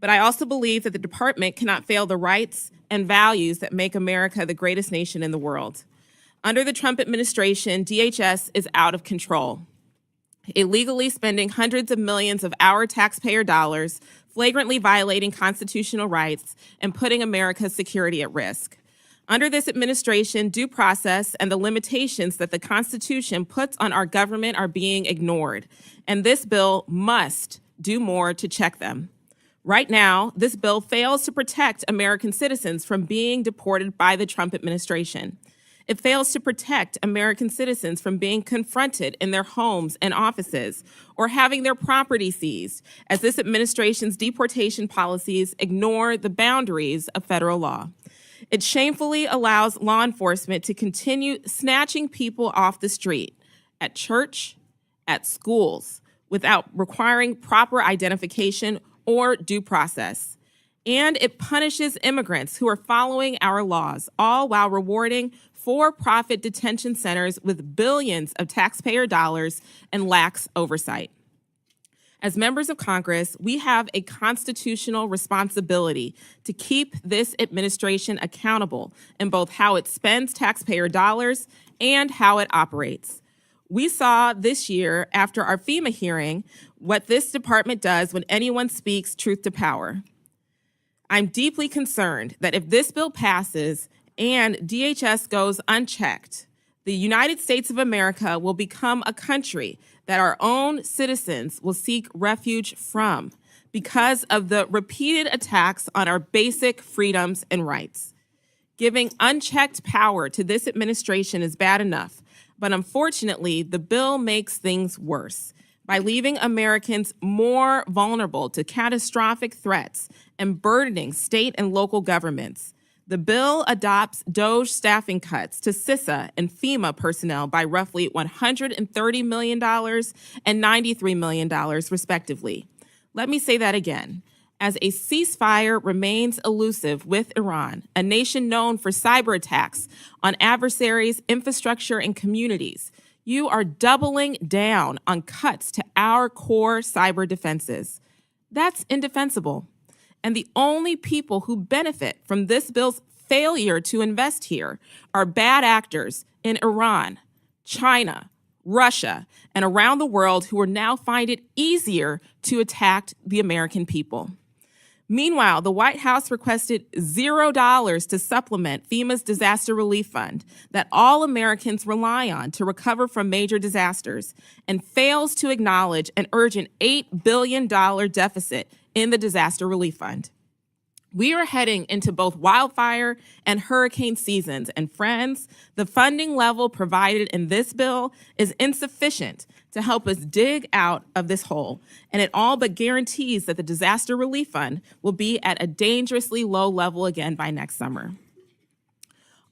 But I also believe that the department cannot fail the rights and values that make America the greatest nation in the world. Under the Trump administration, DHS is out of control, illegally spending hundreds of millions of our taxpayer dollars, flagrantly violating constitutional rights, and putting America's security at risk. Under this administration, due process and the limitations that the Constitution puts on our government are being ignored, and this bill must do more to check them. Right now, this bill fails to protect American citizens from being deported by the Trump administration. It fails to protect American citizens from being confronted in their homes and offices or having their property seized, as this administration's deportation policies ignore the boundaries of federal law. It shamefully allows law enforcement to continue snatching people off the street, at church, at schools, without requiring proper identification or due process. And it punishes immigrants who are following our laws, all while rewarding for-profit detention centers with billions of taxpayer dollars and lacks oversight. As members of Congress, we have a constitutional responsibility to keep this administration accountable in both how it spends taxpayer dollars and how it operates. We saw this year, after our FEMA hearing, what this department does when anyone speaks truth to power. I'm deeply concerned that if this bill passes and DHS goes unchecked, the United States of America will become a country that our own citizens will seek refuge from because of the repeated attacks on our basic freedoms and rights. Giving unchecked power to this administration is bad enough, but unfortunately, the bill makes things worse by leaving Americans more vulnerable to catastrophic threats and burdening state and local governments. The bill adopts DOJ staffing cuts to CISA and FEMA personnel by roughly $130 million and $93 million, respectively. Let me say that again. As a ceasefire remains elusive with Iran, a nation known for cyber attacks on adversaries, infrastructure, and communities, you are doubling down on cuts to our core cyber defenses. That's indefensible. And the only people who benefit from this bill's failure to invest here are bad actors in Iran, China, Russia, and around the world who are now find it easier to attack the American people. Meanwhile, the White House requested $0 to supplement FEMA's disaster relief fund that all Americans rely on to recover from major disasters and fails to acknowledge an urgent $8 billion deficit in the disaster relief fund. We are heading into both wildfire and hurricane seasons, and friends, the funding level provided in this bill is insufficient to help us dig out of this hole, and it all but guarantees that the disaster relief fund will be at a dangerously low level again by next summer.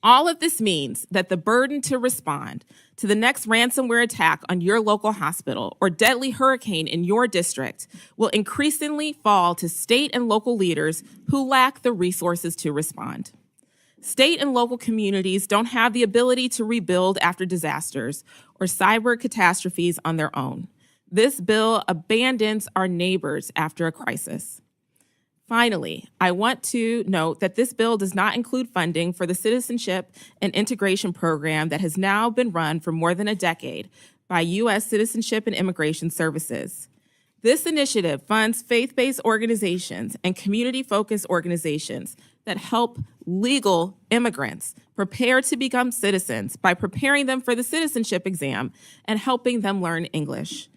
All of this means that the burden to respond to the next ransomware attack on your local hospital or deadly hurricane in your district will increasingly fall to state and local leaders who lack the resources to respond. State and local communities don't have the ability to rebuild after disasters or cyber catastrophes on their own. This bill abandons our neighbors after a crisis. Finally, I want to note that this bill does not include funding for the Citizenship and Integration Program that has now been run for more than a decade by U.S. Citizenship and Immigration Services. This initiative funds faith-based organizations and community-focused organizations that help legal immigrants prepare to become citizens by preparing them for the citizenship exam and helping them learn English.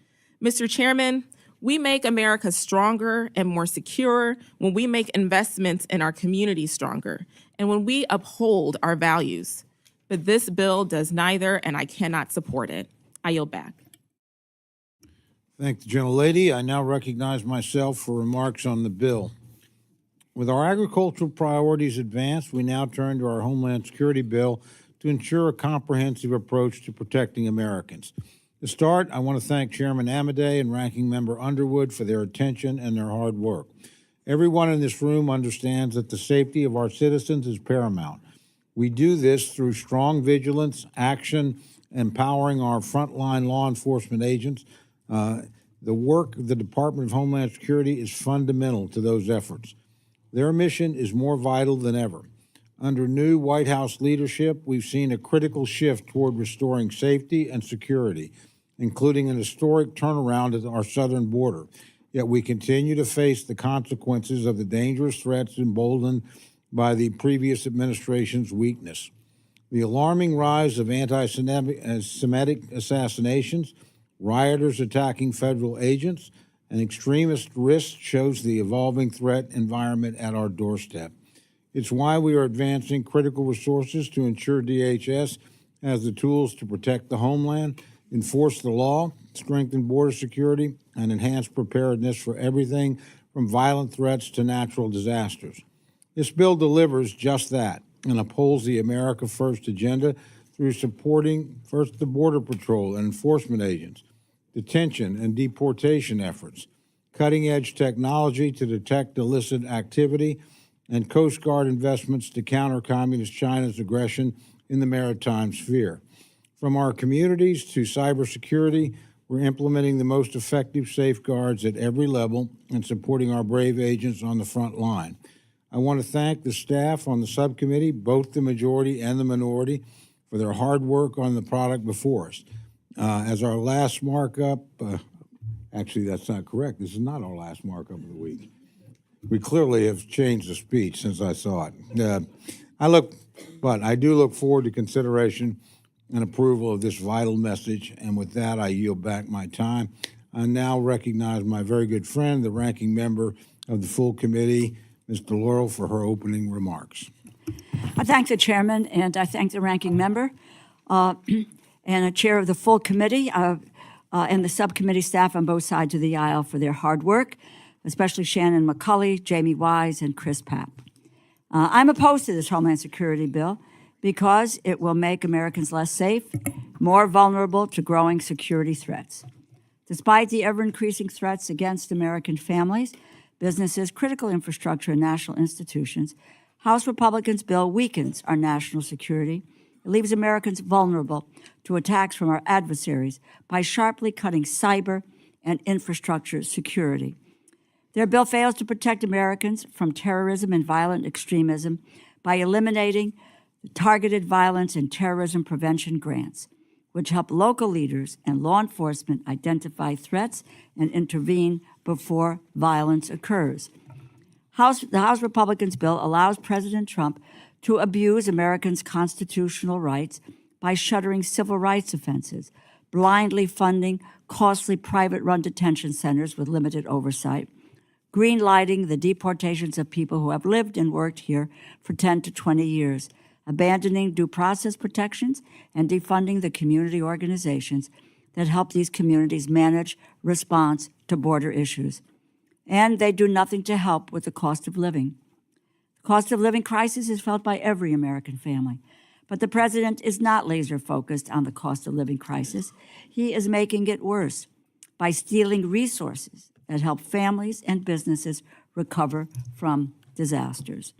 Mr. Chairman, we make America stronger and more secure when we make investments in our communities stronger and when we uphold our values. But this bill does neither, and I cannot support it. I yield back. Thank the gentlelady. I now recognize myself for remarks on the bill. With our agricultural priorities advanced, we now turn to our Homeland Security Bill to ensure a comprehensive approach to protecting Americans. To start, I want to thank Chairman Amodei and Ranking Member Underwood for their attention and their hard work. Everyone in this room understands that the safety of our citizens is paramount. We do this through strong vigilance, action, empowering our frontline law enforcement agents, The work of the Department of Homeland Security is fundamental to those efforts. Their mission is more vital than ever. Under new White House leadership, we've seen a critical shift toward restoring safety and security, including an historic turnaround at our southern border. Yet we continue to face the consequences of the dangerous threats emboldened by the previous administration's weakness. The alarming rise of anti-Semitic assassinations, rioters attacking federal agents, and extremist risks shows the evolving threat environment at our doorstep. It's why we are advancing critical resources to ensure DHS has the tools to protect the homeland, enforce the law, strengthen border security, and enhance preparedness for everything from violent threats to natural disasters. This bill delivers just that and upholds the America First agenda through supporting first the Border Patrol and enforcement agents, detention and deportation efforts, cutting-edge technology to detect illicit activity, and Coast Guard investments to counter Communist China's aggression in the maritime sphere. From our communities to cybersecurity, we're implementing the most effective safeguards at every level and supporting our brave agents on the front line. I want to thank the staff on the subcommittee, both the majority and the minority, for their hard work on the product before us. As our last markup, actually that's not correct. This is not our last markup of the week. We clearly have changed the speech since I saw it. I do look forward to consideration and approval of this vital message. And with that, I yield back my time. I now recognize my very good friend, the ranking member of the full committee, Ms. DeLaurel, for her opening remarks. I thank the chairman, and I thank the ranking member and the chair of the full committee and the subcommittee staff on both sides of the aisle for their hard work, especially Shannon McCulley, Jamie Wise, and Chris Papp. I'm opposed to this Homeland Security bill because it will make Americans less safe, more vulnerable to growing security threats. Despite the ever-increasing threats against American families, businesses, critical infrastructure, and national institutions, House Republicans' bill weakens our national security. It leaves Americans vulnerable to attacks from our adversaries by sharply cutting cyber and infrastructure security. Their bill fails to protect Americans from terrorism and violent extremism by eliminating targeted violence and terrorism prevention grants, which help local leaders and law enforcement identify threats and intervene before violence occurs. The House Republicans' bill allows President Trump to abuse Americans' constitutional rights by shuttering civil rights offenses, blindly funding costly private-run detention centers with limited oversight, green-lighting the deportations of people who have lived and worked here for 10 to 20 years, abandoning due process protections, and defunding the community organizations that help these communities manage response to border issues. And they do nothing to help with the cost of living. The cost of living crisis is felt by every American family. But the president is not laser-focused on the cost of living crisis. He is making it worse by stealing resources that help families and businesses recover from disasters.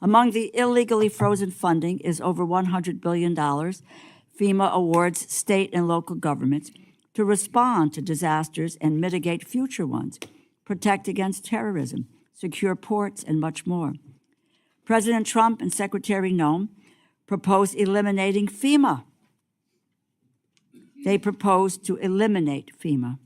Among the illegally frozen funding is over $100 billion FEMA awards state and local governments to respond to disasters and mitigate future ones, protect against terrorism, secure ports, and much more. President Trump and Secretary Noem proposed eliminating FEMA. They proposed to eliminate FEMA.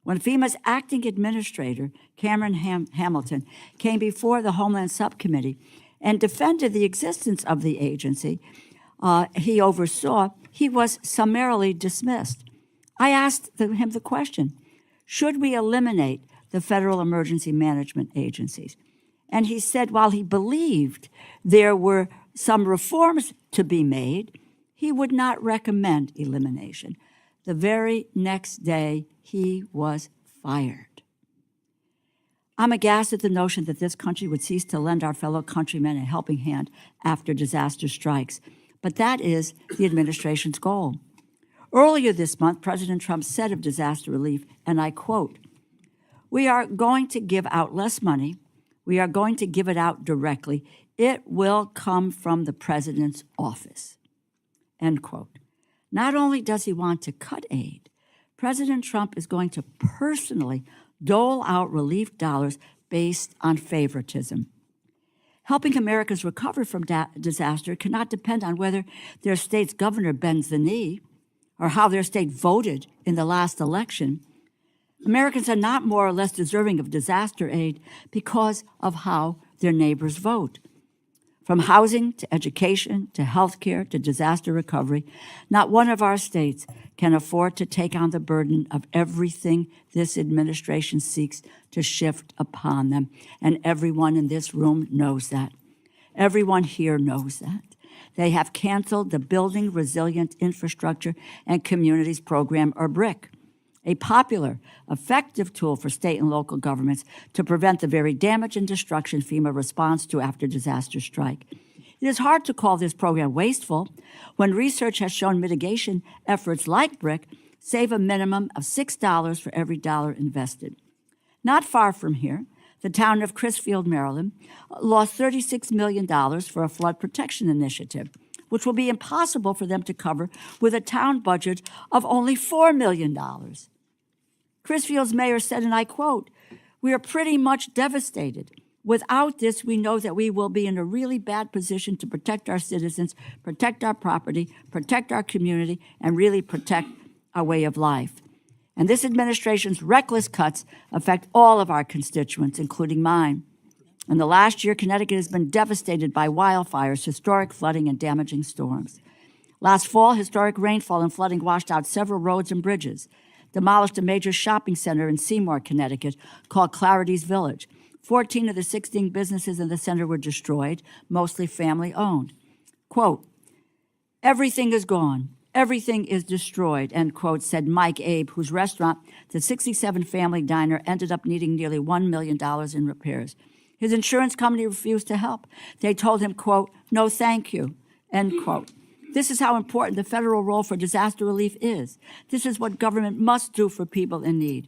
When FEMA's acting administrator, Cameron Hamilton, came before the Homeland Subcommittee and defended the existence of the agency he oversaw, he was summarily dismissed. I asked him the question, should we eliminate the federal emergency management agencies? And he said while he believed there were some reforms to be made, he would not recommend elimination. The very next day, he was fired. I'm aghast at the notion that this country would cease to lend our fellow countrymen a helping hand after disaster strikes. But that is the administration's goal. Earlier this month, President Trump said of disaster relief, and I quote, "We are going to give out less money. We are going to give it out directly. It will come from the president's office," end quote. Not only does he want to cut aid, President Trump is going to personally dole out relief dollars based on favoritism. Helping Americans recover from disaster cannot depend on whether their state's governor bends the knee or how their state voted in the last election. Americans are not more or less deserving of disaster aid because of how their neighbors vote. From housing to education to health care to disaster recovery, not one of our states can afford to take on the burden of everything this administration seeks to shift upon them. And everyone in this room knows that. Everyone here knows that. They have canceled the Building Resilient Infrastructure and Communities Program, or BRIC, a popular, effective tool for state and local governments to prevent the very damage and destruction FEMA responds to after disaster strike. It is hard to call this program wasteful when research has shown mitigation efforts like BRIC save a minimum of $6 for every dollar invested. Not far from here, the town of Crisfield, Maryland, lost $36 million for a flood protection initiative, which will be impossible for them to cover with a town budget of only $4 million. Crisfield's mayor said, and I quote, "We are pretty much devastated. Without this, we know that we will be in a really bad position to protect our citizens, protect our property, protect our community, and really protect our way of life." And this administration's reckless cuts affect all of our constituents, including mine. In the last year, Connecticut has been devastated by wildfires, historic flooding, and damaging storms. Last fall, historic rainfall and flooding washed out several roads and bridges, demolished a major shopping center in Seymour, Connecticut, called Clarity's Village. 14 of the 16 businesses in the center were destroyed, mostly family-owned. Quote, "Everything is gone. Everything is destroyed," end quote, said Mike Abe, whose restaurant, the 67 Family Diner, ended up needing nearly $1 million in repairs. His insurance company refused to help. They told him, quote, "No, thank you," end quote. This is how important the federal role for disaster relief is. This is what government must do for people in need.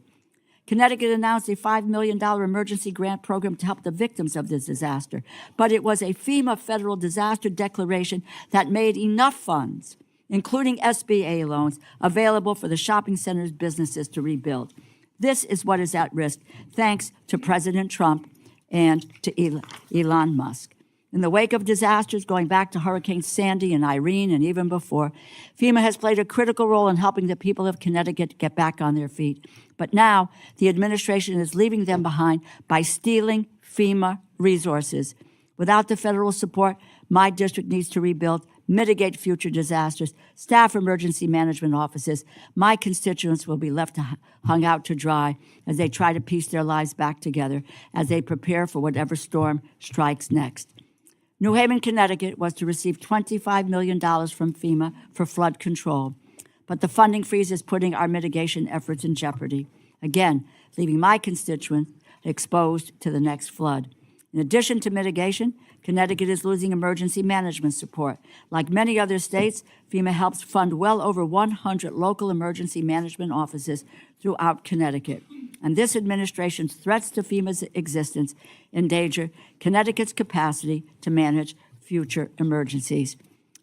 Connecticut announced a $5 million emergency grant program to help the victims of this disaster, but it was a FEMA federal disaster declaration that made enough funds, including SBA loans, available for the shopping center's businesses to rebuild. This is what is at risk, thanks to President Trump and to Elon Musk. In the wake of disasters going back to Hurricanes Sandy and Irene and even before, FEMA has played a critical role in helping the people of Connecticut get back on their feet. But now the administration is leaving them behind by stealing FEMA resources. Without the federal support, my district needs to rebuild, mitigate future disasters, staff emergency management offices. My constituents will be left hung out to dry as they try to piece their lives back together as they prepare for whatever storm strikes next. New Haven, Connecticut was to receive $25 million from FEMA for flood control, but the funding freeze is putting our mitigation efforts in jeopardy, again, leaving my constituents exposed to the next flood. In addition to mitigation, Connecticut is losing emergency management support. Like many other states, FEMA helps fund well over 100 local emergency management offices throughout Connecticut. And this administration's threats to FEMA's existence endanger Connecticut's capacity to manage future emergencies.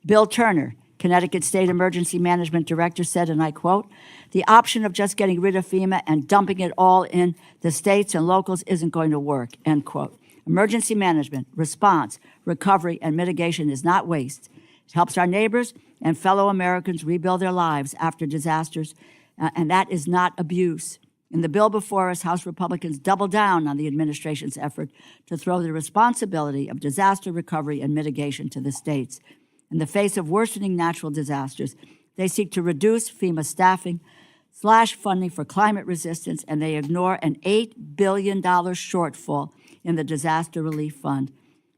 Bill Turner, Connecticut State Emergency Management Director, said, and I quote, "The option of just getting rid of FEMA and dumping it all in the states and locals isn't going to work," end quote. Emergency management, response, recovery, and mitigation is not waste. It helps our neighbors and fellow Americans rebuild their lives after disasters, and that is not abuse. In the bill before us, House Republicans double down on the administration's effort to throw the responsibility of disaster recovery and mitigation to the states. In the face of worsening natural disasters, they seek to reduce FEMA staffing, slash funding for climate resistance, and they ignore an $8 billion shortfall in the Disaster Relief Fund,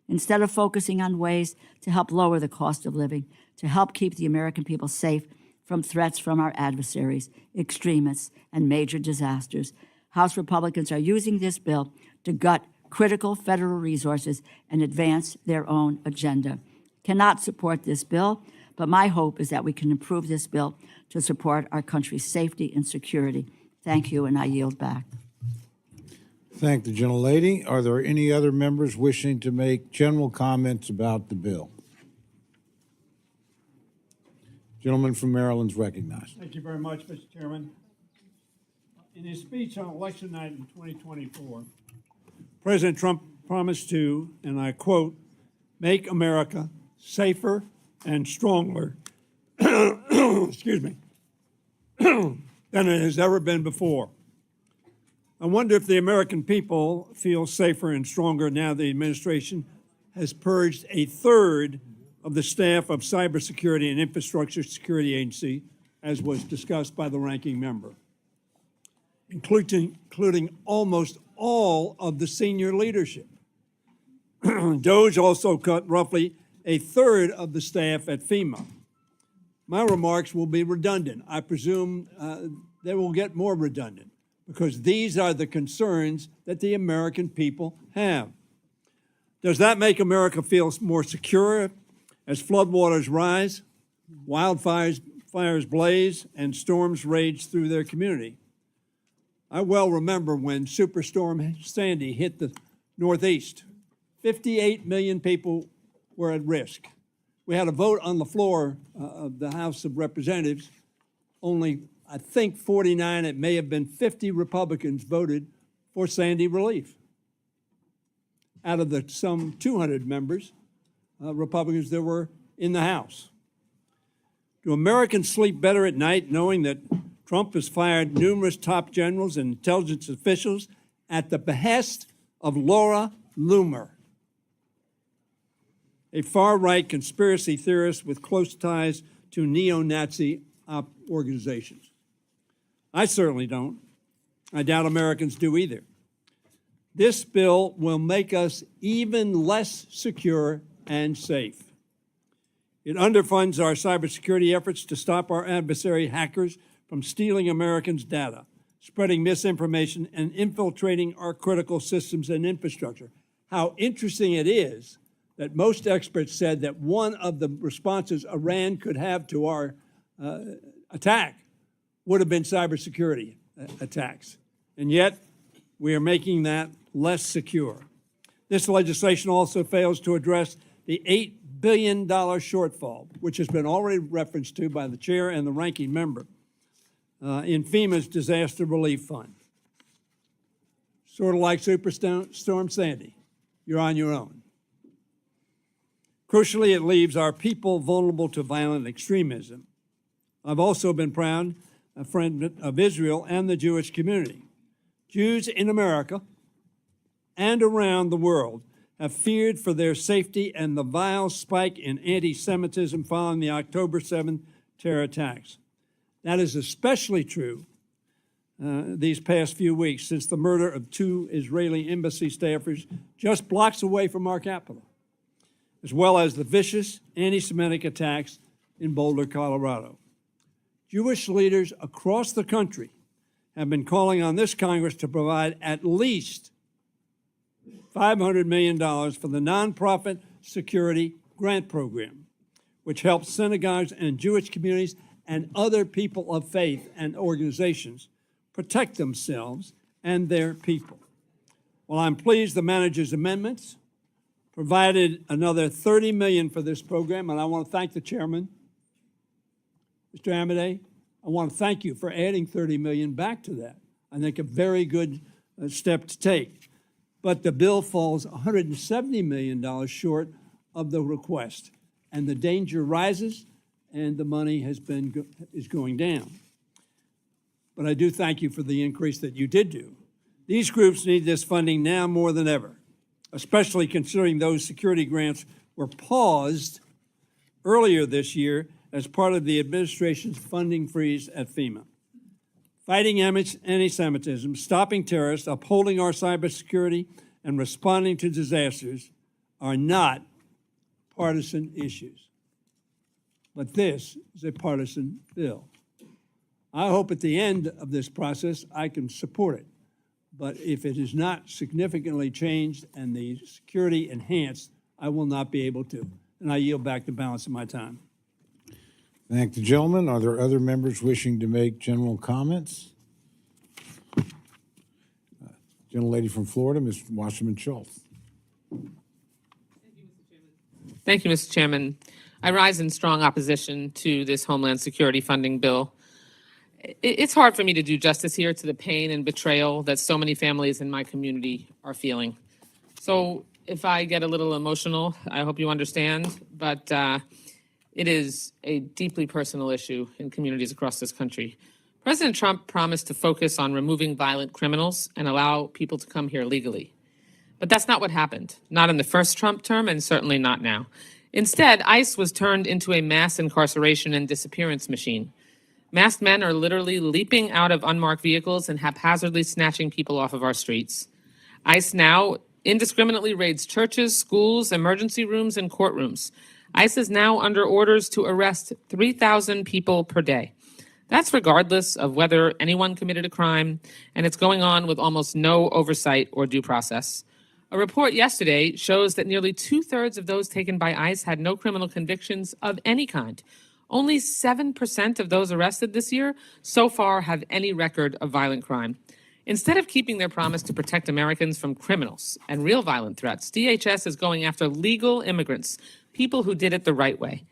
instead of focusing on ways to help lower the cost of living, to help keep the American people safe from threats from our adversaries, extremists, and major disasters. House Republicans are using this bill to gut critical federal resources and advance their own agenda. Cannot support this bill, but my hope is that we can improve this bill to support our country's safety and security. Thank you, and I yield back. Thank the gentlelady. Are there any other members wishing to make general comments about the bill? Gentleman from Maryland is recognized. Thank you very much, Mr. Chairman. In his speech on election night in 2024, President Trump promised to, and I quote, make America safer and stronger, excuse me, than it has ever been before. I wonder if the American people feel safer and stronger now the administration has purged a third of the staff of Cybersecurity and Infrastructure Security Agency, as was discussed by the ranking member, including almost all of the senior leadership. DOJ also cut roughly a third of the staff at FEMA. My remarks will be redundant. I presume they will get more redundant because these are the concerns that the American people have. Does that make America feel more secure as floodwaters rise, fires blaze, and storms rage through their community? I well remember when Superstorm Sandy hit the Northeast. 58 million people were at risk. We had a vote on the floor of the House of Representatives. Only, I think, 49, it may have been 50 Republicans voted for Sandy relief. Out of the some 200 members, Republicans there were in the House. Do Americans sleep better at night knowing that Trump has fired numerous top generals and intelligence officials at the behest of Laura Loomer, a far-right conspiracy theorist with close ties to neo-Nazi organizations? I certainly don't. I doubt Americans do either. This bill will make us even less secure and safe. It underfunds our cybersecurity efforts to stop our adversary hackers from stealing Americans' data, spreading misinformation, and infiltrating our critical systems and infrastructure. How interesting it is that most experts said that one of the responses Iran could have to our attack would have been cybersecurity attacks. And yet, we are making that less secure. This legislation also fails to address the $8 billion shortfall, which has been already referenced to by the chair and the ranking member, in FEMA's Disaster Relief Fund. Sort of like Superstorm Sandy, you're on your own. Crucially, it leaves our people vulnerable to violent extremism. I've also been proud, a friend of Israel and the Jewish community. Jews in America and around the world have feared for their safety and the vile spike in anti-Semitism following the October 7th terror attacks. That is especially true these past few weeks since the murder of 2 Israeli embassy staffers just blocks away from our capital, as well as the vicious anti-Semitic attacks in Boulder, Colorado. Jewish leaders across the country have been calling on this Congress to provide at least $500 million for the Nonprofit Security Grant Program, which helps synagogues and Jewish communities and other people of faith and organizations protect themselves and their people. Well, I'm pleased the manager's amendments provided another $30 million for this program, and I want to thank the chairman, Mr. Amadei. I want to thank you for adding $30 million back to that. I think a very good step to take. But the bill falls $170 million short of the request, and the danger rises, and the money is going down. But I do thank you for the increase that you did do. These groups need this funding now more than ever, especially considering those security grants were paused earlier this year as part of the administration's funding freeze at FEMA. Fighting anti-Semitism, stopping terrorists, upholding our cybersecurity, and responding to disasters are not partisan issues. But this is a partisan bill. I hope at the end of this process I can support it. But if it is not significantly changed and the security enhanced, I will not be able to. And I yield back the balance of my time. Thank the gentleman. Are there other members wishing to make general comments? Gentlelady from Florida, Ms. Wasserman Schultz. Thank you, Mr. Chairman. I rise in strong opposition to this Homeland Security funding bill. It's hard for me to do justice here to the pain and betrayal that so many families in my community are feeling. So if I get a little emotional, I hope you understand, but it is a deeply personal issue in communities across this country. President Trump promised to focus on removing violent criminals and allow people to come here legally. But that's not what happened, not in the first Trump term and certainly not now. Instead, ICE was turned into a mass incarceration and disappearance machine. Masked men are literally leaping out of unmarked vehicles and haphazardly snatching people off of our streets. ICE now indiscriminately raids churches, schools, emergency rooms, and courtrooms. ICE is now under orders to arrest 3,000 people per day. That's regardless of whether anyone committed a crime, and it's going on with almost no oversight or due process. A report yesterday shows that nearly 2/3 of those taken by ICE had no criminal convictions of any kind. Only 7% of those arrested this year so far have any record of violent crime. Instead of keeping their promise to protect Americans from criminals and real violent threats, DHS is going after legal immigrants, people who did it the right way.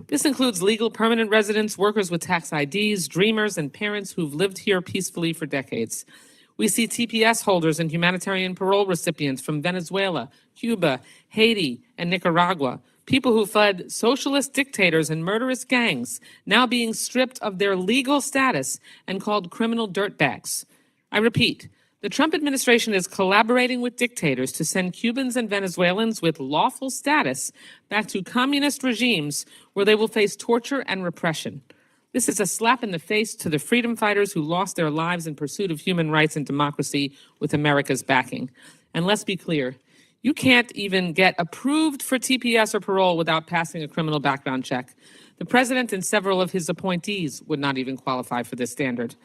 This includes legal permanent residents, workers with tax IDs, dreamers, and parents who've lived here peacefully for decades. We see TPS holders and humanitarian parole recipients from Venezuela, Cuba, Haiti, and Nicaragua, people who fled socialist dictators and murderous gangs, now being stripped of their legal status and called criminal dirtbags. I repeat, the Trump administration is collaborating with dictators to send Cubans and Venezuelans with lawful status back to communist regimes where they will face torture and repression. This is a slap in the face to the freedom fighters who lost their lives in pursuit of human rights and democracy with America's backing. And let's be clear, you can't even get approved for TPS or parole without passing a criminal background check. The president and several of his appointees would not even qualify for this standard.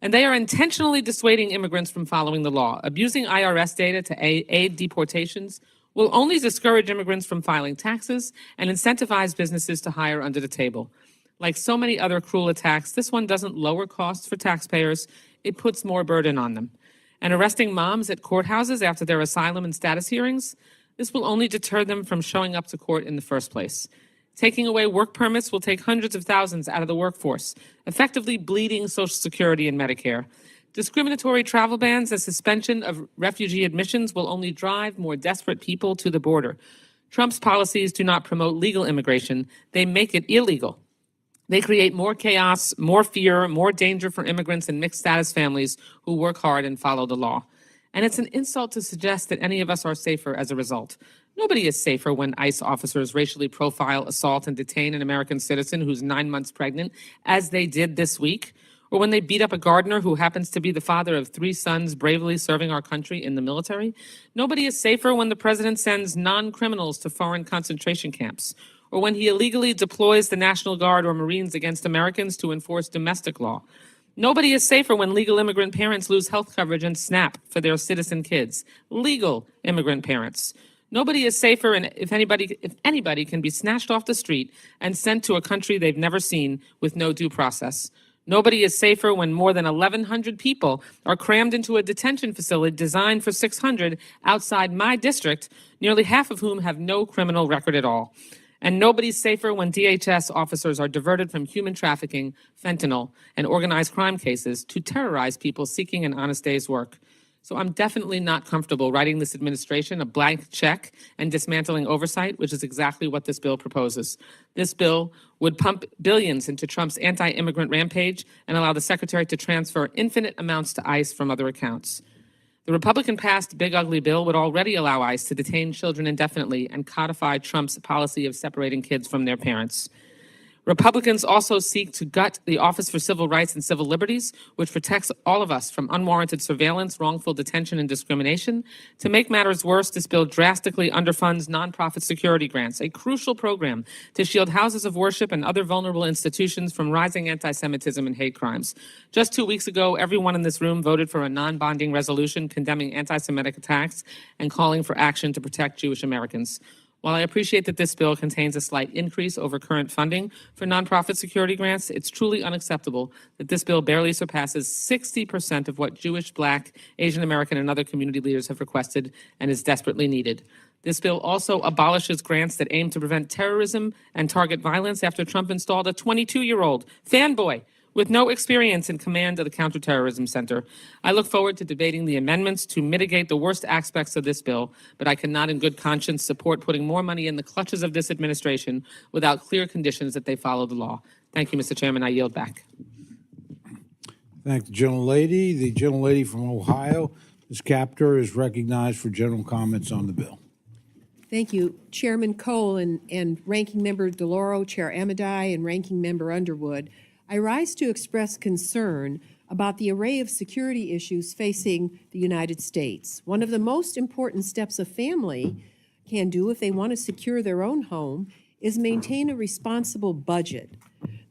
And they are intentionally dissuading immigrants from following the law. Abusing IRS data to aid deportations will only discourage immigrants from filing taxes and incentivize businesses to hire under the table. Like so many other cruel attacks, this one doesn't lower costs for taxpayers, it puts more burden on them. And arresting moms at courthouses after their asylum and status hearings, this will only deter them from showing up to court in the first place. Taking away work permits will take hundreds of thousands out of the workforce, effectively bleeding Social Security and Medicare. Discriminatory travel bans and suspension of refugee admissions will only drive more desperate people to the border. Trump's policies do not promote legal immigration, they make it illegal. They create more chaos, more fear, more danger for immigrants and mixed status families who work hard and follow the law. And it's an insult to suggest that any of us are safer as a result. Nobody is safer when ICE officers racially profile, assault, and detain an American citizen who's 9 months pregnant, as they did this week, or when they beat up a gardener who happens to be the father of 3 sons bravely serving our country in the military. Nobody is safer when the president sends non-criminals to foreign concentration camps, or when he illegally deploys the National Guard or Marines against Americans to enforce domestic law. Nobody is safer when legal immigrant parents lose health coverage and SNAP for their citizen kids. Legal immigrant parents. Nobody is safer if anybody can be snatched off the street and sent to a country they've never seen with no due process. Nobody is safer when more than 1,100 people are crammed into a detention facility designed for 600 outside my district, nearly half of whom have no criminal record at all. And nobody's safer when DHS officers are diverted from human trafficking, fentanyl, and organized crime cases to terrorize people seeking an honest day's work. So I'm definitely not comfortable writing this administration a blank check and dismantling oversight, which is exactly what this bill proposes. This bill would pump billions into Trump's anti-immigrant rampage and allow the secretary to transfer infinite amounts to ICE from other accounts. The Republican-passed Big Ugly Bill would already allow ICE to detain children indefinitely and codify Trump's policy of separating kids from their parents. Republicans also seek to gut the Office for Civil Rights and Civil Liberties, which protects all of us from unwarranted surveillance, wrongful detention, and discrimination. To make matters worse, this bill drastically underfunds nonprofit security grants, a crucial program to shield houses of worship and other vulnerable institutions from rising anti-Semitism and hate crimes. Just 2 weeks ago, everyone in this room voted for a non-binding resolution condemning anti-Semitic attacks and calling for action to protect Jewish Americans. While I appreciate that this bill contains a slight increase over current funding for nonprofit security grants, it's truly unacceptable that this bill barely surpasses 60% of what Jewish, Black, Asian American, and other community leaders have requested and is desperately needed. This bill also abolishes grants that aim to prevent terrorism and target violence after Trump installed a 22-year-old fanboy With no experience in command of the Counterterrorism Center, I look forward to debating the amendments to mitigate the worst aspects of this bill, but I cannot in good conscience support putting more money in the clutches of this administration without clear conditions that they follow the law. Thank you, Mr. Chairman. I yield back. Thank the gentlelady. The gentlelady from Ohio, Ms. Capter, is recognized for general comments on the bill. Thank you, Chairman Cole and Ranking Member DeLauro, Chair Amidei, and Ranking Member Underwood. I rise to express concern about the array of security issues facing the United States. One of the most important steps a family can do if they want to secure their own home is maintain a responsible budget.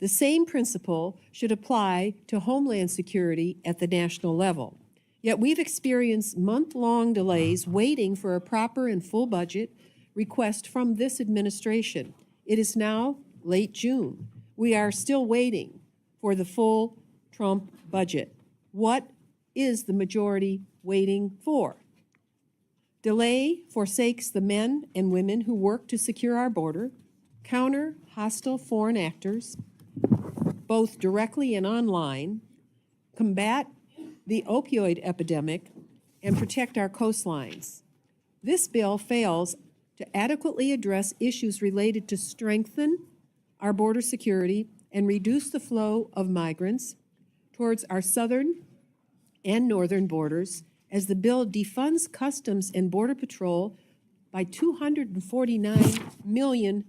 The same principle should apply to Homeland Security at the national level. Yet we've experienced month-long delays waiting for a proper and full budget request from this administration. It is now late June. We are still waiting for the full Trump budget. What is the majority waiting for? Delay forsakes the men and women who work to secure our border, counter hostile foreign actors, both directly and online, combat the opioid epidemic, and protect our coastlines. This bill fails to adequately address issues related to strengthen our border security and reduce the flow of migrants towards our southern and northern borders, as the bill defunds Customs and Border Patrol by $249 million.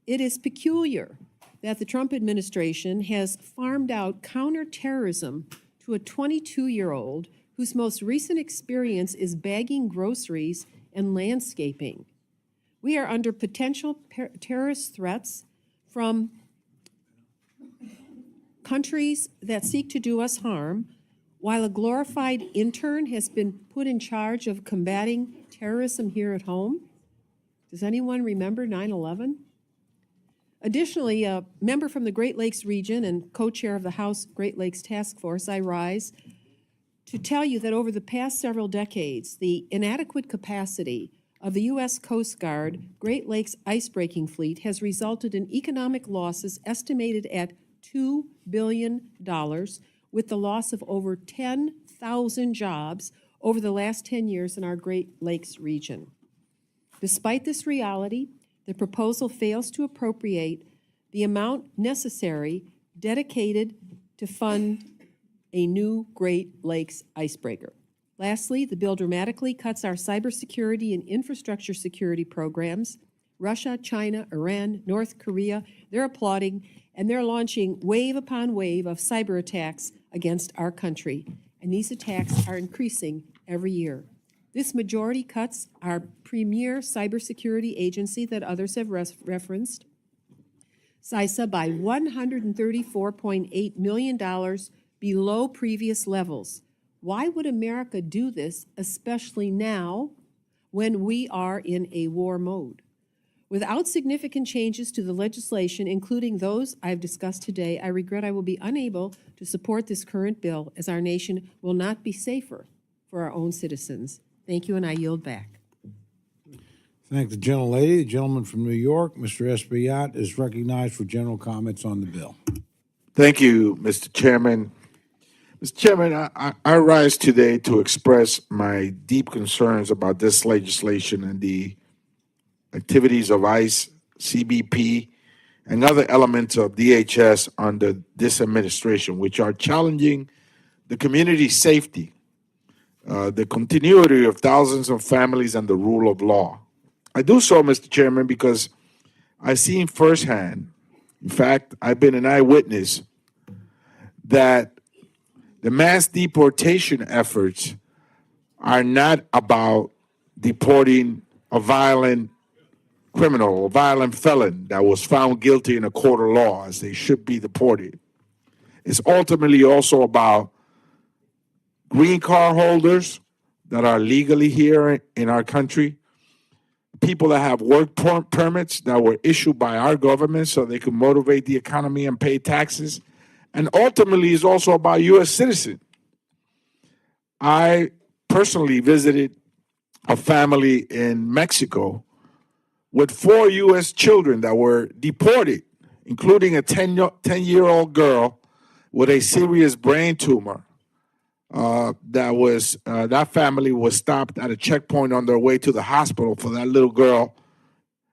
It is peculiar that the Trump administration has farmed out counterterrorism to a 22-year-old whose most recent experience is bagging groceries and landscaping. We are under potential terrorist threats from countries that seek to do us harm, while a glorified intern has been put in charge of combating terrorism here at home. Does anyone remember 9/11? Additionally, a member from the Great Lakes region and co-chair of the House Great Lakes Task Force, I rise to tell you that over the past several decades, the inadequate capacity of the U.S. Coast Guard Great Lakes icebreaking fleet has resulted in economic losses estimated at $2 billion, with the loss of over 10,000 jobs over the last 10 years in our Great Lakes region. Despite this reality, the proposal fails to appropriate the amount necessary dedicated to fund a new Great Lakes icebreaker. Lastly, the bill dramatically cuts our cybersecurity and infrastructure security programs. Russia, China, Iran, North Korea, they're applauding, and they're launching wave upon wave of cyber attacks against our country. And these attacks are increasing every year. This majority cuts our premier cybersecurity agency that others have referenced, CISA, by $134.8 million below previous levels. Why would America do this, especially now when we are in a war mode? Without significant changes to the legislation, including those I've discussed today, I regret I will be unable to support this current bill, as our nation will not be safer for our own citizens. Thank you, and I yield back. Thank the gentlelady. The gentleman from New York, Mr. Espaillat, is recognized for general comments on the bill. Thank you, Mr. Chairman. Mr. Chairman, I rise today to express my deep concerns about this legislation and the activities of ICE, CBP, and other elements of DHS under this administration, which are challenging the community's safety, the continuity of thousands of families, and the rule of law. I do so, Mr. Chairman, because I've seen firsthand, in fact, I've been an eyewitness, that the mass deportation efforts are not about deporting a violent criminal, a violent felon that was found guilty in a court of law, as they should be deported. It's ultimately also about green card holders that are legally here in our country, people that have work permits that were issued by our government so they can motivate the economy and pay taxes, and ultimately is also about U.S. citizens. I personally visited a family in Mexico with 4 U.S. children that were deported including a 10-year-old girl with a serious brain tumor. That family was stopped at a checkpoint on their way to the hospital for that little girl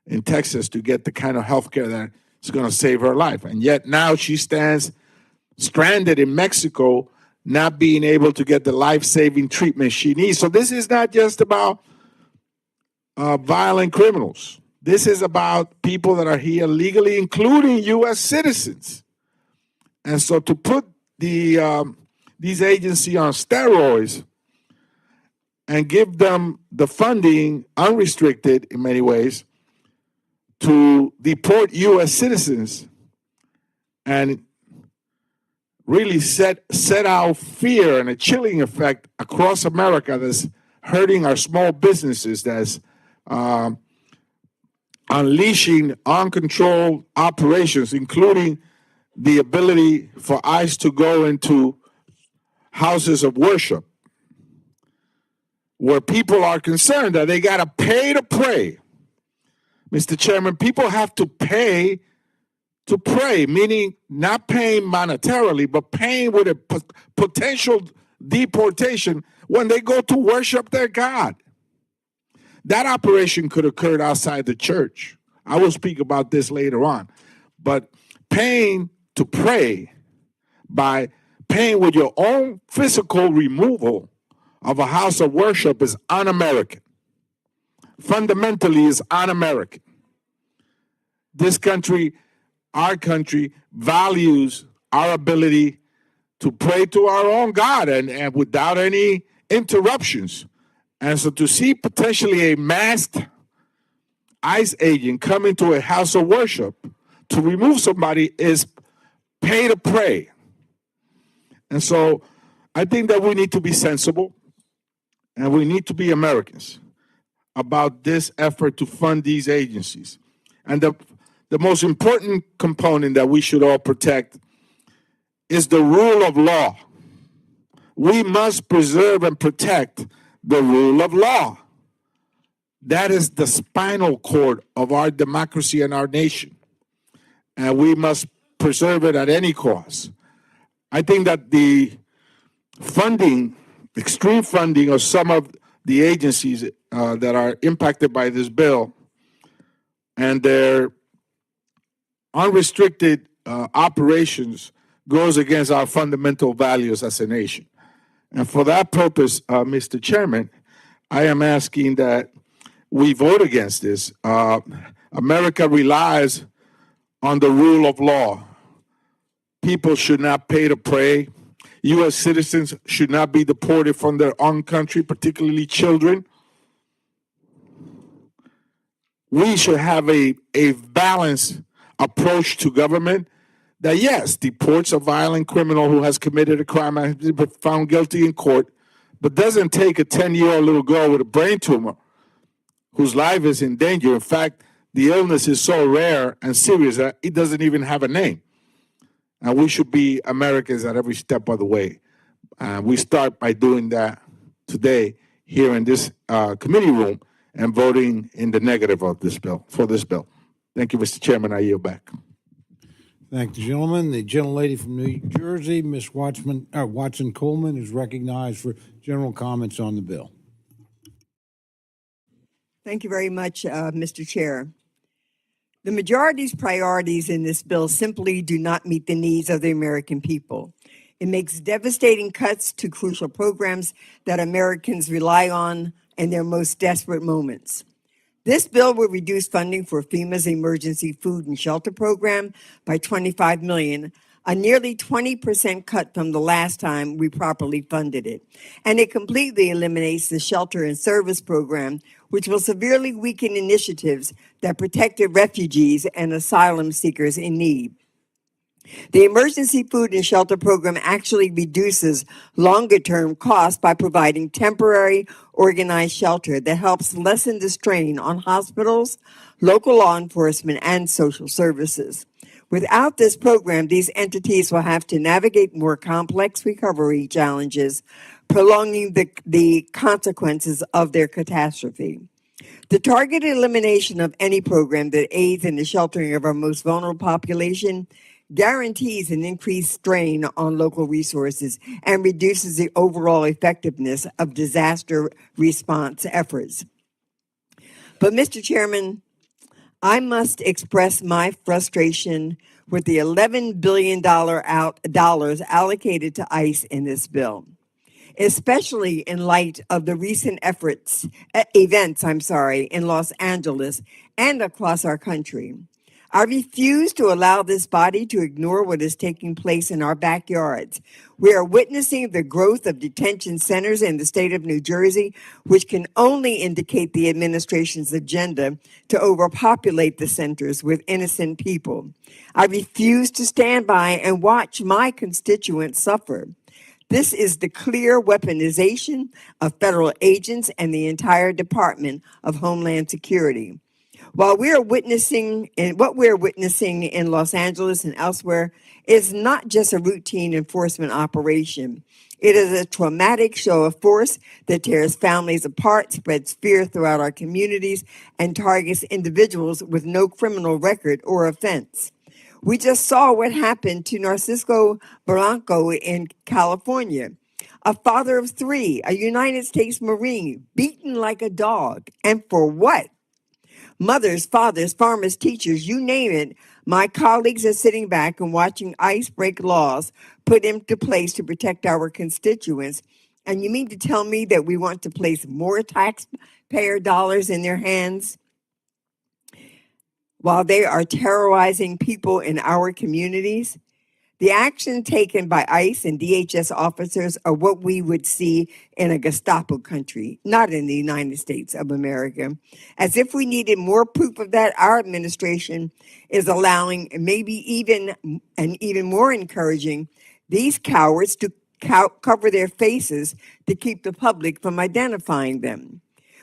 in Texas to get the kind of health care that is going to save her life. And yet now she stands stranded in Mexico, not being able to get the life-saving treatment she needs. So this is not just about violent criminals. This is about people that are here legally, including U.S. citizens. And so to put these agencies on steroids and give them the funding, unrestricted in many ways, to deport U.S. citizens and really set out fear and a chilling effect across America that's hurting our small businesses, that's unleashing uncontrolled operations, including the ability for ICE to go into houses of worship where people are concerned that they got to pay to pray. Mr. Chairman, people have to pay to pray, meaning not paying monetarily, but paying with a potential deportation when they go to worship their God. That operation could occur outside the church. I will speak about this later on. But paying to pray by paying with your own physical removal of a house of worship is un-American. Fundamentally is un-American. This country, our country, values our ability to pray to our own God and without any interruptions. And so to see potentially a masked ICE agent come into a house of worship to remove somebody is pay to pray. And so I think that we need to be sensible and we need to be Americans about this effort to fund these agencies. And the most important component that we should all protect is the rule of law. We must preserve and protect the rule of law. That is the spinal cord of our democracy and our nation. And we must preserve it at any cost. I think that the funding, extreme funding of some of the agencies that are impacted by this bill and their unrestricted operations goes against our fundamental values as a nation. And for that purpose, Mr. Chairman, I am asking that we vote against this. America relies on the rule of law. People should not pay to pray. U.S. citizens should not be deported from their own country, particularly children. We should have a balanced approach to government that, yes, deports a violent criminal who has committed a crime and has been found guilty in court, but doesn't take a 10-year-old little girl with a brain tumor whose life is in danger. In fact, the illness is so rare and serious that it doesn't even have a name. And we should be Americans at every step of the way. We start by doing that today here in this committee room and voting in the negative of this bill, for this bill. Thank you, Mr. Chairman. I yield back. Thank the gentleman. The gentlelady from New Jersey, Ms. Watson Coleman, is recognized for general comments on the bill. Thank you very much, Mr. Chair. The majority's priorities in this bill simply do not meet the needs of the American people. It makes devastating cuts to crucial programs that Americans rely on in their most desperate moments. This bill will reduce funding for FEMA's emergency food and shelter program by $25 million, a nearly 20% cut from the last time we properly funded it. And it completely eliminates the shelter and service program, which will severely weaken initiatives that protected refugees and asylum seekers in need. The Emergency Food and Shelter Program actually reduces longer-term costs by providing temporary, organized shelter that helps lessen the strain on hospitals, local law enforcement, and social services. Without this program, these entities will have to navigate more complex recovery challenges, prolonging the consequences of their catastrophe. The targeted elimination of any program that aids in the sheltering of our most vulnerable population guarantees an increased strain on local resources and reduces the overall effectiveness of disaster response efforts. But, Mr. Chairman, I must express my frustration with the $11 billion dollars allocated to ICE in this bill, especially in light of the recent events in Los Angeles and across our country. I refuse to allow this body to ignore what is taking place in our backyards. We are witnessing the growth of detention centers in the state of New Jersey, which can only indicate the administration's agenda to overpopulate the centers with innocent people. I refuse to stand by and watch my constituents suffer. This is the clear weaponization of federal agents and the entire Department of Homeland Security. What we're witnessing in Los Angeles and elsewhere is not just a routine enforcement operation. It is a traumatic show of force that tears families apart, spreads fear throughout our communities, and targets individuals with no criminal record or offense. We just saw what happened to Narcisco Blanco in California, a father of three, a United States Marine, beaten like a dog. And for what? Mothers, fathers, farmers, teachers, you name it, my colleagues are sitting back and watching ICE break laws put into place to protect our constituents. And you mean to tell me that we want to place more taxpayer dollars in their hands while they are terrorizing people in our communities? The action taken by ICE and DHS officers are what we would see in a Gestapo country, not in the United States of America. As if we needed more proof of that, our administration is allowing, maybe even more encouraging, these cowards to cover their faces to keep the public from identifying them.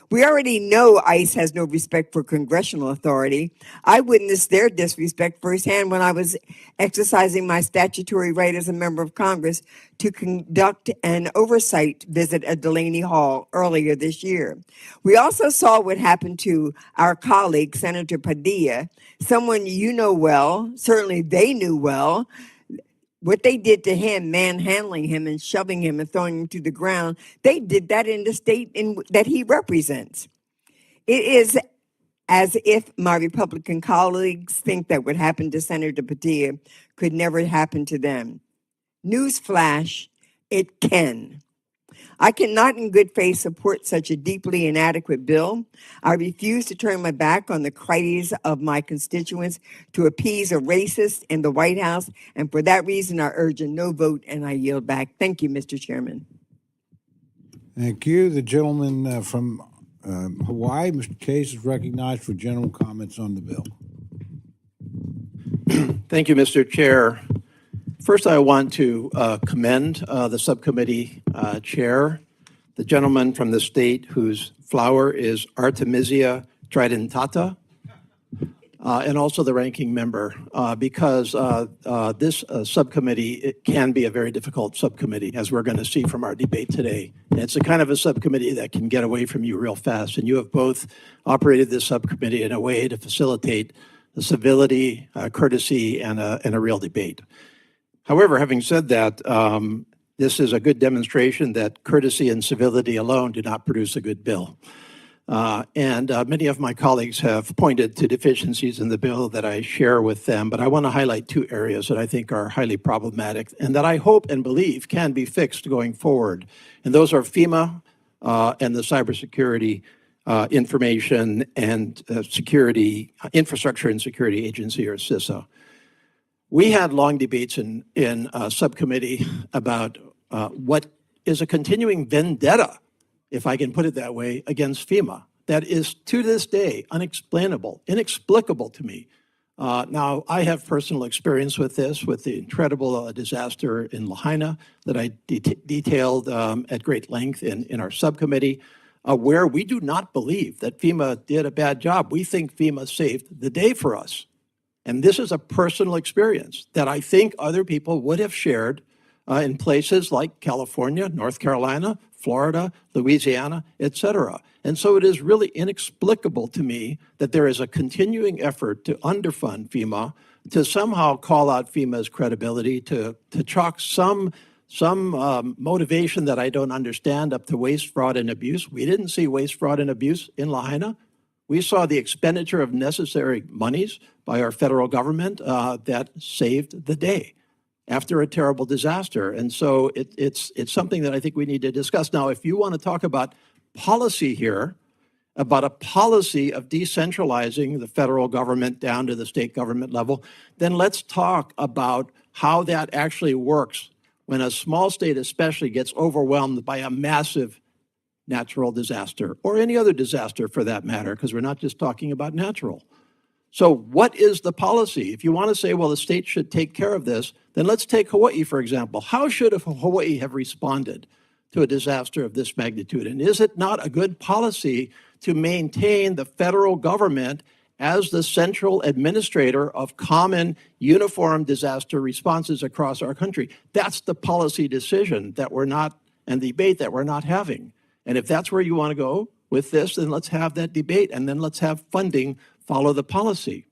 We already know ICE has no respect for congressional authority. I witnessed their disrespect firsthand when I was exercising my statutory right as a member of Congress to conduct an oversight visit at Delaney Hall earlier this year. We also saw what happened to our colleague, Senator Padilla, someone you know well, certainly they knew well. What they did to him, manhandling him and shoving him and throwing him to the ground, they did that in the state that he represents. It is as if my Republican colleagues think that what happened to Senator Padilla could never happen to them. Newsflash, it can. I cannot in good faith support such a deeply inadequate bill. I refuse to turn my back on the cries of my constituents to appease a racist in the White House, and for that reason, I urge a no vote and I yield back. Thank you, Mr. Chairman. Thank you. The gentleman from Hawaii, Mr. Case, is recognized for general comments on the bill. Thank you, Mr. Chair. First, I want to commend the subcommittee chair, the gentleman from the state whose flower is Artemisia tridentata, and also the ranking member, because this subcommittee, it can be a very difficult subcommittee, as we're going to see from our debate today. And it's a kind of a subcommittee that can get away from you real fast, and you have both operated this subcommittee in a way to facilitate the civility, courtesy, and a real debate. However, having said that, this is a good demonstration that courtesy and civility alone do not produce a good bill. And many of my colleagues have pointed to deficiencies in the bill that I share with them, but I want to highlight two areas that I think are highly problematic and that I hope and believe can be fixed going forward. And those are FEMA and the Cybersecurity Information and Security Infrastructure and Security Agency, or CISA. We had long debates in subcommittee about what is a continuing vendetta, if I can put it that way, against FEMA. That is, to this day, unexplainable, inexplicable to me. Now, I have personal experience with this, with the incredible disaster in Lahaina that I detailed at great length in our subcommittee, where we do not believe that FEMA did a bad job. We think FEMA saved the day for us. And this is a personal experience that I think other people would have shared in places like California, North Carolina, Florida, Louisiana, et cetera. And so it is really inexplicable to me that there is a continuing effort to underfund FEMA, to somehow call out FEMA's credibility, to chalk some motivation that I don't understand up to waste, fraud, and abuse. We didn't see waste, fraud, and abuse in Lahaina. We saw the expenditure of necessary monies by our federal government that saved the day after a terrible disaster. And so it's something that I think we need to discuss. Now, if you want to talk about policy here, about a policy of decentralizing the federal government down to the state government level, then let's talk about how that actually works when a small state especially gets overwhelmed by a massive natural disaster, or any other disaster for that matter, because we're not just talking about natural. So what is the policy? If you want to say, well, the state should take care of this, then let's take Hawaii, for example. How should Hawaii have responded to a disaster of this magnitude? And is it not a good policy to maintain the federal government as the central administrator of common uniform disaster responses across our country? That's the policy decision that we're not, and debate that we're not having. And if that's where you want to go with this, then let's have that debate, and then let's have funding follow the policy.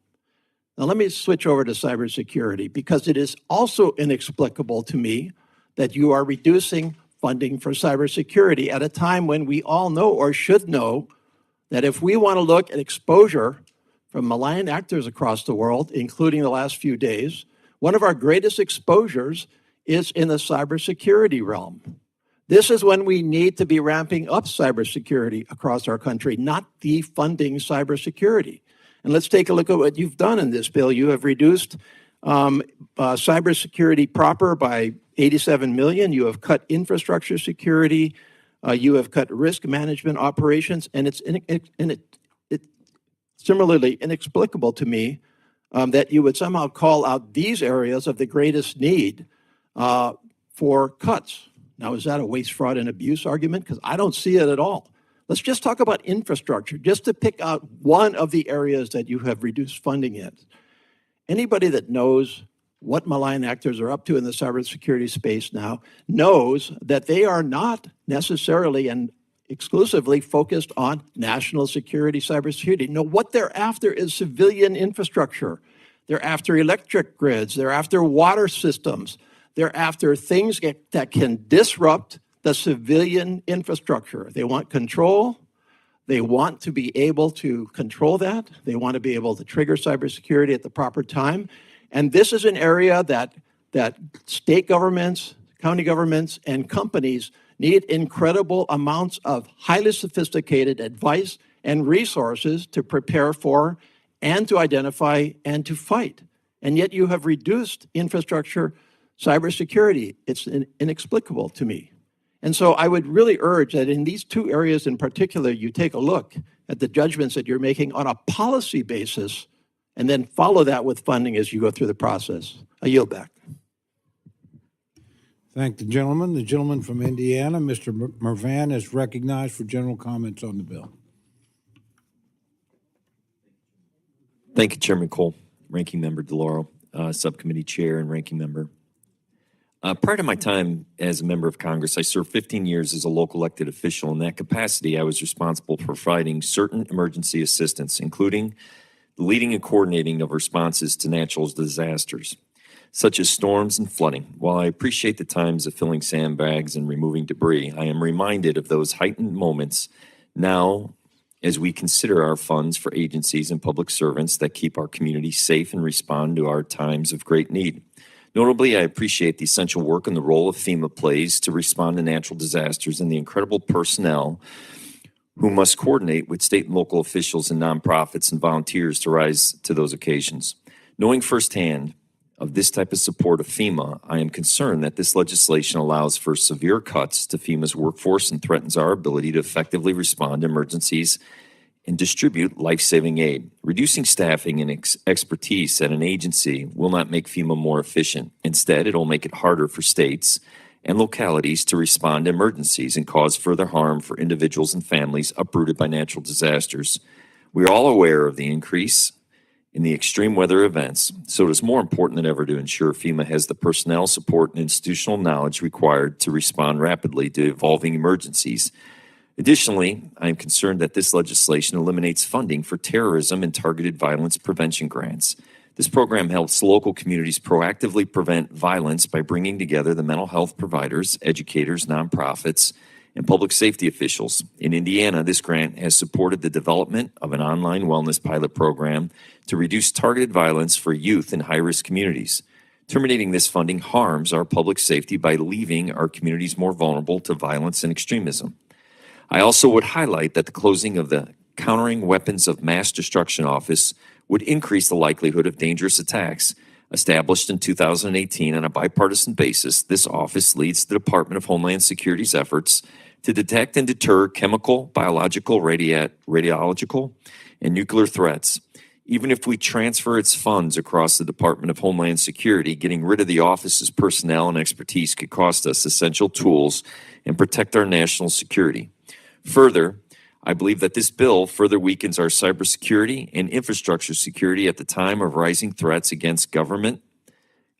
Now, let me switch over to cybersecurity, because it is also inexplicable to me that you are reducing funding for cybersecurity at a time when we all know, or should know, that if we want to look at exposure from malign actors across the world, including the last few days, one of our greatest exposures is in the cybersecurity realm. This is when we need to be ramping up cybersecurity across our country, not defunding cybersecurity. And let's take a look at what you've done in this bill. You have reduced cybersecurity proper by $87 million. You have cut infrastructure security. You have cut risk management operations. And it's similarly inexplicable to me that you would somehow call out these areas of the greatest need for cuts. Now, is that a waste, fraud, and abuse argument? Because I don't see it at all. Let's just talk about infrastructure, just to pick out one of the areas that you have reduced funding in. Anybody that knows what malign actors are up to in the cybersecurity space now knows that they are not necessarily and exclusively focused on national security, cybersecurity. No, what they're after is civilian infrastructure. They're after electric grids. They're after water systems. They're after things that can disrupt the civilian infrastructure. They want control. They want to be able to control that. They want to be able to trigger cybersecurity at the proper time. And this is an area that state governments, county governments, and companies need incredible amounts of highly sophisticated advice and resources to prepare for and to identify and to fight. And yet you have reduced infrastructure cybersecurity. It's inexplicable to me. And so I would really urge that in these two areas in particular, you take a look at the judgments that you're making on a policy basis, and then follow that with funding as you go through the process. I yield back. Thank the gentleman. The gentleman from Indiana, Mr. Mervan, is recognized for general comments on the bill. Thank you, Chairman Cole, Ranking Member DeLauro, Subcommittee Chair and Ranking Member. Prior to my time as a member of Congress, I served 15 years as a local elected official. In that capacity, I was responsible for providing certain emergency assistance, including the leading and coordinating of responses to natural disasters, such as storms and flooding. While I appreciate the times of filling sandbags and removing debris, I am reminded of those heightened moments now as we consider our funds for agencies and public servants that keep our community safe and respond to our times of great need. Notably, I appreciate the essential work and the role of FEMA plays to respond to natural disasters and the incredible personnel who must coordinate with state and local officials and nonprofits and volunteers to rise to those occasions. Knowing firsthand of this type of support of FEMA, I am concerned that this legislation allows for severe cuts to FEMA's workforce and threatens our ability to effectively respond to emergencies and distribute life-saving aid. Reducing staffing and expertise at an agency will not make FEMA more efficient. Instead, it will make it harder for states and localities to respond to emergencies and cause further harm for individuals and families uprooted by natural disasters. We are all aware of the increase in the extreme weather events, so it is more important than ever to ensure FEMA has the personnel, support, and institutional knowledge required to respond rapidly to evolving emergencies. Additionally, I am concerned that this legislation eliminates funding for terrorism and targeted violence prevention grants. This program helps local communities proactively prevent violence by bringing together the mental health providers, educators, nonprofits, and public safety officials. In Indiana, this grant has supported the development of an online wellness pilot program to reduce targeted violence for youth in high-risk communities. Terminating this funding harms our public safety by leaving our communities more vulnerable to violence and extremism. I also would highlight that the closing of the Countering Weapons of Mass Destruction Office would increase the likelihood of dangerous attacks. Established in 2018 on a bipartisan basis, this office leads the Department of Homeland Security's efforts to detect and deter chemical, biological, radiological, and nuclear threats. Even if we transfer its funds across the Department of Homeland Security, getting rid of the office's personnel and expertise could cost us essential tools and protect our national security. Further, I believe that this bill further weakens our cybersecurity and infrastructure security at the time of rising threats against government,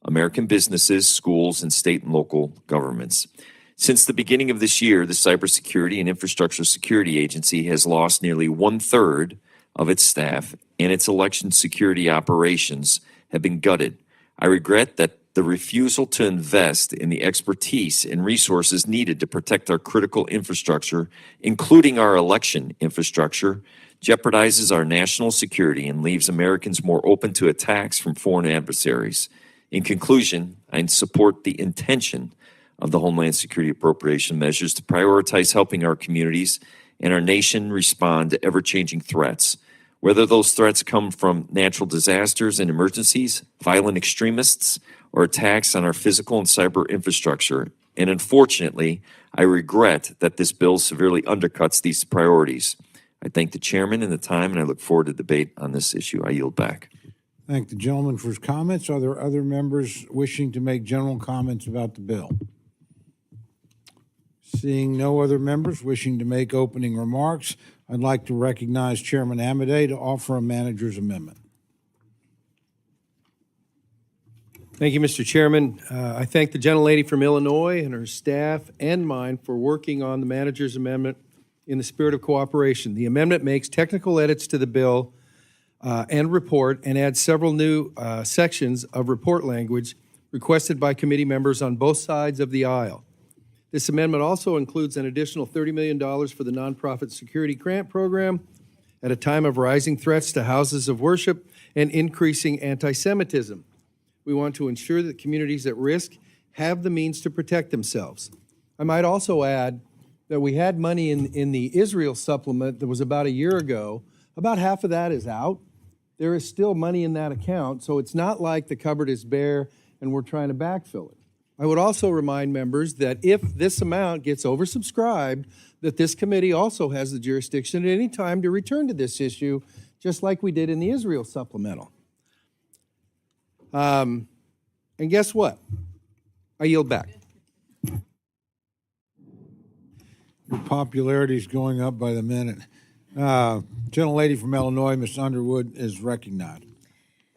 American businesses, schools, and state and local governments. Since the beginning of this year, the Cybersecurity and Infrastructure Security Agency has lost nearly 1/3 of its staff, and its election security operations have been gutted. I regret that the refusal to invest in the expertise and resources needed to protect our critical infrastructure, including our election infrastructure, jeopardizes our national security and leaves Americans more open to attacks from foreign adversaries. In conclusion, I support the intention of the Homeland Security appropriation measures to prioritize helping our communities and our nation respond to ever-changing threats. Whether those threats come from natural disasters and emergencies, violent extremists, or attacks on our physical and cyber infrastructure. And unfortunately, I regret that this bill severely undercuts these priorities. I thank the chairman and the time, and I look forward to debate on this issue. I yield back. Thank the gentleman for his comments. Are there other members wishing to make general comments about the bill? Seeing no other members wishing to make opening remarks, I'd like to recognize Chairman Amodei to offer a manager's amendment. Thank you, Mr. Chairman. I thank the gentlelady from Illinois and her staff and mine for working on the manager's amendment in the spirit of cooperation. The amendment makes technical edits to the bill and report and adds several new sections of report language requested by committee members on both sides of the aisle. This amendment also includes an additional $30 million for the Nonprofit Security Grant Program at a time of rising threats to houses of worship and increasing anti-Semitism. We want to ensure that communities at risk have the means to protect themselves. I might also add that we had money in the Israel supplement that was about a year ago. About half of that is out. There is still money in that account, so it's not like the cupboard is bare and we're trying to backfill it. I would also remind members that if this amount gets oversubscribed, that this committee also has the jurisdiction at any time to return to this issue, just like we did in the Israel supplemental. And guess what? I yield back. Your popularity is going up by the minute. Gentlelady from Illinois, Ms. Underwood, is recognized.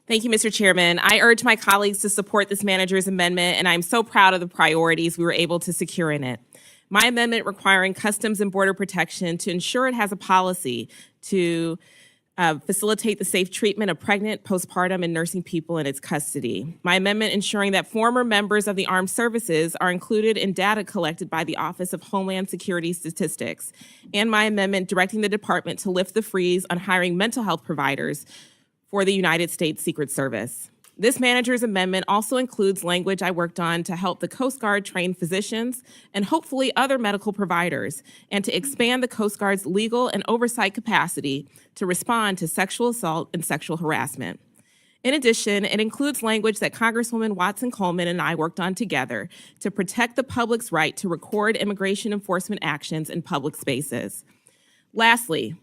Thank you, Mr. Chairman. I urge my colleagues to support this manager's amendment, and I'm so proud of the priorities we were able to secure in it. My amendment requiring Customs and Border Protection to ensure it has a policy to facilitate the safe treatment of pregnant, postpartum, and nursing people in its custody. My amendment ensuring that former members of the armed services are included in data collected by the Office of Homeland Security Statistics. And my amendment directing the department to lift the freeze on hiring mental health providers for the United States Secret Service. This manager's amendment also includes language I worked on to help the Coast Guard train physicians and hopefully other medical providers, and to expand the Coast Guard's legal and oversight capacity to respond to sexual assault and sexual harassment. In addition, it includes language that Congresswoman Watson-Coleman and I worked on together to protect the public's right to record immigration enforcement actions in public spaces. Lastly,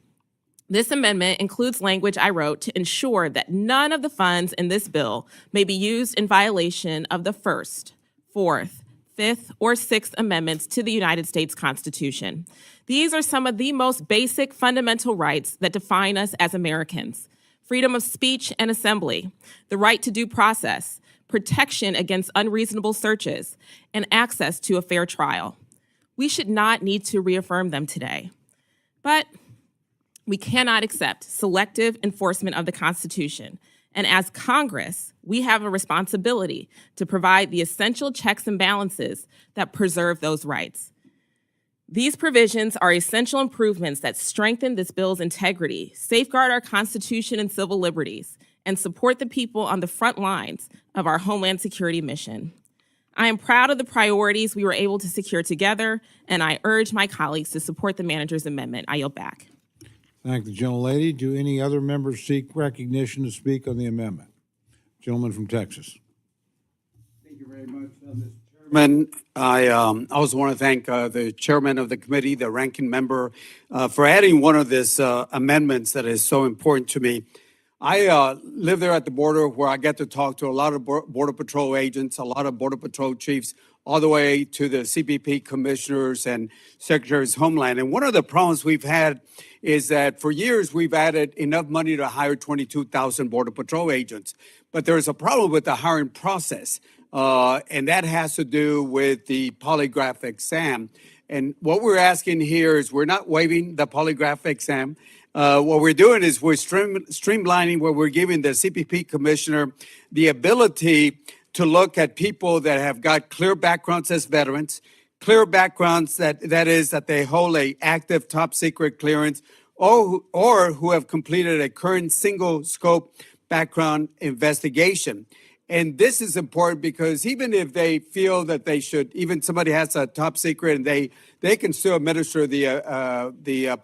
this amendment includes language I wrote to ensure that none of the funds in this bill may be used in violation of the First, Fourth, Fifth, or Sixth Amendments to the United States Constitution. These are some of the most basic fundamental rights that define us as Americans. freedom of speech and assembly, the right to due process, protection against unreasonable searches, and access to a fair trial. We should not need to reaffirm them today. But we cannot accept selective enforcement of the Constitution. And as Congress, we have a responsibility to provide the essential checks and balances that preserve those rights. These provisions are essential improvements that strengthen this bill's integrity, safeguard our Constitution and civil liberties, and support the people on the front lines of our Homeland Security mission. I am proud of the priorities we were able to secure together, and I urge my colleagues to support the manager's amendment. I yield back. Thank the gentlelady. Do any other members seek recognition to speak on the amendment? Gentleman from Texas. Thank you very much, Mr. Chairman. I also want to thank the chairman of the committee, the ranking member, for adding one of these amendments that is so important to me. I live there at the border where I get to talk to a lot of Border Patrol agents, a lot of Border Patrol chiefs, all the way to the CBP commissioners and secretaries of Homeland. And one of the problems we've had is that for years we've added enough money to hire 22,000 Border Patrol agents. But there's a problem with the hiring process, and that has to do with the polygraph exam. And what we're asking here is we're not waiving the polygraph exam. What we're doing is we're streamlining where we're giving the CPP commissioner the ability to look at people that have got clear backgrounds as veterans, clear backgrounds that is that they hold a active top secret clearance, or who have completed a current single scope background investigation. And this is important because even if they feel that they should, even somebody has a top secret and they can still administer the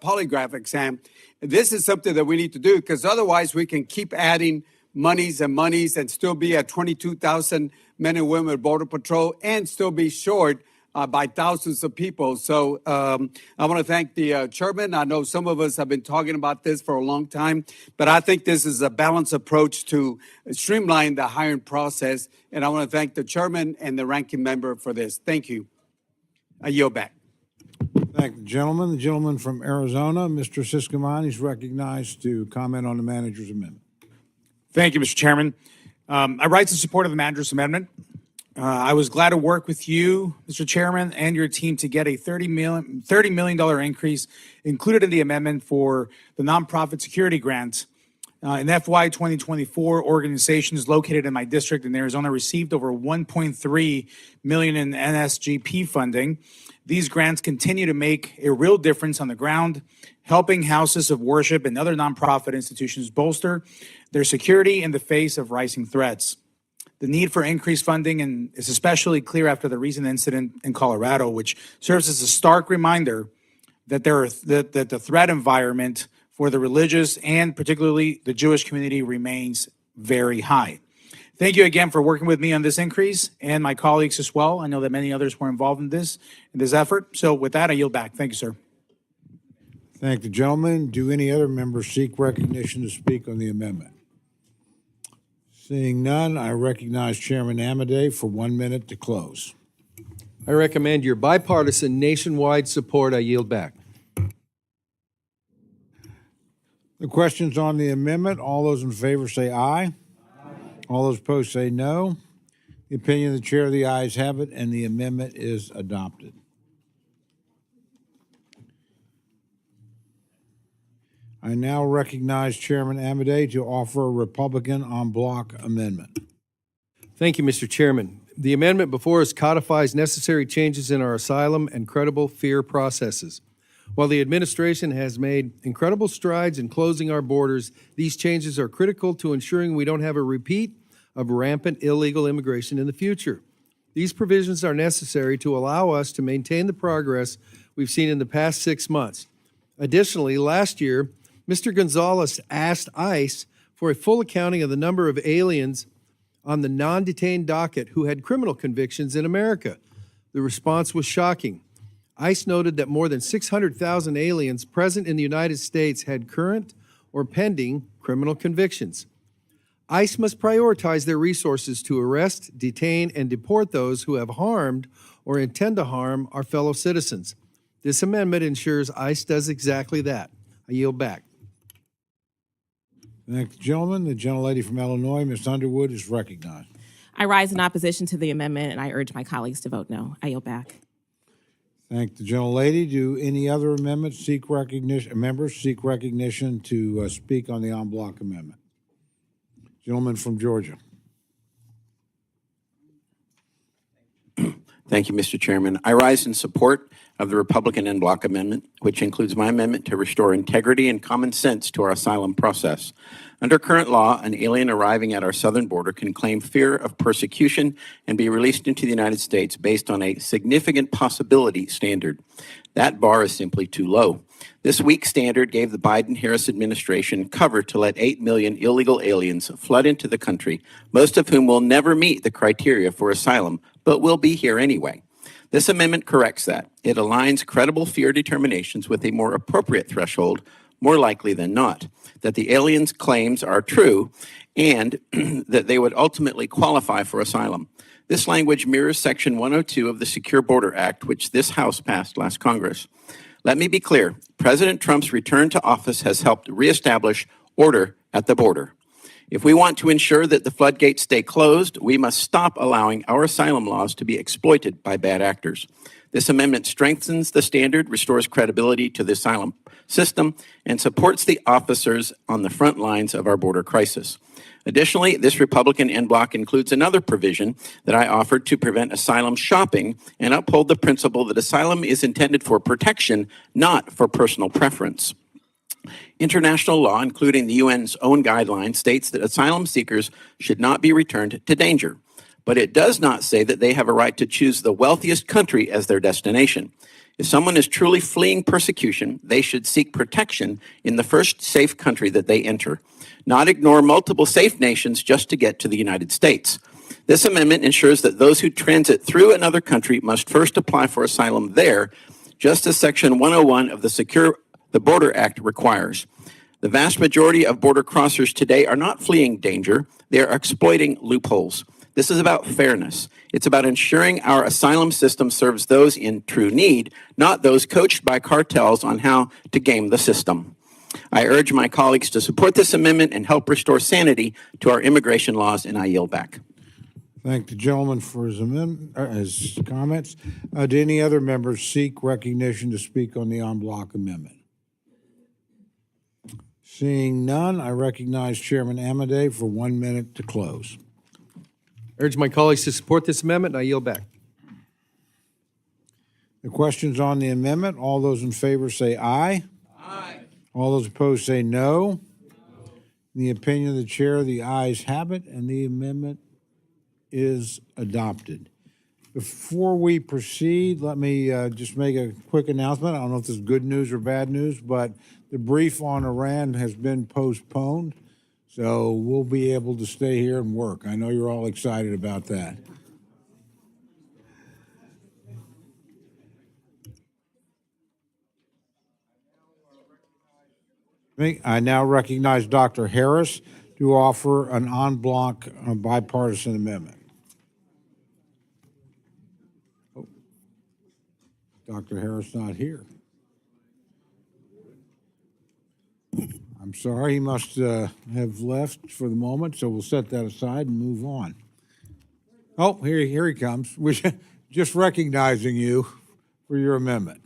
polygraph exam. This is something that we need to do because otherwise we can keep adding monies and still be at 22,000 men and women at Border Patrol and still be short by thousands of people. So I want to thank the chairman. I know some of us have been talking about this for a long time, but I think this is a balanced approach to streamline the hiring process. And I want to thank the chairman and the ranking member for this. Thank you. I yield back. Thank the gentleman. The gentleman from Arizona, Mr. Siscoman, is recognized to comment on the manager's amendment. Thank you, Mr. Chairman. I rise in support of the manager's amendment. I was glad to work with you, Mr. Chairman, and your team to get a $30 million increase included in the amendment for the nonprofit security grant. In FY 2024, organizations located in my district in Arizona received over $1.3 million in NSGP funding. These grants continue to make a real difference on the ground, helping houses of worship and other nonprofit institutions bolster their security in the face of rising threats. The need for increased funding is especially clear after the recent incident in Colorado, which serves as a stark reminder that that the threat environment for the religious and particularly the Jewish community remains very high. Thank you again for working with me on this increase and my colleagues as well. I know that many others were involved in this effort. So with that, I yield back. Thank you, sir. Thank the gentleman. Do any other members seek recognition to speak on the amendment? Seeing none, I recognize Chairman Amadei for 1 minute to close. I recommend your bipartisan nationwide support. I yield back. The questions on the amendment, all those in favor say aye. All those opposed say no. The opinion of the chair, the ayes have it, and the amendment is adopted. I now recognize Chairman Amadei to offer a Republican en bloc amendment. Thank you, Mr. Chairman. The amendment before us codifies necessary changes in our asylum and credible fear processes. While the administration has made incredible strides in closing our borders, these changes are critical to ensuring we don't have a repeat of rampant illegal immigration in the future. These provisions are necessary to allow us to maintain the progress we've seen in the past 6 months. Additionally, last year, Mr. Gonzalez asked ICE for a full accounting of the number of aliens on the non-detained docket who had criminal convictions in America. The response was shocking. ICE noted that more than 600,000 aliens present in the United States had current or pending criminal convictions. ICE must prioritize their resources to arrest, detain, and deport those who have harmed or intend to harm our fellow citizens. This amendment ensures ICE does exactly that. I yield back. Thank the gentleman. The gentlelady from Illinois, Ms. Underwood, is recognized. I rise in opposition to the amendment, and I urge my colleagues to vote no. I yield back. Thank the gentlelady. Do any other amendments seek recognition? Members seek recognition to speak on the en bloc amendment. Gentleman from Georgia. Thank you, Mr. Chairman. I rise in support of the Republican en bloc amendment, which includes my amendment to restore integrity and common sense to our asylum process. Under current law, an alien arriving at our southern border can claim fear of persecution and be released into the United States based on a significant possibility standard. That bar is simply too low. This weak standard gave the Biden-Harris administration cover to let 8 million illegal aliens flood into the country, most of whom will never meet the criteria for asylum, but will be here anyway. This amendment corrects that. It aligns credible fear determinations with a more appropriate threshold, more likely than not, that the aliens' claims are true and that they would ultimately qualify for asylum. This language mirrors Section 102 of the Secure Border Act, which this House passed last Congress. Let me be clear. President Trump's return to office has helped reestablish order at the border. If we want to ensure that the floodgates stay closed, we must stop allowing our asylum laws to be exploited by bad actors. This amendment strengthens the standard, restores credibility to the asylum system, and supports the officers on the front lines of our border crisis. Additionally, this Republican en bloc includes another provision that I offered to prevent asylum shopping and uphold the principle that asylum is intended for protection, not for personal preference. International law, including the UN's own guidelines, states that asylum seekers should not be returned to danger. But it does not say that they have a right to choose the wealthiest country as their destination. If someone is truly fleeing persecution, they should seek protection in the first safe country that they enter, not ignore multiple safe nations just to get to the United States. This amendment ensures that those who transit through another country must first apply for asylum there, just as Section 101 of the Secure Border Act requires. The vast majority of border crossers today are not fleeing danger, they are exploiting loopholes. This is about fairness. It's about ensuring our asylum system serves those in true need, not those coached by cartels on how to game the system. I urge my colleagues to support this amendment and help restore sanity to our immigration laws, and I yield back. Thank the gentleman for his comments. Do any other members seek recognition to speak on the en bloc amendment? Seeing none, I recognize Chairman Amadei for 1 minute to close. Urge my colleagues to support this amendment, and I yield back. The questions on the amendment, all those in favor say aye. Aye. All those opposed say no. In the opinion of the chair, the ayes have it, and the amendment is adopted. Before we proceed, let me just make a quick announcement. I don't know if this is good news or bad news, but the brief on Iran has been postponed, so we'll be able to stay here and work. I know you're all excited about that. I now recognize Dr. Harris to offer an en bloc bipartisan amendment. Oh, Dr. Harris not here. I'm sorry, he must have left for the moment, so we'll set that aside and move on. Oh, here he comes. We're just recognizing you for your amendment.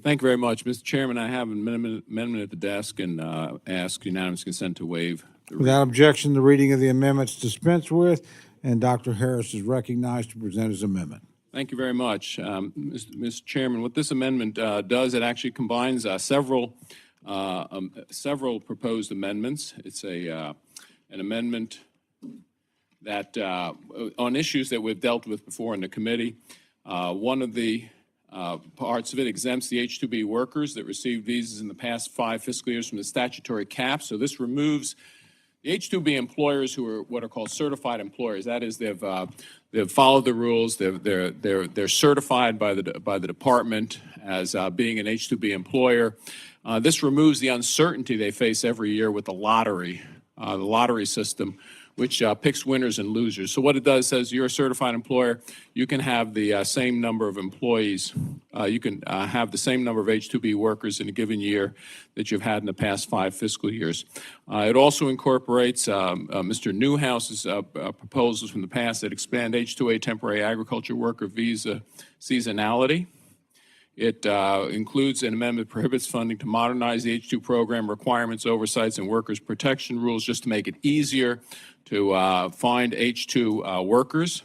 Thank you very much. Mr. Chairman, I have an amendment at the desk and ask unanimous consent to waive. Without objection, the reading of the amendments dispensed with, and Dr. Harris is recognized to present his amendment. Thank you very much. Mr. Chairman, what this amendment does, it actually combines several proposed amendments. It's an amendment that on issues that we've dealt with before in the committee. One of the parts of it exempts the H-2B workers that received visas in the past 5 fiscal years from the statutory cap. So this removes the H-2B employers who are what are called certified employers. That is, they've followed the rules. They're certified by the department as being an H-2B employer. This removes the uncertainty they face every year with the lottery system, which picks winners and losers. So what it does says you're a certified employer, you can have the same number of employees, you can have the same number of H-2B workers in a given year that you've had in the past 5 fiscal years. It also incorporates Mr. Newhouse's proposals from the past that expand H-2A temporary agriculture worker visa seasonality. It includes an amendment that prohibits funding to modernize the H-2 program requirements, oversights, and workers' protection rules just to make it easier to find H-2 workers.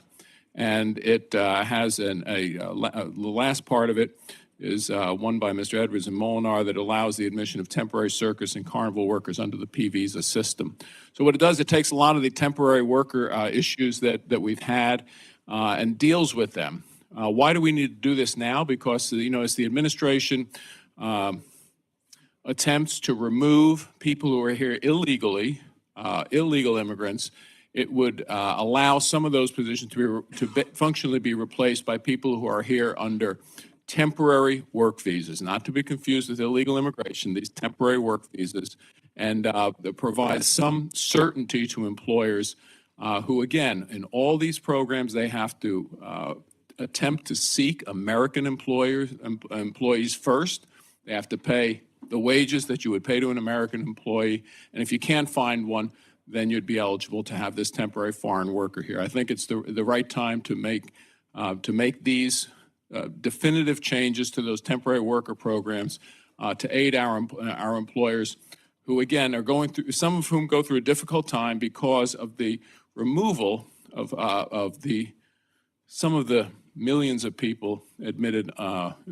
And it has the last part of it is one by Mr. Edwards and Molinar that allows the admission of temporary circus and carnival workers under the P-visa system. So what it does, it takes a lot of the temporary worker issues that we've had and deals with them. Why do we need to do this now? Because, as the administration attempts to remove people who are here illegally, illegal immigrants, it would allow some of those positions to functionally be replaced by people who are here under temporary work visas, not to be confused with illegal immigration, these temporary work visas, and that provide some certainty to employers who, again, in all these programs, they have to attempt to seek American employees first. They have to pay the wages that you would pay to an American employee, and if you can't find one, then you'd be eligible to have this temporary foreign worker here. I think it's the right time to make these definitive changes to those temporary worker programs to aid our employers, who again are going through, some of whom go through a difficult time because of the removal of some of the millions of people admitted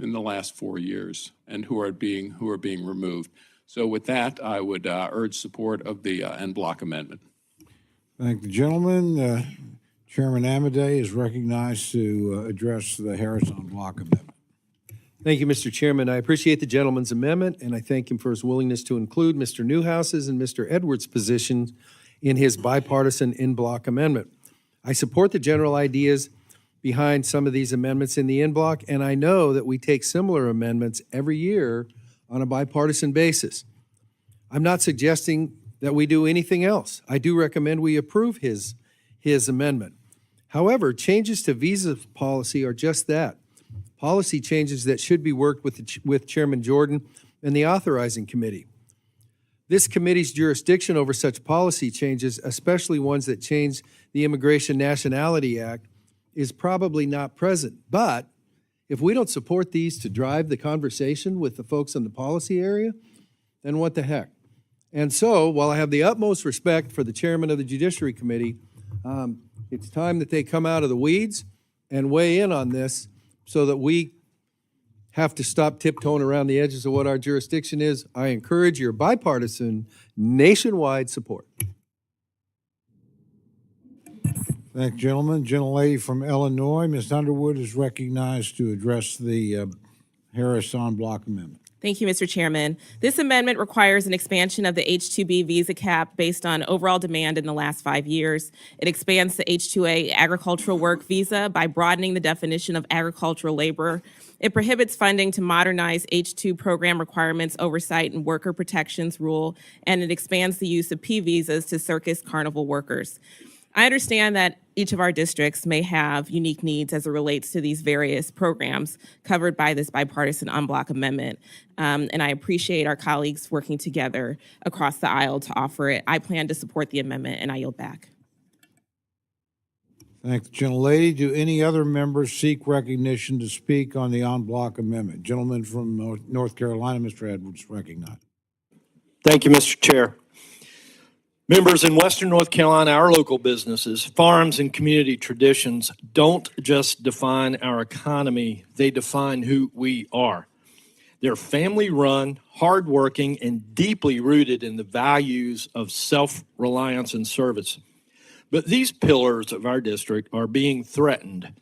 in the last 4 years and who are being removed. So with that, I would urge support of the en bloc amendment. Thank the gentleman. Chairman Amadei is recognized to address the Harris en bloc amendment. Thank you, Mr. Chairman. I appreciate the gentleman's amendment, and I thank him for his willingness to include Mr. Newhouse's and Mr. Edwards' positions in his bipartisan en bloc amendment. I support the general ideas behind some of these amendments in the en bloc, and I know that we take similar amendments every year on a bipartisan basis. I'm not suggesting that we do anything else. I do recommend we approve his amendment. However, changes to visa policy are just that, policy changes that should be worked with Chairman Jordan and the authorizing committee. This committee's jurisdiction over such policy changes, especially ones that change the Immigration Nationality Act, is probably not present. But if we don't support these to drive the conversation with the folks in the policy area, then what the heck? And so, while I have the utmost respect for the chairman of the Judiciary Committee, it's time that they come out of the weeds and weigh in on this so that we have to stop tiptoeing around the edges of what our jurisdiction is. I encourage your bipartisan, nationwide support. Thank you, gentlemen. Gentlelady from Illinois, Ms. Underwood, is recognized to address the Harris en bloc amendment. Thank you, Mr. Chairman. This amendment requires an expansion of the H-2B visa cap based on overall demand in the last 5 years. It expands the H-2A agricultural work visa by broadening the definition of agricultural labor. It prohibits funding to modernize H-2 program requirements, oversight, and worker protections rule, and it expands the use of P visas to circus carnival workers. I understand that each of our districts may have unique needs as it relates to these various programs covered by this bipartisan en bloc amendment, and I appreciate our colleagues working together across the aisle to offer it. I plan to support the amendment, and I yield back. Thank the gentlelady. Do any other members seek recognition to speak on the en bloc amendment? Gentleman from North Carolina, Mr. Edwards, recognized. Thank you, Mr. Chair. Members, in Western North Carolina, our local businesses, farms, and community traditions don't just define our economy, they define who we are. They're family-run, hardworking, and deeply rooted in the values of self-reliance and service. But these pillars of our district are being threatened,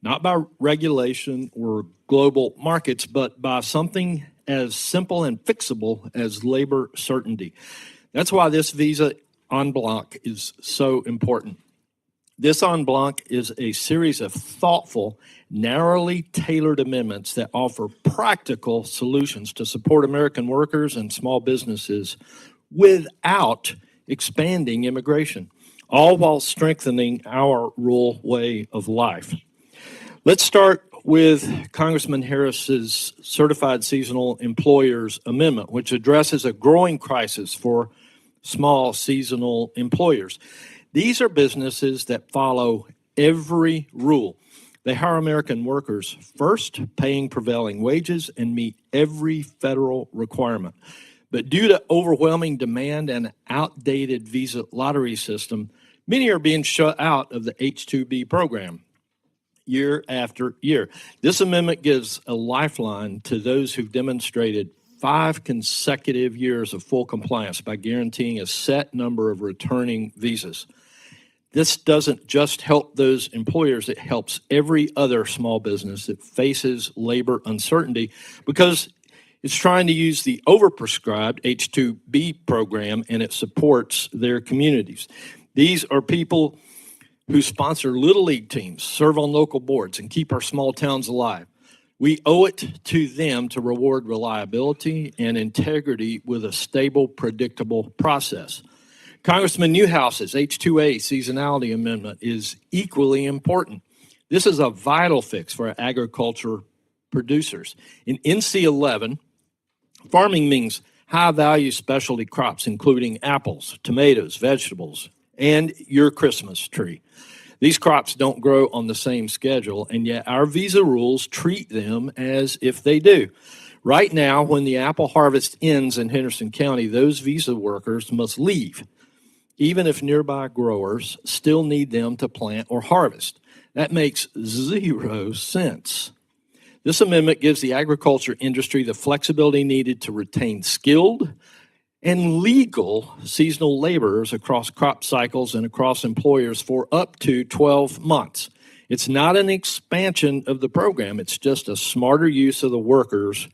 not by regulation or global markets, but by something as simple and fixable as labor certainty. That's why this visa en bloc is so important. This en bloc is a series of thoughtful, narrowly tailored amendments that offer practical solutions to support American workers and small businesses without expanding immigration. all while strengthening our rural way of life. Let's start with Congressman Harris's Certified Seasonal Employers Amendment, which addresses a growing crisis for small seasonal employers. These are businesses that follow every rule. They hire American workers first, paying prevailing wages, and meet every federal requirement. But due to overwhelming demand and outdated visa lottery system, many are being shut out of the H-2B program year after year. This amendment gives a lifeline to those who've demonstrated 5 consecutive years of full compliance by guaranteeing a set number of returning visas. This doesn't just help those employers, it helps every other small business that faces labor uncertainty because it's trying to use the overprescribed H-2B program and it supports their communities. These are people who sponsor Little League teams, serve on local boards, and keep our small towns alive. We owe it to them to reward reliability and integrity with a stable, predictable process. Congressman Newhouse's H-2A seasonality amendment is equally important. This is a vital fix for agriculture producers. In NC-11, farming means high-value specialty crops, including apples, tomatoes, vegetables, and your Christmas tree. These crops don't grow on the same schedule, and yet our visa rules treat them as if they do. Right now, when the apple harvest ends in Henderson County, those visa workers must leave, even if nearby growers still need them to plant or harvest. That makes 0 sense. This amendment gives the agriculture industry the flexibility needed to retain skilled and legal seasonal laborers across crop cycles and across employers for up to 12 months. It's not an expansion of the program, it's just a smarter use of the workers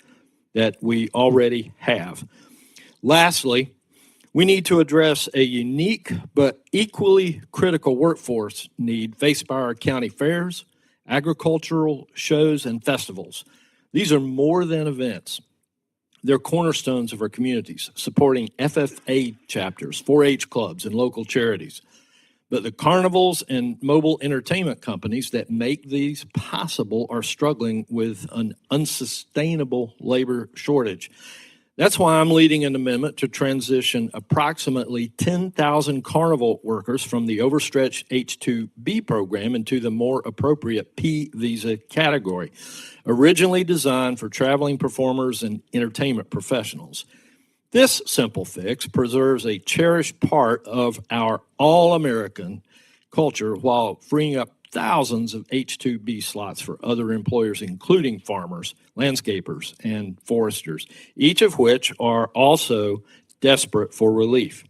that we already have. Lastly, we need to address a unique but equally critical workforce need faced by our county fairs, agricultural shows, and festivals. These are more than events. They're cornerstones of our communities, supporting FFA chapters, 4-H clubs, and local charities. But the carnivals and mobile entertainment companies that make these possible are struggling with an unsustainable labor shortage. That's why I'm leading an amendment to transition approximately 10,000 carnival workers from the overstretched H-2B program into the more appropriate P visa category, originally designed for traveling performers and entertainment professionals. This simple fix preserves a cherished part of our all-American culture while freeing up thousands of H-2B slots for other employers, including farmers, landscapers, and foresters, each of which are also desperate for relief.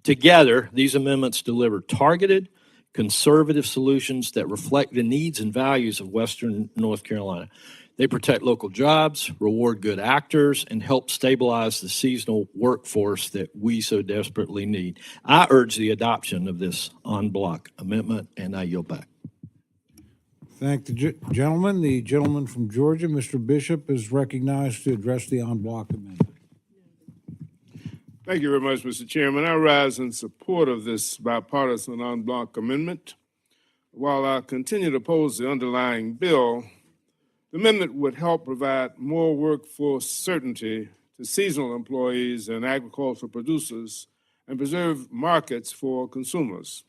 Together, these amendments deliver targeted, conservative solutions that reflect the needs and values of Western North Carolina. They protect local jobs, reward good actors, and help stabilize the seasonal workforce that we so desperately need. I urge the adoption of this en bloc amendment, and I yield back. Thank the gentleman. The gentleman from Georgia, Mr. Bishop, is recognized to address the en bloc amendment. Thank you very much, Mr. Chairman. I rise in support of this bipartisan en bloc amendment. While I continue to oppose the underlying bill, the amendment would help provide more workforce certainty to seasonal employees and agricultural producers and preserve markets for consumers.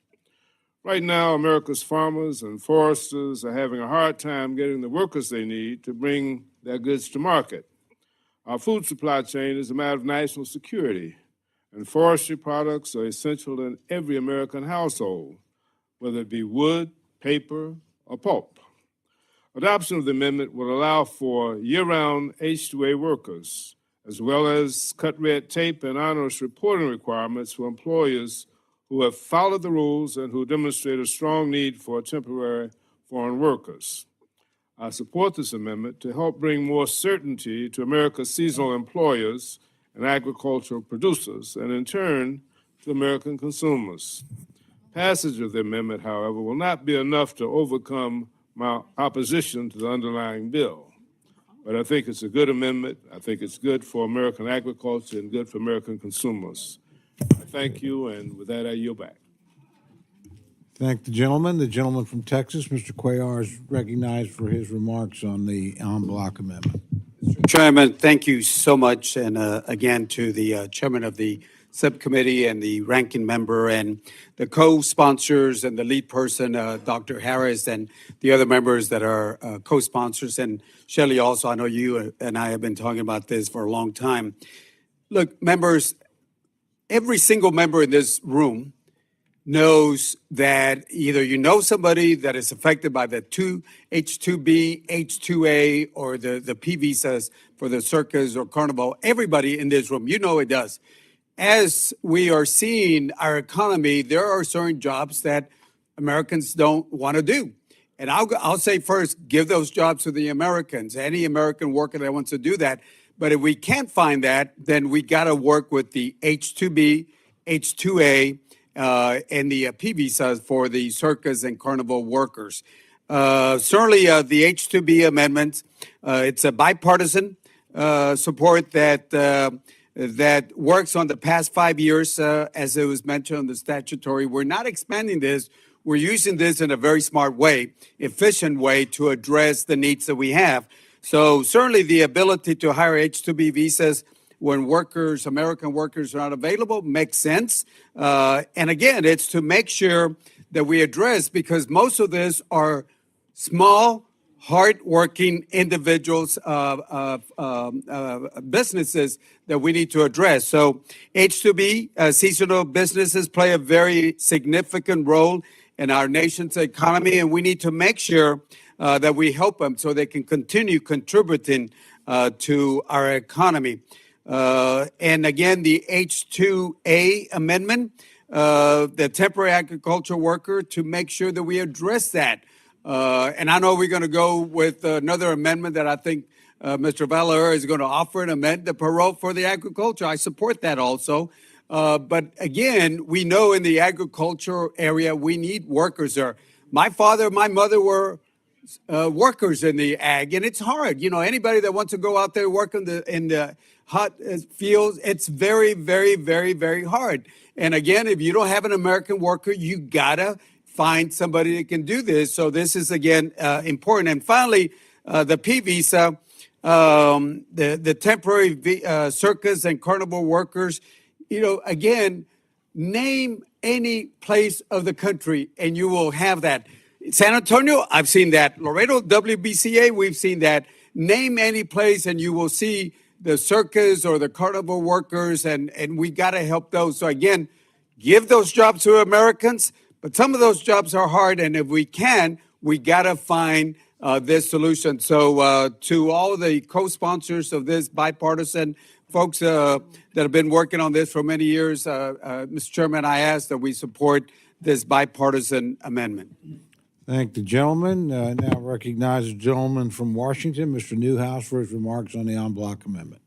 Right now, America's farmers and foresters are having a hard time getting the workers they need to bring their goods to market. Our food supply chain is a matter of national security, and forestry products are essential in every American household, whether it be wood, paper, or pulp. Adoption of the amendment will allow for year-round H-2A workers, as well as cut red tape and onerous reporting requirements for employers who have followed the rules and who demonstrate a strong need for temporary foreign workers. I support this amendment to help bring more certainty to America's seasonal employers and agricultural producers, and in turn, to American consumers. Passage of the amendment, however, will not be enough to overcome my opposition to the underlying bill. But I think it's a good amendment. I think it's good for American agriculture and good for American consumers. I thank you, and with that, I yield back. Thank the gentleman. The gentleman from Texas, Mr. Cuellar, is recognized for his remarks on the en bloc amendment. Chairman, thank you so much. And again, to the chairman of the subcommittee and the ranking member and the co-sponsors and the lead person, Dr. Harris, and the other members that are co-sponsors. And Shelley also, I know you and I have been talking about this for a long time. Look, members, every single member in this room knows that either you know somebody that is affected by the H-2B, H-2A, or the P visas for the circus or carnival. Everybody in this room, you know it does. As we are seeing our economy, there are certain jobs that Americans don't want to do. And I'll say first, give those jobs to the Americans, any American worker that wants to do that. But if we can't find that, then we got to work with the H-2B, H-2A, and the P visas for the circus and carnival workers. Certainly, the H-2B amendment, it's a bipartisan support that works on the past 5 years, as it was mentioned on the statutory. We're not expanding this. We're using this in a very smart way, efficient way to address the needs that we have. So certainly the ability to hire H-2B visas when workers, American workers, are not available makes sense. And again, it's to make sure that we address, because most of this are small, hardworking individuals, businesses that we need to address. So H-2B, seasonal businesses play a very significant role in our nation's economy, and we need to make sure that we help them so they can continue contributing to our economy. And again, the H-2A amendment, the temporary agricultural worker, to make sure that we address that. And I know we're going to go with another amendment that I think Mr. Valera is going to offer and amend the parole for the agriculture. I support that also. But again, we know in the agriculture area, we need workers there. My father, my mother were workers in the ag, and it's hard. You know, anybody that wants to go out there work in the hot fields, it's very, very, very, very hard. And again, if you don't have an American worker, you gotta find somebody that can do this. So this is, again, important. And finally, the P visa, the temporary circus and carnival workers, you know, again, name any place of the country and you will have that. San Antonio, I've seen that. Laredo, WBCA, we've seen that. Name any place and you will see the circus or the carnival workers, and we got to help those. So again, give those jobs to Americans, but some of those jobs are hard, and if we can, we got to find this solution. So to all the co-sponsors of this bipartisan folks that have been working on this for many years, Mr. Chairman, I ask that we support this bipartisan amendment. Thank the gentleman. Now recognize the gentleman from Washington, Mr. Newhouse, for his remarks on the en bloc amendment.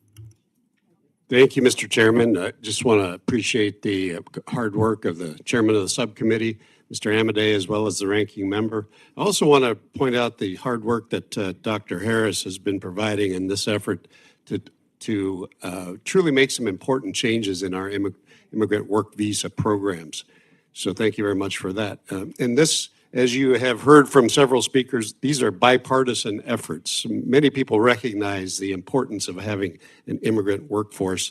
Thank you, Mr. Chairman. I just want to appreciate the hard work of the chairman of the subcommittee, Mr. Amadei, as well as the ranking member. I also want to point out the hard work that Dr. Harris has been providing in this effort to truly make some important changes in our immigrant work visa programs. So thank you very much for that. And this, as you have heard from several speakers, these are bipartisan efforts. Many people recognize the importance of having an immigrant workforce,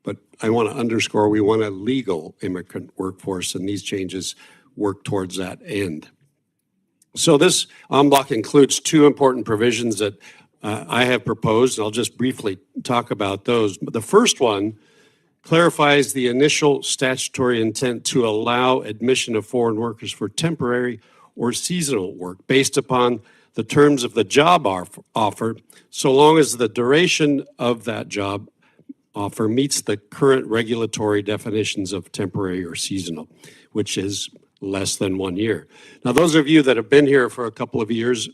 but I want to underscore we want a legal immigrant workforce, and these changes work towards that end. So this en bloc includes two important provisions that I have proposed, and I'll just briefly talk about those. But the first one clarifies the initial statutory intent to allow admission of foreign workers for temporary or seasonal work based upon the terms of the job offer, so long as the duration of that job offer meets the current regulatory definitions of temporary or seasonal, which is less than 1 year. Now, those of you that have been here for a couple of years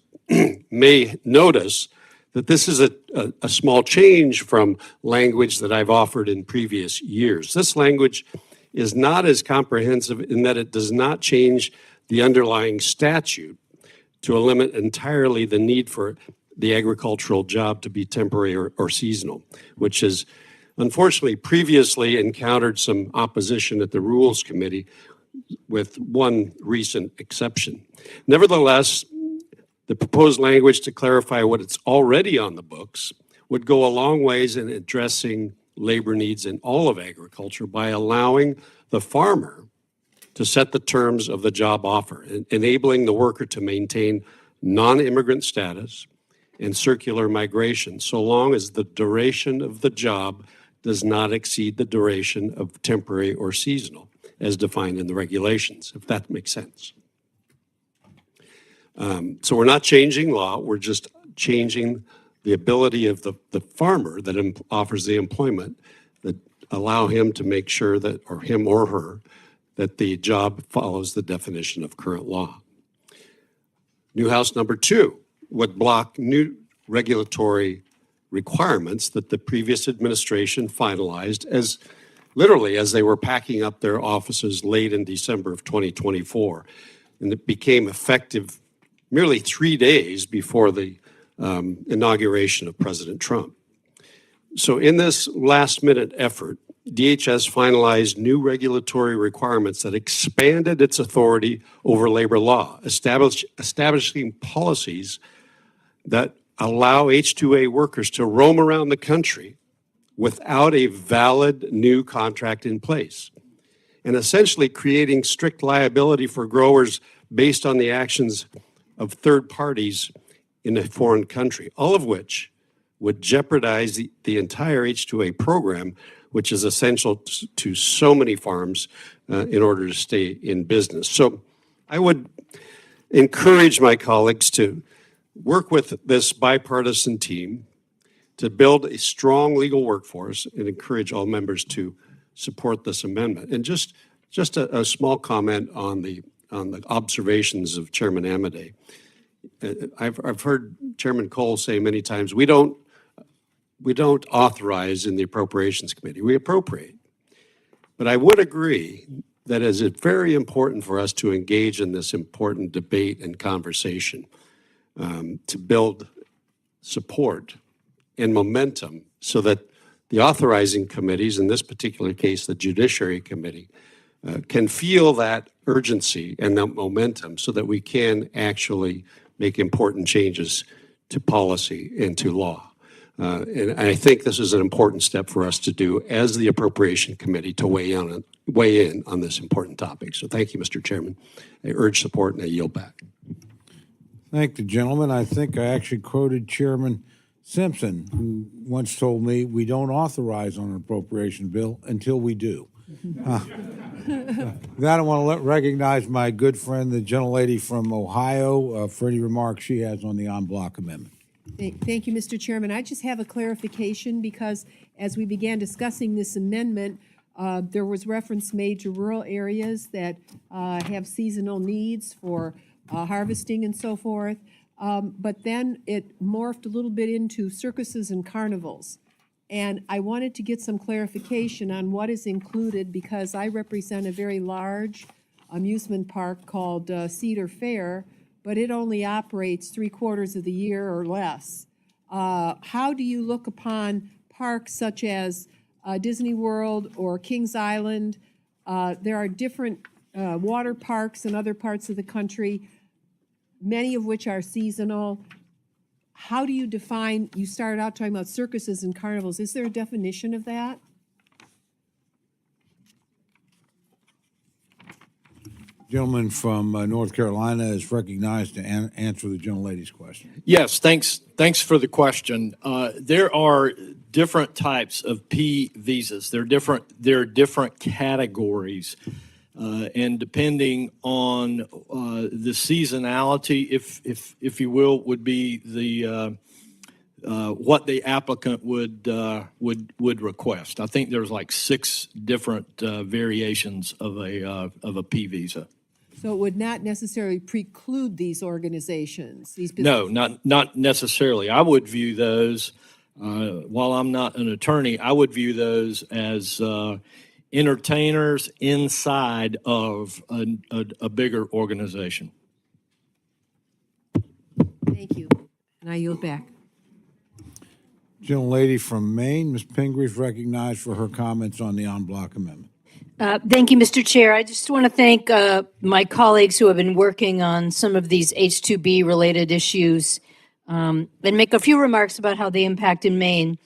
may notice that this is a small change from language that I've offered in previous years. This language is not as comprehensive in that it does not change the underlying statute to eliminate entirely the need for the agricultural job to be temporary or seasonal, which has unfortunately previously encountered some opposition at the Rules Committee with one recent exception. Nevertheless, the proposed language to clarify what it's already on the books would go a long ways in addressing labor needs in all of agriculture by allowing the farmer to set the terms of the job offer, enabling the worker to maintain non-immigrant status and circular migration, so long as the duration of the job does not exceed the duration of temporary or seasonal, as defined in the regulations, if that makes sense. So we're not changing law, we're just changing the ability of the farmer that offers the employment, that allow him to make sure that, or him or her, that the job follows the definition of current law. New House number 2 would block new regulatory requirements that the previous administration finalized as literally as they were packing up their offices late in December of 2024. And it became effective merely 3 days before the inauguration of President Trump. So in this last-minute effort, DHS finalized new regulatory requirements that expanded its authority over labor law, establishing policies that allow H-2A workers to roam around the country without a valid new contract in place, and essentially creating strict liability for growers based on the actions of third parties in a foreign country, all of which would jeopardize the entire H-2A program, which is essential to so many farms in order to stay in business. So I would encourage my colleagues to work with this bipartisan team to build a strong legal workforce and encourage all members to support this amendment. And just a small comment on the observations of Chairman Amodei. I've heard Chairman Cole say many times, we don't authorize in the Appropriations Committee, we appropriate. But I would agree that it is very important for us to engage in this important debate and conversation to build support and momentum so that the authorizing committees, in this particular case, the Judiciary Committee, can feel that urgency and that momentum so that we can actually make important changes to policy and to law. And I think this is an important step for us to do as the Appropriation Committee to weigh in on this important topic. So thank you, Mr. Chairman. I urge support and I yield back. Thank the gentleman. I think I actually quoted Chairman Simpson, who once told me, we don't authorize on an appropriation bill until we do. That I want to recognize my good friend, the gentlelady from Ohio, for any remarks she has on the en bloc amendment. Thank you, Mr. Chairman. I just have a clarification because as we began discussing this amendment, there was reference made to rural areas that have seasonal needs for harvesting and so forth. But then it morphed a little bit into circuses and carnivals. And I wanted to get some clarification on what is included because I represent a very large amusement park called Cedar Fair, but it only operates 3/4 of the year or less. How do you look upon parks such as Disney World or Kings Island? There are different water parks in other parts of the country, many of which are seasonal. How do you define, you started out talking about circuses and carnivals. Is there a definition of that? Gentleman from North Carolina is recognized to answer the gentlelady's question. Yes, thanks for the question. There are different types of P visas. There are different categories, and depending on the seasonality, if you will, would be the what the applicant would request. I think there's like 6 different variations of a P visa. So it would not necessarily preclude these organizations, these No, businesses? not necessarily. I would view those, while I'm not an attorney, I would view those as entertainers inside of a bigger organization. Thank you. And I yield back. Gentlelady from Maine, Ms. Pingree, is recognized for her comments on the en bloc amendment. Thank you, Mr. Chair. I just want to thank my colleagues who have been working on some of these H-2B related issues and make a few remarks about how they impact in Maine.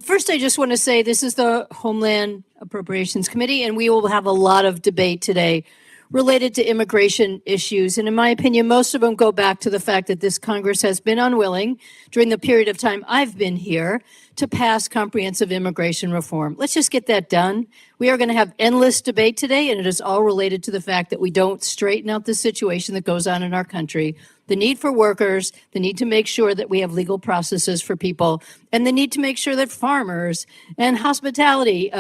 First, I just want to say this is the Homeland Appropriations Committee, and we will have a lot of debate today related to immigration issues. And in my opinion, most of them go back to the fact that this Congress has been unwilling during the period of time I've been here to pass comprehensive immigration reform. Let's just get that done. We are going to have endless debate today, and it is all related to the fact that we don't straighten out the situation that goes on in our country. The need for workers, the need to make sure that we have legal processes for people, and the need to make sure that farmers and hospitality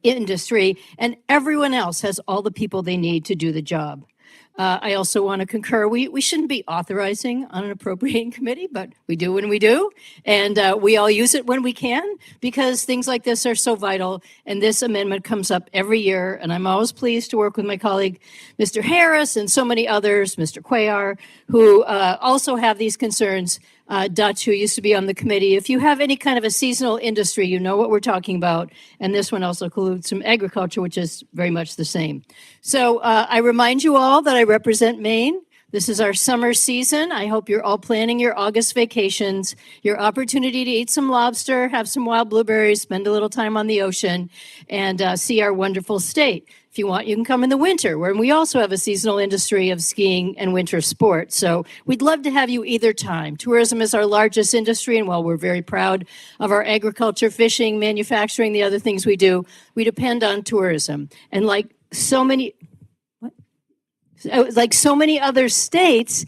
industry and everyone else has all the people they need to do the job. I also want to concur, we shouldn't be authorizing on an appropriating committee, but we do when we do. And we all use it when we can because things like this are so vital. And this amendment comes up every year. And I'm always pleased to work with my colleague, Mr. Harris, and so many others, Mr. Cuellar, who also have these concerns. Dutch, who used to be on the committee. If you have any kind of a seasonal industry, you know what we're talking about. And this one also includes some agriculture, which is very much the same. So I remind you all that I represent Maine. This is our summer season. I hope you're all planning your August vacations, your opportunity to eat some lobster, have some wild blueberries, spend a little time on the ocean, and see our wonderful state. If you want, you can come in the winter, where we also have a seasonal industry of skiing and winter sports. So we'd love to have you either time. Tourism is our largest industry, and while we're very proud of our agriculture, fishing, manufacturing, the other things we do, we depend on tourism. And like so many other states,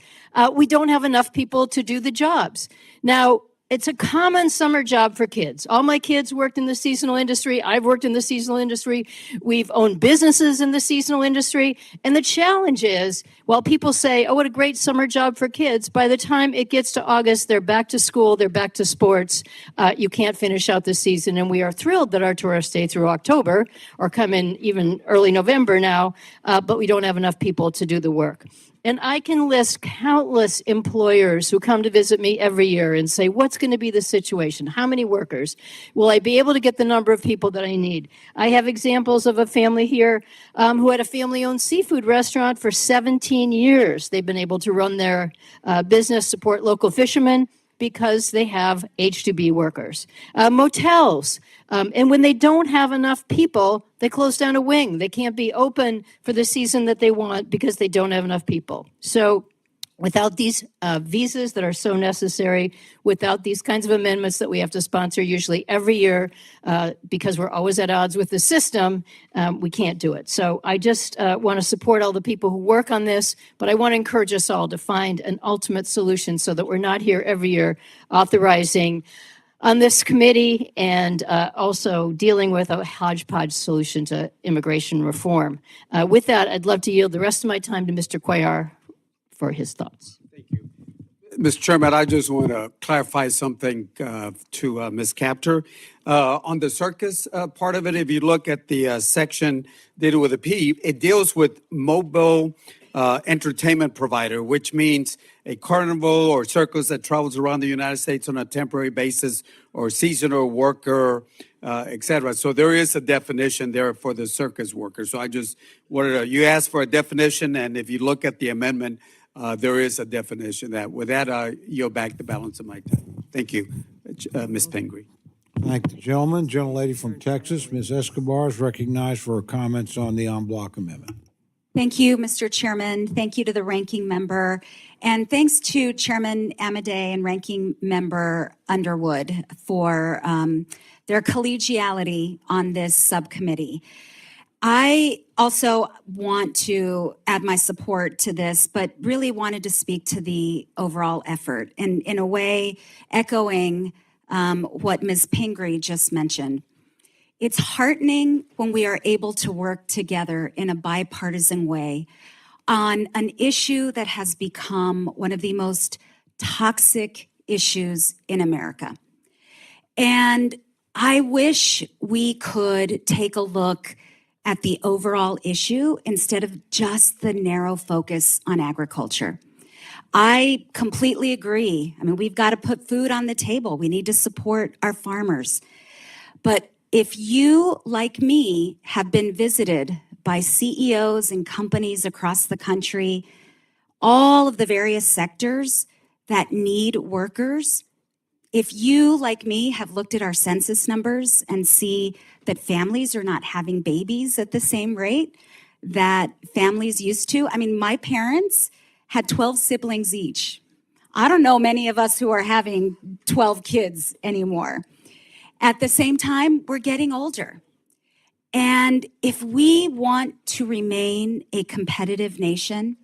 we don't have enough people to do the jobs. Now, it's a common summer job for kids. All my kids worked in the seasonal industry. I've worked in the seasonal industry. We've owned businesses in the seasonal industry. And the challenge is, while people say, oh, what a great summer job for kids, by the time it gets to August, they're back to school, they're back to sports. You can't finish out the season. And we are thrilled that our tourists stay through October or come in even early November now, but we don't have enough people to do the work. And I can list countless employers who come to visit me every year and say, what's going to be the situation? How many workers? Will I be able to get the number of people that I need? I have examples of a family here who had a family-owned seafood restaurant for 17 years. They've been able to run their business, support local fishermen, because they have H-2B workers. Motels, and when they don't have enough people, they close down a wing. They can't be open for the season that they want because they don't have enough people. So without these visas that are so necessary, without these kinds of amendments that we have to sponsor usually every year because we're always at odds with the system, we can't do it. So I just want to support all the people who work on this, but I want to encourage us all to find an ultimate solution so that we're not here every year authorizing on this committee and also dealing with a hodgepodge solution to immigration reform. With that, I'd love to yield the rest of my time to Mr. Cuellar for his thoughts. Mr. Chairman, I just want to clarify something to Ms. Capter. On the circus part of it, if you look at the section dealing with the P, it deals with mobile entertainment provider, which means a carnival or circus that travels around the United States on a temporary basis or seasonal worker, et cetera. So there is a definition there for the circus worker. So I just wanted to, you asked for a definition, and if you look at the amendment, there is a definition that. With that, I yield back the balance of my time. Thank you, Ms. Pingree. Thank the gentleman. Gentlelady from Texas, Ms. Escobar, is recognized for her comments on the en bloc amendment. Thank you, Mr. Chairman. Thank you to the ranking member. And thanks to Chairman Amodei and Ranking Member Underwood for their collegiality on this subcommittee. I also want to add my support to this, but really wanted to speak to the overall effort and in a way echoing what Ms. Pingree just mentioned. It's heartening when we are able to work together in a bipartisan way on an issue that has become one of the most toxic issues in America. And I wish we could take a look at the overall issue instead of just the narrow focus on agriculture. I completely agree. I mean, we've got to put food on the table. We need to support our farmers. But If you, like me, have been visited by CEOs and companies across the country, all of the various sectors that need workers, if you, like me, have looked at our census numbers and see that families are not having babies at the same rate that families used to, I mean, my parents had 12 siblings each. I don't know many of us who are having 12 kids anymore. At the same time, we're getting older. And if we want to remain a competitive nation,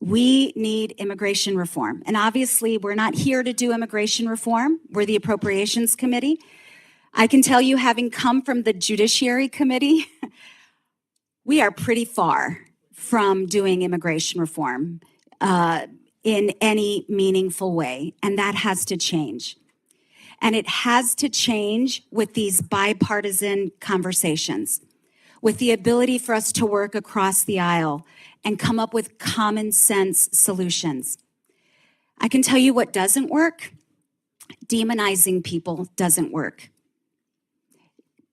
we need immigration reform. And obviously, we're not here to do immigration reform. We're the Appropriations Committee. I can tell you, having come from the Judiciary Committee, we are pretty far from doing immigration reform in any meaningful way. And that has to change. And it has to change with these bipartisan conversations, with the ability for us to work across the aisle and come up with common sense solutions. I can tell you what doesn't work. Demonizing people doesn't work.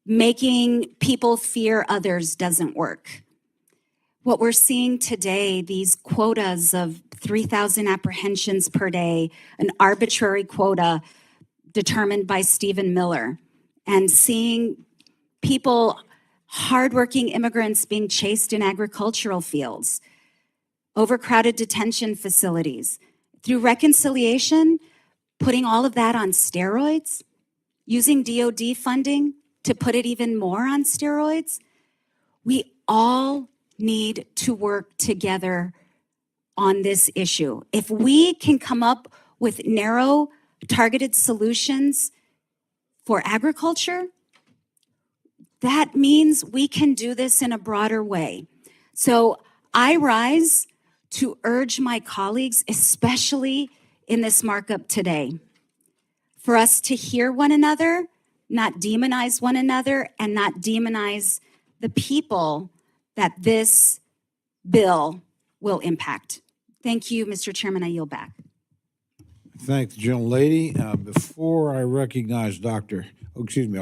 Making people fear others doesn't work. What we're seeing today, these quotas of 3,000 apprehensions per day, an arbitrary quota determined by Stephen Miller, and seeing people, hardworking immigrants being chased in agricultural fields, overcrowded detention facilities. Through reconciliation, putting all of that on steroids, using DOD funding to put it even more on steroids. We all need to work together on this issue. If we can come up with narrow, targeted solutions for agriculture, that means we can do this in a broader way. So I rise to urge my colleagues, especially in this markup today, for us to hear one another, not demonize one another, and not demonize the people that this bill will impact. Thank you, Mr. Chairman. I yield back. Thank the gentlelady. Before I recognize are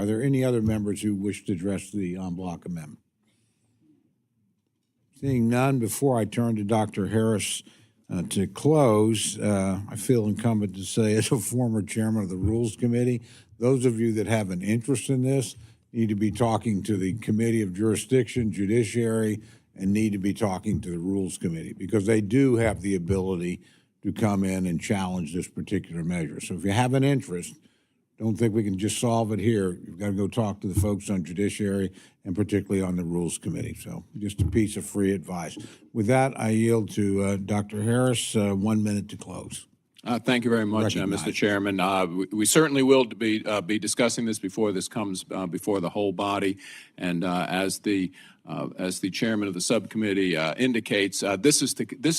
there any other members who wish to address the en bloc amendment? Seeing none, before I turn to Dr. Harris to close, I feel incumbent to say, as a former chairman of the Rules Committee, those of you that have an interest in this need to be talking to the Committee of Jurisdiction, Judiciary, and need to be talking to the Rules Committee, because they do have the ability to come in and challenge this particular measure. So if you have an interest, don't think we can just solve it here. You've got to go talk to the folks on Judiciary and particularly on the Rules Committee. So just a piece of free advice. With that, I yield to Dr. Harris, 1 minute to close. Thank you very much, Mr. Chairman. We certainly will be discussing this before this comes before the whole body. And as the chairman of the subcommittee indicates, this is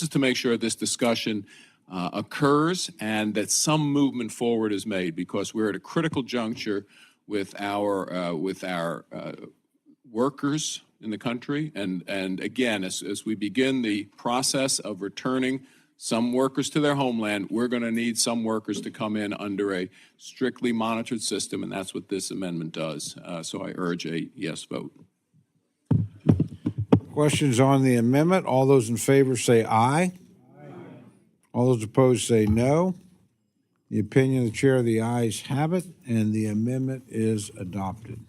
to make sure this discussion occurs and that some movement forward is made, because we're at a critical juncture with our workers in the country. And again, as we begin the process of returning some workers to their homeland, we're going to need some workers to come in under a strictly monitored system, and that's what this amendment does. So I urge a yes vote. Questions on the amendment? All those in favor say aye. All those opposed say no. The opinion of the chair, the ayes have it, and the amendment is adopted.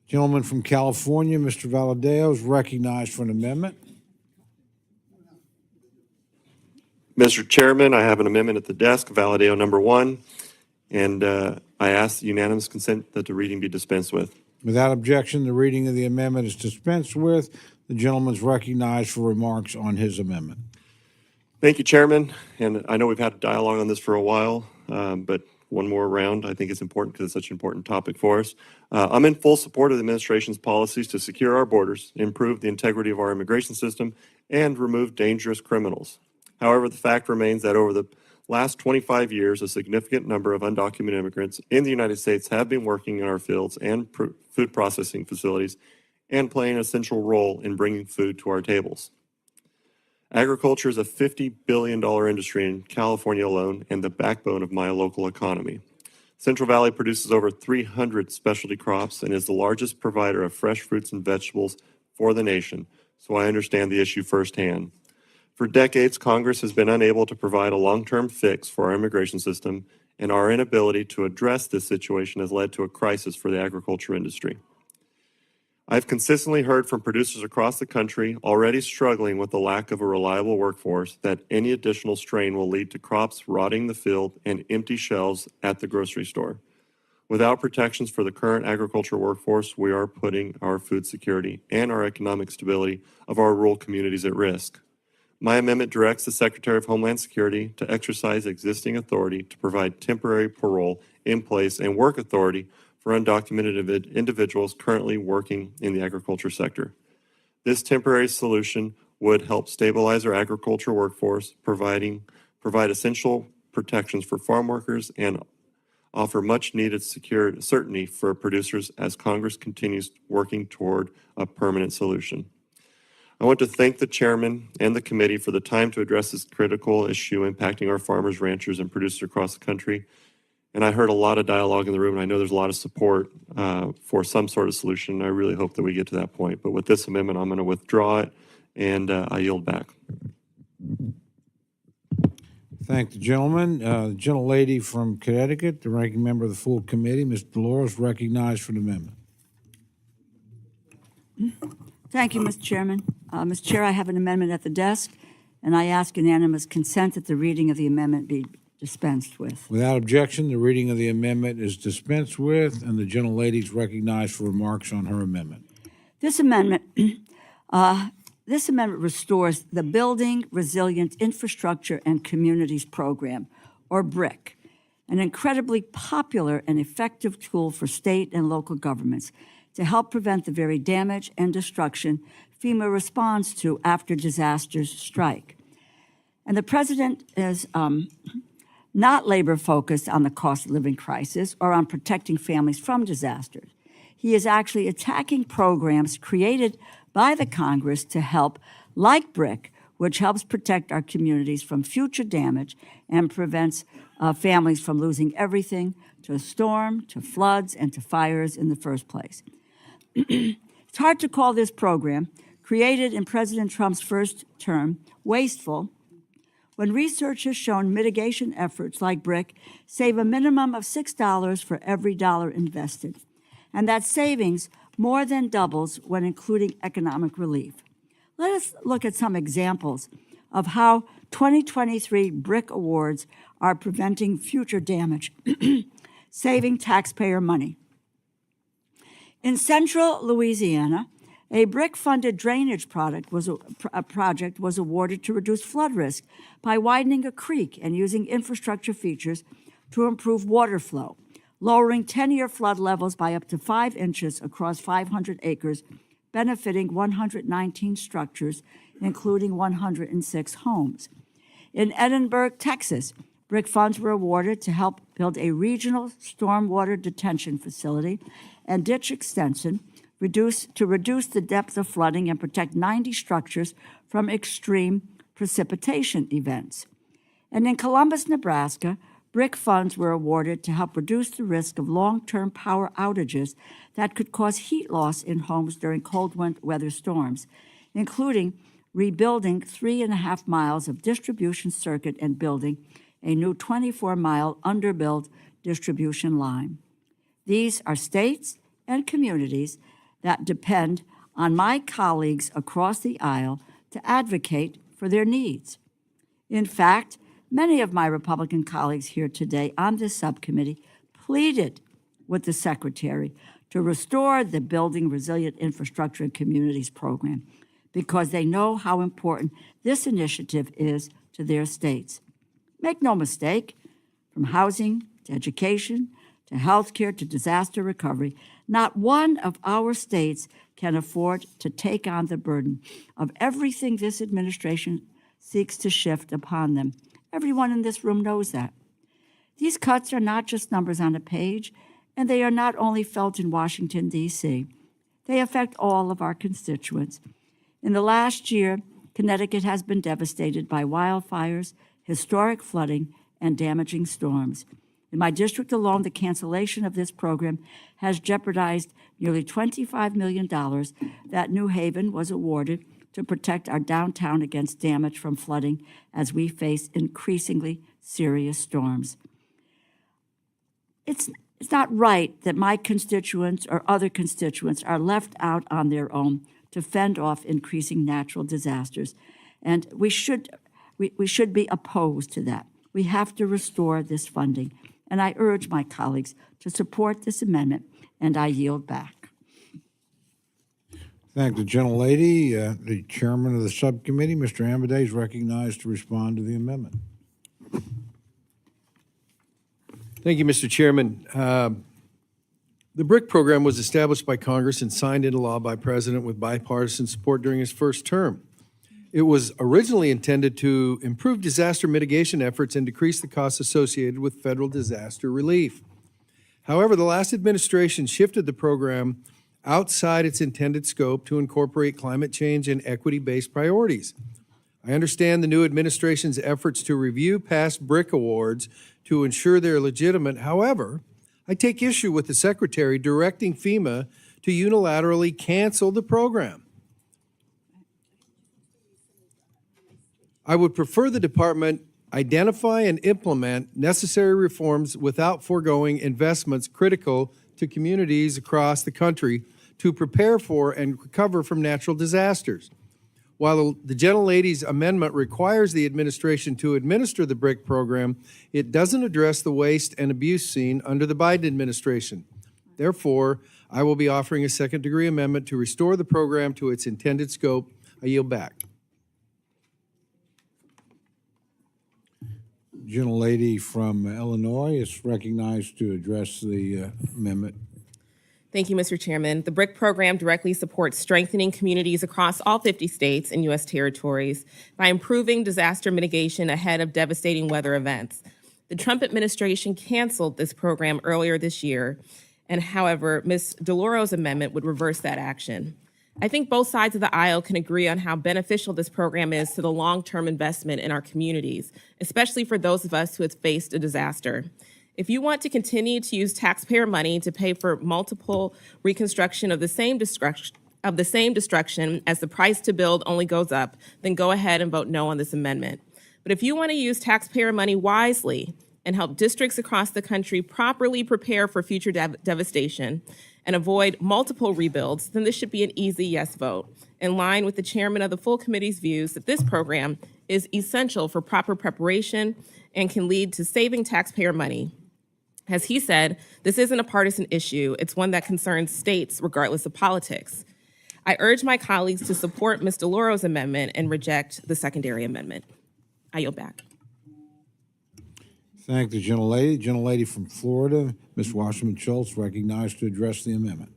Gentleman from California, Mr. Valadeo, is recognized for an amendment. Mr. Chairman, I have an amendment at the desk, Valadeo number 1, and I ask unanimous consent that the reading be dispensed with. Without objection, the reading of the amendment is dispensed with. The gentleman is recognized for remarks on his amendment. Thank you, Chairman. And I know we've had a dialogue on this for a while, but one more round I think is important because it's such an important topic for us. I'm in full support of the administration's policies to secure our borders, improve the integrity of our immigration system, and remove dangerous criminals. However, the fact remains that over the last 25 years, a significant number of undocumented immigrants in the United States have been working in our fields and food processing facilities and playing an essential role in bringing food to our tables. Agriculture is a $50 billion industry in California alone and the backbone of my local economy. Central Valley produces over 300 specialty crops and is the largest provider of fresh fruits and vegetables for the nation, so I understand the issue firsthand. For decades, Congress has been unable to provide a long-term fix for our immigration system, and our inability to address this situation has led to a crisis for the agriculture industry. I've consistently heard from producers across the country already struggling with the lack of a reliable workforce that any additional strain will lead to crops rotting the field and empty shelves at the grocery store. Without protections for the current agricultural workforce, we are putting our food security and our economic stability of our rural communities at risk. My amendment directs the Secretary of Homeland Security to exercise existing authority to provide temporary parole in place and work authority for undocumented individuals currently working in the agriculture sector. This temporary solution would help stabilize our agriculture workforce, provide essential protections for farm workers, and offer much-needed certainty for producers as Congress continues working toward a permanent solution. I want to thank the chairman and the committee for the time to address this critical issue impacting our farmers, ranchers, and producers across the country. And I heard a lot of dialogue in the room, and I know there's a lot of support for some sort of solution. I really hope that we get to that point. But with this amendment, I'm going to withdraw it, and I yield back. Thank the gentleman. The gentlelady from Connecticut, the ranking member of the full committee, Ms. Delores, recognized for the amendment. Thank you, Mr. Chairman. Mr. Chair, I have an amendment at the desk, and I ask unanimous consent that the reading of the amendment be dispensed with. Without objection, the reading of the amendment is dispensed with, and the gentlelady is recognized for remarks on her amendment. This amendment restores the Building Resilient Infrastructure and Communities Program, or BRIC, an incredibly popular and effective tool for state and local governments to help prevent the very damage and destruction FEMA responds to after disasters strike. And the president is not labor-focused on the cost of living crisis or on protecting families from disasters. He is actually attacking programs created by the Congress to help, like BRIC, which helps protect our communities from future damage and prevents families from losing everything to a storm, to floods, and to fires in the first place. It's hard to call this program, created in President Trump's first term, wasteful, when research has shown mitigation efforts like BRIC save a minimum of $6 for every dollar invested, and that savings more than doubles when including economic relief. Let us look at some examples of how 2023 BRIC awards are preventing future damage, saving taxpayer money. In central Louisiana, a BRIC-funded drainage project was awarded to reduce flood risk by widening a creek and using infrastructure features to improve water flow, lowering 10-year flood levels by up to 5 inches across 500 acres, benefiting 119 structures, including 106 homes. In Edinburgh, Texas, BRIC funds were awarded to help build a regional stormwater detention facility and ditch extension to reduce the depth of flooding and protect 90 structures from extreme precipitation events. And in Columbus, Nebraska, BRIC funds were awarded to help reduce the risk of long-term power outages that could cause heat loss in homes during cold weather storms, including rebuilding 3.5 miles of distribution circuit and building a new 24-mile underbuilt distribution line. These are states and communities that depend on my colleagues across the aisle to advocate for their needs. In fact, many of my Republican colleagues here today on this subcommittee pleaded with the Secretary to restore the Building Resilient Infrastructure and Communities program because they know how important this initiative is to their states. Make no mistake, from housing to education to healthcare to disaster recovery, not one of our states can afford to take on the burden of everything this administration seeks to shift upon them. Everyone in this room knows that. These cuts are not just numbers on a page, and they are not only felt in Washington, D.C. They affect all of our constituents. In the last year, Connecticut has been devastated by wildfires, historic flooding, and damaging storms. In my district alone, the cancellation of this program has jeopardized nearly $25 million that New Haven was awarded to protect our downtown against damage from flooding as we face increasingly serious storms. It's not right that my constituents or other constituents are left out on their own to fend off increasing natural disasters, and we should be opposed to that. We have to restore this funding, and I urge my colleagues to support this amendment, and I yield back. Thank the gentlelady. The chairman of the subcommittee, Mr. Amodei, is recognized to respond to the amendment. Thank you, Mr. Chairman. The BRIC program was established by Congress and signed into law by President with bipartisan support during his first term. It was originally intended to improve disaster mitigation efforts and decrease the costs associated with federal disaster relief. However, the last administration shifted the program outside its intended scope to incorporate climate change and equity-based priorities. I understand the new administration's efforts to review past BRIC awards to ensure they're legitimate. However, I take issue with the Secretary directing FEMA to unilaterally cancel the program. I would prefer the department identify and implement necessary reforms without foregoing investments critical to communities across the country to prepare for and recover from natural disasters. While the gentlelady's amendment requires the administration to administer the BRIC program, it doesn't address the waste and abuse seen under the Biden administration. Therefore, I will be offering a second-degree amendment to restore the program to its intended scope. I yield back. Gentlelady from Illinois is recognized to address the amendment. Thank you, Mr. Chairman. The BRIC program directly supports strengthening communities across all 50 states and U.S. territories by improving disaster mitigation ahead of devastating weather events. The Trump administration canceled this program earlier this year, and however, Ms. DeLauro's amendment would reverse that action. I think both sides of the aisle can agree on how beneficial this program is to the long-term investment in our communities, especially for those of us who have faced a disaster. If you want to continue to use taxpayer money to pay for multiple reconstruction of the same destruction as the price to build only goes up, then go ahead and vote no on this amendment. But if you want to use taxpayer money wisely and help districts across the country properly prepare for future devastation and avoid multiple rebuilds, then this should be an easy yes vote, in line with the chairman of the full committee's views that this program is essential for proper preparation and can lead to saving taxpayer money. As he said, this isn't a partisan issue. It's one that concerns states regardless of politics. I urge my colleagues to support Ms. DeLauro's amendment and reject the secondary amendment. I yield back. Thank the gentlelady. Gentlelady from Florida, Ms. Wasserman Schultz, recognized to address the amendment.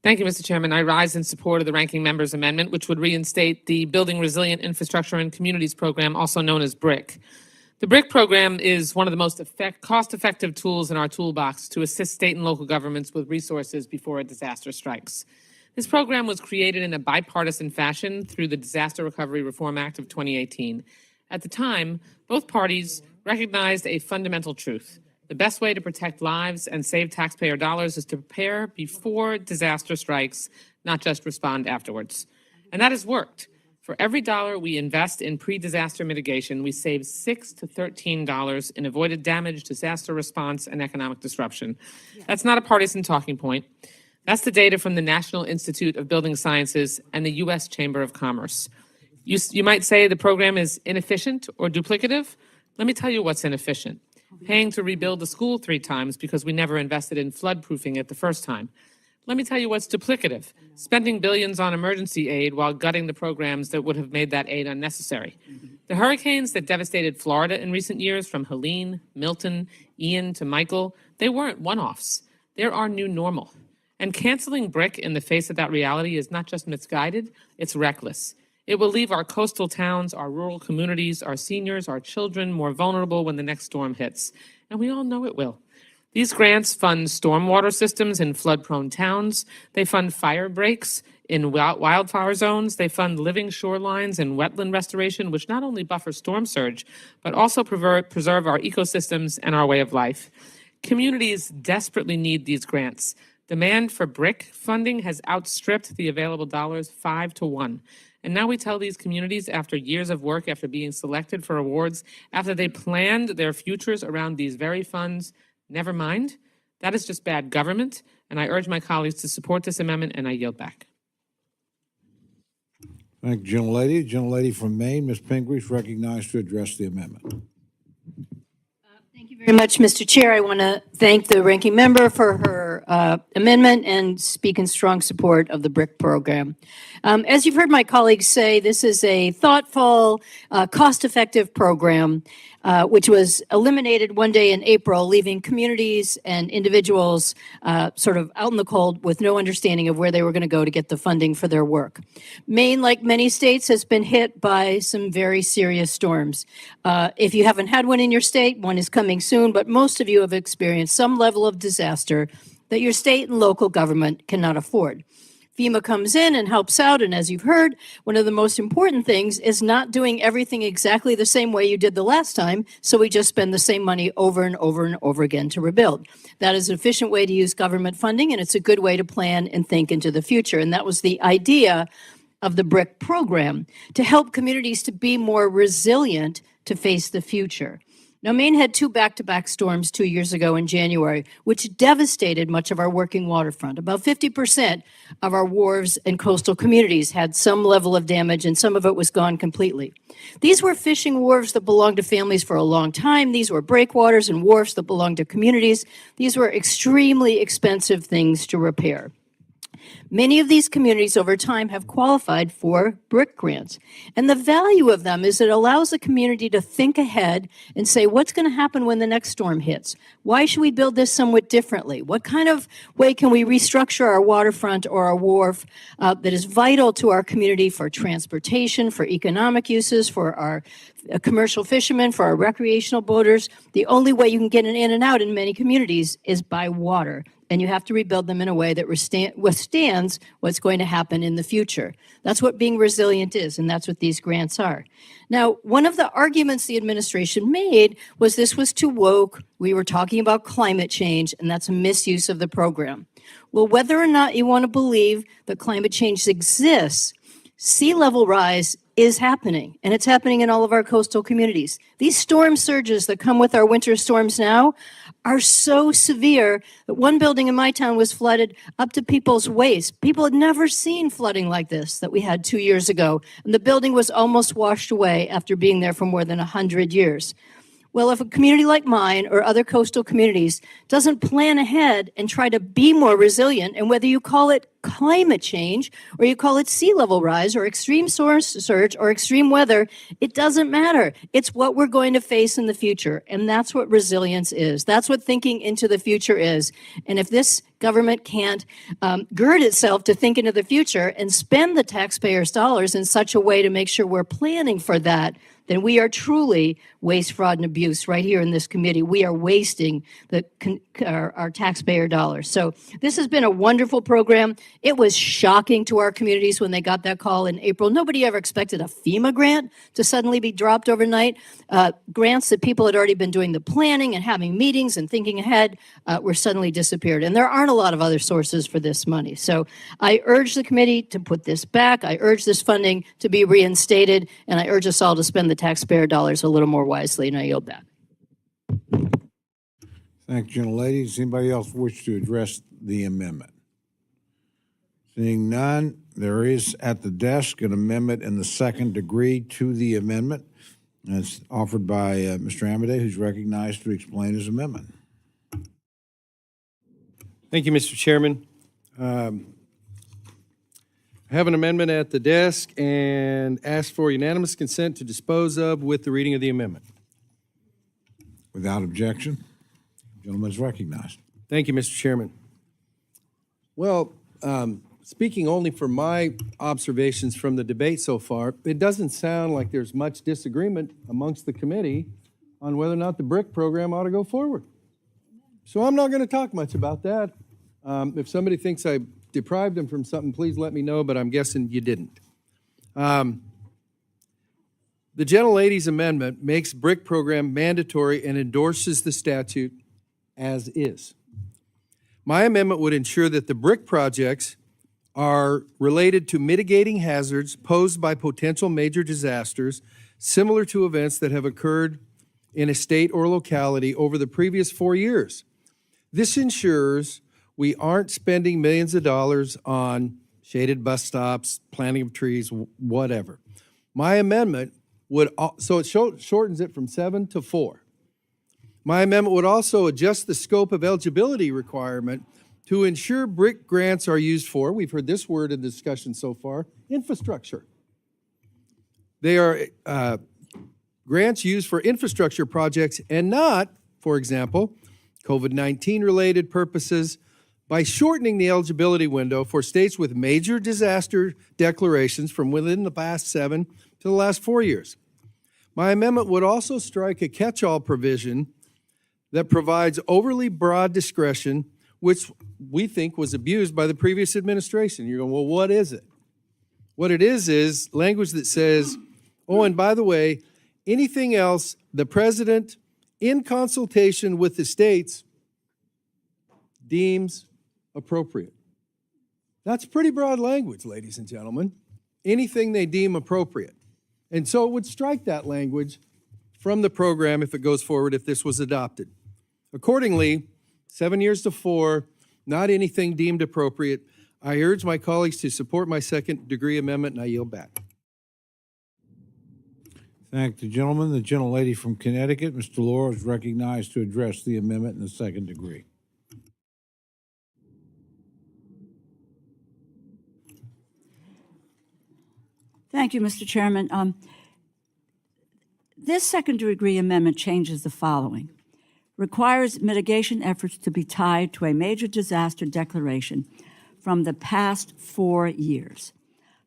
Thank you, Mr. Chairman. I rise in support of the ranking member's amendment, which would reinstate the Building Resilient Infrastructure and Communities program, also known as BRIC. The BRIC program is one of the most cost-effective tools in our toolbox to assist state and local governments with resources before a disaster strikes. This program was created in a bipartisan fashion through the Disaster Recovery Reform Act of 2018. At the time, both parties recognized a fundamental truth. The best way to protect lives and save taxpayer dollars is to prepare before disaster strikes, not just respond afterwards. And that has worked. For every dollar we invest in pre-disaster mitigation, we save $6 to $13 in avoided damage, disaster response, and economic disruption. That's not a partisan talking point. That's the data from the National Institute of Building Sciences and the U.S. Chamber of Commerce. You might say the program is inefficient or duplicative. Let me tell you what's inefficient. Paying to rebuild a school 3 times because we never invested in flood-proofing it the first time. Let me tell you what's duplicative. Spending billions on emergency aid while gutting the programs that would have made that aid unnecessary. The hurricanes that devastated Florida in recent years, from Helene, Milton, Ian to Michael, they weren't one-offs. They're our new normal. And canceling BRIC in the face of that reality is not just misguided, it's reckless. It will leave our coastal towns, our rural communities, our seniors, our children more vulnerable when the next storm hits. And we all know it will. These grants fund stormwater systems in flood-prone towns. They fund fire breaks in wildfire zones. They fund living shorelines and wetland restoration, which not only buffer storm surge, but also preserve our ecosystems and our way of life. Communities desperately need these grants. Demand for BRIC funding has outstripped the available dollars 5 to 1. And now we tell these communities, after years of work, after being selected for awards, after they planned their futures around these very funds, never mind. That is just bad government, and I urge my colleagues to support this amendment, and I yield back. Thank you, gentlelady. Gentlelady from Maine, Ms. Pingree, is recognized to address the amendment. Thank you very much, Mr. Chair. I want to thank the ranking member for her amendment and speak in strong support of the BRIC program. As you've heard my colleagues say, this is a thoughtful, cost-effective program which was eliminated one day in April, leaving communities and individuals sort of out in the cold with no understanding of where they were going to go to get the funding for their work. Maine, like many states, has been hit by some very serious storms. If you haven't had one in your state, one is coming soon, but most of you have experienced some level of disaster that your state and local government cannot afford. FEMA comes in and helps out, and as you've heard, one of the most important things is not doing everything exactly the same way you did the last time, so we just spend the same money over and over and over again to rebuild. That is an efficient way to use government funding, and it's a good way to plan and think into the future, and that was the idea of the BRIC program, to help communities to be more resilient to face the future. Now, Maine had 2 back-to-back storms 2 years ago in January, which devastated much of our working waterfront. About 50% of our wharves and coastal communities had some level of damage, and some of it was gone completely. These were fishing wharves that belonged to families for a long time. These were breakwaters and wharfs that belonged to communities. These were extremely expensive things to repair. Many of these communities over time have qualified for BRIC grants. And the value of them is it allows the community to think ahead and say, what's going to happen when the next storm hits? Why should we build this somewhat differently? What kind of way can we restructure our waterfront or our wharf that is vital to our community for transportation, for economic uses, for our commercial fishermen, for our recreational boaters? The only way you can get in and out in many communities is by water. And you have to rebuild them in a way that withstands what's going to happen in the future. That's what being resilient is, and that's what these grants are. Now, one of the arguments the administration made was this was too woke. We were talking about climate change, and that's a misuse of the program. Well, whether or not you want to believe that climate change exists, sea level rise is happening, and it's happening in all of our coastal communities. These storm surges that come with our winter storms now are so severe that one building in my town was flooded up to people's waist. People had never seen flooding like this that we had 2 years ago, and the building was almost washed away after being there for more than 100 years. Well, if a community like mine or other coastal communities doesn't plan ahead and try to be more resilient, and whether you call it climate change or you call it sea level rise or extreme storm surge or extreme weather, it doesn't matter. It's what we're going to face in the future, and that's what resilience is. That's what thinking into the future is. And if this government can't gird itself to think into the future and spend the taxpayers' dollars in such a way to make sure we're planning for that, then we are truly waste, fraud, and abuse right here in this committee. We are wasting our taxpayer dollars. So this has been a wonderful program. It was shocking to our communities when they got that call in April. Nobody ever expected a FEMA grant to suddenly be dropped overnight. Grants that people had already been doing the planning and having meetings and thinking ahead were suddenly disappeared. And there aren't a lot of other sources for this money. So I urge the committee to put this back. I urge this funding to be reinstated. And I urge us all to spend the taxpayer dollars a little more wisely. And I yield back. Thank you, gentlelady. Does anybody else wish to address the amendment? Seeing none, there is at the desk an amendment in the second degree to the amendment. And it's offered by Mr. Amadei, who's recognized to explain his amendment. Thank you, Mr. Chairman. I have an amendment at the desk and ask for unanimous consent to dispose of with the reading of the amendment. Without objection, the gentleman is recognized. Thank you, Mr. Chairman. Well, speaking only for my observations from the debate so far, it doesn't sound like there's much disagreement amongst the committee on whether or not the BRIC program ought to go forward. So I'm not going to talk much about that. If somebody thinks I deprived them from something, please let me know, but I'm guessing you didn't. The gentlelady's amendment makes BRIC program mandatory and endorses the statute as is. My amendment would ensure that the BRIC projects are related to mitigating hazards posed by potential major disasters similar to events that have occurred in a state or locality over the previous 4 years. This ensures we aren't spending millions of dollars on shaded bus stops, planting of trees, whatever. My amendment would, so it shortens it from 7 to 4. My amendment would also adjust the scope of eligibility requirement to ensure BRIC grants are used for, we've heard this word in the discussion so far, infrastructure. They are grants used for infrastructure projects and not, for example, COVID-19 related purposes, by shortening the eligibility window for states with major disaster declarations from within the past 7 to the last 4 years. My amendment would also strike a catch-all provision that provides overly broad discretion, which we think was abused by the previous administration. You're going, well, what is it? What it is language that says, oh, and by the way, anything else the president, in consultation with the states, deems appropriate. That's pretty broad language, ladies and gentlemen. Anything they deem appropriate. And so it would strike that language from the program if it goes forward, if this was adopted. Accordingly, 7 years to 4, not anything deemed appropriate. I urge my colleagues to support my second degree amendment, and I yield back. Thank the gentleman. The gentlelady from Connecticut, Ms. DeLauro, is recognized to address the amendment in the second degree. Thank you, Mr. Chairman. This second degree amendment changes the following. Requires mitigation efforts to be tied to a major disaster declaration from the past 4 years.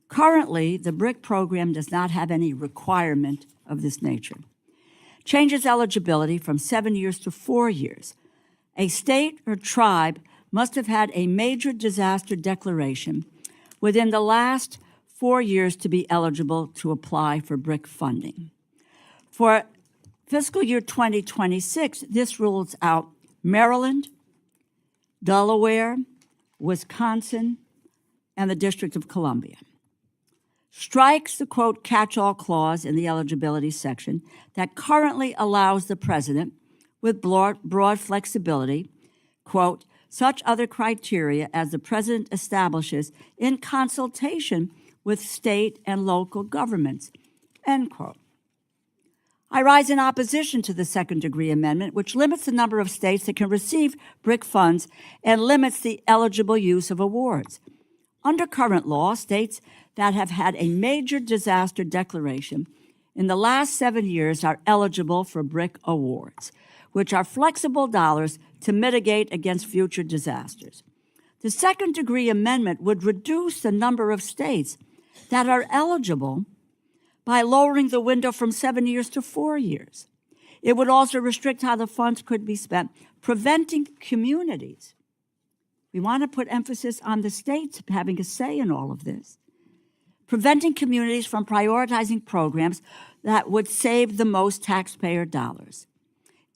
Currently, the BRIC program does not have any requirement of this nature. Changes eligibility from 7 years to 4 years. A state or tribe must have had a major disaster declaration within the last 4 years to be eligible to apply for BRIC funding. For Fiscal Year 2026, this rules out Maryland, Delaware, Wisconsin, and the District of Columbia. Strikes the, quote, catch-all clause in the eligibility section that currently allows the president, with broad flexibility, quote, such other criteria as the president establishes in consultation with state and local governments, end quote. I rise in opposition to the second degree amendment, which limits the number of states that can receive BRIC funds and limits the eligible use of awards. Under current law, states that have had a major disaster declaration in the last 7 years are eligible for BRIC awards, which are flexible dollars to mitigate against future disasters. The second degree amendment would reduce the number of states that are eligible by lowering the window from 7 years to 4 years. It would also restrict how the funds could be spent, preventing communities. We want to put emphasis on the states having a say in all of this. Preventing communities from prioritizing programs that would save the most taxpayer dollars.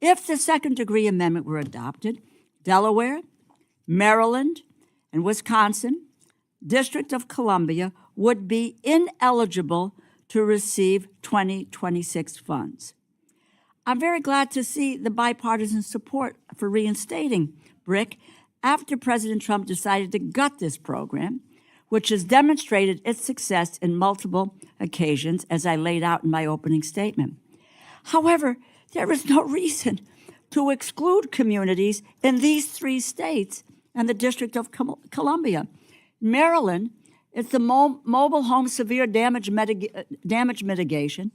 If the second degree amendment were adopted, Delaware, Maryland, and Wisconsin, District of Columbia would be ineligible to receive 2026 funds. I'm very glad to see the bipartisan support for reinstating BRIC after President Trump decided to gut this program, which has demonstrated its success in multiple occasions, as I laid out in my opening statement. However, there is no reason to exclude communities in these 3 states and the District of Columbia. Maryland, it's the mobile home severe damage mitigation,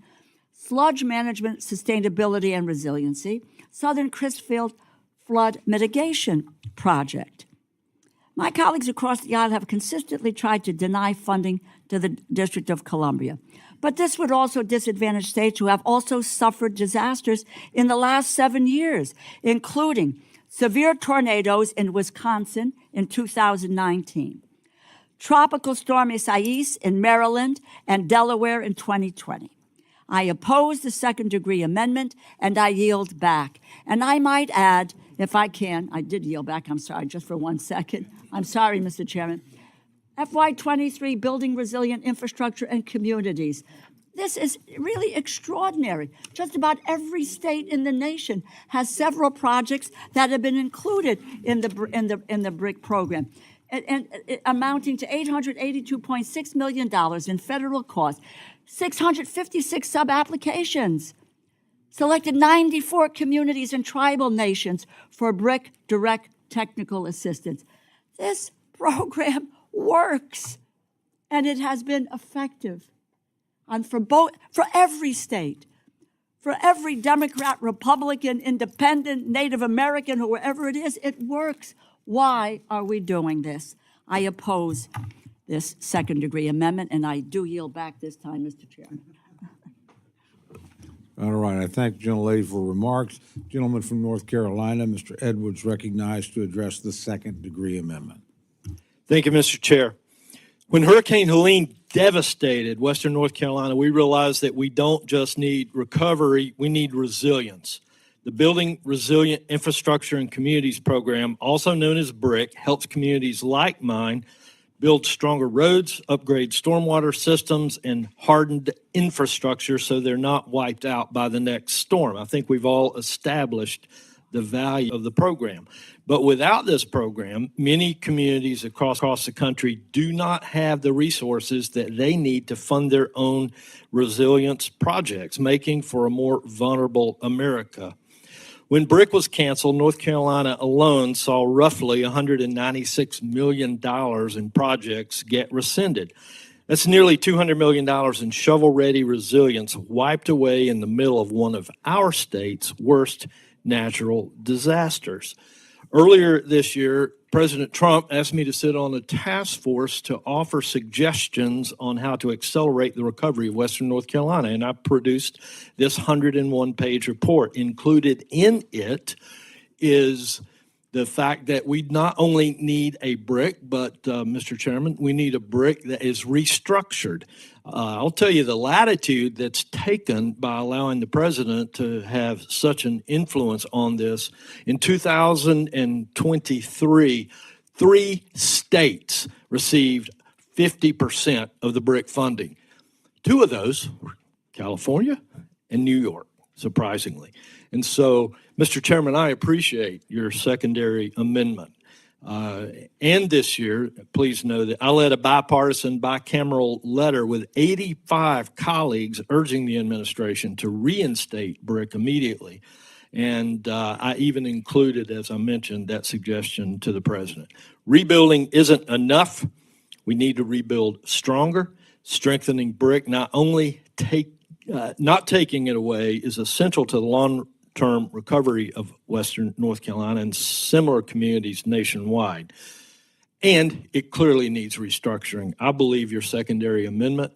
sludge management, sustainability, and resiliency, Southern Crisfield flood mitigation project. My colleagues across the aisle have consistently tried to deny funding to the District of Columbia, but this would also disadvantage states who have also suffered disasters in the last 7 years, including severe tornadoes in Wisconsin in 2019, Tropical Storm Isaias in Maryland and Delaware in 2020. I oppose the second-degree amendment, and I yield back. And I might add, if I can, I did yield back, I'm sorry, just for 1 second. I'm sorry, Mr. Chairman. FY23, Building Resilient Infrastructure and Communities. This is really extraordinary. Just about every state in the nation has several projects that have been included in the BRIC program, and amounting to $882.6 million in federal costs, 656 sub-applications, selected 94 communities and tribal nations for BRIC direct technical assistance. This program works, and it has been effective. And for every state, for every Democrat, Republican, Independent, Native American, whoever it is, it works. Why are we doing this? I oppose this second-degree amendment, and I do yield back this time, Mr. Chairman. All right, I thank the gentlelady for remarks. Gentleman from North Carolina, Mr. Edwards, recognized to address the second-degree amendment. Thank you, Mr. Chair. When Hurricane Helene devastated Western North Carolina, we realized that we don't just need recovery, we need resilience. The Building Resilient Infrastructure and Communities program, also known as BRIC, helps communities like mine build stronger roads, upgrade stormwater systems, and hardened infrastructure so they're not wiped out by the next storm. I think we've all established the value of the program. But without this program, many communities across the country do not have the resources that they need to fund their own resilience projects, making for a more vulnerable America. When BRIC was canceled, North Carolina alone saw roughly $196 million in projects get rescinded. That's nearly $200 million in shovel-ready resilience wiped away in the middle of one of our state's worst natural disasters. Earlier this year, President Trump asked me to sit on a task force to offer suggestions on how to accelerate the recovery of Western North Carolina, and I produced this 101-page report. Included in it is the fact that we not only need a BRIC, but, Mr. Chairman, we need a BRIC that is restructured. I'll tell you the latitude that's taken by allowing the president to have such an influence on this. In 2023, 3 states received 50% of the BRIC funding. 2 of those were California and New York, surprisingly. And so, Mr. Chairman, I appreciate your secondary amendment. And this year, please know that I led a bipartisan, bicameral letter with 85 colleagues urging the administration to reinstate BRIC immediately. And I even included, as I mentioned, that suggestion to the president. Rebuilding isn't enough. We need to rebuild stronger. Strengthening BRIC, not taking it away, is essential to the long-term recovery of Western North Carolina and similar communities nationwide. And it clearly needs restructuring. I believe your secondary amendment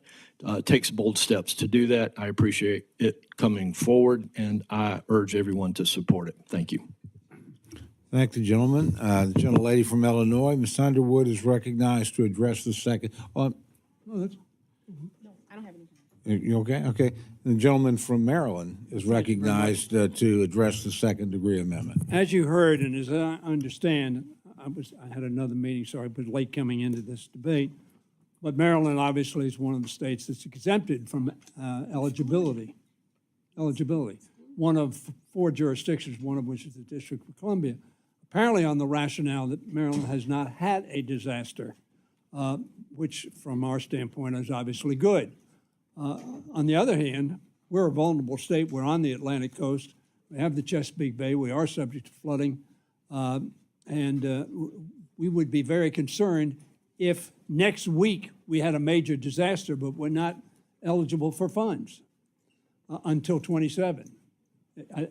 takes bold steps to do that. I appreciate it coming forward, and I urge everyone to support it. Thank you. Thank the gentleman. The gentlelady from Illinois, Ms. Underwood, is recognized to address the second. I don't have anything. You okay? Okay. The gentleman from Maryland is recognized to address the second-degree amendment. As you heard, and as I understand, I had another meeting, so I was late coming into this debate, but Maryland obviously is one of the states that's exempted from eligibility. One of 4 jurisdictions, one of which is the District of Columbia, apparently on the rationale that Maryland has not had a disaster, which from our standpoint is obviously good. On the other hand, we're a vulnerable state. We're on the Atlantic coast. We have the Chesapeake Bay. We are subject to flooding. And we would be very concerned if next week we had a major disaster, but we're not eligible for funds until 27.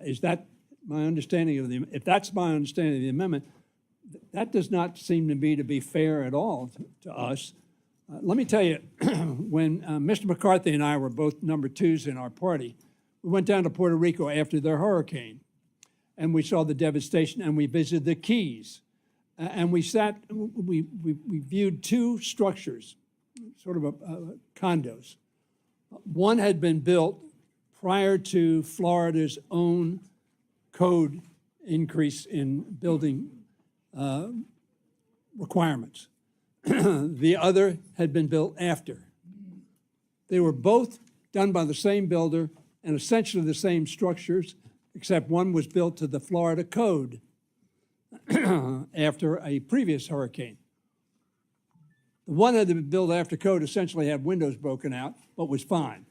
Is that my understanding of if that's my understanding of the amendment, that does not seem to me to be fair at all to us. Let me tell you, when Mr. McCarthy and I were both number 2s in our party, we went down to Puerto Rico after their hurricane. and we saw the devastation, and we visited the Keys. And we viewed two structures, sort of condos. One had been built prior to Florida's own code increase in building requirements. The other had been built after. They were both done by the same builder and essentially the same structures, except one was built to the Florida code after a previous hurricane. The one that had been built after code essentially had windows broken out, but was fine.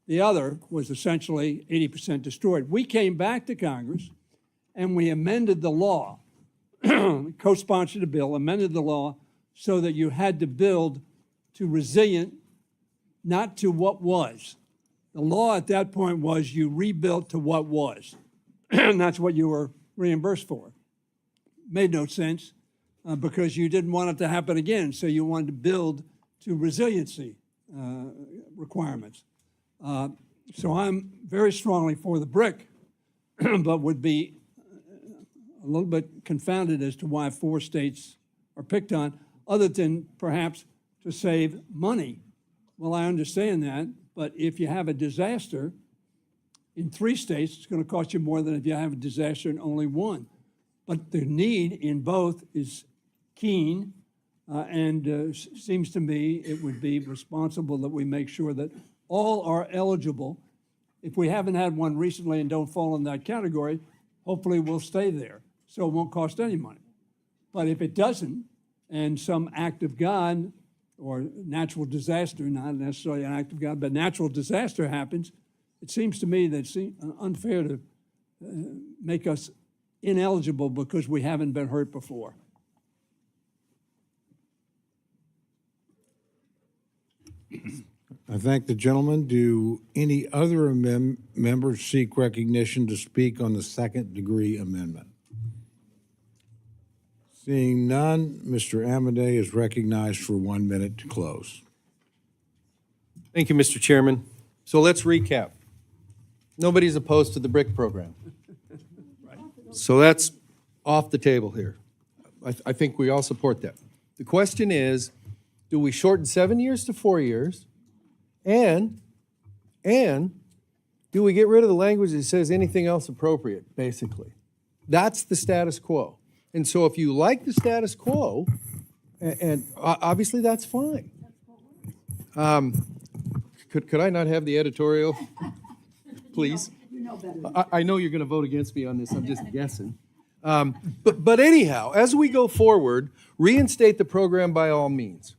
The other was essentially 80% destroyed. We came back to Congress and we amended the law, co-sponsored a bill, amended the law so that you had to build to resilient, not to what was. The law at that point was you rebuilt to what was, and that's what you were reimbursed for. Made no sense because you didn't want it to happen again, so you wanted to build to resiliency requirements. So I'm very strongly for the brick, but would be a little bit confounded as to why 4 states are picked on, other than perhaps to save money. Well, I understand that, but if you have a disaster in 3 states, it's going to cost you more than if you have a disaster in only 1. But the need in both is keen, and seems to me it would be responsible that we make sure that all are eligible. If we haven't had one recently and don't fall in that category, hopefully we'll stay there, so it won't cost any money. But if it doesn't, and some act of God or natural disaster, not necessarily an act of God, but natural disaster happens, it seems to me that it's unfair to make us ineligible because we haven't been hurt before. I thank the gentleman. Do any other members seek recognition to speak on the second-degree amendment? Seeing none, Mr. Amade is recognized for 1 minute to close. Thank you, Mr. Chairman. So let's recap. Nobody's opposed to the BRIC program. So that's off the table here. I think we all support that. The question is, do we shorten 7 years to 4 years? And do we get rid of the language that says anything else appropriate, basically? That's the status quo. And so if you like the status quo, and obviously that's fine. Could I not have the editorial, please? You know better. I know you're going to vote against me on this. I'm just guessing. But anyhow, as we go forward, reinstate the program by all means.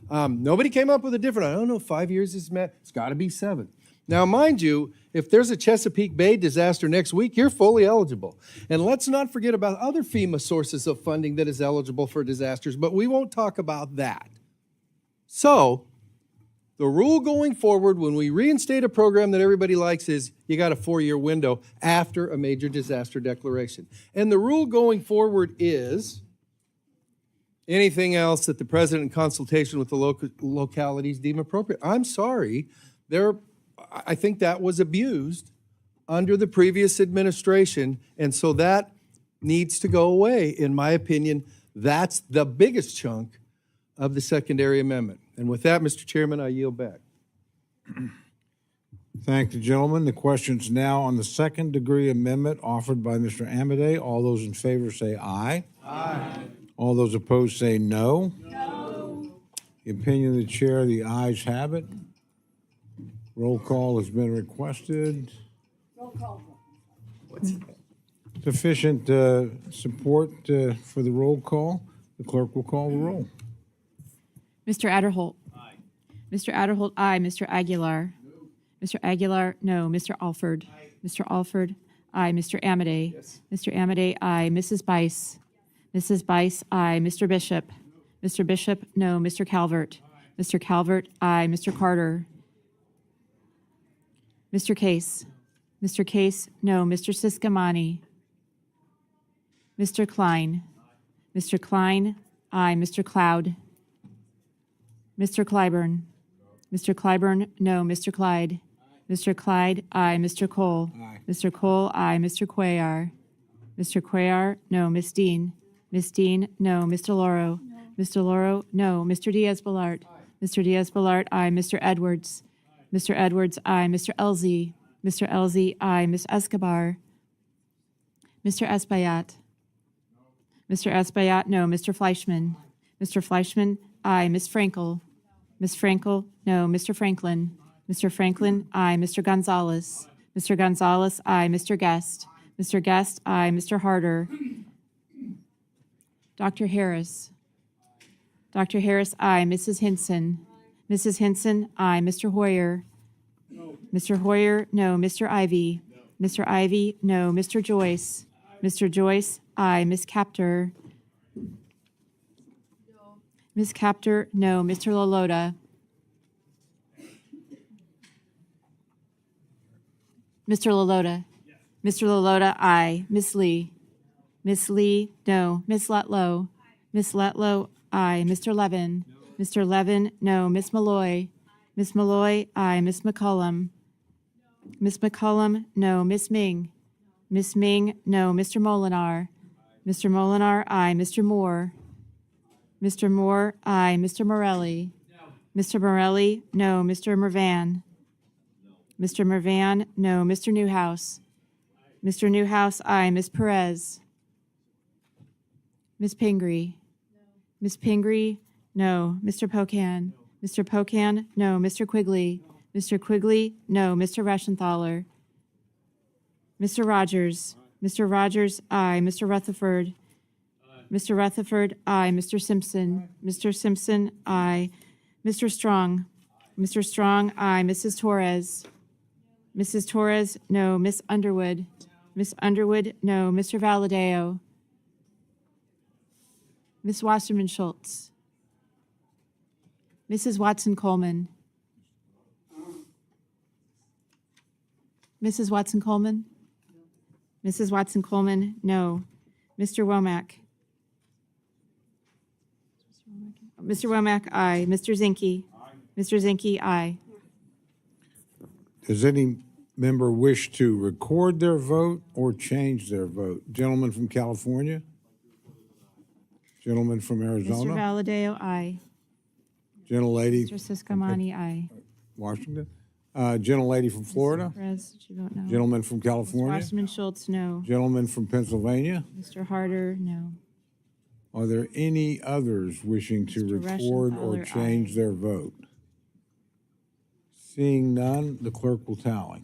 Nobody came up with a different, I don't know, 5 years is met. It's got to be 7. Now, mind you, if there's a Chesapeake Bay disaster next week, you're fully eligible. And let's not forget about other FEMA sources of funding that is eligible for disasters, but we won't talk about that. So, the rule going forward when we reinstate a program that everybody likes is you got a 4-year window after a major disaster declaration. And the rule going forward is anything else that the president in consultation with the localities deem appropriate. I'm sorry, I think that was abused under the previous administration, and so that needs to go away. In my opinion, that's the biggest chunk of the secondary amendment. And with that, Mr. Chairman, I yield back. Thank the gentleman. The question's now on the second-degree amendment offered by Mr. Amade. All those in favor say aye. Aye. All those opposed say no. No. The opinion of the chair, the ayes have it. Roll call has been requested. Roll call. Sufficient support for the roll call. The clerk will call the roll. Mr. Adderholt. Aye. Mr. Adderholt, aye. Mr. Aguilar. No. Mr. Aguilar, no. Mr. Alford. Aye. Mr. Alford, aye. Mr. Amade. Yes. Mr. Amade, aye. Mrs. Bice. Mrs. Bice, aye. Mr. Bishop. No. Mr. Bishop, no. Mr. Calvert. Aye. Mr. Calvert, aye. Mr. Carter. Mr. Case. Mr. Case, no. Mr. Siscamani. Mr. Klein. Aye. Mr. Klein, aye. Mr. Cloud. Mr. Clyburn. Mr. Clyburn, no. Mr. Clyde. Aye. Mr. Clyde, aye. Mr. Cole. Aye. Mr. Cole, aye. Mr. Cuellar. Mr. Cuellar, no. Ms. Dean? Ms. Dean, no. Mr. Loro? Mr. Loro, no. Mr. Diaz-Balart? Mr. Diaz-Balart, aye. Mr. Edwards? Mr. Edwards, aye. Mr. Elzey? Mr. Elzey, aye. Ms. Escobar? Mr. Espaillat? Mr. Espaillat, no. Mr. Fleischman? Mr. Fleischman, aye. Ms. Frankel? Ms. Frankel, no. Mr. Franklin? Mr. Franklin, aye. Mr. Gonzalez? Mr. Gonzalez, aye. Mr. Guest? Mr. Guest, aye. Mr. Harder? Dr. Harris? Dr. Harris, aye. Mrs. Hinson? Mrs. Hinson, aye. Mr. Hoyer? Mr. Hoyer, no. Mr. Ivy? Mr. Ivy, no. Mr. Joyce? Mr. Joyce, aye. Ms. Captor? Ms. Captor, no. Mr. Lalota? Mr. Lalota? Mr. Lalota, aye. Ms. Lee? Ms. Lee, no. Ms. Lutlow? Ms. Lutlow, aye. Mr. Levin? Mr. Levin, no. Ms. Malloy? Ms. Malloy, aye. Ms. McCollum? Ms. McCollum, no. Ms. Ming? Ms. Ming, no. Mr. Molinar? Mr. Molinar, aye. Mr. Moore? Mr. Moore, aye. Mr. Morelli? Mr. Morelli, no. Mr. Mervan? Mr. Mervan, no. Mr. Newhouse? Mr. Newhouse, aye. Ms. Perez? Ms. Pingree? Ms. Pingree, no. Mr. Pocan? Mr. Pocan, no. Mr. Quigley? Mr. Quigley, no. Mr. Reschenthaler? Mr. Rogers? Mr. Rogers, aye. Mr. Rutherford? Mr. Rutherford, aye. Mr. Simpson? Mr. Simpson, aye. Mr. Strong? Mr. Strong, aye. Mrs. Torres? Mrs. Torres, no. Miss Underwood? Miss Underwood, no. Mr. Valadeo? Miss Wasserman Schultz? Mrs. Watson Coleman? Mrs. Watson Coleman? Mrs. Watson Coleman, no. Mr. Womack? Mr. Womack, aye. Mr. Zinke? Mr. Zinke, aye. Does any member wish to record their vote or change their vote? Gentleman from California? Gentleman from Mr. Arizona? Valadeo, aye. Gentlelady Mr. Siscomani, aye. Washington? Gentlelady from Florida? Perez, did you vote no? Gentleman from Ms. California? Wasserman Schultz, no. Gentleman from Pennsylvania? Mr. Harder, no. Are there any others wishing to Mr. record or Reschenthaler, change aye. their vote? Seeing none, the clerk will tally.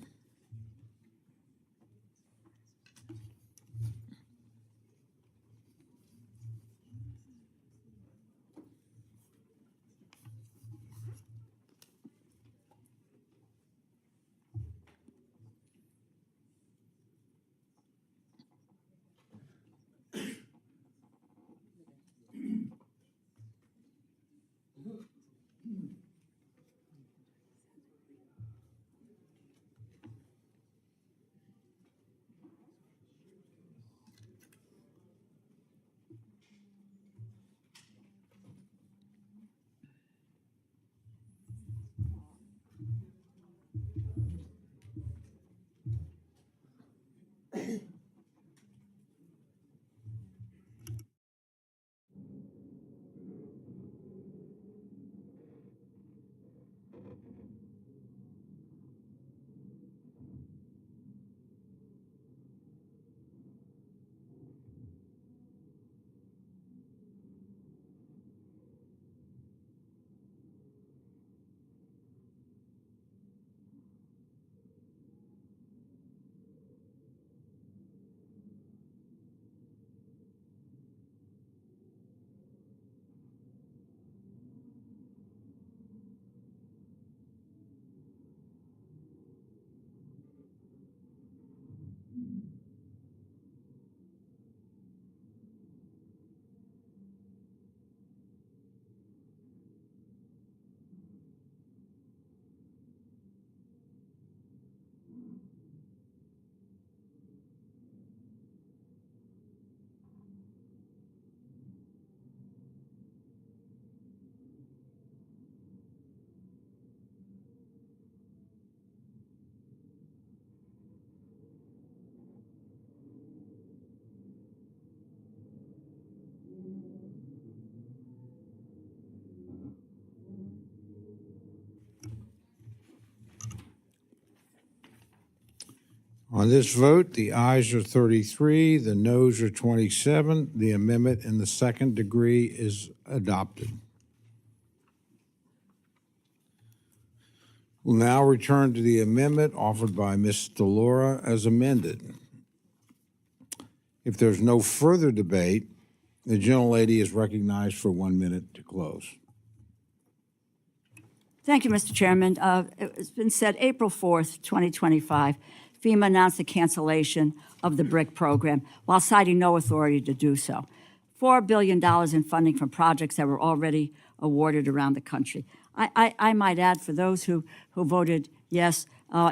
On this vote, the ayes are 33, the noes are 27. The amendment in the second degree is adopted. We'll now return to the amendment offered by Ms. Delora as amended. If there's no further debate, the gentlelady is recognized for 1 minute to close. Thank you, Mr. Chairman. It's been said April 4th, 2025, FEMA announced the cancellation of the BRIC program while citing no authority to do so. $4 billion in funding from projects that were already awarded around the country. I might add, for those who voted yes,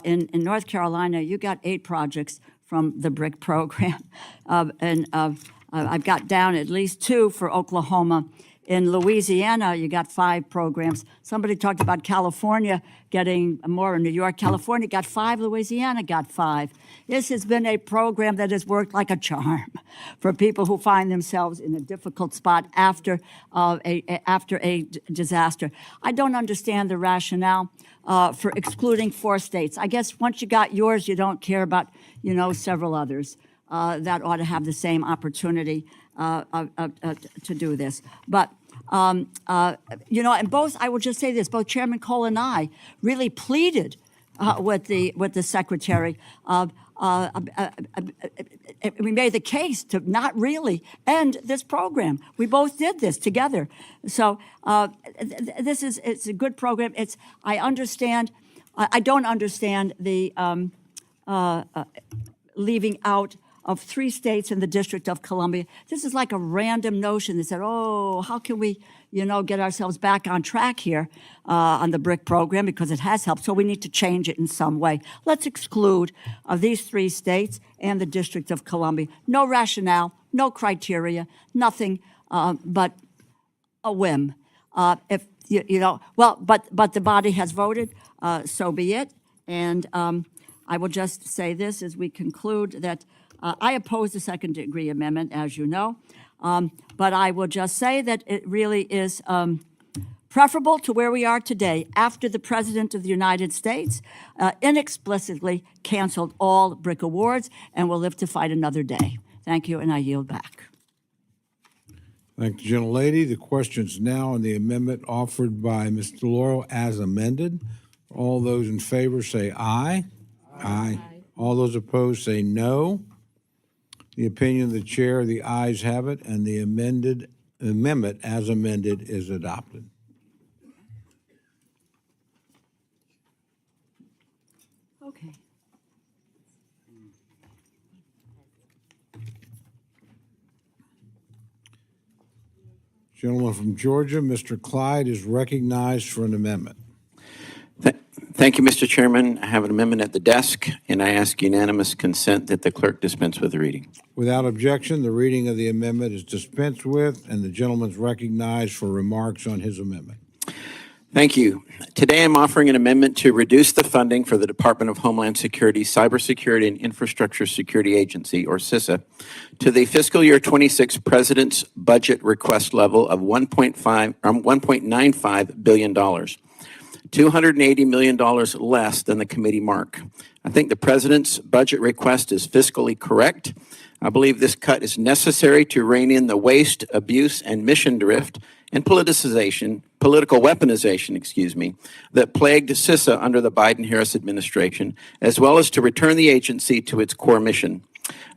in North Carolina, you got 8 projects from the BRIC program. I've got down at least 2 for Oklahoma. In Louisiana, you got 5 programs. Somebody talked about California getting more, in New York. California got 5, Louisiana got 5. This has been a program that has worked like a charm for people who find themselves in a difficult spot after a disaster. I don't understand the rationale for excluding 4 states. I guess once you got yours, you don't care about, several others that ought to have the same opportunity to do this. But, and both, I will just say this, both Chairman Cole and I really pleaded with the Secretary. We made the case to not really end this program. We both did this together. So it's a good program. I don't understand the leaving out of 3 states in the District of Columbia. This is like a random notion. They said, how can we, get ourselves back on track here on the BRIC program, because it has helped, so we need to change it in some way. Let's exclude these 3 states and the District of Columbia. No rationale, no criteria, nothing but a whim. But the body has voted, so be it. And I will just say this as we conclude, that I oppose the second degree amendment, as you know, but I will just say that it really is preferable to where we are today, after the President of the United States inexplicably canceled all BRIC awards, and will live to fight another day. Thank you, and I yield back. Thank the gentlelady. The question's now on the amendment offered by Ms. DeLauro as amended. All those in favor say aye. Aye. All those opposed say no. The opinion of the chair, the ayes have it, and the amendment as amended is adopted. Okay. Gentleman from Georgia, Mr. Clyde, is recognized for an amendment. Thank you, Mr. Chairman. I have an amendment at the desk, and I ask unanimous consent that the clerk dispense with the reading. Without objection, the reading of the amendment is dispensed with, and the gentleman is recognized for remarks on his amendment. Thank you. Today, I'm offering an amendment to reduce the funding for the Department of Homeland Security, Cybersecurity, and Infrastructure Security Agency, or CISA, to the fiscal year 26 President's budget request level of $1.95 billion. $280 million less than the committee mark. I think the President's budget request is fiscally correct. I believe this cut is necessary to rein in the waste, abuse, and mission drift and political weaponization, that plagued CISA under the Biden-Harris administration, as well as to return the agency to its core mission.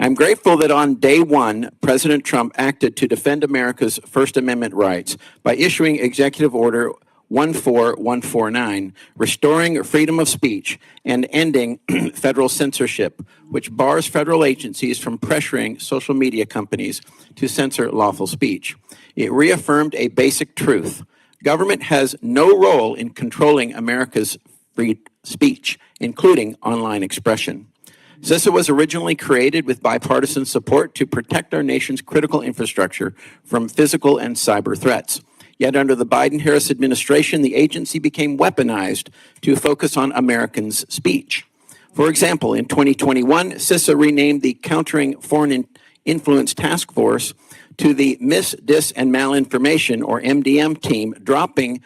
I'm grateful that on day 1, President Trump acted to defend America's First Amendment rights by issuing Executive Order 14149, restoring freedom of speech and ending federal censorship, which bars federal agencies from pressuring social media companies to censor lawful speech. It reaffirmed a basic truth. Government has no role in controlling America's free speech, including online expression. CISA was originally created with bipartisan support to protect our nation's critical infrastructure from physical and cyber threats. Yet under the Biden-Harris administration, the agency became weaponized to focus on Americans' speech. For example, in 2021, CISA renamed the Countering Foreign Influence Task Force to the Mis, Dis, and Malinformation, or MDM team, dropping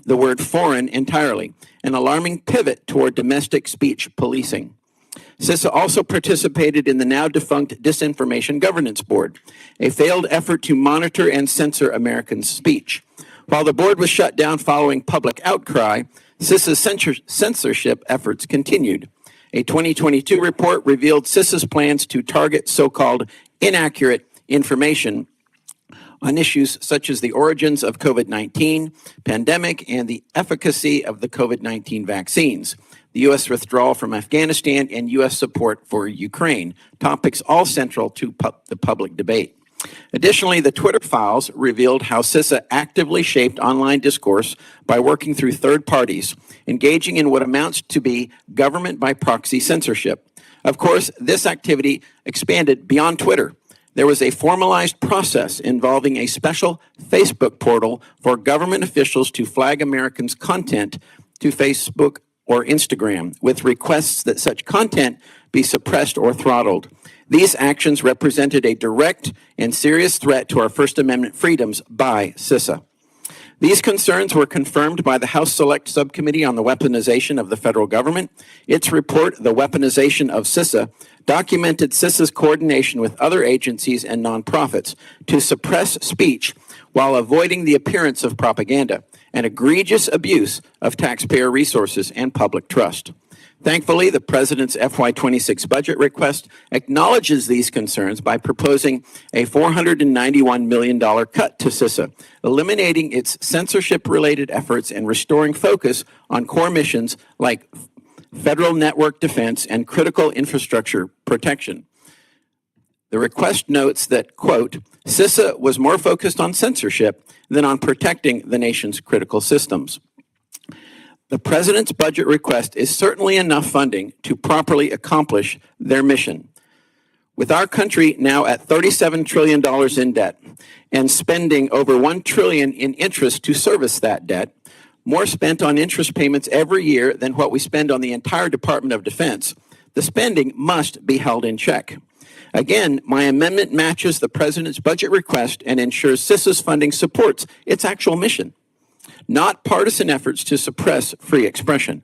the word foreign entirely, an alarming pivot toward domestic speech policing. CISA also participated in the now defunct Disinformation Governance Board, a failed effort to monitor and censor American speech. While the board was shut down following public outcry, CISA's censorship efforts continued. A 2022 report revealed CISA's plans to target so-called inaccurate information on issues such as the origins of COVID-19 pandemic and the efficacy of the COVID-19 vaccines, the U.S. withdrawal from Afghanistan, and U.S. support for Ukraine, topics all central to the public debate. Additionally, the Twitter files revealed how CISA actively shaped online discourse by working through third parties, engaging in what amounts to be government by proxy censorship. Of course, this activity expanded beyond Twitter. There was a formalized process involving a special Facebook portal for government officials to flag Americans' content to Facebook or Instagram, with requests that such content be suppressed or throttled. These actions represented a direct and serious threat to our First Amendment freedoms by CISA. These concerns were confirmed by the House Select Subcommittee on the Weaponization of the Federal Government. Its report, The Weaponization of CISA, documented CISA's coordination with other agencies and nonprofits to suppress speech while avoiding the appearance of propaganda, an egregious abuse of taxpayer resources and public trust. Thankfully, the President's FY26 budget request acknowledges these concerns by proposing a $491 million cut to CISA, eliminating its censorship-related efforts and restoring focus on core missions like federal network defense and critical infrastructure protection. The request notes that, quote, CISA was more focused on censorship than on protecting the nation's critical systems. The President's budget request is certainly enough funding to properly accomplish their mission. With our country now at $37 trillion in debt and spending over $1 trillion in interest to service that debt, more spent on interest payments every year than what we spend on the entire Department of Defense, the spending must be held in check. Again, my amendment matches the President's budget request and ensures CISA's funding supports its actual mission, not partisan efforts to suppress free expression.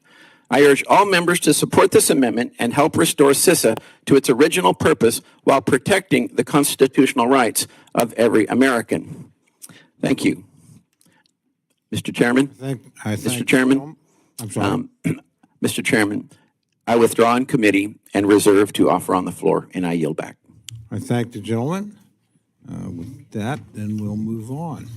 I urge all members to support this amendment and help restore CISA to its original purpose while protecting the constitutional rights of every American. Thank you. Mr. Chairman? Mr. Chairman? I'm sorry. Mr. Chairman, I withdraw in committee and reserve to offer on the floor, and I yield back. I thank the gentleman. With that, then we'll move on.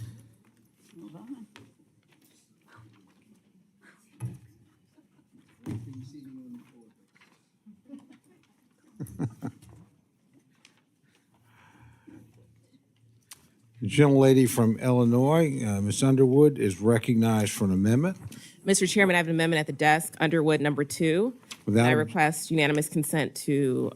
The gentlelady from Illinois, Ms. Underwood, is recognized for an amendment. Mr. Chairman, I have an amendment at the desk, Underwood number 2. I request unanimous consent to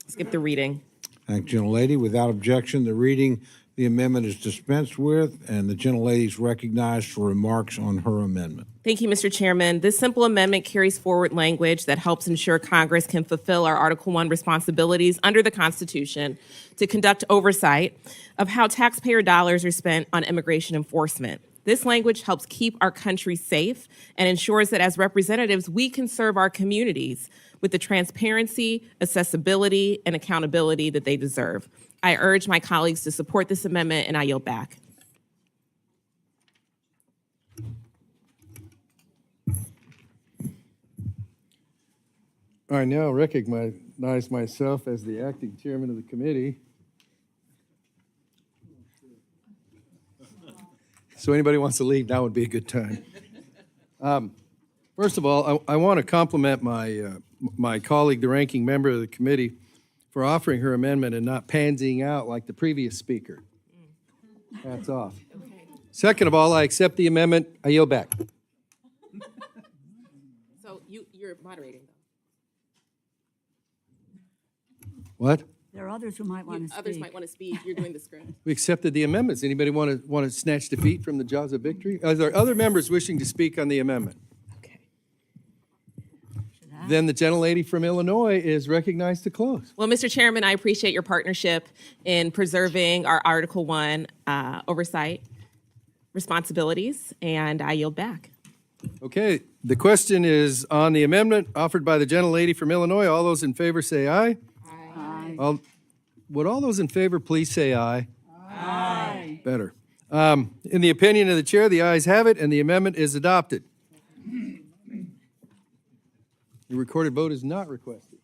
skip the reading. Thank you, gentlelady. Without objection, the reading, the amendment is dispensed with, and the gentlelady is recognized for remarks on her amendment. Thank you, Mr. Chairman. This simple amendment carries forward language that helps ensure Congress can fulfill our Article 1 responsibilities under the Constitution to conduct oversight of how taxpayer dollars are spent on immigration enforcement. This language helps keep our country safe and ensures that as representatives, we can serve our communities with the transparency, accessibility, and accountability that they deserve. I urge my colleagues to support this amendment, and I yield back. I now recognize myself as the acting chairman of the committee. So anybody wants to leave, now would be a good time. First of all, I want to compliment my colleague, the ranking member of the committee, for offering her amendment and not pansying out like the previous speaker. Hats off. Okay. Second of all, I accept the amendment. I yield back. So you're moderating, though. What? There are others who might want to speak. Others might want to speak. You're doing the script. We accepted the amendments. Anybody want to snatch defeat from the jaws of victory? Are there other members wishing to speak on the amendment? Okay. Then the gentlelady from Illinois is recognized to close. Well, Mr. Chairman, I appreciate your partnership in preserving our Article 1 oversight responsibilities, and I yield back. Okay, the question is on the amendment offered by the gentlelady from Illinois. All those in favor say aye. Aye. Would all those in favor please say aye? Aye. Better. In the opinion of the chair, the ayes have it, and the amendment is adopted. The recorded vote is not requested.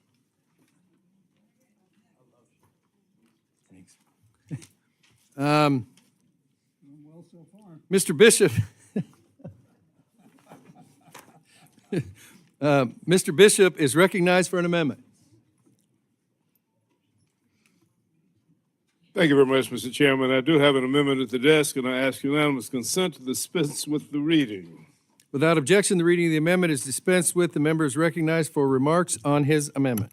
Mr. Bishop. Mr. Bishop is recognized for an amendment. Thank you very much, Mr. Chairman. I do have an amendment at the desk, and I ask unanimous consent to dispense with the reading. Without objection, the reading of the amendment is dispensed with. The member is recognized for remarks on his amendment.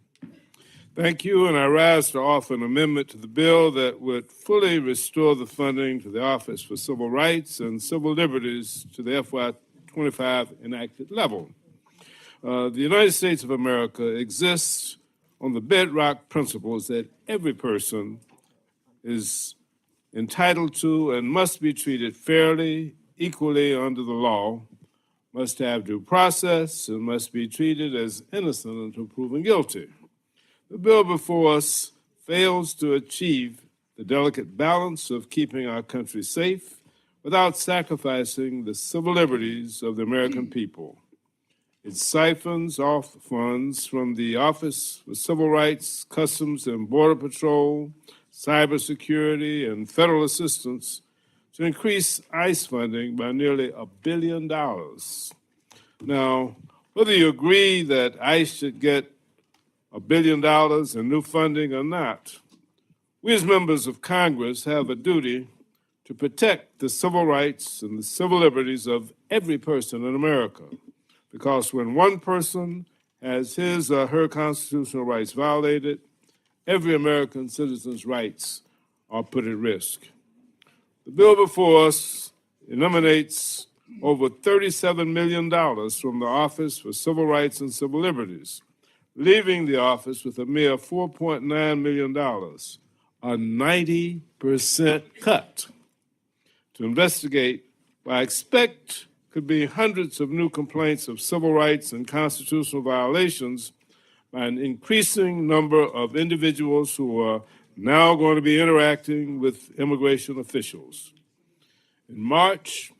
Thank you, and I rise to offer an amendment to the bill that would fully restore the funding to the Office for Civil Rights and Civil Liberties to the FY2025 enacted level. The United States of America exists on the bedrock principles that every person is entitled to and must be treated fairly, equally under the law, must have due process, and must be treated as innocent until proven guilty. The bill before us fails to achieve the delicate balance of keeping our country safe without sacrificing the civil liberties of the American people. It siphons off funds from the Office for Civil Rights, Customs and Border Patrol, Cybersecurity, and federal assistance to increase ICE funding by nearly $1 billion. Now, whether you agree that ICE should get $1 billion in new funding or not, we as members of Congress have a duty to protect the civil rights and the civil liberties of every person in America. Because when one person has his or her constitutional rights violated, every American citizen's rights are put at risk. The bill before us eliminates over $37 million from the Office for Civil Rights and Civil Liberties, leaving the office with a mere $4.9 million, a 90% cut. To investigate what I expect could be hundreds of new complaints of civil rights and constitutional violations by an increasing number of individuals who are now going to be interacting with immigration officials. In March,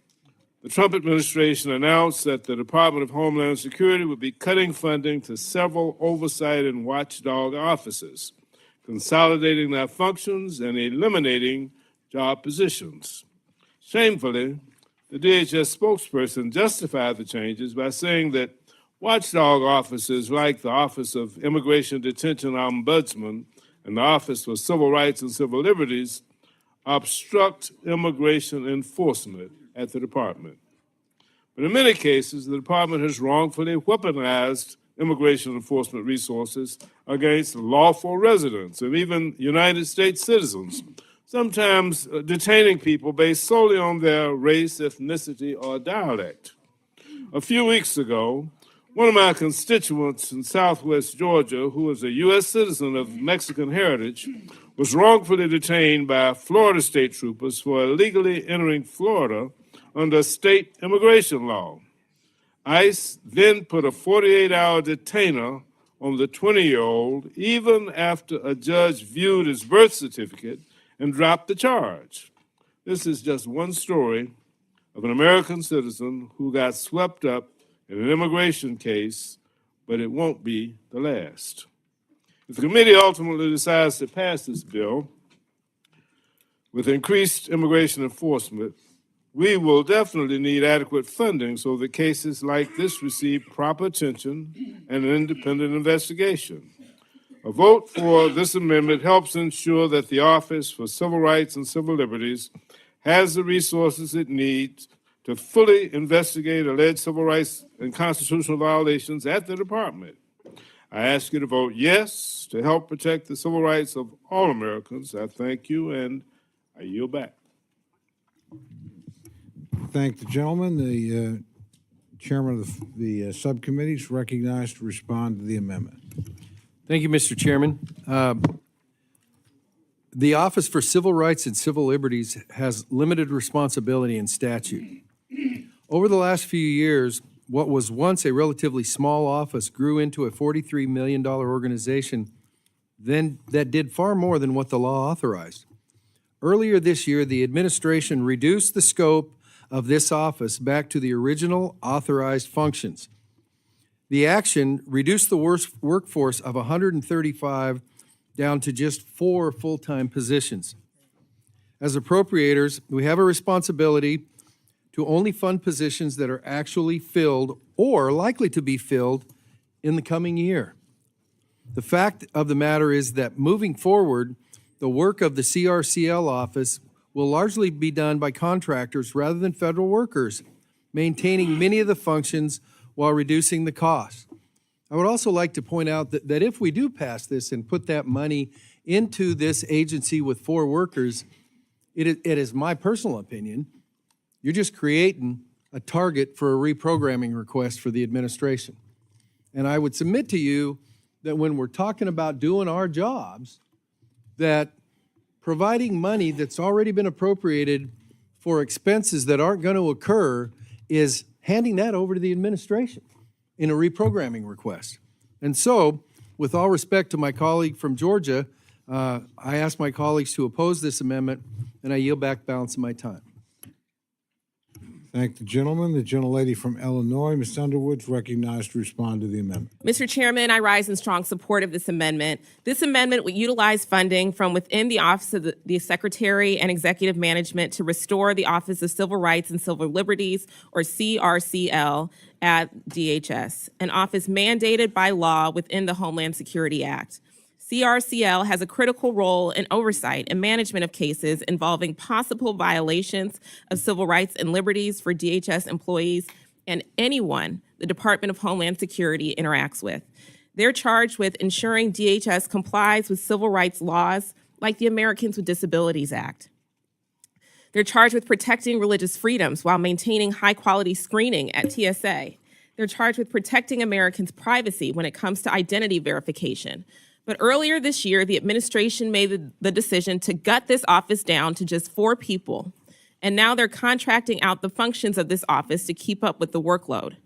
the Trump administration announced that the Department of Homeland Security would be cutting funding to several oversight and watchdog offices, consolidating their functions and eliminating job positions. Shamefully, the DHS spokesperson justified the changes by saying that watchdog offices like the Office of Immigration Detention Ombudsman and the Office for Civil Rights and Civil Liberties obstruct immigration enforcement at the department. But in many cases, the department has wrongfully weaponized immigration enforcement resources against lawful residents and even United States citizens, sometimes detaining people based solely on their race, ethnicity, or dialect. A few weeks ago, one of my constituents in Southwest Georgia, who is a U.S. citizen of Mexican heritage, was wrongfully detained by Florida state troopers for illegally entering Florida under state immigration law. ICE then put a 48-hour detainer on the 20-year-old, even after a judge viewed his birth certificate and dropped the charge. This is just one story of an American citizen who got swept up in an immigration case, but it won't be the last. If the committee ultimately decides to pass this bill with increased immigration enforcement, we will definitely need adequate funding so that cases like this receive proper attention and an independent investigation. A vote for this amendment helps ensure that the Office for Civil Rights and Civil Liberties has the resources it needs to fully investigate alleged civil rights and constitutional violations at the department. I ask you to vote yes to help protect the civil rights of all Americans. I thank you, and I yield back. Thank the gentleman. The chairman of the subcommittee is recognized to respond to the amendment. Thank you, Mr. Chairman. The Office for Civil Rights and Civil Liberties has limited responsibility in statute. Over the last few years, what was once a relatively small office grew into a $43 million organization then that did far more than what the law authorized. Earlier this year, the administration reduced the scope of this office back to the original authorized functions. The action reduced the workforce of 135 down to just 4 full-time positions. As appropriators, we have a responsibility to only fund positions that are actually filled or likely to be filled in the coming year. The fact of the matter is that moving forward, the work of the CRCL office will largely be done by contractors rather than federal workers, maintaining many of the functions while reducing the cost. I would also like to point out that if we do pass this and put that money into this agency with 4 workers, it is my personal opinion, you're just creating a target for a reprogramming request for the administration. And I would submit to you that when we're talking about doing our jobs, that providing money that's already been appropriated for expenses that aren't going to occur is handing that over to the administration in a reprogramming request. And so, with all respect to my colleague from Georgia, I ask my colleagues to oppose this amendment, and I yield back the balance of my time. Thank the gentleman. The gentlelady from Illinois, Ms. Underwood, is recognized to respond to the amendment. Mr. Chairman, I rise in strong support of this amendment. This amendment would utilize funding from within the Office of the Secretary and Executive Management to restore the Office of Civil Rights and Civil Liberties, or CRCL, at DHS, an office mandated by law within the Homeland Security Act. CRCL has a critical role in oversight and management of cases involving possible violations of civil rights and liberties for DHS employees and anyone the Department of Homeland Security interacts with. They're charged with ensuring DHS complies with civil rights laws like the Americans with Disabilities Act. They're charged with protecting religious freedoms while maintaining high-quality screening at TSA. They're charged with protecting Americans' privacy when it comes to identity verification. But earlier this year, the administration made the decision to gut this office down to just 4 people. And now they're contracting out the functions of this office to keep up with the workload.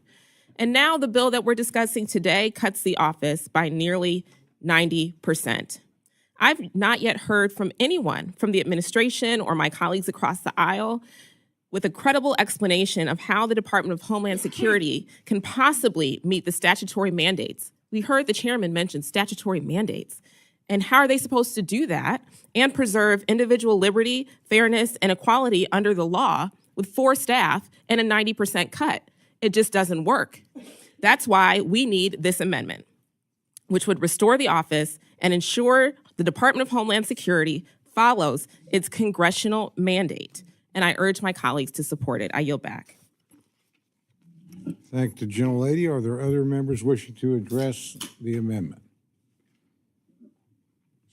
And now the bill that we're discussing today cuts the office by nearly 90%. I've not yet heard from anyone from the administration or my colleagues across the aisle with a credible explanation of how the Department of Homeland Security can possibly meet the statutory mandates. We heard the chairman mention statutory mandates. And how are they supposed to do that and preserve individual liberty, fairness, and equality under the law with 4 staff and a 90% cut? It just doesn't work. That's why we need this amendment, which would restore the office and ensure the Department of Homeland Security follows its congressional mandate. And I urge my colleagues to support it. I yield back. Thank the gentlelady. Are there other members wishing to address the amendment?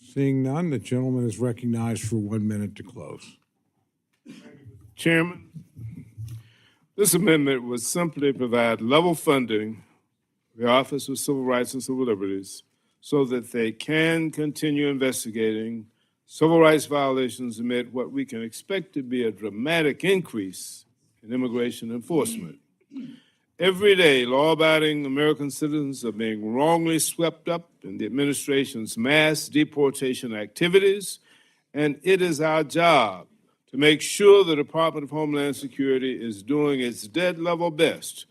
Seeing none, the gentleman is recognized for 1 minute to close. Chairman, this amendment would simply provide level funding for the Office of Civil Rights and Civil Liberties so that they can continue investigating civil rights violations amid what we can expect to be a dramatic increase in immigration enforcement. Every day, law-abiding American citizens are being wrongly swept up in the administration's mass deportation activities, and it is our job to make sure the Department of Homeland Security is doing its dead-level best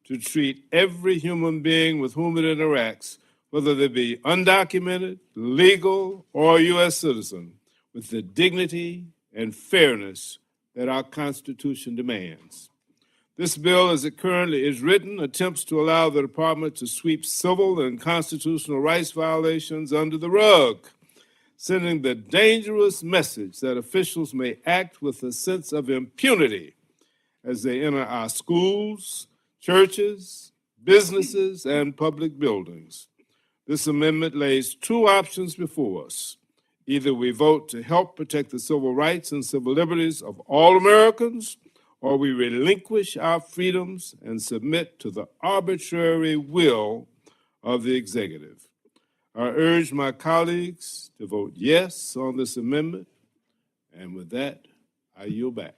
to treat every human being with whom it interacts, whether they be undocumented, legal, or U.S. citizen, with the dignity and fairness that our Constitution demands. This bill, as it currently is written, attempts to allow the department to sweep civil and constitutional rights violations under the rug, sending the dangerous message that officials may act with a sense of impunity as they enter our schools, churches, businesses, and public buildings. This amendment lays 2 options before us. Either we vote to help protect the civil rights and civil liberties of all Americans, or we relinquish our freedoms and submit to the arbitrary will of the executive. I urge my colleagues to vote yes on this amendment, and with that, I yield back.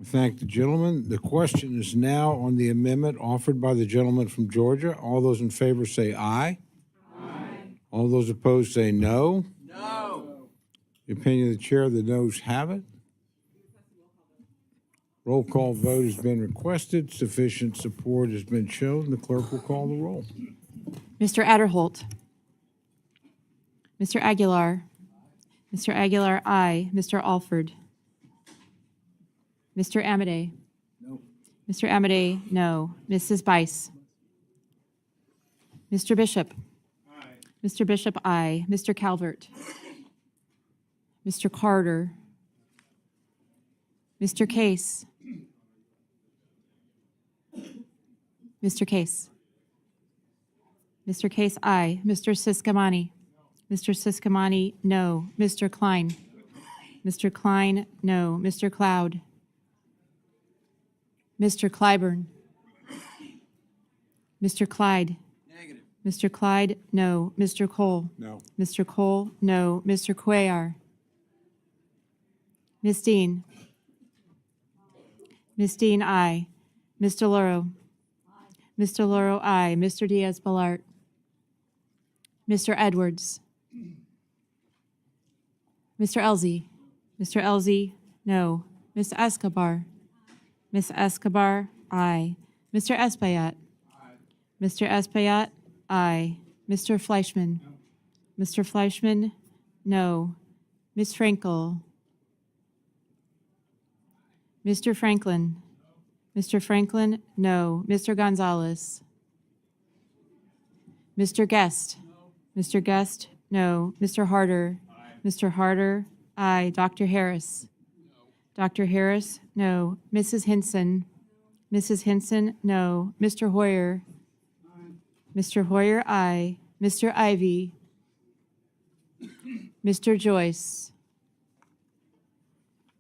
Thank the gentleman. The question is now on the amendment offered by the gentleman from Georgia. All those in favor say aye. Aye. All those opposed say no. No. The opinion of the chair, the noes have it. Roll call vote has been requested. Sufficient support has been shown. The clerk will call the roll. Mr. Adderholt. Mr. Aguilar. Mr. Aguilar, aye. Mr. Alford. Mr. Amadei. No. Mr. Amadei, no. Mrs. Bice. Mr. Bishop. Aye. Mr. Bishop, aye. Mr. Calvert. Mr. Carter. Mr. Case. Mr. Case. Mr. Case, aye. Mr. Siscamani. Mr. Siscamani, no. Mr. Klein. Mr. Klein, no. Mr. Cloud. Mr. Clyburn. Mr. Clyde. Negative. Mr. Clyde, no. Mr. Cole. No. Mr. Cole, no. Mr. Cuellar. Ms. Dean. Ms. Dean, aye. Ms. DeLauro. Ms. DeLauro, aye. Mr. Diaz-Balart. Mr. Edwards. Mr. Elzey. Mr. Elzey, no. Ms. Escobar. Ms. Escobar, aye. Mr. Espaillat. Mr. Espaillat, aye. Mr. Fleischman. Mr. Fleischman, no. Ms. Frankel. Mr. Franklin. Mr. Franklin, no. Mr. Gonzalez. Mr. Guest. Mr. Guest, no. Mr. Harder. Mr. Harder, aye. Dr. Harris. Dr. Harris, no. Mrs. Hinson. Mrs. Hinson, no. Mr. Hoyer. Mr. Hoyer, aye. Mr. Ivy. Mr. Joyce.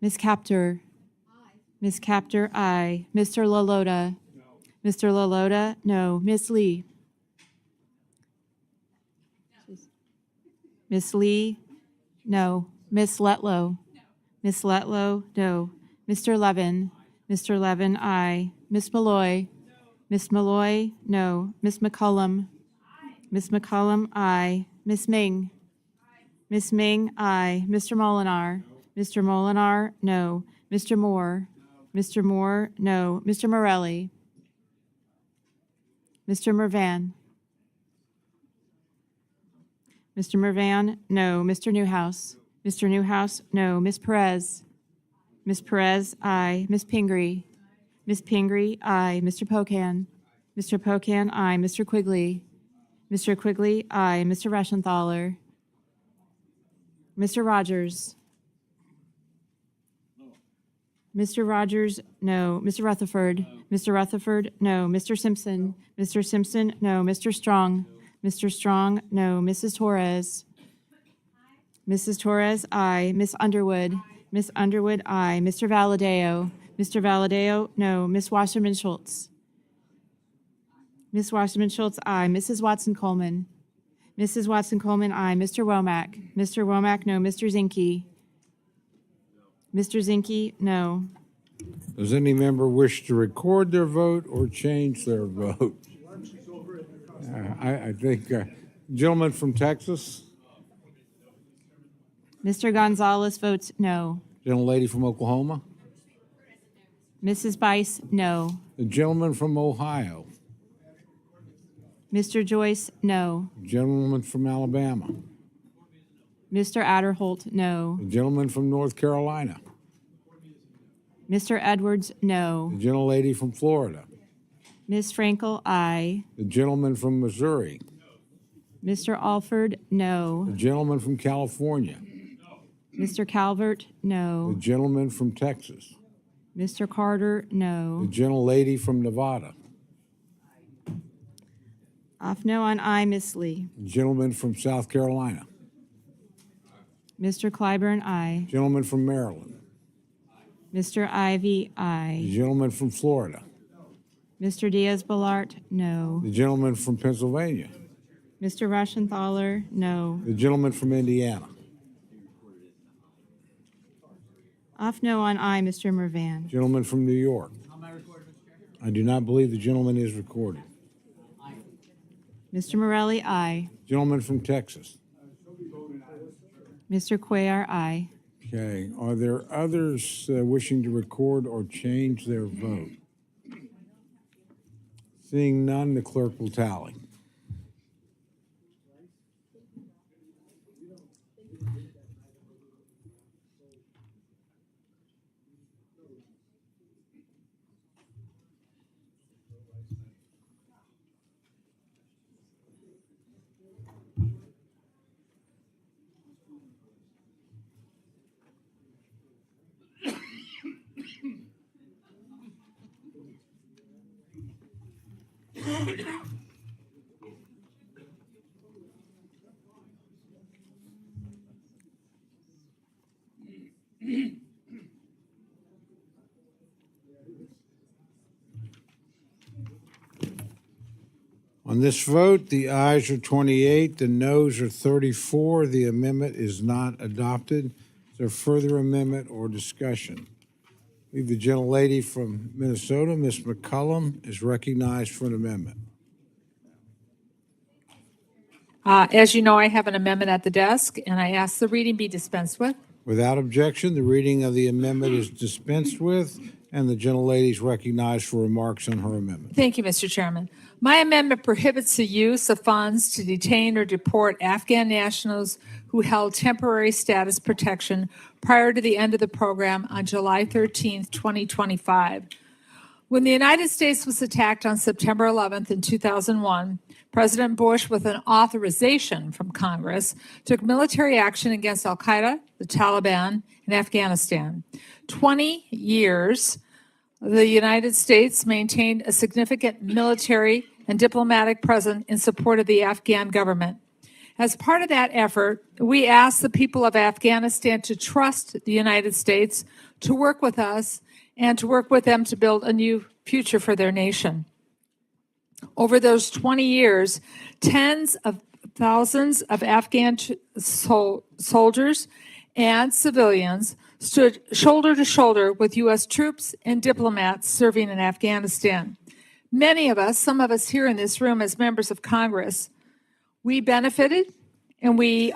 Ms. Captor. Ms. Captor, aye. Mr. LaLota. Mr. LaLota, no. Ms. Lee. Ms. Lee, no. Ms. Letlow. Ms. Letlow, no. Mr. Levin. Mr. Levin, aye. Ms. Malloy. Ms. Malloy, no. Ms. McCullum. Ms. McCullum, aye. Ms. Ming. Ms. Ming, aye. Mr. Molinar. Mr. Molinar, no. Mr. Moore. Mr. Moore, no. Mr. Morelli. Mr. Mervan. Mr. Mervan, no. Mr. Newhouse. Mr. Newhouse, no. Ms. Perez. Ms. Perez, aye. Ms. Pingree. Ms. Pingree, aye. Mr. Pocan. Mr. Pocan, aye. Mr. Quigley. Mr. Quigley, aye. Mr. Reschenthaler. Mr. Rogers. Mr. Rogers, no. Mr. Rutherford. Mr. Rutherford, no. Mr. Simpson. Mr. Simpson, no. Mr. Strong. Mr. Strong, no. Mrs. Torres. Mrs. Torres, aye. Miss Underwood. Miss Underwood, aye. Mr. Valadeo. Mr. Valadeo, no. Miss Wasserman Schultz. Miss Wasserman Schultz, aye. Mrs. Watson Coleman. Mrs. Watson Coleman, aye. Mr. Womack. Mr. Womack, no. Mr. Zinke. Mr. Zinke, no. Does any member wish to record their vote or change their vote? I think, gentleman from Texas, Mr. Gonzalez votes no. gentlelady from Oklahoma, Mrs. Bice, no. the gentleman from Ohio, Mr. Joyce, no. gentleman from Alabama, Mr. Adderholt, no. the gentleman from North Carolina, Mr. Edwards, no. the gentlelady from Florida, Ms. Frankel, aye. the gentleman from Missouri, Mr. Alford, no. the gentleman from California, Mr. Calvert, the no. gentleman from Texas, Mr. Carter, the no. gentlelady from Nevada, Off no on aye, Miss Lee. the gentleman from South Carolina, Mr. Clyburn, aye. gentleman from Maryland, Mr. Ivy, the aye. gentleman from Florida, Mr. Diaz-Balart, no. the gentleman from Pennsylvania, Mr. Reschenthaler, no. the gentleman from Indiana. Off no on I, Mr. Mervan. Gentleman from New York. I do not believe the gentleman is recorded. Mr. Morelli, aye. Gentleman from Texas. Mr. Cuellar, aye. Okay, are there others wishing to record or change their vote? Seeing none, the clerk will tally. On this vote, the ayes are 28, the noes are 34. The amendment is not adopted. Is there further amendment or discussion? I believe the gentlelady from Minnesota, Ms. McCullum, is recognized for an amendment. As you know, I have an amendment at the desk, and I ask the reading be dispensed with. Without objection, the reading of the amendment is dispensed with, and the gentlelady is recognized for remarks on her amendment. Thank you, Mr. Chairman. My amendment prohibits the use of funds to detain or deport Afghan nationals who held temporary status protection prior to the end of the program on July 13, 2025. When the United States was attacked on September 11th in 2001, President Bush, with an authorization from Congress, took military action against al-Qaeda, the Taliban, and Afghanistan. 20 years, the United States maintained a significant military and diplomatic presence in support of the Afghan government. As part of that effort, we asked the people of Afghanistan to trust the United States, to work with us, and to work with them to build a new future for their nation. Over those 20 years, tens of thousands of Afghan soldiers and civilians stood shoulder to shoulder with U.S. troops and diplomats serving in Afghanistan. Many of us, some of us here in this room as members of Congress, we benefited and we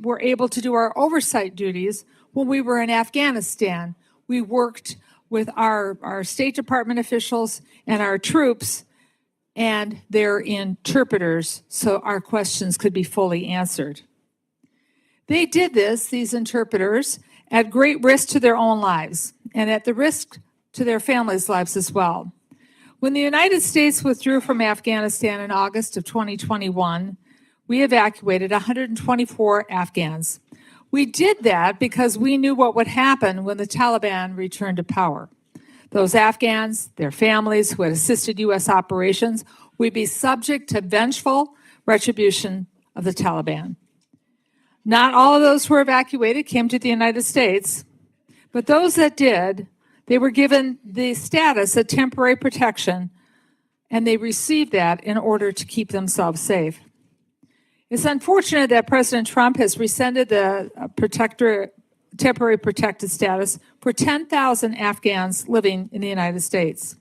were able to do our oversight duties when we were in Afghanistan. We worked with our State Department officials and our troops and their interpreters so our questions could be fully answered. They did this, these interpreters, at great risk to their own lives and at the risk to their families' lives as well. When the United States withdrew from Afghanistan in August of 2021, we evacuated 124 Afghans. We did that because we knew what would happen when the Taliban returned to power. Those Afghans, their families who had assisted U.S. operations, would be subject to vengeful retribution of the Taliban. Not all of those who were evacuated came to the United States, but those that did, they were given the status of temporary protection, and they received that in order to keep themselves safe. It's unfortunate that President Trump has rescinded the temporary protected status for 10,000 Afghans living in the United States.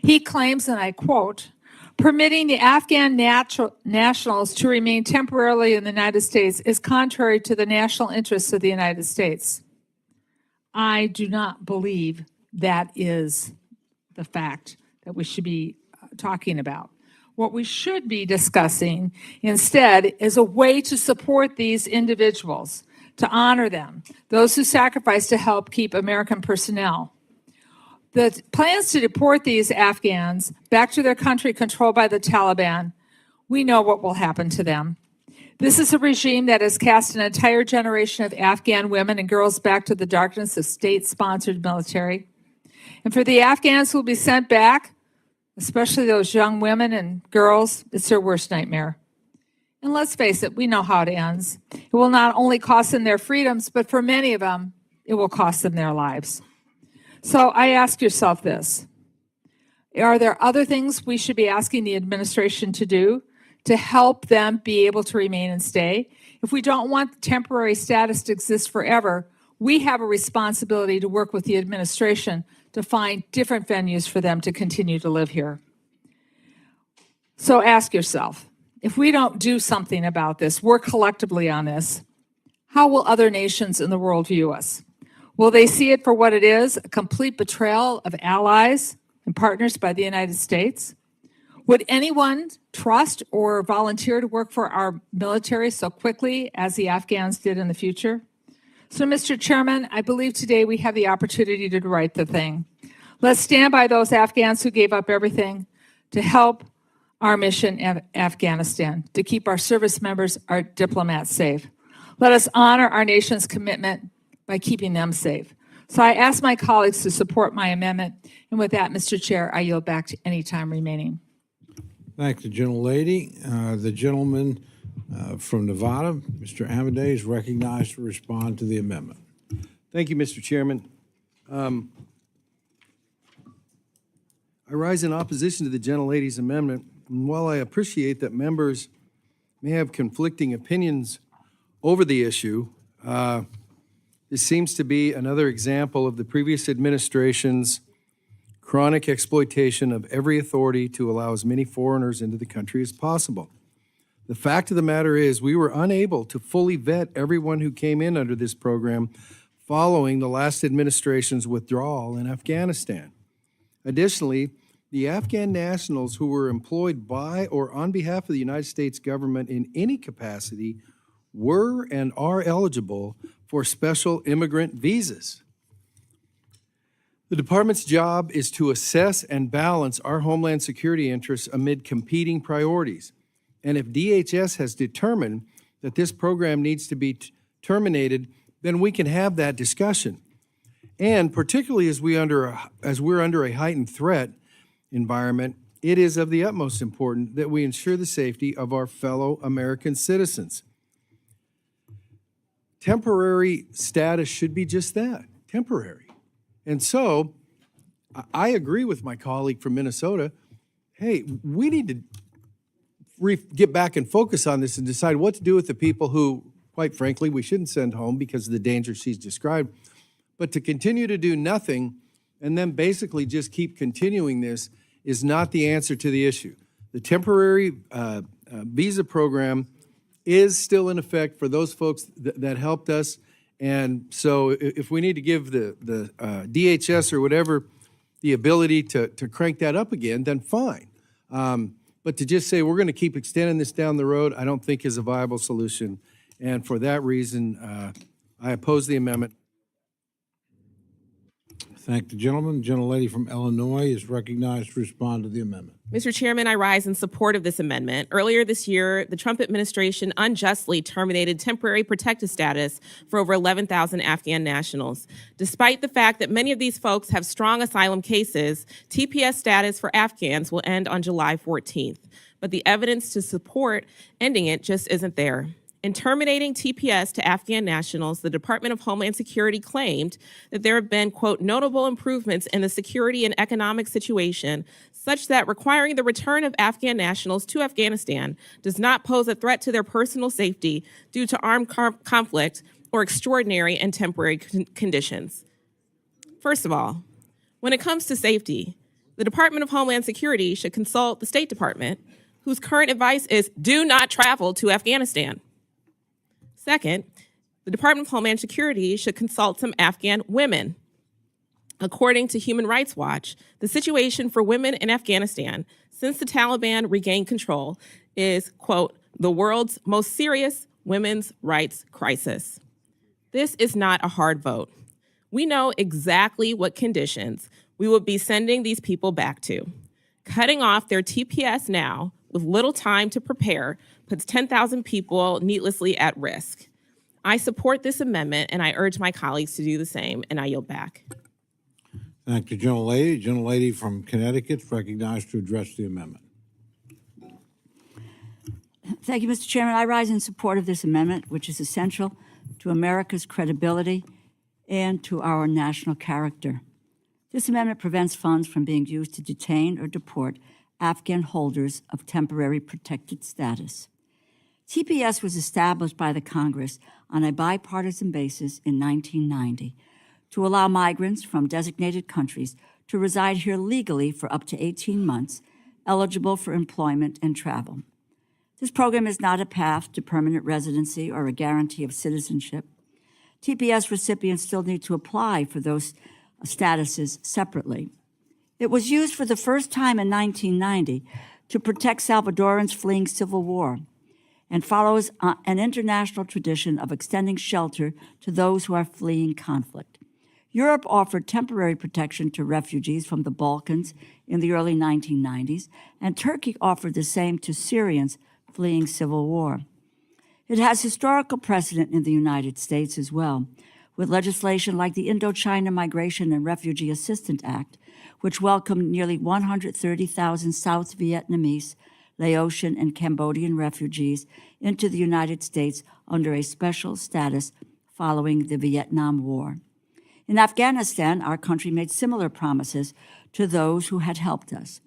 He claims, and I quote, "Permitting the Afghan nationals to remain temporarily in the United States is contrary to the national interests of the United States." I do not believe that is the fact that we should be talking about. What we should be discussing instead is a way to support these individuals, to honor them, those who sacrifice to help keep American personnel. The plans to deport these Afghans back to their country controlled by the Taliban, we know what will happen to them. This is a regime that has cast an entire generation of Afghan women and girls back to the darkness of state-sponsored military. And for the Afghans who will be sent back, especially those young women and girls, it's their worst nightmare. And let's face it, we know how it ends. It will not only cost them their freedoms, but for many of them, it will cost them their lives. So I ask yourself this: are there other things we should be asking the administration to do to help them be able to remain and stay? If we don't want temporary status to exist forever, we have a responsibility to work with the administration to find different venues for them to continue to live here. So ask yourself, if we don't do something about this, work collectively on this, how will other nations in the world view us? Will they see it for what it is, a complete betrayal of allies and partners by the United States? Would anyone trust or volunteer to work for our military so quickly as the Afghans did in the future? So, Mr. Chairman, I believe today we have the opportunity to do the right thing. Let's stand by those Afghans who gave up everything to help our mission in Afghanistan, to keep our service members, our diplomats safe. Let us honor our nation's commitment by keeping them safe. So I ask my colleagues to support my amendment. And with that, Mr. Chair, I yield back to any time remaining. Thank the gentlelady. The gentleman from Nevada, Mr. Amadei, is recognized to respond to the amendment. Thank you, Mr. Chairman. I rise in opposition to the gentlelady's amendment. And while I appreciate that members may have conflicting opinions over the issue, this seems to be another example of the previous administration's chronic exploitation of every authority to allow as many foreigners into the country as possible. The fact of the matter is we were unable to fully vet everyone who came in under this program following the last administration's withdrawal in Afghanistan. Additionally, the Afghan nationals who were employed by or on behalf of the United States government in any capacity were and are eligible for special immigrant visas. The department's job is to assess and balance our Homeland Security interests amid competing priorities. And if DHS has determined that this program needs to be terminated, then we can have that discussion. And particularly as we're under a heightened threat environment, it is of the utmost important that we ensure the safety of our fellow American citizens. Temporary status should be just that, temporary. And so I agree with my colleague from Minnesota. Hey, we need to get back and focus on this and decide what to do with the people who, quite frankly, we shouldn't send home because of the danger she's described. But to continue to do nothing and then basically just keep continuing this is not the answer to the issue. The temporary visa program is still in effect for those folks that helped us. And so if we need to give the DHS or whatever the ability to crank that up again, then fine. But to just say we're going to keep extending this down the road, I don't think is a viable solution. And for that reason, I oppose the amendment. Thank the gentleman. The gentlelady from Illinois is recognized to respond to the amendment. Mr. Chairman, I rise in support of this amendment. Earlier this year, the Trump administration unjustly terminated temporary protective status for over 11,000 Afghan nationals. Despite the fact that many of these folks have strong asylum cases, TPS status for Afghans will end on July 14th. But the evidence to support ending it just isn't there. In terminating TPS to Afghan nationals, the Department of Homeland Security claimed that there have been, quote, notable improvements in the security and economic situation such that requiring the return of Afghan nationals to Afghanistan does not pose a threat to their personal safety due to armed conflict or extraordinary and temporary conditions. First of all, when it comes to safety, the Department of Homeland Security should consult the State Department, whose current advice is do not travel to Afghanistan. Second, the Department of Homeland Security should consult some Afghan women. According to Human Rights Watch, the situation for women in Afghanistan since the Taliban regained control is, quote, the world's most serious women's rights crisis. This is not a hard vote. We know exactly what conditions we will be sending these people back to. Cutting off their TPS now with little time to prepare puts 10,000 people needlessly at risk. I support this amendment, and I urge my colleagues to do the same, and I yield back. Thank the gentlelady. The gentlelady from Connecticut is recognized to address the amendment. Thank you, Mr. Chairman. I rise in support of this amendment, which is essential to America's credibility and to our national character. This amendment prevents funds from being used to detain or deport Afghan holders of temporary protected status. TPS was established by the Congress on a bipartisan basis in 1990 to allow migrants from designated countries to reside here legally for up to 18 months, eligible for employment and travel. This program is not a path to permanent residency or a guarantee of citizenship. TPS recipients still need to apply for those statuses separately. It was used for the first time in 1990 to protect Salvadorans fleeing civil war and follows an international tradition of extending shelter to those who are fleeing conflict. Europe offered temporary protection to refugees from the Balkans in the early 1990s, and Turkey offered the same to Syrians fleeing civil war. It has historical precedent in the United States as well, with legislation like the Indochina Migration and Refugee Assistance Act, which welcomed nearly 130,000 South Vietnamese, Laotian, and Cambodian refugees into the United States under a special status following the Vietnam War. In Afghanistan, our country made similar promises to those who had helped us.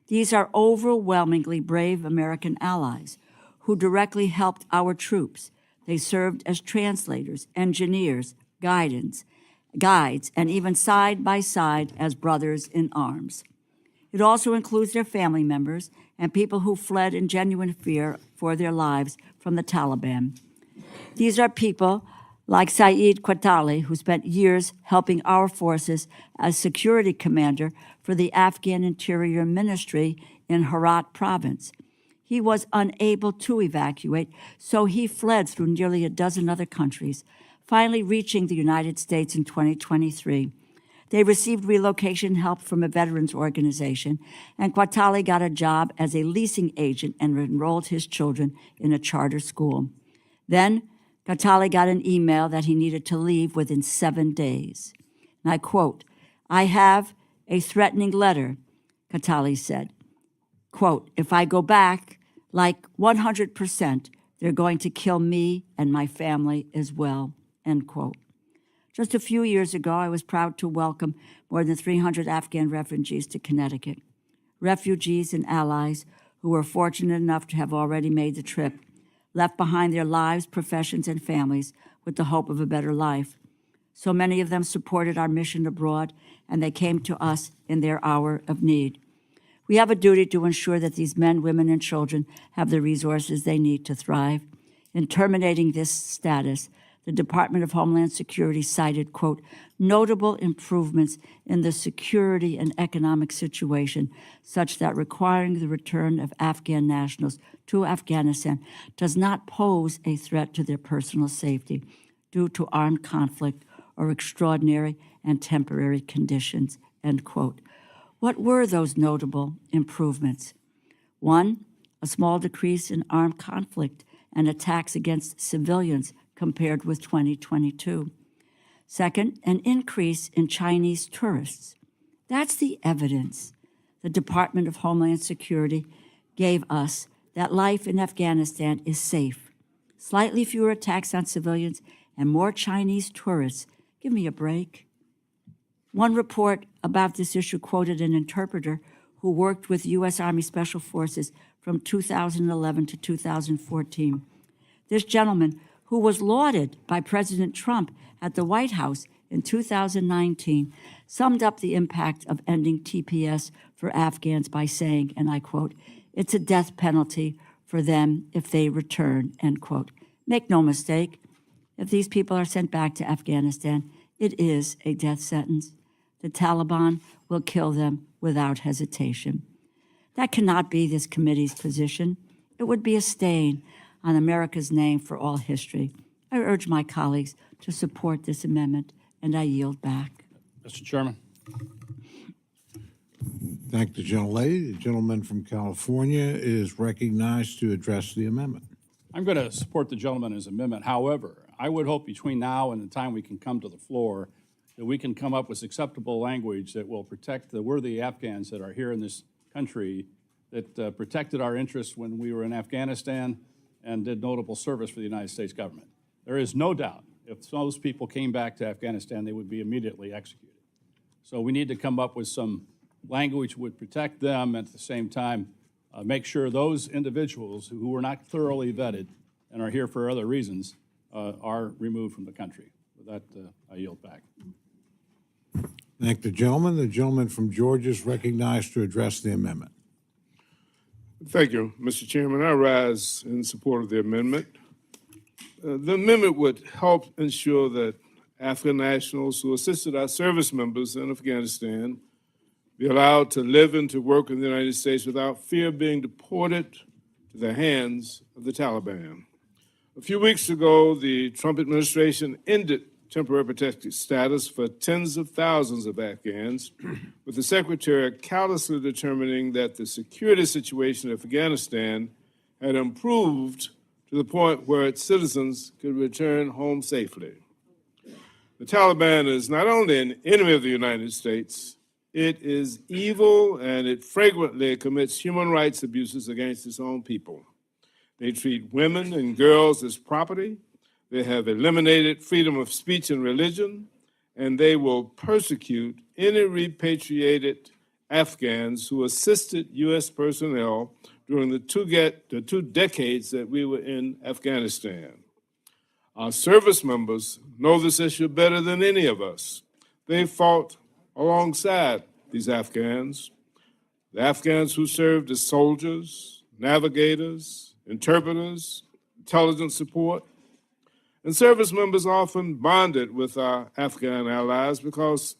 These are overwhelmingly brave American allies who directly helped our troops. They served as translators, engineers, guides, and even side by side as brothers in arms. It also includes their family members and people who fled in genuine fear for their lives from the Taliban. These are people like Saeed Quatali, who spent years helping our forces as security commander for the Afghan Interior Ministry in Herat province. He was unable to evacuate, so he fled through nearly a dozen other countries, finally reaching the United States in 2023. They received relocation help from a veterans organization, and Quatali got a job as a leasing agent and enrolled his children in a charter school. Then, Quatali got an email that he needed to leave within 7 days. And I quote, "I have a threatening letter," Quatali said. Quote, "If I go back, like 100%, they're going to kill me and my family as well," end quote. Just a few years ago, I was proud to welcome more than 300 Afghan refugees to Connecticut. Refugees and allies who were fortunate enough to have already made the trip left behind their lives, professions, and families with the hope of a better life. So many of them supported our mission abroad, and they came to us in their hour of need. We have a duty to ensure that these men, women, and children have the resources they need to thrive. In terminating this status, the Department of Homeland Security cited, quote, "notable improvements in the security and economic situation, such that requiring the return of Afghan nationals to Afghanistan does not pose a threat to their personal safety due to armed conflict or extraordinary and temporary conditions," end quote. What were those notable improvements? One, a small decrease in armed conflict and attacks against civilians compared with 2022. Second, an increase in Chinese tourists. That's the evidence the Department of Homeland Security gave us that life in Afghanistan is safe. Slightly fewer attacks on civilians and more Chinese tourists. Give me a break. One report about this issue quoted an interpreter who worked with U.S. Army Special Forces from 2011 to 2014. This gentleman, who was lauded by President Trump at the White House in 2019, summed up the impact of ending TPS for Afghans by saying, and I quote, "It's a death penalty for them if they return," end quote. Make no mistake, if these people are sent back to Afghanistan, it is a death sentence. The Taliban will kill them without hesitation. That cannot be this committee's position. It would be a stain on America's name for all history. I urge my colleagues to support this amendment, and I yield back. Mr. Chairman. Thank the gentlelady. The gentleman from California is recognized to address the amendment. I'm going to support the gentleman's amendment. However, I would hope between now and the time we can come to the floor that we can come up with acceptable language that will protect the worthy Afghans that are here in this country, that protected our interests when we were in Afghanistan and did notable service for the United States government. There is no doubt if those people came back to Afghanistan, they would be immediately executed. So we need to come up with some language that would protect them and at the same time make sure those individuals who were not thoroughly vetted and are here for other reasons are removed from the country. With that, I yield back. Thank the gentleman. The gentleman from Georgia is recognized to address the amendment. Thank you, Mr. Chairman. I rise in support of the amendment. The amendment would help ensure that Afghan nationals who assisted our service members in Afghanistan be allowed to live and to work in the United States without fear of being deported to the hands of the Taliban. A few weeks ago, the Trump administration ended temporary protected status for tens of thousands of Afghans, with the Secretary callously determining that the security situation in Afghanistan had improved to the point where its citizens could return home safely. The Taliban is not only an enemy of the United States, it is evil and it frequently commits human rights abuses against its own people. They treat women and girls as property. They have eliminated freedom of speech and religion, and they will persecute any repatriated Afghans who assisted U.S. personnel during the two decades that we were in Afghanistan. Our service members know this issue better than any of us. They fought alongside these Afghans, the Afghans who served as soldiers, navigators, interpreters, intelligence support. And service members often bonded with our Afghan allies because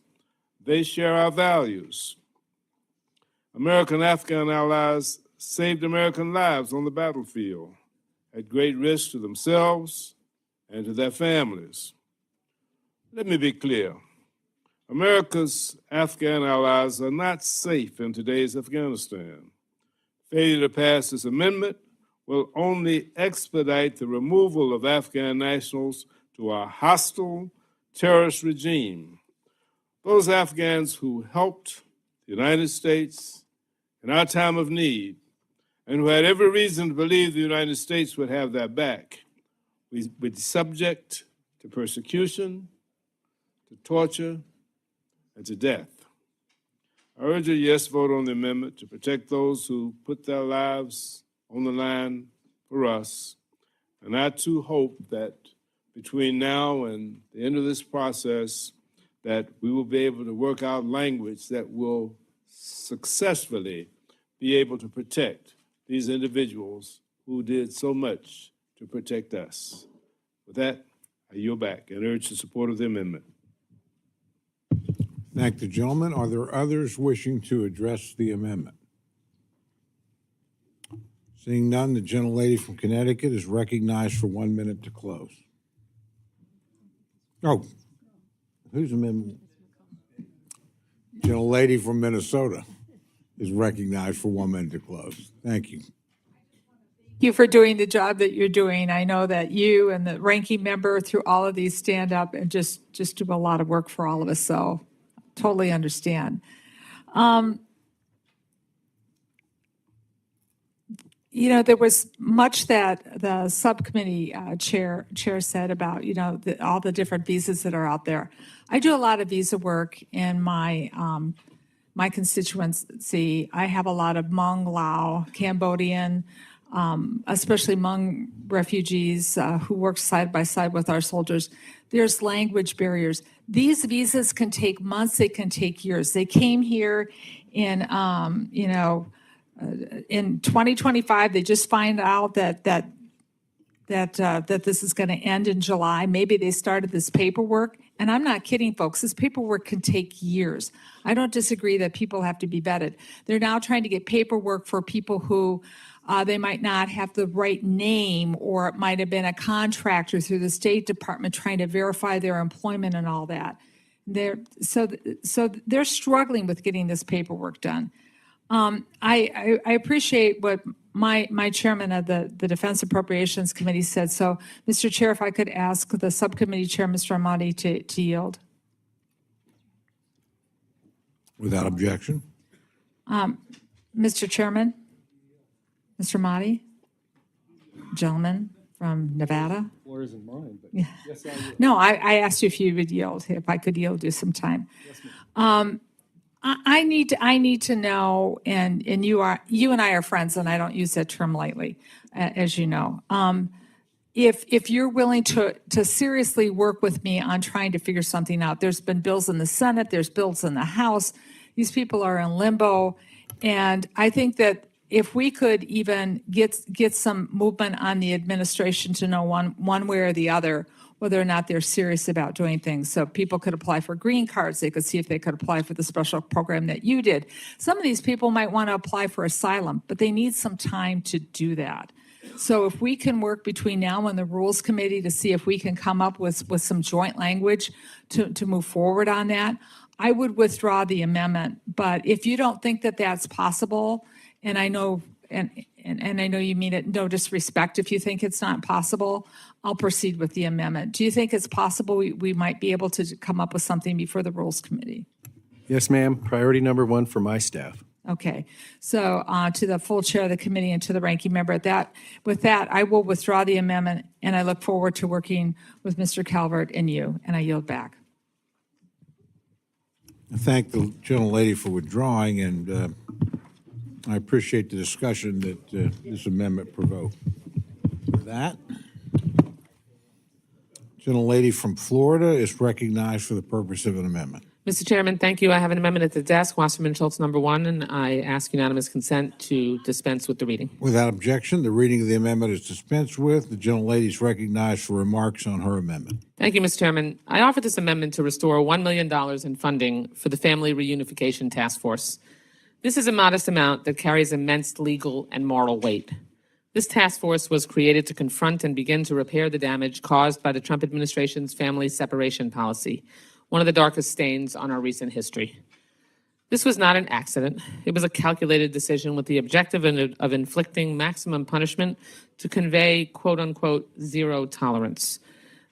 they share our values. American Afghan allies saved American lives on the battlefield at great risk to themselves and to their families. Let me be clear. America's Afghan allies are not safe in today's Afghanistan. Failure to pass this amendment will only expedite the removal of Afghan nationals to a hostile terrorist regime. Those Afghans who helped the United States in our time of need and who had every reason to believe the United States would have their back, would be subject to persecution, to torture, and to death. I urge a yes vote on the amendment to protect those who put their lives on the line for us. And I too hope that between now and the end of this process, that we will be able to work out language that will successfully be able to protect these individuals who did so much to protect us. With that, I yield back and urge the support of the amendment. Thank the gentleman. Are there others wishing to address the amendment? Seeing none, the gentlelady from Connecticut is recognized for 1 minute to close. Oh, who's amendment? Gentlelady from Minnesota is recognized for 1 minute to close. Thank you. Thank you for doing the job that you're doing. I know that you and the ranking member through all of these stand up and just do a lot of work for all of us. So totally understand. You know, there was much that the subcommittee chair said about, you know, all the different visas that are out there. I do a lot of visa work in my my constituency. I have a lot of Hmong, Lao, Cambodian, especially Hmong refugees who work side by side with our soldiers. There's language barriers. These visas can take months, they can take years. They came here in, you know, in 2025, they just find out that this is going to end in July. Maybe they started this paperwork. And I'm not kidding, folks. This paperwork can take years. I don't disagree that people have to be vetted. They're now trying to get paperwork for people who they might not have the right name, or it might have been a contractor through the State Department trying to verify their employment and all that. So they're struggling with getting this paperwork done. I appreciate what my chairman of the Defense Appropriations Committee said. So, Mr. Chair, if I could ask the subcommittee chair, Mr. Ahmadi, to yield. Without objection. Mr. Chairman, Mr. Ahmadi, gentleman from Nevada. Floor isn't mine, but Yeah. yes, I will. No, I asked you if you would yield, if I could yield you some time. Yes, ma'am. I need to know, and you and I are friends, and I don't use that term lightly, as you know. if you're willing to seriously work with me on trying to figure something out. There's been bills in the Senate, there's bills in the House. These people are in limbo. And I think that if we could even get some movement on the administration to know one way or the other whether or not they're serious about doing things. So people could apply for green cards. They could see if they could apply for the special program that you did. Some of these people might want to apply for asylum, but they need some time to do that. So if we can work between now and the Rules Committee to see if we can come up with some joint language to move forward on that, I would withdraw the amendment. But if you don't think that that's possible, and I know and I know you mean it no disrespect if you think it's not possible, I'll proceed with the amendment. Do you think it's possible we might be able to come up with something before the Rules Committee? Yes, ma'am. Priority number one for my staff. Okay, so to the full chair of the committee and to the ranking member, with that, I will withdraw the amendment, and I look forward to working with Mr. Calvert and you, and I yield back. I thank the gentlelady for withdrawing, and I appreciate the discussion that this amendment provoked. With that, gentlelady from Florida is recognized for the purpose of an amendment. Mr. Chairman, thank you. I have an amendment at the desk, Wasserman Schultz number 1, and I ask unanimous consent to dispense with the reading. Without objection, the reading of the amendment is dispensed with. The gentlelady is recognized for remarks on her amendment. Thank you, Mr. Chairman. I offer this amendment to restore $1 million in funding for the Family Reunification Task Force. This is a modest amount that carries immense legal and moral weight. This task force was created to confront and begin to repair the damage caused by the Trump administration's family separation policy, one of the darkest stains on our recent history. This was not an accident. It was a calculated decision with the objective of inflicting maximum punishment to convey, quote unquote, zero tolerance.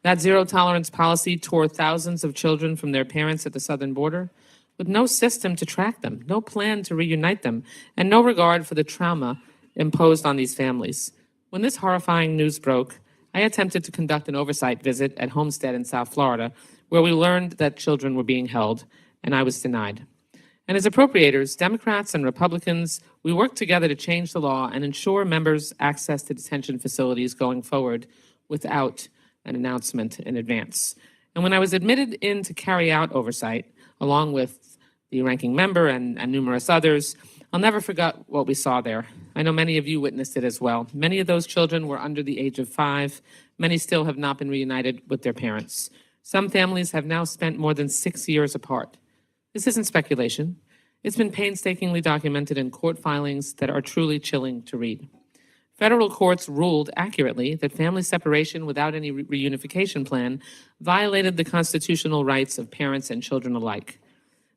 That zero tolerance policy tore thousands of children from their parents at the southern border, with no system to track them, no plan to reunite them, and no regard for the trauma imposed on these families. When this horrifying news broke, I attempted to conduct an oversight visit at Homestead in South Florida, where we learned that children were being held, and I was denied. And as appropriators, Democrats and Republicans, we worked together to change the law and ensure members' access to detention facilities going forward without an announcement in advance. And when I was admitted in to carry out oversight, along with the ranking member and numerous others, I'll never forget what we saw there. I know many of you witnessed it as well. Many of those children were under the age of 5. Many still have not been reunited with their parents. Some families have now spent more than 6 years apart. This isn't speculation. It's been painstakingly documented in court filings that are truly chilling to read. Federal courts ruled accurately that family separation without any reunification plan violated the constitutional rights of parents and children alike.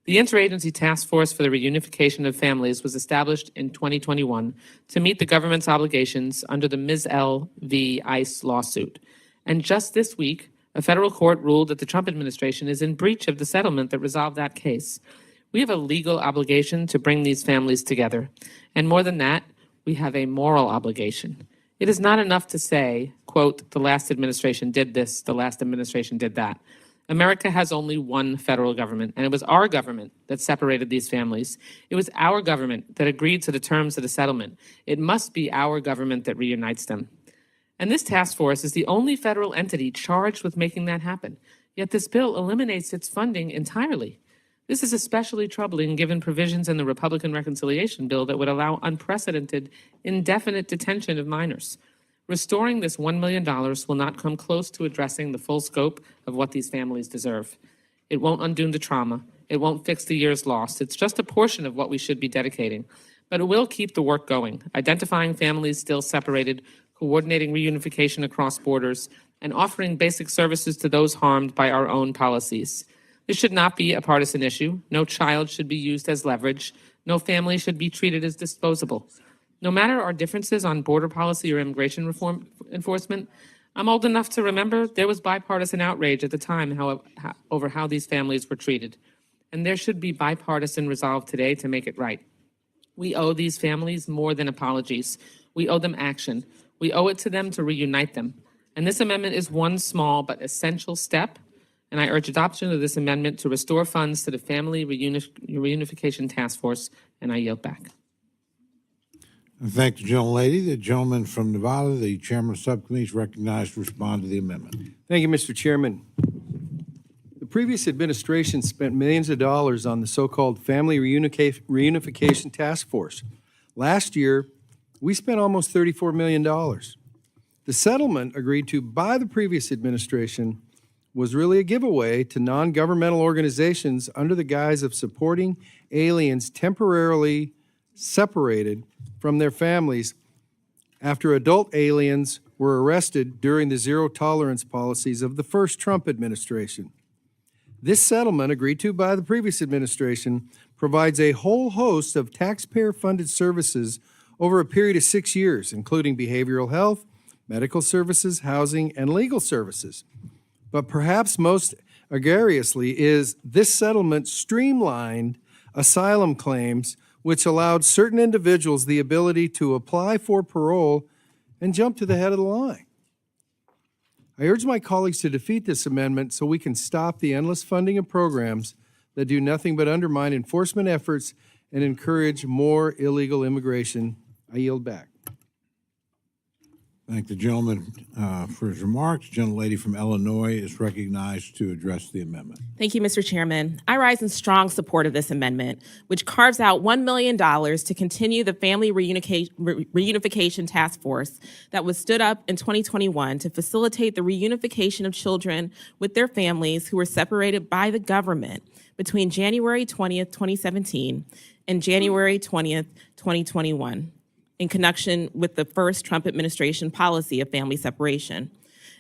The Interagency Task Force for the Reunification of Families was established in 2021 to meet the government's obligations under the Ms. L v. ICE lawsuit. And just this week, a federal court ruled that the Trump administration is in breach of the settlement that resolved that case. We have a legal obligation to bring these families together. And more than that, we have a moral obligation. It is not enough to say, quote, the last administration did this, the last administration did that. America has only one federal government, and it was our government that separated these families. It was our government that agreed to the terms of the settlement. It must be our government that reunites them. And this task force is the only federal entity charged with making that happen. Yet this bill eliminates its funding entirely. This is especially troubling given provisions in the Republican reconciliation bill that would allow unprecedented, indefinite detention of minors. Restoring this $1 million will not come close to addressing the full scope of what these families deserve. It won't undo the trauma. It won't fix the years lost. It's just a portion of what we should be dedicating. But it will keep the work going, identifying families still separated, coordinating reunification across borders, and offering basic services to those harmed by our own policies. This should not be a partisan issue. No child should be used as leverage. No family should be treated as disposable. No matter our differences on border policy or immigration reform enforcement, I'm old enough to remember there was bipartisan outrage at the time over how these families were treated. And there should be bipartisan resolve today to make it right. We owe these families more than apologies. We owe them action. We owe it to them to reunite them. And this amendment is one small but essential step. And I urge adoption of this amendment to restore funds to the Family Reunification Task Force, and I yield back. I thank the gentlelady. The gentleman from Nevada, the chairman of the subcommittee, is recognized to respond to the amendment. Thank you, Mr. Chairman. The previous administration spent millions of dollars on the so-called Family Reunification Task Force. Last year, we spent almost $34 million. The settlement agreed to by the previous administration was really a giveaway to non-governmental organizations under the guise of supporting aliens temporarily separated from their families after adult aliens were arrested during the zero-tolerance policies of the first Trump administration. This settlement, agreed to by the previous administration, provides a whole host of taxpayer-funded services over a period of 6 years, including behavioral health, medical services, housing, and legal services. But perhaps most egregiously is this settlement streamlined asylum claims, which allowed certain individuals the ability to apply for parole and jump to the head of the line. I urge my colleagues to defeat this amendment so we can stop the endless funding of programs that do nothing but undermine enforcement efforts and encourage more illegal immigration. I yield back. Thank the gentleman for his remarks. Gentlelady from Illinois is recognized to address the amendment. Thank you, Mr. Chairman. I rise in strong support of this amendment, which carves out $1 million to continue the Family Reunification Task Force that was stood up in 2021 to facilitate the reunification of children with their families who were separated by the government between January 20th, 2017 and January 20th, 2021. In connection with the first Trump administration policy of family separation.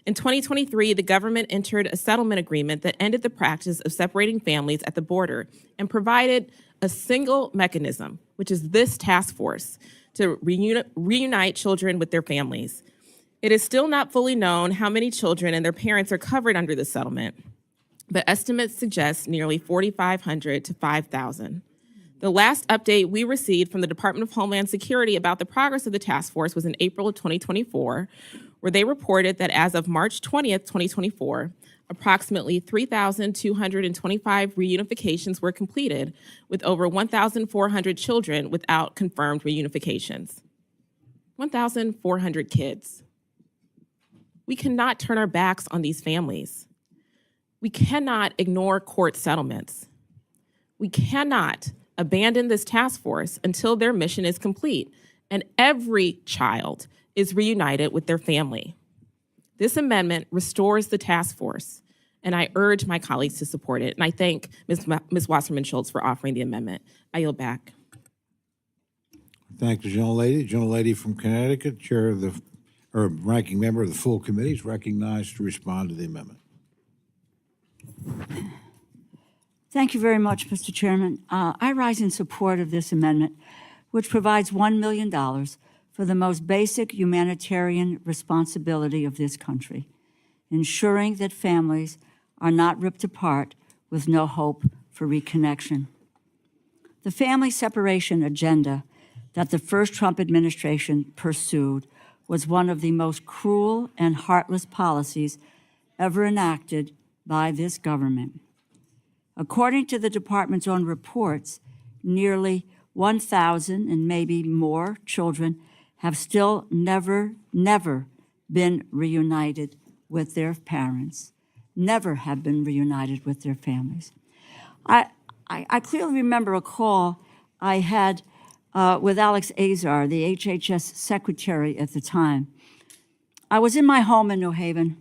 In 2023, the government entered a settlement agreement that ended the practice of separating families at the border and provided a single mechanism, which is this task force, to reunite children with their families. It is still not fully known how many children and their parents are covered under the settlement, but estimates suggest nearly 4,500 to 5,000. The last update we received from the Department of Homeland Security about the progress of the task force was in April of 2024, where they reported that as of March 20th, 2024, approximately 3,225 reunifications were completed, with over 1,400 children without confirmed reunifications. 1,400 kids. We cannot turn our backs on these families. We cannot ignore court settlements. We cannot abandon this task force until their mission is complete and every child is reunited with their family. This amendment restores the task force, and I urge my colleagues to support it. And I thank Ms. Wasserman-Schultz for offering the amendment. I yield back. Thank the gentlelady. The gentlelady from Connecticut, ranking member of the full committee, is recognized to respond to the amendment. Thank you very much, Mr. Chairman. I rise in support of this amendment, which provides $1 million for the most basic humanitarian responsibility of this country, ensuring that families are not ripped apart with no hope for reconnection. The family separation agenda that the first Trump administration pursued was one of the most cruel and heartless policies ever enacted by this government. According to the department's own reports, nearly 1,000 and maybe more children have still never been reunited with their parents, never have been reunited with their families. I clearly remember a call I had with Alex Azar, the HHS secretary at the time. I was in my home in New Haven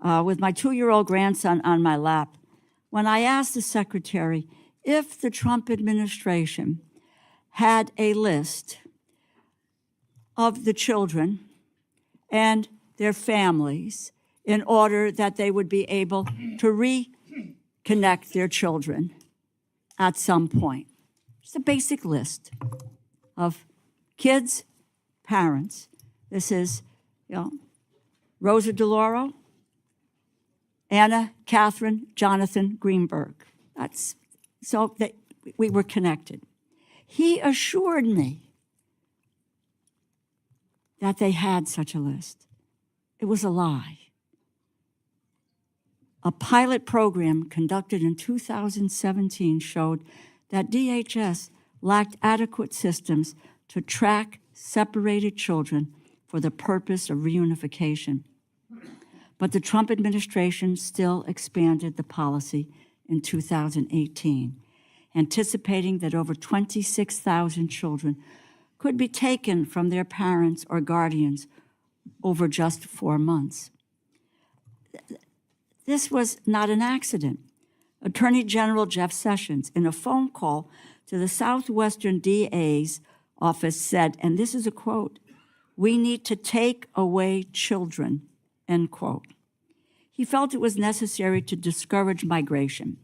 with my 2-year-old grandson on my lap when I asked the secretary if the Trump administration had a list of the children and their families in order that they would be able to reconnect their children at some point. Just a basic list of kids, parents. This is, Rosa DeLauro, Anna, Catherine, Jonathan Greenberg. That's so that we were connected. He assured me that they had such a list. It was a lie. A pilot program conducted in 2017 showed that DHS lacked adequate systems to track separated children for the purpose of reunification. But the Trump administration still expanded the policy in 2018, anticipating that over 26,000 children could be taken from their parents or guardians over just 4 months. This was not an accident. Attorney General Jeff Sessions, in a phone call to the Southwestern DA's office, said, and this is a quote, "We need to take away children," end quote. He felt it was necessary to discourage migration.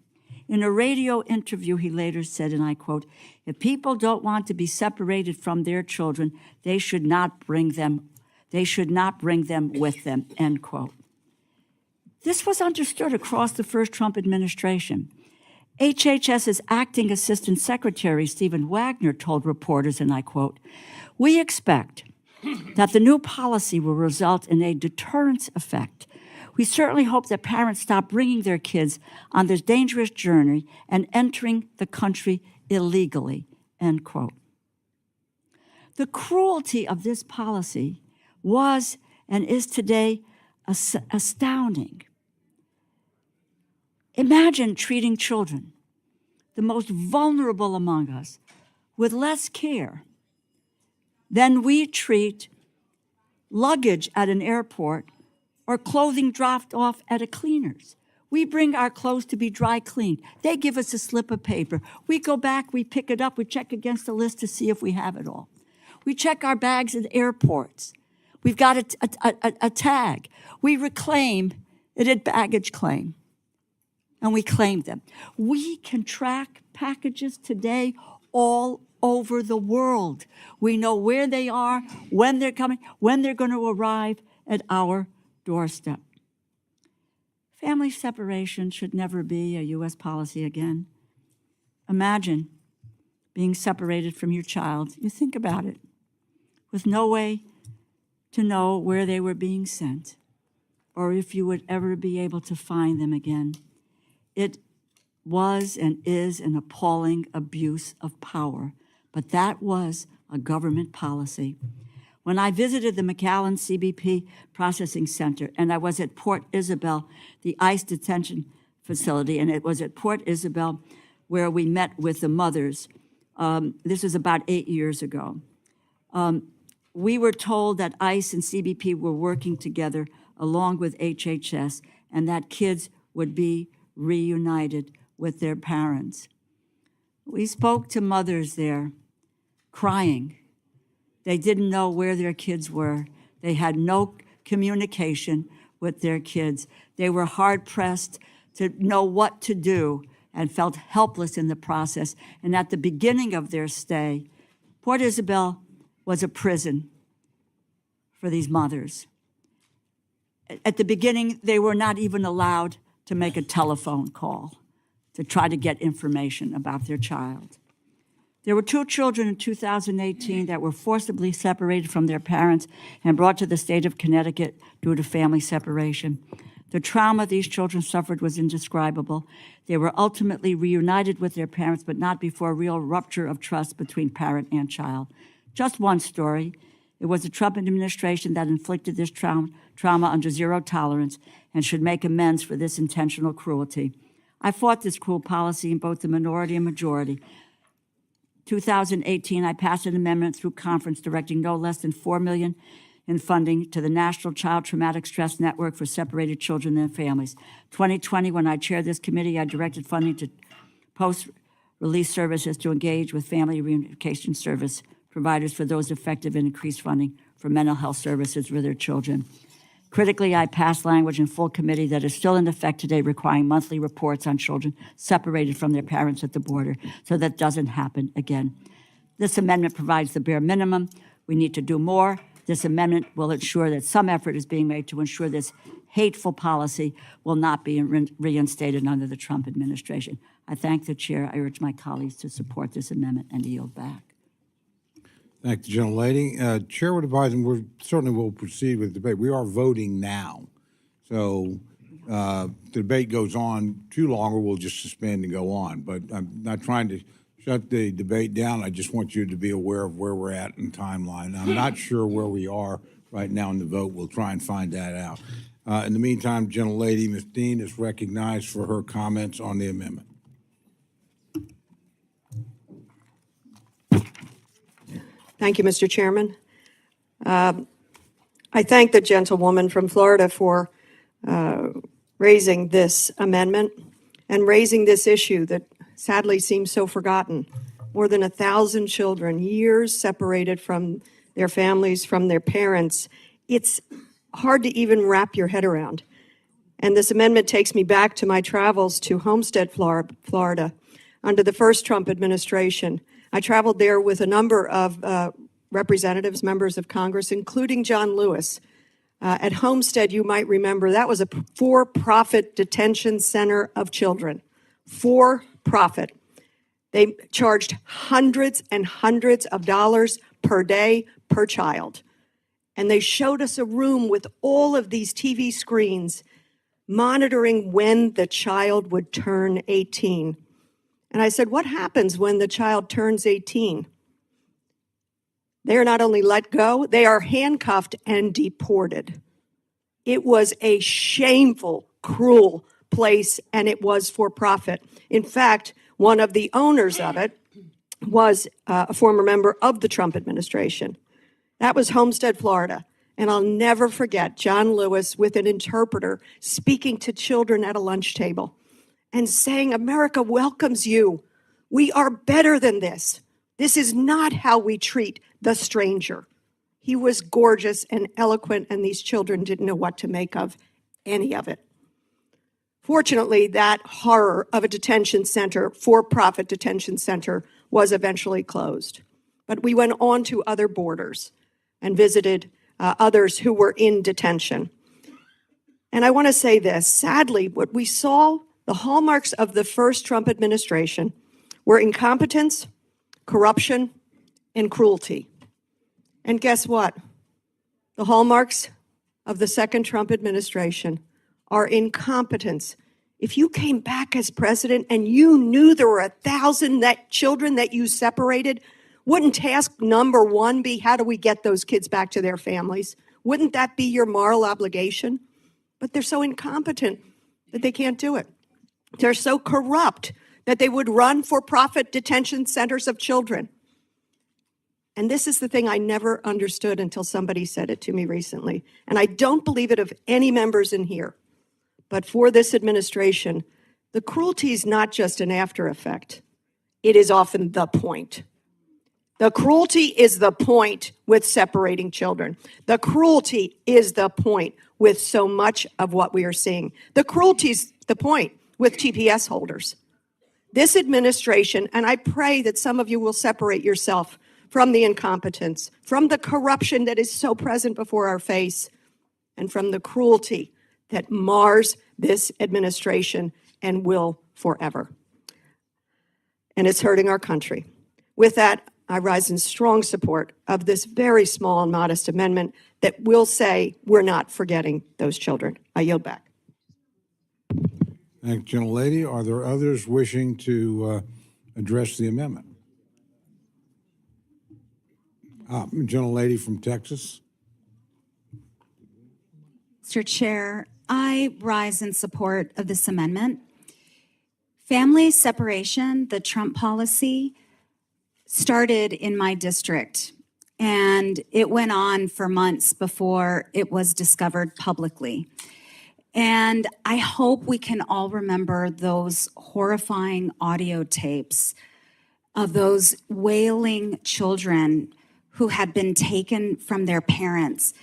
In a radio interview, he later said, and I quote, "If people don't want to be separated from their children, they should not bring them with them," end quote. This was understood across the first Trump administration. HHS's acting assistant secretary, Stephen Wagner, told reporters, and I quote, "We expect that the new policy will result in a deterrence effect. We certainly hope that parents stop bringing their kids on this dangerous journey and entering the country illegally," end quote. The cruelty of this policy was and is today astounding. Imagine treating children, the most vulnerable among us, with less care than we treat luggage at an airport or clothing dropped off at a cleaner's. We bring our clothes to be dry cleaned. They give us a slip of paper. We go back, we pick it up, we check against the list to see if we have it all. We check our bags at airports. We've got a tag. We reclaim it at baggage claim, and we claim them. We can track packages today all over the world. We know where they are, when they're coming, when they're going to arrive at our doorstep. Family separation should never be a U.S. policy again. Imagine being separated from your child. You think about it, with no way to know where they were being sent or if you would ever be able to find them again. It was and is an appalling abuse of power, but that was a government policy. When I visited the McAllen CBP Processing Center, and I was at Port Isabel, the ICE detention facility, and it was at Port Isabel where we met with the mothers. This was about 8 years ago. We were told that ICE and CBP were working together along with HHS, and that kids would be reunited with their parents. We spoke to mothers there, crying. They didn't know where their kids were. They had no communication with their kids. They were hard-pressed to know what to do and felt helpless in the process. And at the beginning of their stay, Port Isabel was a prison for these mothers. At the beginning, they were not even allowed to make a telephone call to try to get information about their child. There were 2 children in 2018 that were forcibly separated from their parents and brought to the state of Connecticut due to family separation. The trauma these children suffered was indescribable. They were ultimately reunited with their parents, but not before a real rupture of trust between parent and child. Just one story. It was the Trump administration that inflicted this trauma under zero tolerance and should make amends for this intentional cruelty. I fought this cruel policy in both the minority and majority. 2018, I passed an amendment through conference directing no less than $4 million in funding to the National Child Traumatic Stress Network for separated children and families. 2020, when I chaired this committee, I directed funding to post-release services to engage with family reunification service providers for those effective and increased funding for mental health services for their children. Critically, I passed language in full committee that is still in effect today, requiring monthly reports on children separated from their parents at the border, so that doesn't happen again. This amendment provides the bare minimum. We need to do more. This amendment will ensure that some effort is being made to ensure this hateful policy will not be reinstated under the Trump administration. I thank the chair. I urge my colleagues to support this amendment and yield back. Thank the gentlelady. Chair would advise, and we certainly will proceed with the debate. We are voting now. So the debate goes on too long, or we'll just suspend and go on. But I'm not trying to shut the debate down, I just want you to be aware of where we're at in timeline. I'm not sure where we are right now in the vote. We'll try and find that out. In the meantime, gentlelady, Ms. Dean is recognized for her comments on the amendment. Thank you, Mr. Chairman. I thank the gentlewoman from Florida for raising this amendment and raising this issue that sadly seems so forgotten. More than 1,000 children, years separated from their families, from their parents. It's hard to even wrap your head around. And this amendment takes me back to my travels to Homestead, Florida, under the first Trump administration. I traveled there with a number of representatives, members of Congress, including John Lewis. At Homestead, you might remember, that was a for-profit detention center of children. For-profit. They charged hundreds and hundreds of dollars per day per child. And they showed us a room with all of these TV screens monitoring when the child would turn 18. And I said, what happens when the child turns 18? They are not only let go, they are handcuffed and deported. It was a shameful, cruel place, and it was for profit. In fact, one of the owners of it was a former member of the Trump administration. That was Homestead, Florida. And I'll never forget John Lewis with an interpreter speaking to children at a lunch table and saying, America welcomes you. We are better than this. This is not how we treat the stranger. He was gorgeous and eloquent, and these children didn't know what to make of any of it. Fortunately, that horror of a detention center, for-profit detention center, was eventually closed. But we went on to other borders and visited others who were in detention. And I want to say this, sadly, what we saw, the hallmarks of the first Trump administration were incompetence, corruption, and cruelty. And guess what? The hallmarks of the second Trump administration are incompetence. If you came back as president and you knew there were 1,000 children that you separated, wouldn't task number one be how do we get those kids back to their families? Wouldn't that be your moral obligation? But they're so incompetent that they can't do it. They're so corrupt that they would run for-profit detention centers of children. And this is the thing I never understood until somebody said it to me recently. And I don't believe it of any members in here. But for this administration, the cruelty is not just an after effect. It is often the point. The cruelty is the point with separating children. The cruelty is the point with so much of what we are seeing. The cruelty is the point with TPS holders. This administration, and I pray that some of you will separate yourself from the incompetence, from the corruption that is so present before our face, and from the cruelty that mars this administration and will forever. And it's hurting our country. With that, I rise in strong support of this very small and modest amendment that will say we're not forgetting those children. I yield back. Thank you, gentlelady. Are there others wishing to address the amendment? Gentlelady from Texas. Mr. Chair, I rise in support of this amendment. Family separation, the Trump policy, started in my district, and it went on for months before it was discovered publicly. And I hope we can all remember those horrifying audio tapes of those wailing children who had been taken from their parents.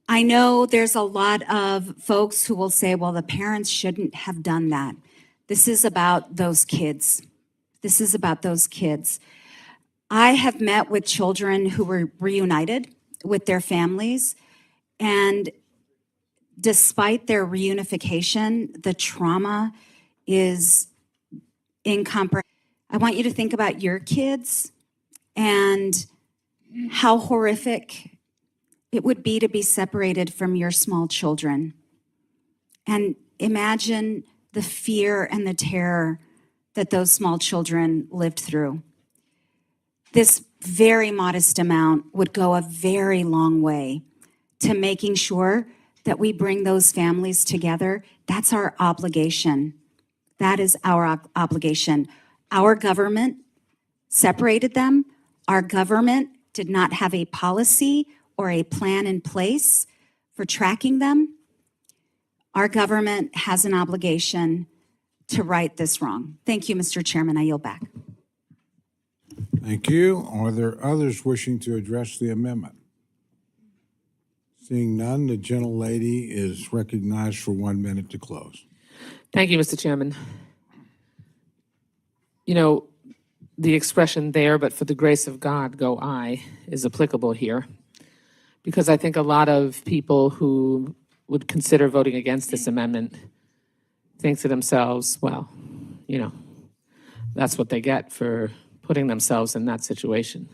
I know there's a lot of folks who will say, well, the parents shouldn't have done that. This is about those kids. This is about those kids. I have met with children who were reunited with their families, and despite their reunification, the trauma is incomprehensible. I want you to think about your kids and how horrific it would be to be separated from your small children. And imagine the fear and the terror that those small children lived through. This very modest amount would go a very long way to making sure that we bring those families together. That's our obligation. That is our obligation. Our government separated them. Our government did not have a policy or a plan in place for tracking them. Our government has an obligation to right this wrong. Thank you, Mr. Chairman. I yield back. Thank you. Are there others wishing to address the amendment? Seeing none, the gentlelady is recognized for 1 minute to close. Thank you, Mr. Chairman. You know, the expression "there, but for the grace of God, go I" is applicable here, because I think a lot of people who would consider voting against this amendment think to themselves, well, you know, that's what they get for putting themselves in that situation.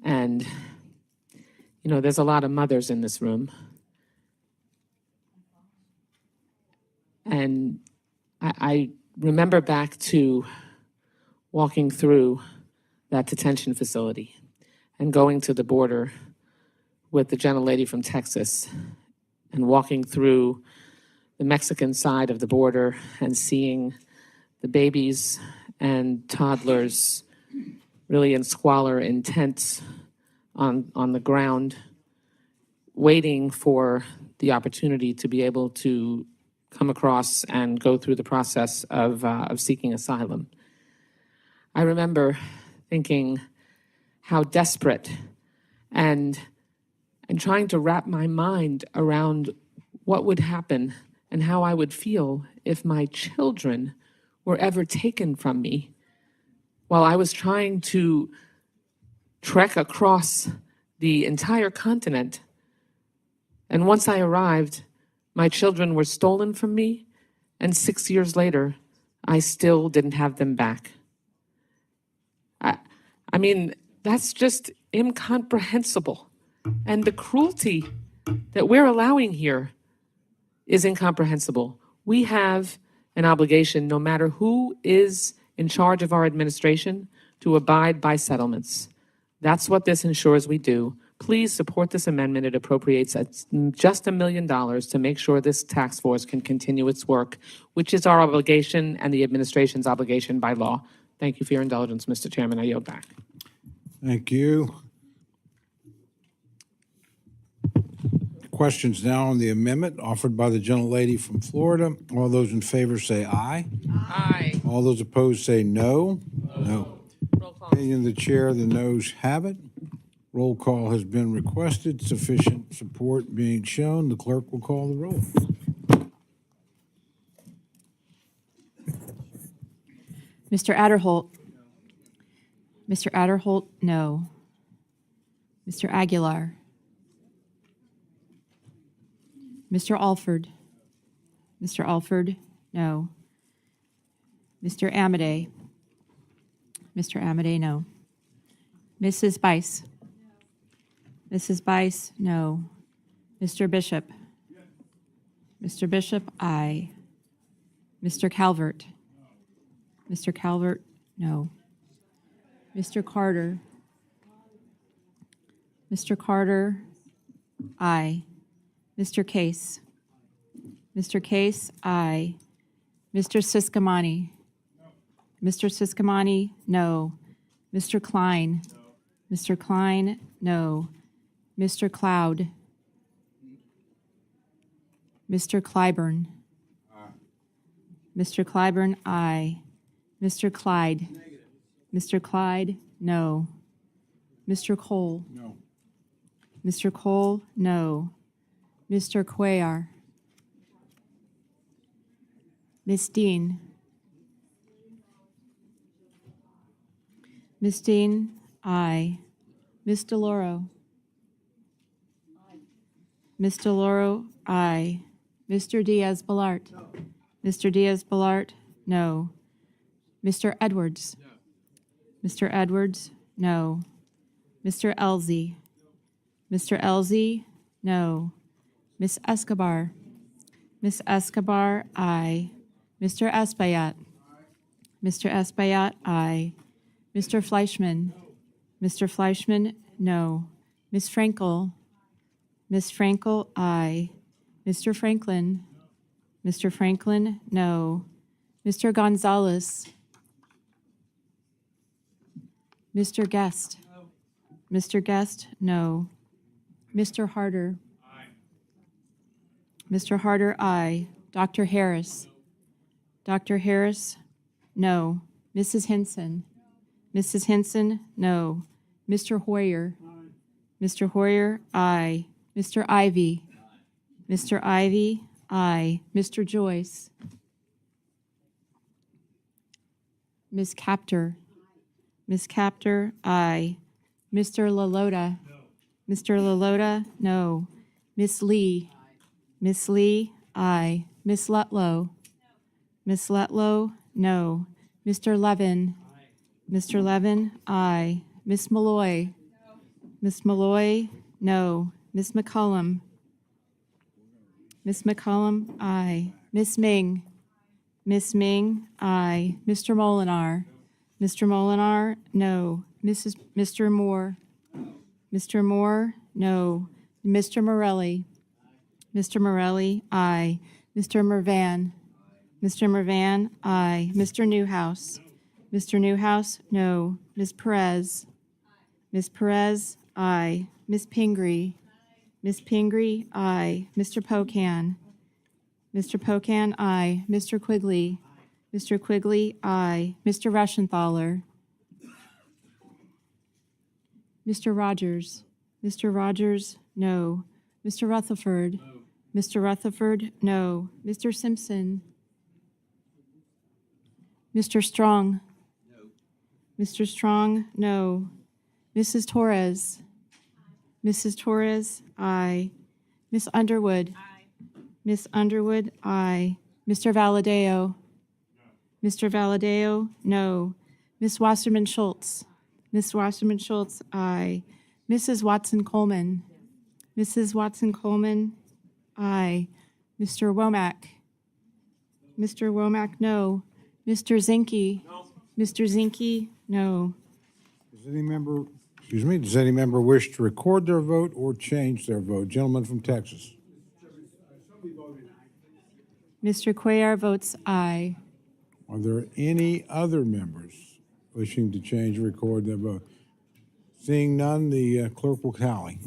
And, you know, there's a lot of mothers in this room. And I remember back to walking through that detention facility and going to the border with the gentlelady from Texas and walking through the Mexican side of the border and seeing the babies and toddlers really in squalor, in tents on the ground, waiting for the opportunity to be able to come across and go through the process of seeking asylum. I remember thinking how desperate and trying to wrap my mind around what would happen and how I would feel if my children were ever taken from me while I was trying to trek across the entire continent. And once I arrived, my children were stolen from me, and 6 years later, I still didn't have them back. I mean, that's just incomprehensible. And the cruelty that we're allowing here is incomprehensible. We have an obligation, no matter who is in charge of our administration, to abide by settlements. That's what this ensures we do. Please support this amendment. It appropriates just $1 million to make sure this task force can continue its work, which is our obligation and the administration's obligation by law. Thank you for your indulgence, Mr. Chairman. I yield back. Thank you. Questions now on the amendment offered by the gentlelady from Florida. All those in favor say aye. Aye. All those opposed say no. No. Opinion of the chair, the noes have it. Roll call has been requested. Sufficient support being shown. The clerk will call the roll. Mr. Adderholt. Mr. Adderholt, no. Mr. Aguilar. Mr. Alford. Mr. Alford, no. Mr. Amadei. Mr. Amadei, no. Mrs. Bice. Mrs. Bice, no. Mr. Bishop. Mr. Bishop, aye. Mr. Calvert. Mr. Calvert, no. Mr. Carter. Mr. Carter, aye. Mr. Case. Mr. Case, aye. Mr. Siscomani. Mr. Siscomani, no. Mr. Klein. Mr. Klein, no. Mr. Cloud. Mr. Clyburn. Mr. Clyburn, aye. Mr. Clyde. Mr. Clyde, no. Mr. Cole. No. Mr. Cole, no. Mr. Cuellar. Miss Dean. Miss Dean, aye. Miss DeLauro. Miss DeLauro, aye. Mr. Diaz-Balart. Mr. Diaz-Balart, no. Mr. Edwards. Mr. Edwards, no. Mr. Elzey. Mr. Elzey, no. Miss Escobar. Miss Escobar, aye. Mr. Espaillat. Mr. Espaillat, aye. Mr. Fleischman? Mr. Fleischman, no. Ms. Frankel? Ms. Frankel, aye. Mr. Franklin? Mr. Franklin, no. Mr. Gonzalez? Mr. Guest? Mr. Guest, no. Mr. Harder? Mr. Harder, aye. Dr. Harris? Dr. Harris, no. Mrs. Henson? Mrs. Henson, no. Mr. Hoyer? Mr. Hoyer, aye. Mr. Ivy? Mr. Ivy, aye. Mr. Joyce? Ms. Captor? Ms. Captor, aye. Mr. Lalota? Mr. Lalota, no. Miss Lee? Miss Lee, aye. Miss Lutlow? Miss Lutlow, no. Mr. Levin? Mr. Levin, aye. Miss Malloy? Miss Malloy, no. Miss McCollum? Miss McCollum, aye. Miss Ming? Miss Ming, aye. Mr. Molinar? Mr. Molinar, no. Mr. Moore? Mr. Moore, no. Mr. Morelli? Mr. Morelli, aye. Mr. Mervan? Mr. Mervan, aye. Mr. Newhouse? Mr. Newhouse, no. Ms. Perez? Ms. Perez, aye. Ms. Pingree? Ms. Pingree, aye. Mr. Pocan? Mr. Pocan, aye. Mr. Quigley? Mr. Quigley, aye. Mr. Rushenthaler? Mr. Rogers? Mr. Rogers, no. Mr. Rutherford? Mr. Rutherford, no. Mr. Simpson? Mr. Strong? Mr. Strong, no. Mrs. Torres? Mrs. Torres, aye. Miss Underwood? Miss Underwood, aye. Mr. Valadeo? Mr. Valadeo, no. Miss Wasserman Schultz? Miss Wasserman Schultz, aye. Mrs. Watson Coleman? Mrs. Watson Coleman, aye. Mr. Womack? Mr. Womack, no. Mr. Zinke? Mr. Zinke, no. Does any member wish to record their vote or change their vote? Gentleman from Texas. Mr. Cuellar votes aye. Are there any other members wishing to change or record their vote? Seeing none, the clerk will tally.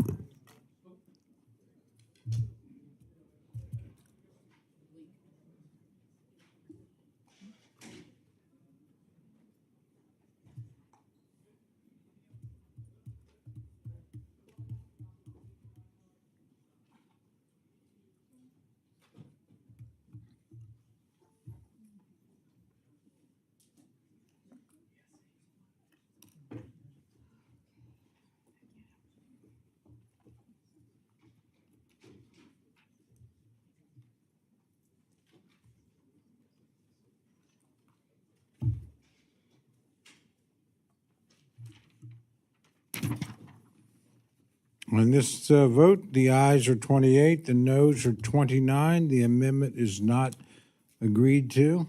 On this vote, the ayes are 28, the noes are 29. The amendment is not agreed to.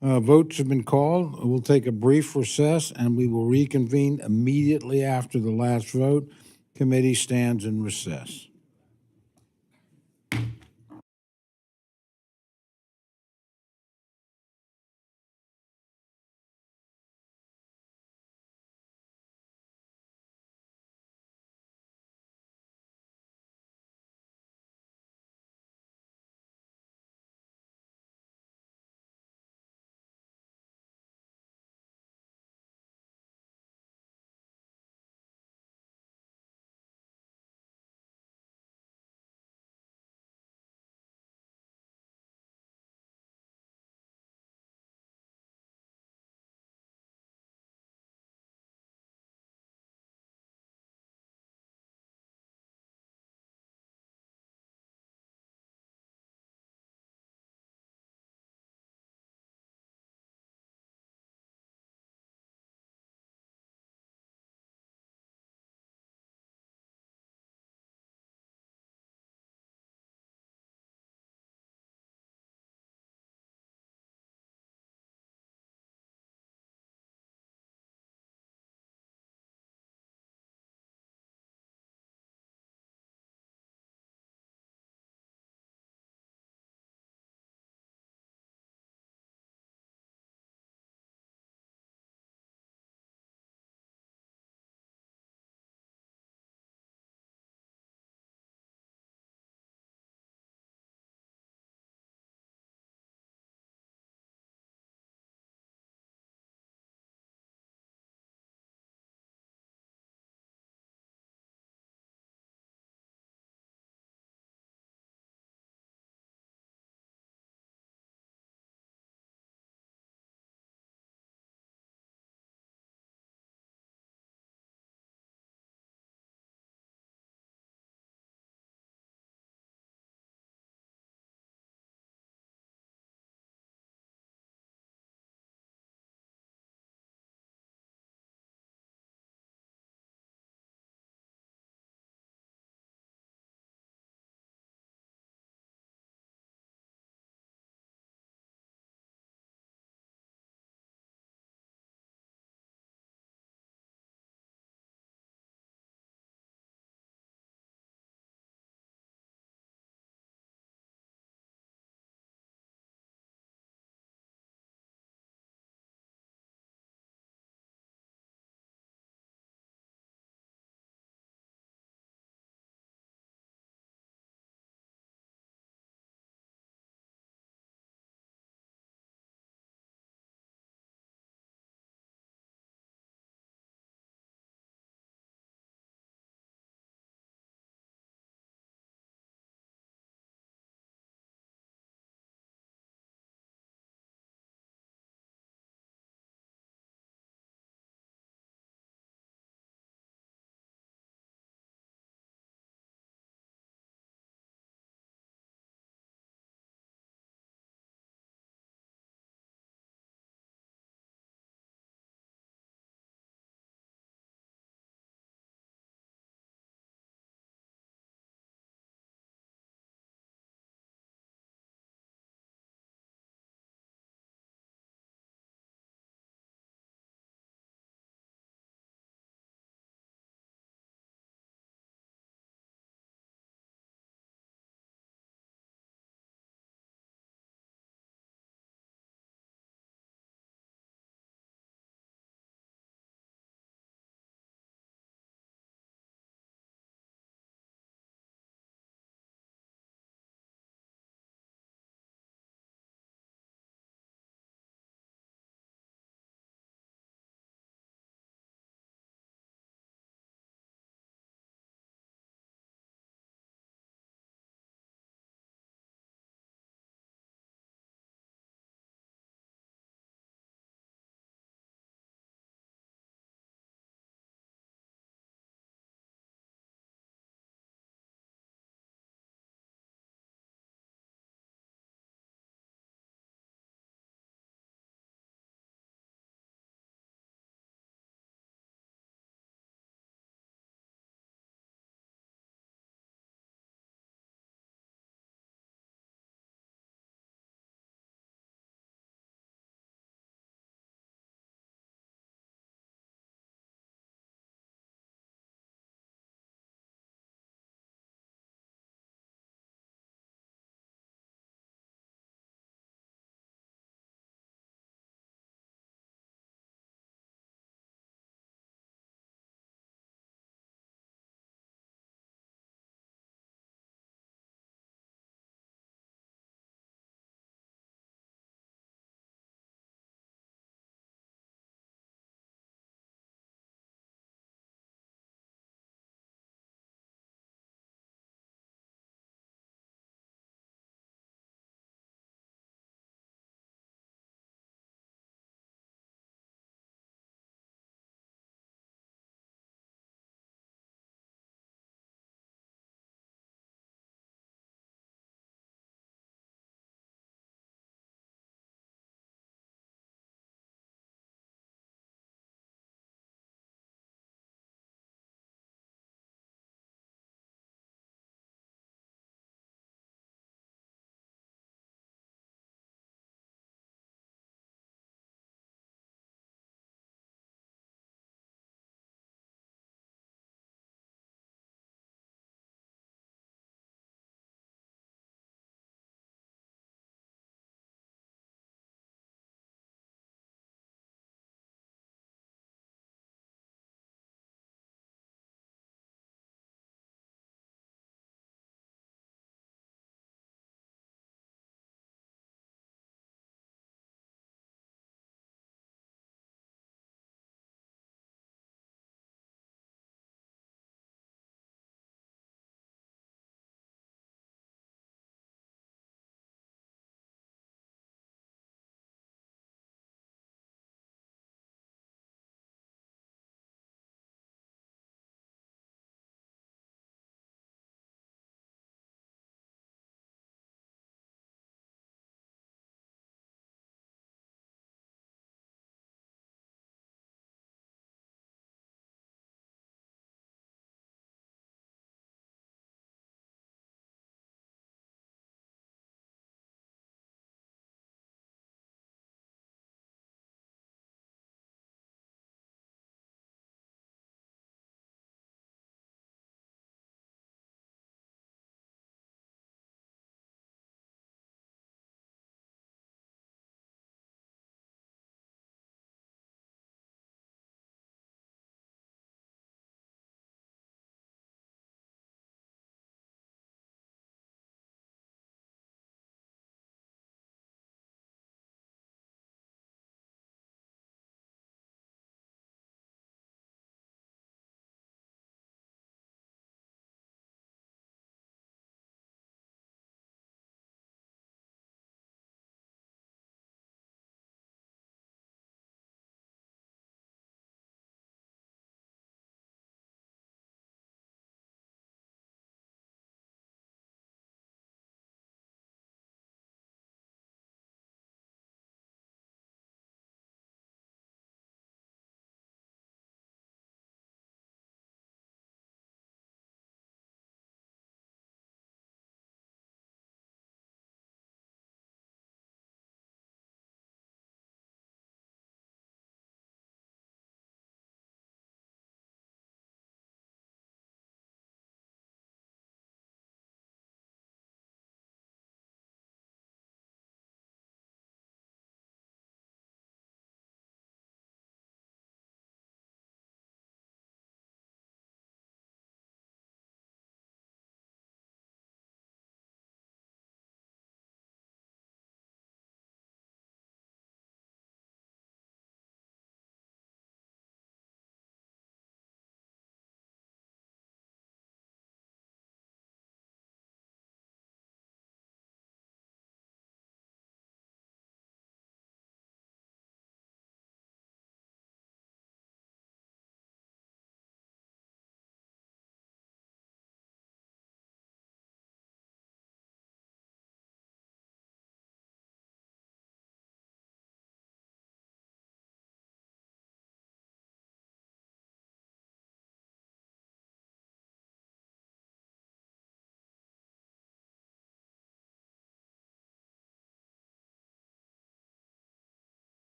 Votes have been called. We'll take a brief recess and we will reconvene immediately after the last vote. Committee stands in recess.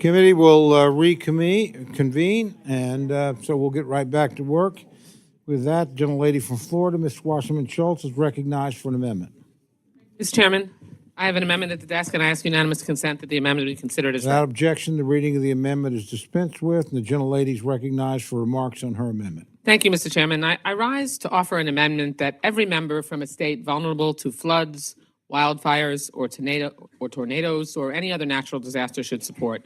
Committee will reconvene, and so we'll get right back to work. With that, gentlelady from Florida, Ms. Wasserman Schultz, is recognized for an amendment. Mr. Chairman, I have an amendment at the desk, and I ask unanimous consent that the amendment be considered as Without read. objection, the reading of the amendment is dispensed with, and the gentlelady is recognized for remarks on her amendment. Thank you, Mr. Chairman. I rise to offer an amendment that every member from a state vulnerable to floods, wildfires, or tornadoes, or any other natural disaster should support.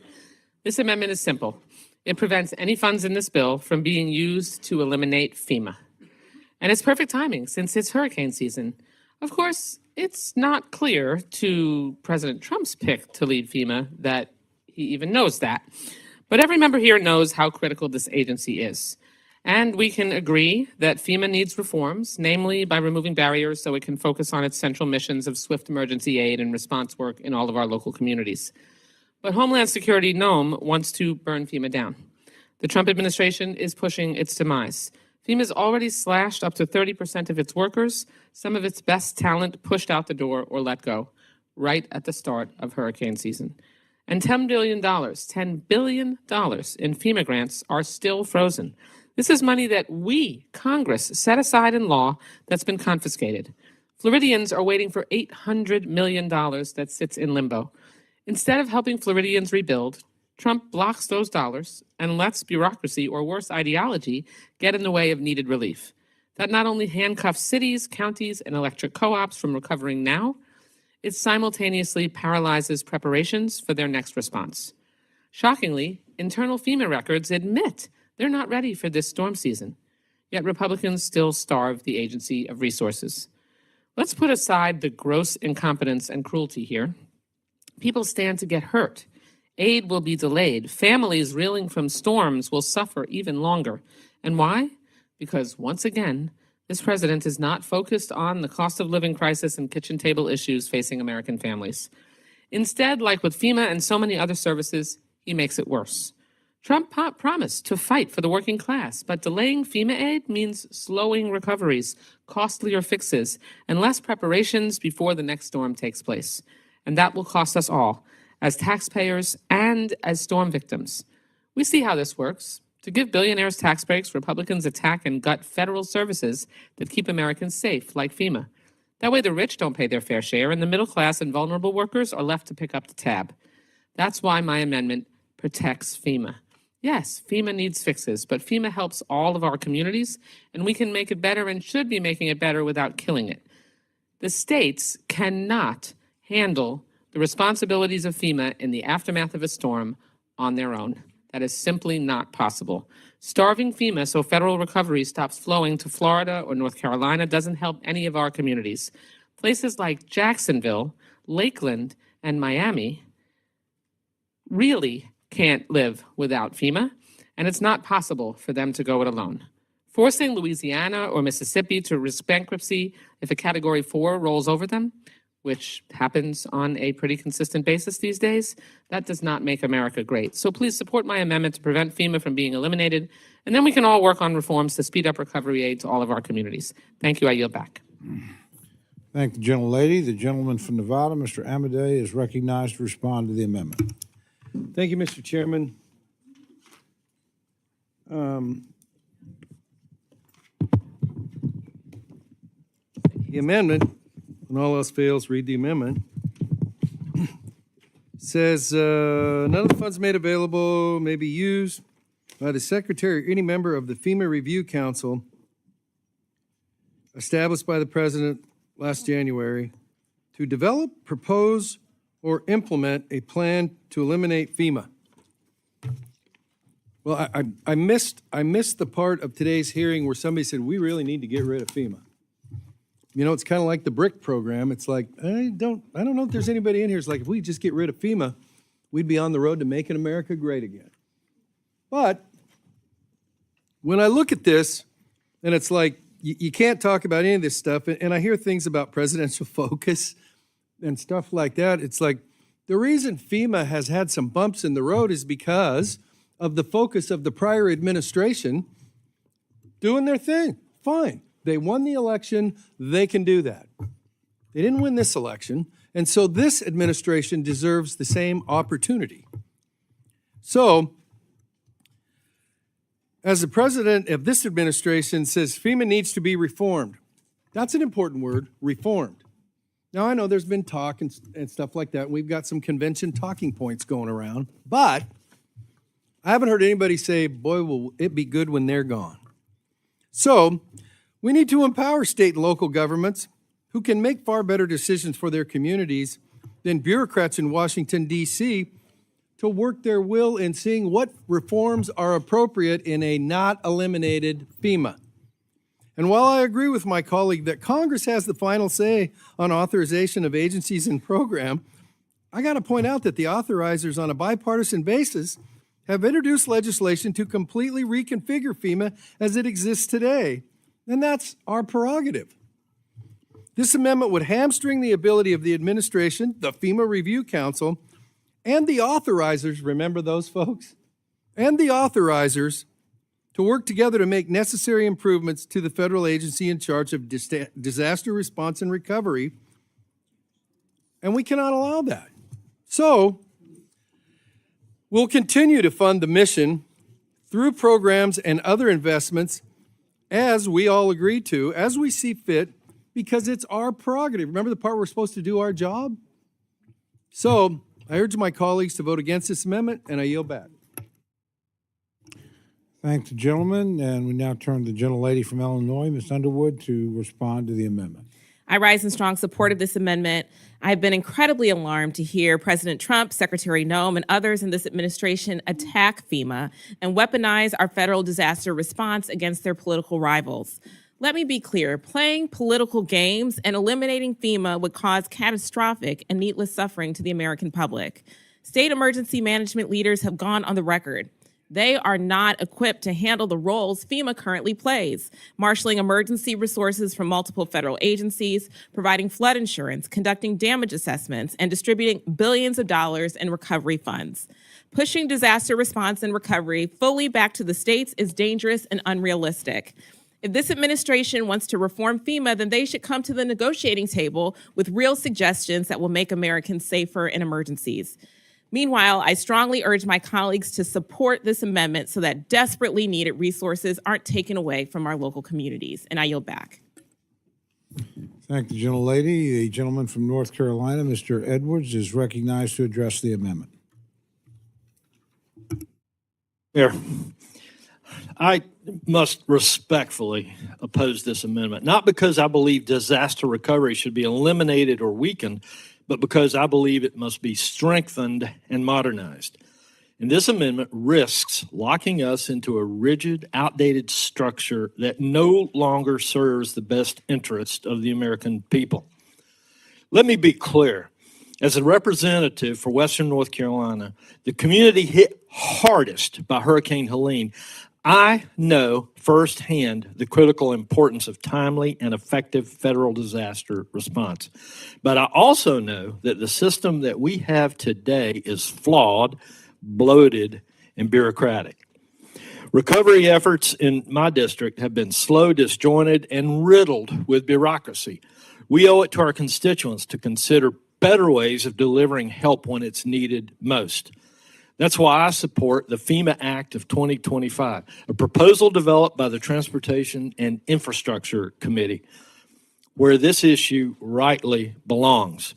This amendment is simple. It prevents any funds in this bill from being used to eliminate FEMA. And it's perfect timing since it's hurricane season. Of course, it's not clear to President Trump's pick to lead FEMA that he even knows that. But every member here knows how critical this agency is. And we can agree that FEMA needs reforms, namely by removing barriers so it can focus on its central missions of swift emergency aid and response work in all of our local communities. But Homeland Security NOM wants to burn FEMA down. The Trump administration is pushing its demise. FEMA's already slashed up to 30% of its workers, some of its best talent pushed out the door or let go, right at the start of hurricane season. And $10 billion in FEMA grants are still frozen. This is money that we, Congress, set aside in law that's been confiscated. Floridians are waiting for $800 million that sits in limbo. Instead of helping Floridians rebuild, Trump blocks those dollars and lets bureaucracy or worse ideology get in the way of needed relief. That not only handcuffs cities, counties, and electric co-ops from recovering now, it simultaneously paralyzes preparations for their next response. Shockingly, internal FEMA records admit they're not ready for this storm season, yet Republicans still starve the agency of resources. Let's put aside the gross incompetence and cruelty here. People stand to get hurt. Aid will be delayed. Families reeling from storms will suffer even longer. And why? Because once again, this president is not focused on the cost of living crisis and kitchen table issues facing American families. Instead, like with FEMA and so many other services, he makes it worse. Trump promised to fight for the working class, but delaying FEMA aid means slowing recoveries, costlier fixes, and less preparations before the next storm takes place. And that will cost us all, as taxpayers and as storm victims. We see how this works. To give billionaires tax breaks, Republicans attack and gut federal services that keep Americans safe, like FEMA. That way the rich don't pay their fair share, and the middle class and vulnerable workers are left to pick up the tab. That's why my amendment protects FEMA. Yes, FEMA needs fixes, but FEMA helps all of our communities, and we can make it better and should be making it better without killing it. The states cannot handle the responsibilities of FEMA in the aftermath of a storm on their own. That is simply not possible. Starving FEMA so federal recovery stops flowing to Florida or North Carolina doesn't help any of our communities. Places like Jacksonville, Lakeland, and Miami really can't live without FEMA, and it's not possible for them to go it alone. Forcing Louisiana or Mississippi to risk bankruptcy if a Category 4 rolls over them, which happens on a pretty consistent basis these days, that does not make America great. So please support my amendment to prevent FEMA from being eliminated, and then we can all work on reforms to speed up recovery aid to all of our communities. Thank you. I yield back. Thank the gentlelady. The gentleman from Nevada, Mr. Amadei, is recognized to respond to the amendment. Thank you, Mr. Chairman. The amendment, when all else fails, read the amendment, says none of the funds made available may be used by the Secretary or any member of the FEMA Review Council established by the President last January to develop, propose, or implement a plan to eliminate FEMA. Well, I missed the part of today's hearing where somebody said, we really need to get rid of FEMA. You know, it's kind of like the BRIC program. It's like, I don't know if there's anybody in here who's like, if we just get rid of FEMA, we'd be on the road to making America great again. But when I look at this, and it's like, you can't talk about any of this stuff, and I hear things about presidential focus and stuff like that. It's like, the reason FEMA has had some bumps in the road is because of the focus of the prior administration doing their thing. Fine. They won the election. They can do that. They didn't win this election. And so this administration deserves the same opportunity. So, as the president of this administration says, FEMA needs to be reformed. That's an important word, reformed. Now, I know there's been talk and stuff like that. We've got some convention talking points going around, but I haven't heard anybody say, boy, will it be good when they're gone. So, we need to empower state and local governments who can make far better decisions for their communities than bureaucrats in Washington, D.C., to work their will in seeing what reforms are appropriate in a not eliminated FEMA. And while I agree with my colleague that Congress has the final say on authorization of agencies and program, I got to point out that the authorizers on a bipartisan basis have introduced legislation to completely reconfigure FEMA as it exists today. And that's our prerogative. This amendment would hamstring the ability of the administration, the FEMA Review Council, and the authorizers, remember those folks? And the authorizers to work together to make necessary improvements to the federal agency in charge of disaster response and recovery. And we cannot allow that. So, we'll continue to fund the mission through programs and other investments as we all agree to, as we see fit, because it's our prerogative. Remember the part we're supposed to do our job? So, I urge my colleagues to vote against this amendment, and I yield back. Thank the gentleman, and we now turn to the gentlelady from Illinois, Ms. Underwood, to respond to the amendment. I rise in strong support of this amendment. I've been incredibly alarmed to hear President Trump, Secretary Noem, and others in this administration attack FEMA and weaponize our federal disaster response against their political rivals. Let me be clear, playing political games and eliminating FEMA would cause catastrophic and needless suffering to the American public. State emergency management leaders have gone on the record. They are not equipped to handle the roles FEMA currently plays, marshaling emergency resources from multiple federal agencies, providing flood insurance, conducting damage assessments, and distributing billions of dollars in recovery funds. Pushing disaster response and recovery fully back to the states is dangerous and unrealistic. If this administration wants to reform FEMA, then they should come to the negotiating table with real suggestions that will make Americans safer in emergencies. Meanwhile, I strongly urge my colleagues to support this amendment so that desperately needed resources aren't taken away from our local communities. And I yield back. Thank the gentlelady. The gentleman from North Carolina, Mr. Edwards, is recognized to address the amendment. Here. I must respectfully oppose this amendment, not because I believe disaster recovery should be eliminated or weakened, but because I believe it must be strengthened and modernized. And this amendment risks locking us into a rigid, outdated structure that no longer serves the best interest of the American people. Let me be clear. As a representative for Western North Carolina, the community hit hardest by Hurricane Helene, I know firsthand the critical importance of timely and effective federal disaster response. But I also know that the system that we have today is flawed, bloated, and bureaucratic. Recovery efforts in my district have been slow, disjointed, and riddled with bureaucracy. We owe it to our constituents to consider better ways of delivering help when it's needed most. That's why I support the FEMA Act of 2025, a proposal developed by the Transportation and Infrastructure Committee, where this issue rightly belongs.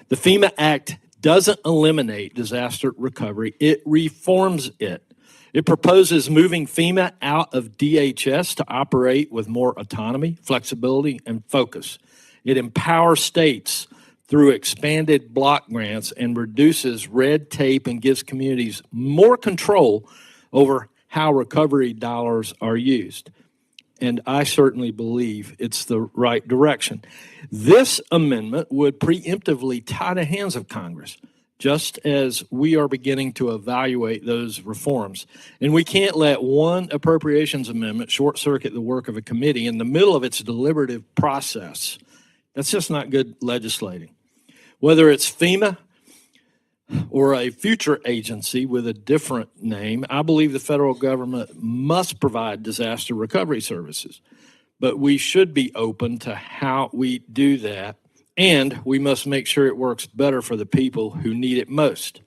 The FEMA Act doesn't eliminate disaster recovery, it reforms it. It proposes moving FEMA out of DHS to operate with more autonomy, flexibility, and focus. It empowers states through expanded block grants and reduces red tape and gives communities more control over how recovery dollars are used. And I certainly believe it's the right direction. This amendment would preemptively tie the hands of Congress, just as we are beginning to evaluate those reforms. And we can't let one appropriations amendment short-circuit the work of a committee in the middle of its deliberative process. That's just not good legislating. Whether it's FEMA or a future agency with a different name, I believe the federal government must provide disaster recovery services. But we should be open to how we do that, and we must make sure it works better for the people who need it most.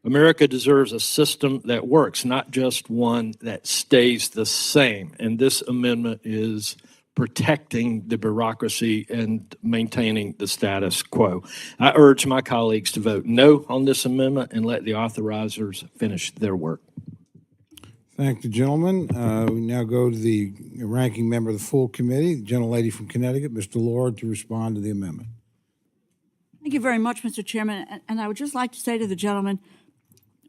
America deserves a system that works, not just one that stays the same. And this amendment is protecting the bureaucracy and maintaining the status quo. I urge my colleagues to vote no on this amendment and let the authorizers finish their work. Thank the gentleman. We now go to the ranking member of the full committee, the gentlelady from Connecticut, Ms. Delord, to respond to the amendment. Thank you very much, Mr. Chairman. And I would just like to say to the gentleman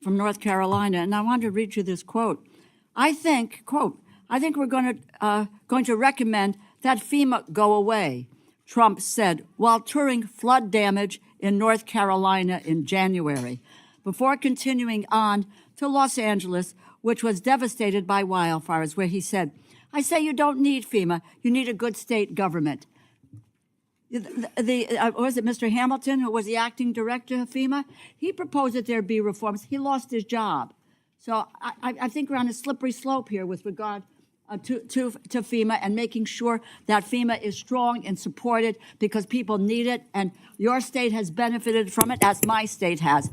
from North Carolina, and I want to read you this quote. I think we're going to recommend that FEMA go away, Trump said while touring flood damage in North Carolina in January, before continuing on to Los Angeles, which was devastated by wildfires, where he said, I say you don't need FEMA, you need a good state government. Was it Mr. Hamilton, who was the acting director of FEMA? He proposed that there be reforms. He lost his job. So I think we're on a slippery slope here with regard to FEMA and making sure that FEMA is strong and supported because people need it, and your state has benefited from it, as my state has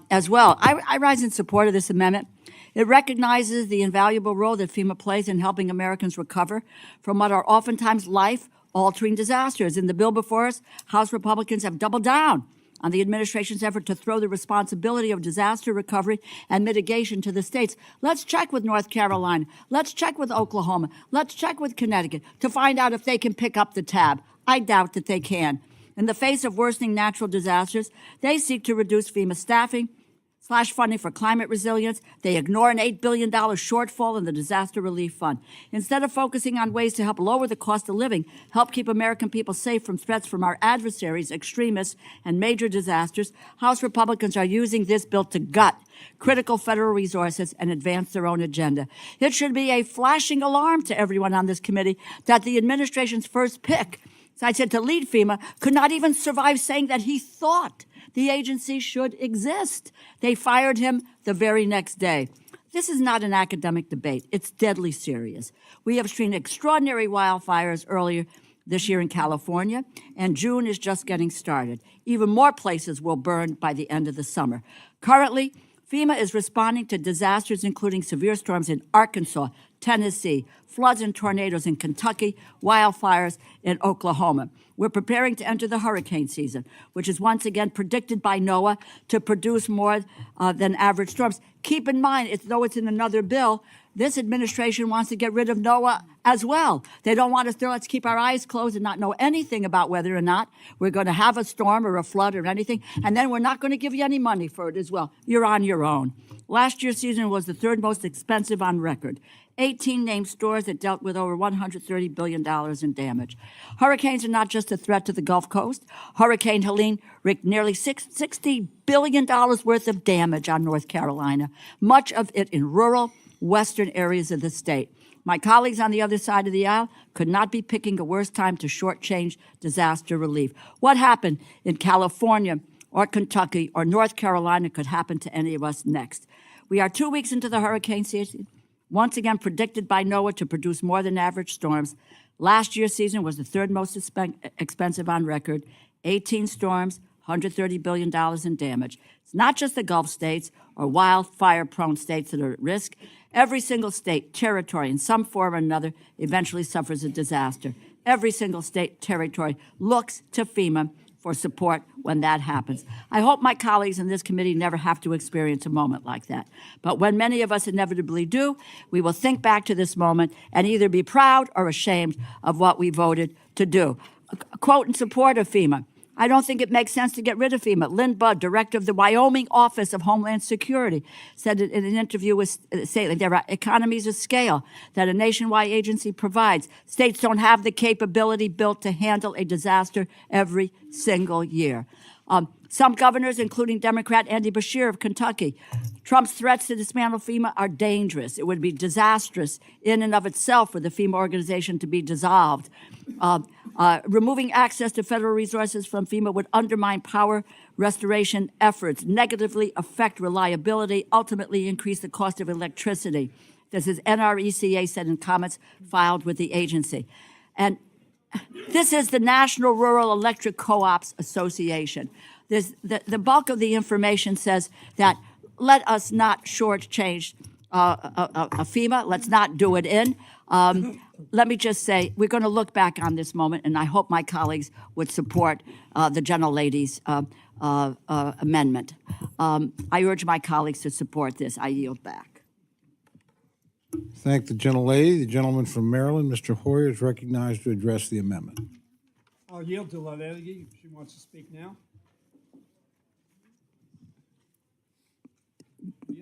as well. I rise in support of this amendment. It recognizes the invaluable role that FEMA plays in helping Americans recover from what are oftentimes life-altering disasters. In the bill before us, House Republicans have doubled down on the administration's effort to throw the responsibility of disaster recovery and mitigation to the states. Let's check with North Carolina. Let's check with Oklahoma. Let's check with Connecticut to find out if they can pick up the tab. I doubt that they can. In the face of worsening natural disasters, they seek to reduce FEMA staffing, slash funding for climate resilience. They ignore an $8 billion shortfall in the disaster relief fund. Instead of focusing on ways to help lower the cost of living, help keep American people safe from threats from our adversaries, extremists, and major disasters, House Republicans are using this bill to gut critical federal resources and advance their own agenda. It should be a flashing alarm to everyone on this committee that the administration's first pick, as I said, to lead FEMA, could not even survive saying that he thought the agency should exist. They fired him the very next day. This is not an academic debate. It's deadly serious. We have seen extraordinary wildfires earlier this year in California, and June is just getting started. Even more places will burn by the end of the summer. Currently, FEMA is responding to disasters including severe storms in Arkansas, Tennessee, floods and tornadoes in Kentucky, wildfires in Oklahoma. We're preparing to enter the hurricane season, which is once again predicted by NOAA to produce more than average storms. Keep in mind, though it's in another bill, this administration wants to get rid of NOAA as well. They don't want us to let's keep our eyes closed and not know anything about whether or not we're going to have a storm or a flood or anything, and then we're not going to give you any money for it as well. You're on your own. Last year's season was the third most expensive on record. 18 named stores that dealt with over $130 billion in damage. Hurricanes are not just a threat to the Gulf Coast. Hurricane Helene wreaked nearly $60 billion worth of damage on North Carolina, much of it in rural, western areas of the state. My colleagues on the other side of the aisle could not be picking a worse time to shortchange disaster relief. What happened in California or Kentucky or North Carolina could happen to any of us next. We are 2 weeks into the hurricane season, once again predicted by NOAA to produce more than average storms. Last year's season was the third most expensive on record. 18 storms, $130 billion in damage. It's not just the Gulf states or wildfire-prone states that are at risk. Every single state, territory, in some form or another, eventually suffers a disaster. Every single state, territory looks to FEMA for support when that happens. I hope my colleagues in this committee never have to experience a moment like that. But when many of us inevitably do, we will think back to this moment and either be proud or ashamed of what we voted to do. A quote in support of FEMA. I don't think it makes sense to get rid of FEMA. Lynn Budd, director of the Wyoming Office of Homeland Security, said in an interview with State, there are economies of scale that a nationwide agency provides. States don't have the capability built to handle a disaster every single year. Some governors, including Democrat Andy Beshear of Kentucky, Trump's threats to dismantle FEMA are dangerous. It would be disastrous in and of itself for the FEMA organization to be dissolved. Removing access to federal resources from FEMA would undermine power restoration efforts, negatively affect reliability, ultimately increase the cost of electricity. This is NRECA said in comments filed with the agency. And this is the National Rural Electric Co-ops Association. The bulk of the information says that let us not shortchange FEMA. Let's not do it in. Let me just say, we're going to look back on this moment, and I hope my colleagues would support the gentlelady's amendment. I urge my colleagues to support this. I yield back. Thank the gentlelady. The gentleman from Maryland, Mr. Hoyer, is recognized to address the amendment. I'll yield to La Delegate if she wants to speak now.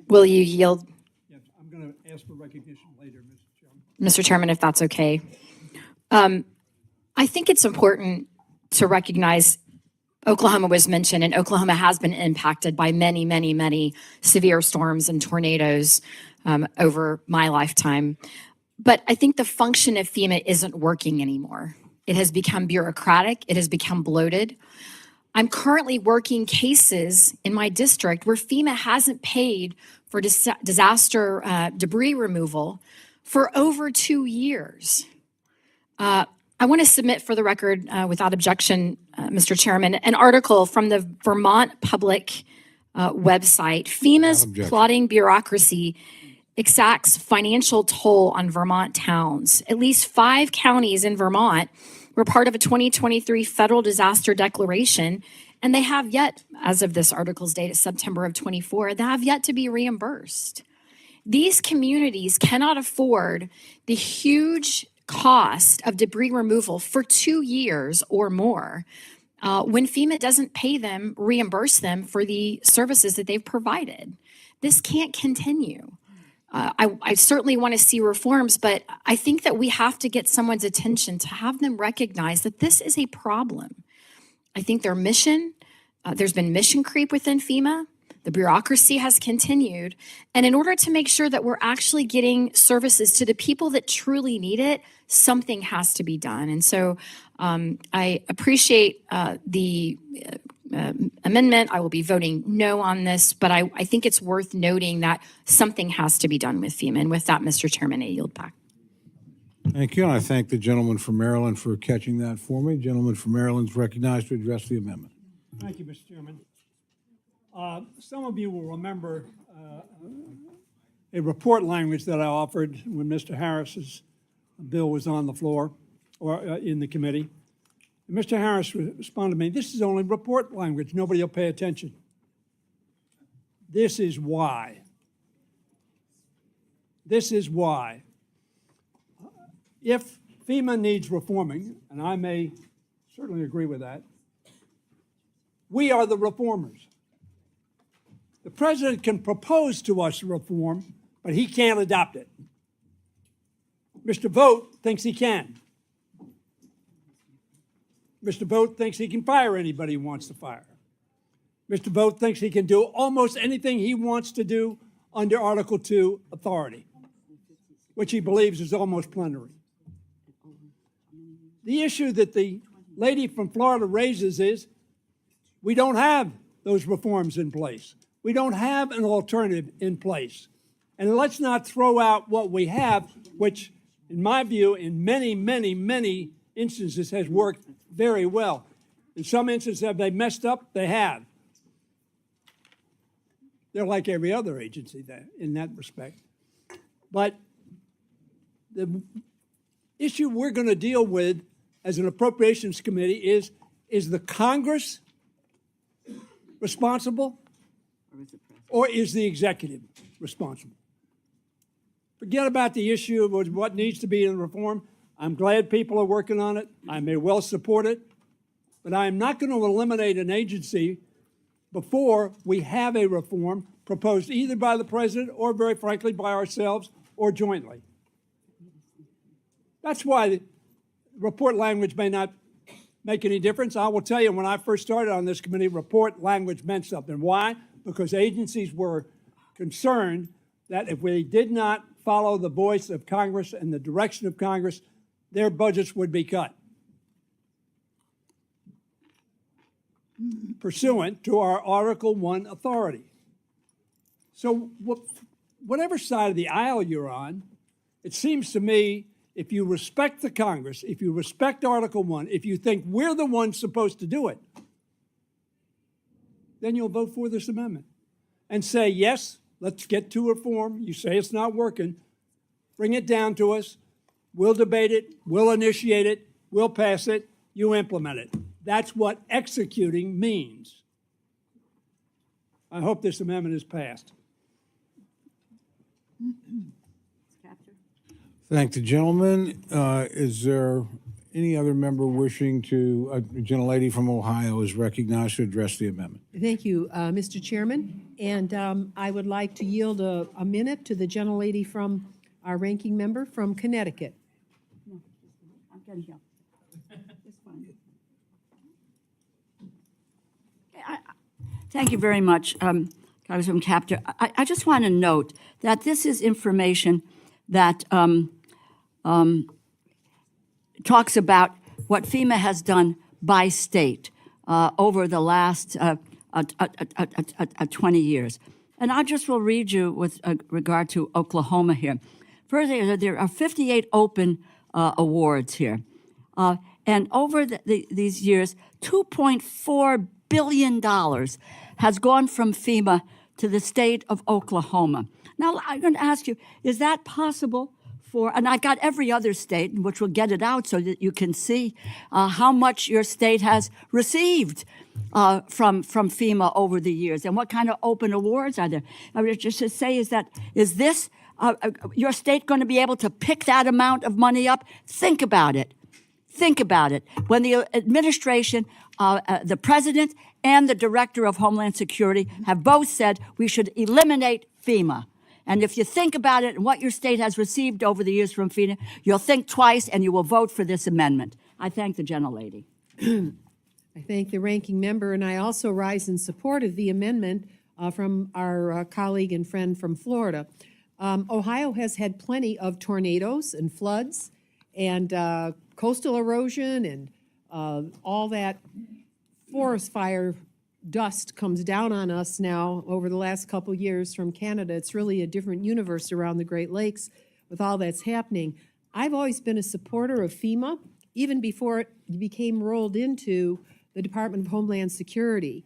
Will you yield, Yes, I'm going to ask for recognition later, Mr. Chairman. Mr. Chairman, if that's okay? I think it's important to recognize Oklahoma was mentioned, and Oklahoma has been impacted by many, many, many severe storms and tornadoes over my lifetime. But I think the function of FEMA isn't working anymore. It has become bureaucratic. It has become bloated. I'm currently working cases in my district where FEMA hasn't paid for disaster debris removal for over 2 years. I want to submit for the record, without objection, Mr. Chairman, an article from the Vermont Public website. FEMA's plotting bureaucracy exacts financial toll on Vermont towns. At least 5 counties in Vermont were part of a 2023 federal disaster declaration, and they have yet, as of this article's date, September of 24, they have yet to be reimbursed. These communities cannot afford the huge cost of debris removal for 2 years or more when FEMA doesn't pay them, reimburse them for the services that they've provided. This can't continue. I certainly want to see reforms, but I think that we have to get someone's attention to have them recognize that this is a problem. I think their mission, there's been mission creep within FEMA. The bureaucracy has continued. And in order to make sure that we're actually getting services to the people that truly need it, something has to be done. And so I appreciate the amendment. I will be voting no on this, but I think it's worth noting that something has to be done with FEMA. And with that, Mr. Chairman, I yield back. Thank you, and I thank the gentleman from Maryland for catching that for me. Gentleman from Maryland is recognized to address the amendment. Thank you, Mr. Chairman. Some of you will remember a report language that I offered when Mr. Harris's bill was on the floor or in the committee. And Mr. Harris responded to me, this is only report language. Nobody will pay attention. This is why. This is why. If FEMA needs reforming, and I may certainly agree with that, we are the reformers. The president can propose to us reform, but he can't adopt it. Mr. Vogt thinks he can. Mr. Vogt thinks he can fire anybody he wants to fire. Mr. Vogt thinks he can do almost anything he wants to do under Article 2 authority, which he believes is almost plenary. The issue that the lady from Florida raises is we don't have those reforms in place. We don't have an alternative in place. And let's not throw out what we have, which, in my view, in many, many, many instances has worked very well. In some instances, have they messed up? They have. They're like every other agency there in that respect. But the issue we're going to deal with as an appropriations committee is the Congress responsible or is the executive responsible? Forget about the issue of what needs to be in reform. I'm glad people are working on it. I may well support it, but I am not going to eliminate an agency before we have a reform proposed either by the president or, very frankly, by ourselves or jointly. That's why the report language may not make any difference. I will tell you, when I first started on this committee, report language meant something. Why? Because agencies were concerned that if we did not follow the voice of Congress and the direction of Congress, their budgets would be cut, pursuant to our Article 1 authority. So whatever side of the aisle you're on, it seems to me, if you respect the Congress, if you respect Article 1, if you think we're the ones supposed to do it, then you'll vote for this amendment. and say, yes, let's get to reform. You say it's not working. Bring it down to us. We'll debate it. We'll initiate it. We'll pass it. You implement it. That's what executing means. I hope this amendment is passed. Thank the gentleman. Is there any other member wishing to, a gentlelady from Ohio is recognized to address the amendment. Thank you, Mr. Chairman. And I would like to yield a minute to the gentlelady from our ranking member from Connecticut. I'm getting here. It's fine. Thank you very much, Congressman Capter. I just want to note that this is information that talks about what FEMA has done by state over the last 20 years. And I just will read you with regard to Oklahoma here. First, there are 58 open awards here. And over these years, $2.4 billion has gone from FEMA to the state of Oklahoma. Now, I'm going to ask you, is that possible for, and I got every other state, which will get it out so that you can see how much your state has received from FEMA over the years, and what kind of open awards are there? I would just say is this your state going to be able to pick that amount of money up? Think about it. Think about it. When the administration, the president and the director of Homeland Security have both said we should eliminate FEMA. And if you think about it and what your state has received over the years from FEMA, you'll think twice and you will vote for this amendment. I thank the gentlelady. I thank the ranking member, and I also rise in support of the amendment from our colleague and friend from Florida. Ohio has had plenty of tornadoes and floods and coastal erosion and all that forest fire dust comes down on us now over the last couple years from Canada. It's really a different universe around the Great Lakes with all that's happening. I've always been a supporter of FEMA, even before it became rolled into the Department of Homeland Security.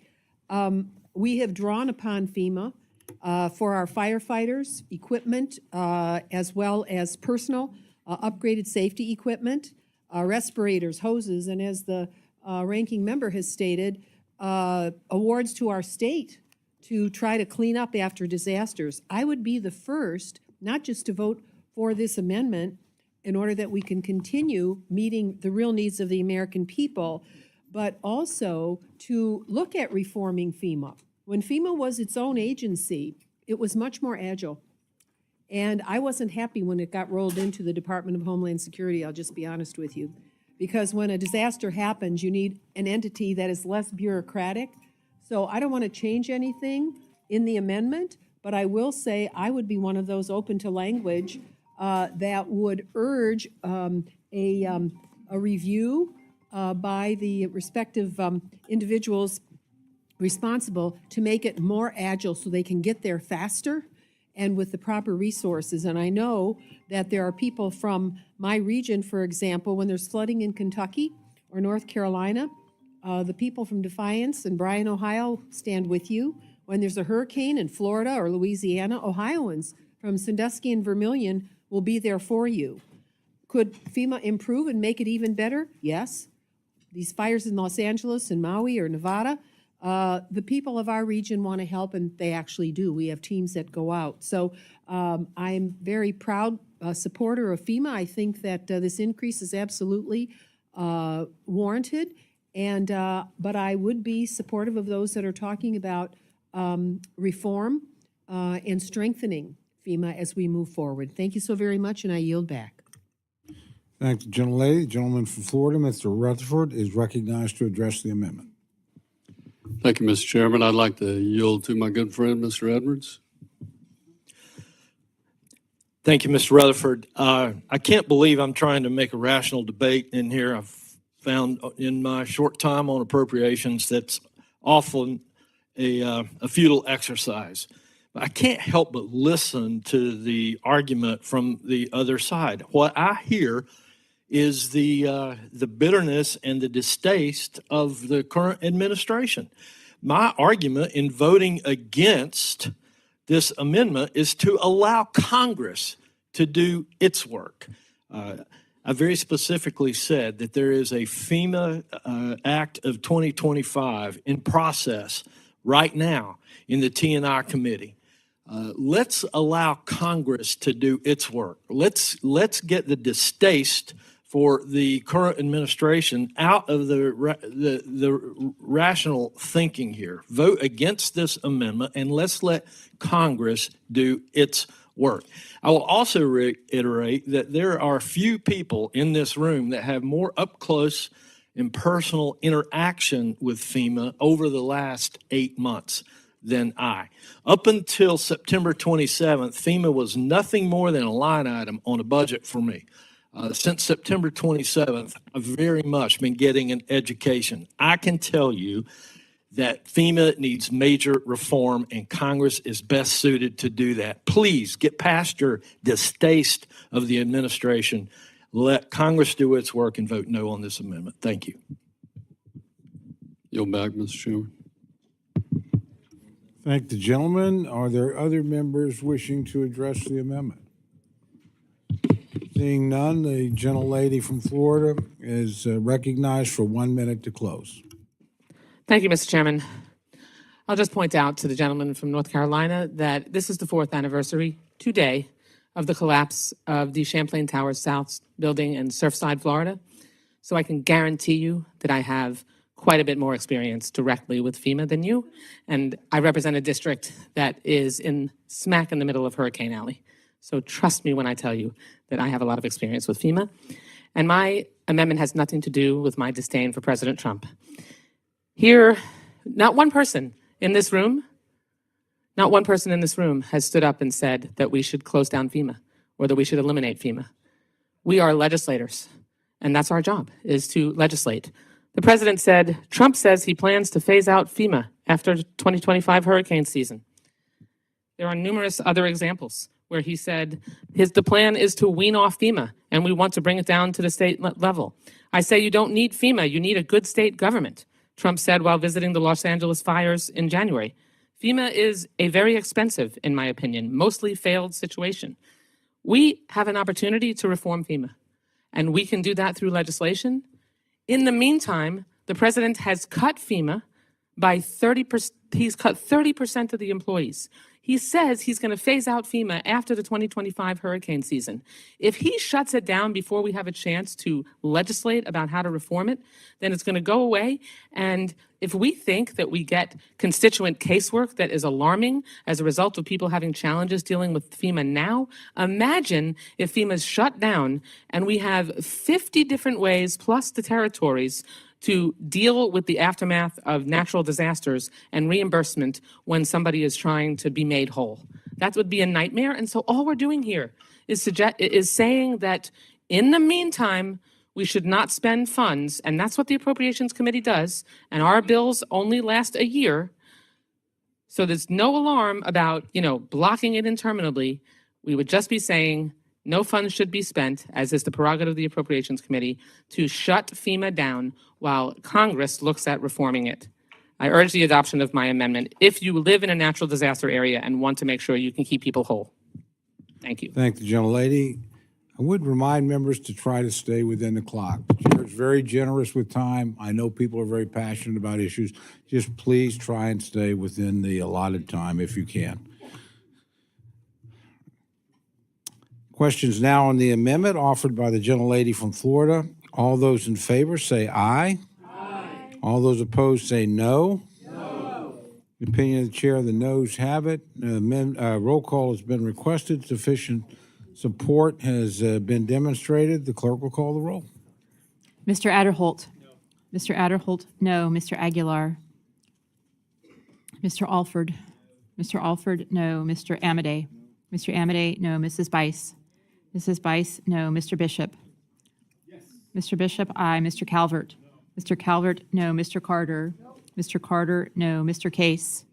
We have drawn upon FEMA for our firefighters, equipment, as well as personal upgraded safety equipment, respirators, hoses, and as the ranking member has stated, awards to our state to try to clean up after disasters. I would be the first, not just to vote for this amendment in order that we can continue meeting the real needs of the American people, but also to look at reforming FEMA. When FEMA was its own agency, it was much more agile. And I wasn't happy when it got rolled into the Department of Homeland Security, I'll just be honest with you. Because when a disaster happens, you need an entity that is less bureaucratic. So I don't want to change anything in the amendment, but I will say I would be one of those open to language that would urge a review by the respective individuals responsible to make it more agile so they can get there faster and with the proper resources. And I know that there are people from my region, for example, when there's flooding in Kentucky or North Carolina, the people from Defiance and Bryan, Ohio stand with you. When there's a hurricane in Florida or Louisiana, Ohioans from Sandusky and Vermilion will be there for you. Could FEMA improve and make it even better? Yes. These fires in Los Angeles and Maui or Nevada, the people of our region want to help, and they actually do. We have teams that go out. So I'm very proud supporter of FEMA. I think that this increase is absolutely warranted, and but I would be supportive of those that are talking about reform and strengthening FEMA as we move forward. Thank you so very much, and I yield back. Thank the gentlelady. The gentleman from Florida, Mr. Rutherford, is recognized to address the amendment. Thank you, Mr. Chairman. I'd like to yield to my good friend, Mr. Edwards. Thank you, Mr. Rutherford. I can't believe I'm trying to make a rational debate in here. I've found in my short time on appropriations that's often a futile exercise. But I can't help but listen to the argument from the other side. What I hear is the bitterness and the distaste of the current administration. My argument in voting against this amendment is to allow Congress to do its work. I very specifically said that there is a FEMA Act of 2025 in process right now in the T&I committee. Let's allow Congress to do its work. Let's get the distaste for the current administration out of the rational thinking here. Vote against this amendment and let's let Congress do its work. I will also reiterate that there are few people in this room that have more up close and personal interaction with FEMA over the last 8 months than I. Up until September 27th, FEMA was nothing more than a line item on a budget for me. Since September 27th, I've very much been getting an education. I can tell you that FEMA needs major reform and Congress is best suited to do that. Please get past your distaste of the administration. Let Congress do its work and vote no on this amendment. Thank you. Yield back, Mr. Chairman. Thank the gentleman. Are there other members wishing to address the amendment? Seeing none, the gentlelady from Florida is recognized for 1 minute to close. Thank you, Mr. Chairman. I'll just point out to the gentleman from North Carolina that this is the 4th anniversary today of the collapse of the Champlain Towers South building in Surfside, Florida. So I can guarantee you that I have quite a bit more experience directly with FEMA than you. And I represent a district that is smack in the middle of Hurricane Alley. So trust me when I tell you that I have a lot of experience with FEMA. And my amendment has nothing to do with my disdain for President Trump. Here, not one person in this room has stood up and said that we should close down FEMA or that we should eliminate FEMA. We are legislators, and that's our job, is to legislate. The president said, Trump says he plans to phase out FEMA after 2025 hurricane season. There are numerous other examples where he said the plan is to wean off FEMA and we want to bring it down to the state level. I say you don't need FEMA, you need a good state government, Trump said while visiting the Los Angeles fires in January. FEMA is a very expensive, in my opinion, mostly failed situation. We have an opportunity to reform FEMA, and we can do that through legislation. In the meantime, the president has cut FEMA by 30%. He's cut 30% of the employees. He says he's going to phase out FEMA after the 2025 hurricane season. If he shuts it down before we have a chance to legislate about how to reform it, then it's going to go away. And if we think that we get constituent casework that is alarming as a result of people having challenges dealing with FEMA now, imagine if FEMA's shut down and we have 50 different ways, plus the territories, to deal with the aftermath of natural disasters and reimbursement when somebody is trying to be made whole. That would be a nightmare. And so all we're doing here is saying that in the meantime, we should not spend funds, and that's what the Appropriations Committee does, and our bills only last a year, so there's no alarm about, blocking it interminably. We would just be saying no funds should be spent, as is the prerogative of the Appropriations Committee, to shut FEMA down while Congress looks at reforming it. I urge the adoption of my amendment if you live in a natural disaster area and want to make sure you can keep people whole. Thank you. Thank the gentlelady. I would remind members to try to stay within the clock. The chair is very generous with time. I know people are very passionate about issues. Just please try and stay within the allotted time if you can. Questions now on the amendment offered by the gentlelady from Florida. All those in favor say aye. Aye. All those opposed say no. No. The opinion of the chair, the noes have it. Roll call has been requested. Sufficient support has been demonstrated. The clerk will call the roll. Mr. Adderholt. No. Mr. Adderholt, no. Mr. Aguilar. Mr. Alford. Mr. Alford, no. Mr. Amadei. Mr. Amadei, no. Mrs. Bice. Mrs. Bice, no. Mr. Bishop. Yes. Mr. Bishop, aye. Mr. Calvert. No. Mr. Calvert, no. Mr. Carter. No. Mr. Carter, no. Mr. Case.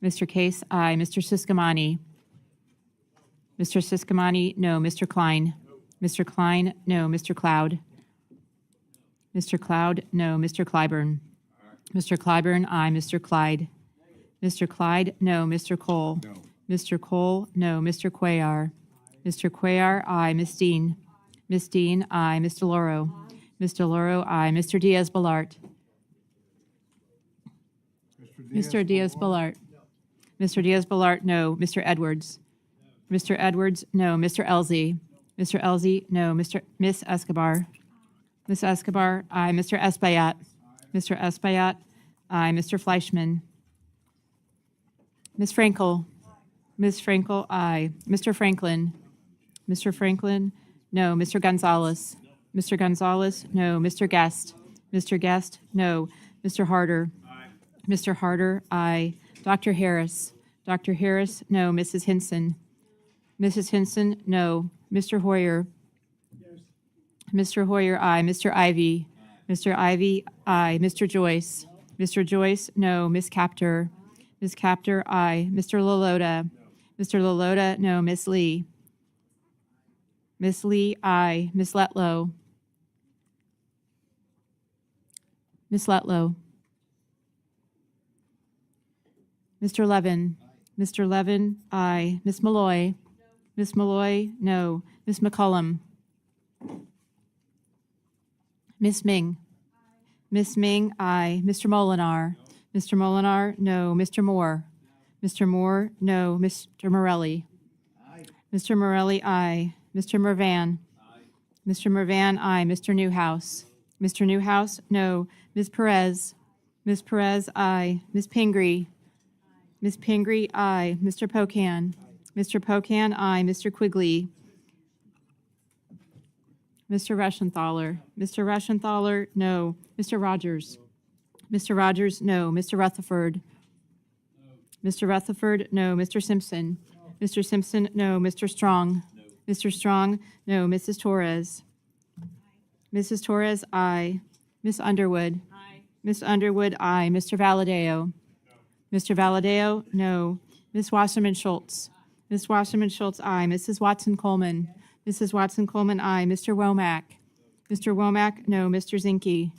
Aye. Mr. Case, aye. Mr. Siscomani. Mr. Siscomani, no. Mr. Klein. No. Mr. Klein, no. Mr. Cloud. Mr. Cloud, no. Mr. Clyburn. Aye. Mr. Clyburn, aye. Mr. Clyde? Mr. Clyde, no. Mr. Cole? No. Mr. Cole, no. Mr. Cuellar? Mr. Cuellar, aye. Ms. Dean? Ms. Dean, aye. Ms. DeLauro? Ms. DeLauro, aye. Mr. Diaz-Balart? Mr. Diaz-Balart? Mr. Diaz-Balart, no. Mr. Edwards? Mr. Edwards, no. Mr. Elzey? Mr. Elzey, no. Miss Escobar? Ms. Escobar, aye. Mr. Espaillat? Mr. Espaillat, aye. Mr. Fleischman? Ms. Frankel? Ms. Frankel, aye. Mr. Franklin? Mr. Franklin, no. Mr. Gonzalez? Mr. Gonzalez, no. Mr. Guest? Mr. Guest, no. Mr. Harder? Mr. Harder, aye. Dr. Harris? Dr. Harris, no. Mrs. Hinson? Mrs. Hinson, no. Mr. Hoyer? Mr. Hoyer, aye. Mr. Ivy? Mr. Ivy, aye. Mr. Joyce? Mr. Joyce, no. Ms. Captor? Ms. Captor, aye. Mr. Lalota? Mr. Lalota, no. Ms. Lee? Ms. Lee, aye. Ms. Letlow? Ms. Letlow? Mr. Levin? Mr. Levin, aye. Ms. Malloy? Ms. Malloy, no. Ms. McCollum? Ms. Ming? Ms. Ming, aye. Mr. Molinar? Mr. Molinar, no. Mr. Moore? Mr. Moore, no. Mr. Morelli? Mr. Morelli, aye. Mr. Mervan? Mr. Mervan, aye. Mr. Newhouse? Mr. Newhouse, no. Ms. Perez? Ms. Perez, aye. Ms. Pingree? Ms. Pingree, aye. Mr. Pocan? Mr. Pocan, aye. Mr. Quigley? Mr. Reschenthaler? Mr. Reschenthaler, no. Mr. Rogers? Mr. Rogers, no. Mr. Rutherford? Mr. Rutherford, no. Mr. Simpson? Mr. Simpson, no. Mr. Strong? Mr. Strong, no. Mrs. Torres? Mrs. Torres, aye. Miss Underwood? Miss Underwood, aye. Mr. Valadeo? Mr. Valadeo, no. Miss Wasserman Schultz? Miss Wasserman Schultz, aye. Mrs. Watson Coleman? Mrs. Watson Coleman, aye. Mr. Womack? Mr. Womack, no. Mr. Zinke?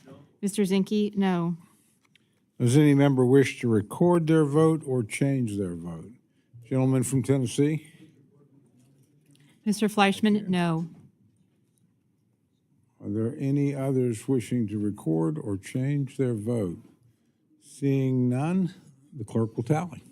Mr. Zinke, no. Does any member wish to record their vote or change their vote? Gentleman from Tennessee? Mr. Fleischman, no. Are there any others wishing to record or change their vote? Seeing none, the clerk will tally.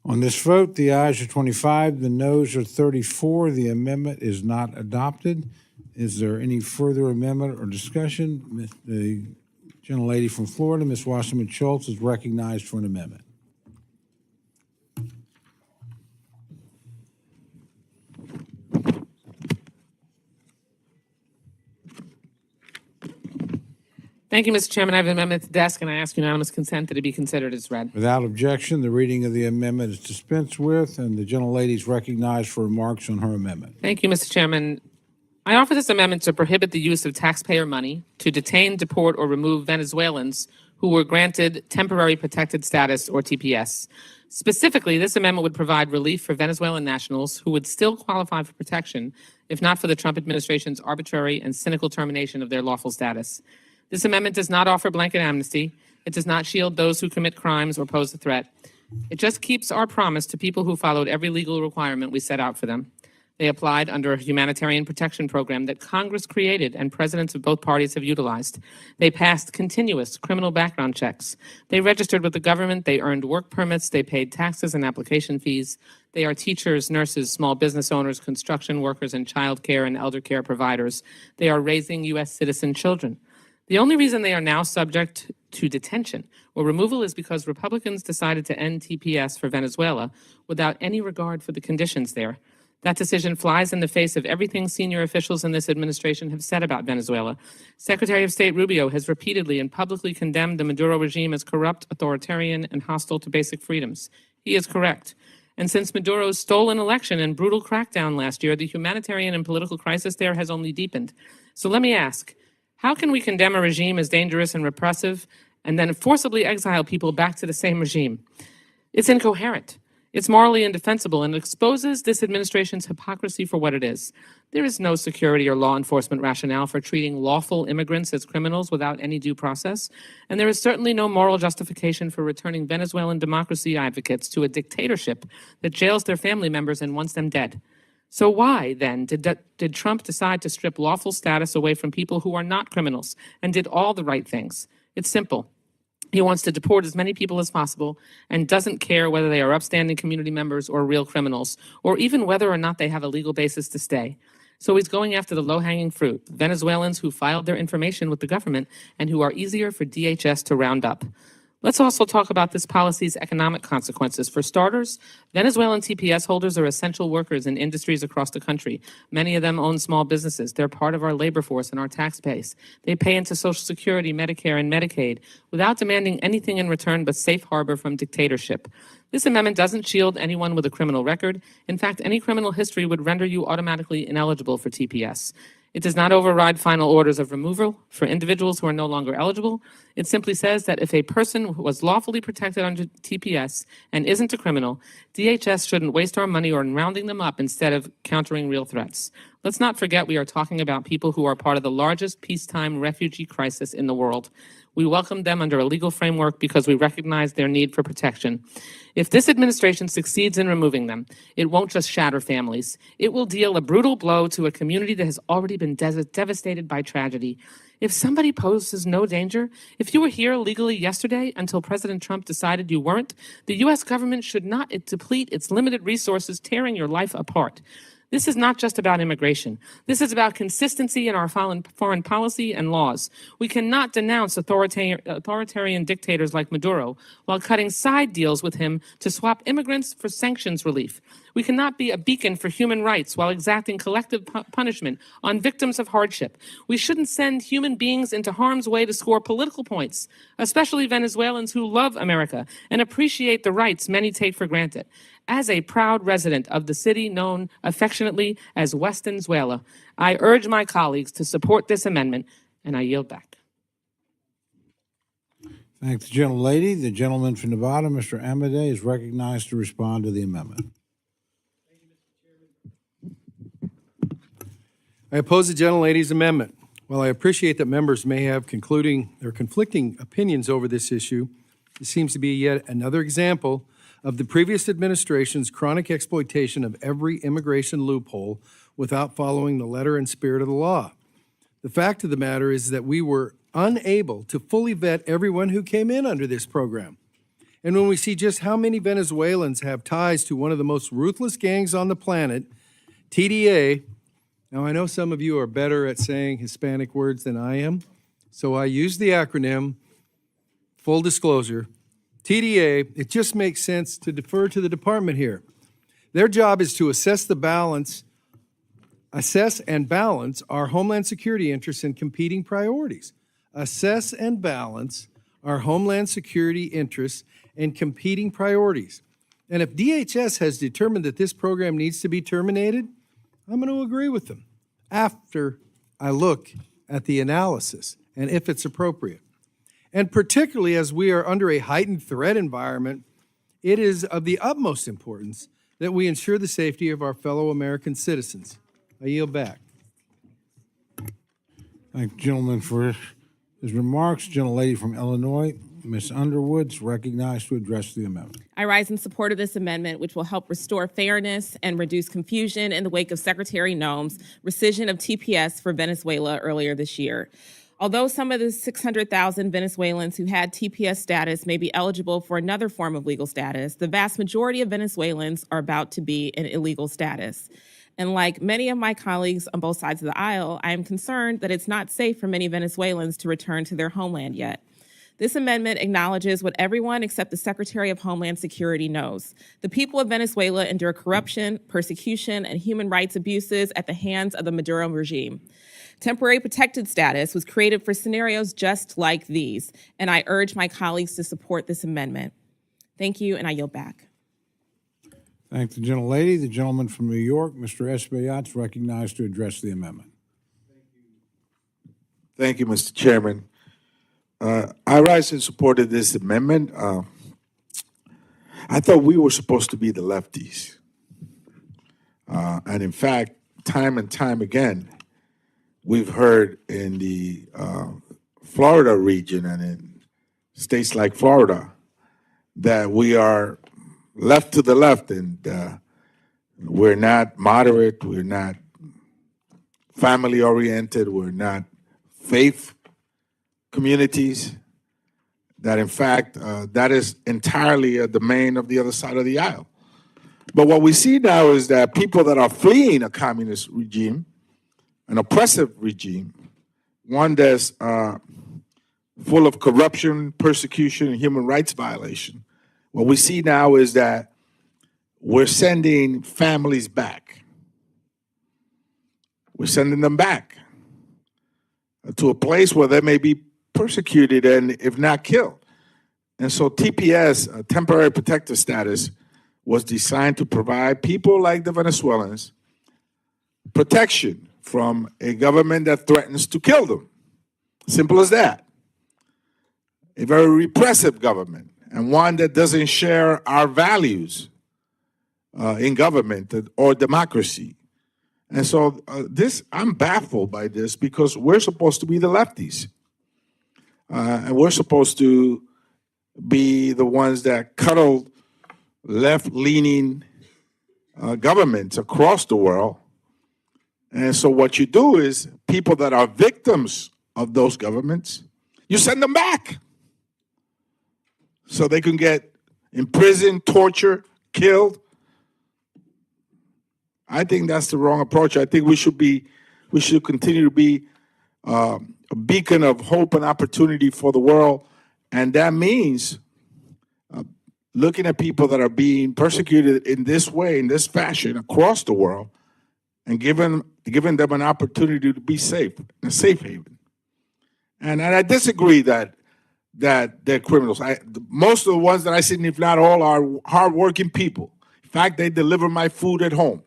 On this vote, the ayes are 25, the noes are 34. The amendment is not adopted. Is there any further amendment or discussion? The gentlelady from Florida, Ms. Wasserman Schultz, is recognized for an amendment. Thank you, Mr. Chairman. I have an amendment to the desk, and I ask unanimous consent that it be considered as read. Without objection, the reading of the amendment is dispensed with, and the gentlelady is recognized for remarks on her amendment. Thank you, Mr. Chairman. I offer this amendment to prohibit the use of taxpayer money to detain, deport, or remove Venezuelans who were granted temporary protected status, or TPS. Specifically, this amendment would provide relief for Venezuelan nationals who would still qualify for protection if not for the Trump administration's arbitrary and cynical termination of their lawful status. This amendment does not offer blanket amnesty. It does not shield those who commit crimes or pose a threat. It just keeps our promise to people who followed every legal requirement we set out for them. They applied under a humanitarian protection program that Congress created and presidents of both parties have utilized. They passed continuous criminal background checks. They registered with the government. They earned work permits. They paid taxes and application fees. They are teachers, nurses, small business owners, construction workers, and child care and elder care providers. They are raising U.S. citizen children. The only reason they are now subject to detention. Well, removal is because Republicans decided to end TPS for Venezuela without any regard for the conditions there. That decision flies in the face of everything senior officials in this administration have said about Venezuela. Secretary of State Rubio has repeatedly and publicly condemned the Maduro regime as corrupt, authoritarian, and hostile to basic freedoms. He is correct. And since Maduro's stolen election and brutal crackdown last year, the humanitarian and political crisis there has only deepened. So let me ask, how can we condemn a regime as dangerous and repressive and then forcibly exile people back to the same regime? It's incoherent. It's morally indefensible and exposes this administration's hypocrisy for what it is. There is no security or law enforcement rationale for treating lawful immigrants as criminals without any due process, and there is certainly no moral justification for returning Venezuelan democracy advocates to a dictatorship that jails their family members and wants them dead. So why, then, did Trump decide to strip lawful status away from people who are not criminals and did all the right things? It's simple. He wants to deport as many people as possible and doesn't care whether they are upstanding community members or real criminals, or even whether or not they have a legal basis to stay. So he's going after the low-hanging fruit, Venezuelans who filed their information with the government and who are easier for DHS to round up. Let's also talk about this policy's economic consequences. For starters, Venezuelan TPS holders are essential workers in industries across the country. Many of them own small businesses. They're part of our labor force and our tax base. They pay into Social Security, Medicare, and Medicaid without demanding anything in return but safe harbor from dictatorship. This amendment doesn't shield anyone with a criminal record. In fact, any criminal history would render you automatically ineligible for TPS. It does not override final orders of removal for individuals who are no longer eligible. It simply says that if a person was lawfully protected under TPS and isn't a criminal, DHS shouldn't waste our money on rounding them up instead of countering real threats. Let's not forget we are talking about people who are part of the largest peacetime refugee crisis in the world. We welcome them under a legal framework because we recognize their need for protection. If this administration succeeds in removing them, it won't just shatter families. It will deal a brutal blow to a community that has already been devastated by tragedy. If somebody poses no danger, if you were here legally yesterday until President Trump decided you weren't, the U.S. government should not deplete its limited resources, tearing your life apart. This is not just about immigration. This is about consistency in our foreign policy and laws. We cannot denounce authoritarian dictators like Maduro while cutting side deals with him to swap immigrants for sanctions relief. We cannot be a beacon for human rights while exacting collective punishment on victims of hardship. We shouldn't send human beings into harm's way to score political points, especially Venezuelans who love America and appreciate the rights many take for granted. As a proud resident of the city known affectionately as Westenzuela, I urge my colleagues to support this amendment, and I yield back. Thank the gentlelady. The gentleman from Nevada, Mr. Amade, is recognized to respond to the amendment. I oppose the gentlelady's amendment. While I appreciate that members may have conflicting opinions over this issue, it seems to be yet another example of the previous administration's chronic exploitation of every immigration loophole without following the letter and spirit of the law. The fact of the matter is that we were unable to fully vet everyone who came in under this program. And when we see just how many Venezuelans have ties to one of the most ruthless gangs on the planet, TDA, now I know some of you are better at saying Hispanic words than I am, so I use the acronym, full disclosure, TDA, it just makes sense to defer to the department here. Their job is to assess and balance our Homeland Security interests and competing priorities. Assess and balance our Homeland Security interests and competing priorities. And if DHS has determined that this program needs to be terminated, I'm going to agree with them after I look at the analysis and if it's appropriate. And particularly as we are under a heightened threat environment, it is of the utmost importance that we ensure the safety of our fellow American citizens. I yield back. Thank the gentleman for his remarks. Gentlelady from Illinois, Ms. Underwood, is recognized to address the amendment. I rise in support of this amendment, which will help restore fairness and reduce confusion in the wake of Secretary Noem's rescission of TPS for Venezuela earlier this year. Although some of the 600,000 Venezuelans who had TPS status may be eligible for another form of legal status, the vast majority of Venezuelans are about to be in illegal status. And like many of my colleagues on both sides of the aisle, I am concerned that it's not safe for many Venezuelans to return to their homeland yet. This amendment acknowledges what everyone except the Secretary of Homeland Security knows. The people of Venezuela endure corruption, persecution, and human rights abuses at the hands of the Maduro regime. Temporary protected status was created for scenarios just like these, and I urge my colleagues to support this amendment. Thank you, and I yield back. Thank the gentlelady. The gentleman from New York, Mr. Espaillat, is recognized to address the amendment. Thank you, Mr. Chairman. I rise in support of this amendment. I thought we were supposed to be the lefties. And in fact, time and time again, we've heard in the Florida region and in states like Florida that we are left to the left, and we're not moderate, we're not family oriented, we're not faith communities, that in fact, that is entirely a domain of the other side of the aisle. But what we see now is that people that are fleeing a communist regime, an oppressive regime, one that's full of corruption, persecution, and human rights violation, what we see now is that we're sending families back. We're sending them back to a place where they may be persecuted and, if not, killed. And so TPS, temporary protective status, was designed to provide people like the Venezuelans protection from a government that threatens to kill them. Simple as that. A very repressive government, and one that doesn't share our values in government or democracy. And so I'm baffled by this, because we're supposed to be the lefties. And we're supposed to be the ones that cuddle left-leaning governments across the world. And so what you do is people that are victims of those governments, you send them back so they can get imprisoned, tortured, killed. I think that's the wrong approach. I think we should continue to be a beacon of hope and opportunity for the world. And that means looking at people that are being persecuted in this way, in this fashion across the world, and giving them an opportunity to be safe, a safe haven. And I disagree that they're criminals. Most of the ones that I see, if not all, are hardworking people. In fact, they deliver my food at home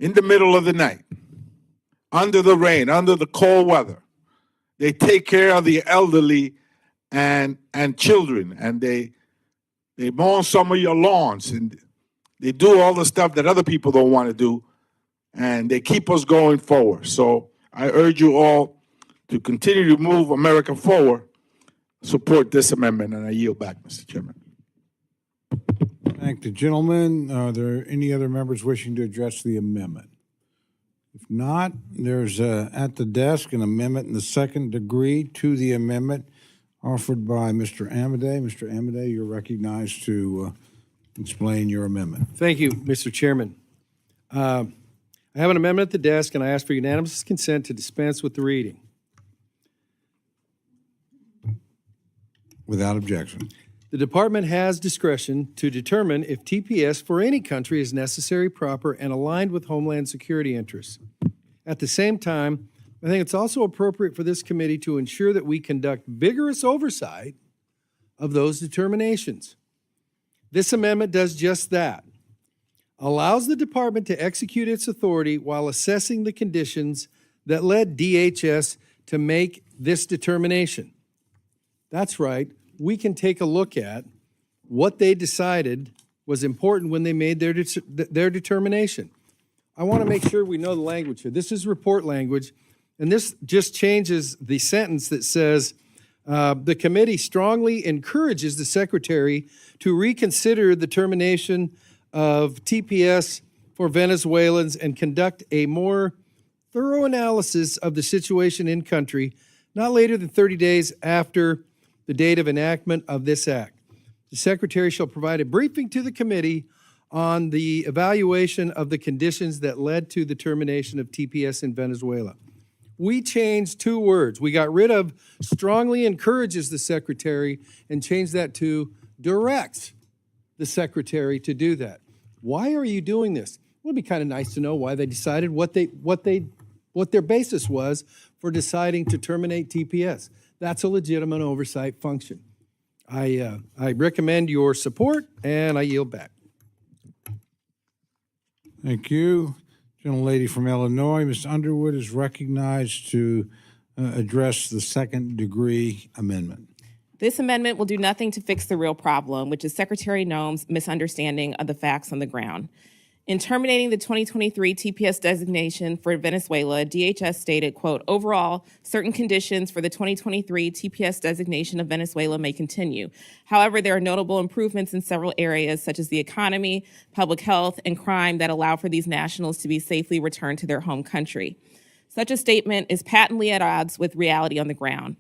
in the middle of the night, under the rain, under the cold weather. They take care of the elderly and children, and they mow some of your lawns, and they do all the stuff that other people don't want to do, and they keep us going forward. So I urge you all to continue to move America forward, support this amendment, and I yield back, Mr. Chairman. Thank the gentleman. Are there any other members wishing to address the amendment? If not, there's at the desk an amendment in the second degree to the amendment offered by Mr. Amadei. Mr. Amadei, you're recognized to explain your amendment. Thank you, Mr. Chairman. I have an amendment at the desk, and I ask for unanimous consent to dispense with the reading. Without objection. The department has discretion to determine if TPS for any country is necessary, proper, and aligned with Homeland Security interests. At the same time, I think it's also appropriate for this committee to ensure that we conduct vigorous oversight of those determinations. This amendment does just that. Allows the department to execute its authority while assessing the conditions that led DHS to make this determination. That's right. We can take a look at what they decided was important when they made their determination. I want to make sure we know the language here. This is report language, and this just changes the sentence that says, the committee strongly encourages the Secretary to reconsider the termination of TPS for Venezuelans and conduct a more thorough analysis of the situation in country, not later than 30 days after the date of enactment of this act. The Secretary shall provide a briefing to the committee on the evaluation of the conditions that led to the termination of TPS in Venezuela. We changed 2 words. We got rid of strongly encourages the secretary and changed that to directs the secretary to do that. Why are you doing this? It would be kind of nice to know why they decided what their basis was for deciding to terminate TPS. That's a legitimate oversight function. I recommend your support, and I yield back. Thank you. Gentlelady from Illinois, Ms. Underwood, is recognized to address the second-degree amendment. This amendment will do nothing to fix the real problem, which is Secretary Noem's misunderstanding of the facts on the ground. In terminating the 2023 TPS designation for Venezuela, DHS stated, quote, overall, certain conditions for the 2023 TPS designation of Venezuela may continue. However, there are notable improvements in several areas, such as the economy, public health, and crime that allow for these nationals to be safely returned to their home country. Such a statement is patently at odds with reality on the ground.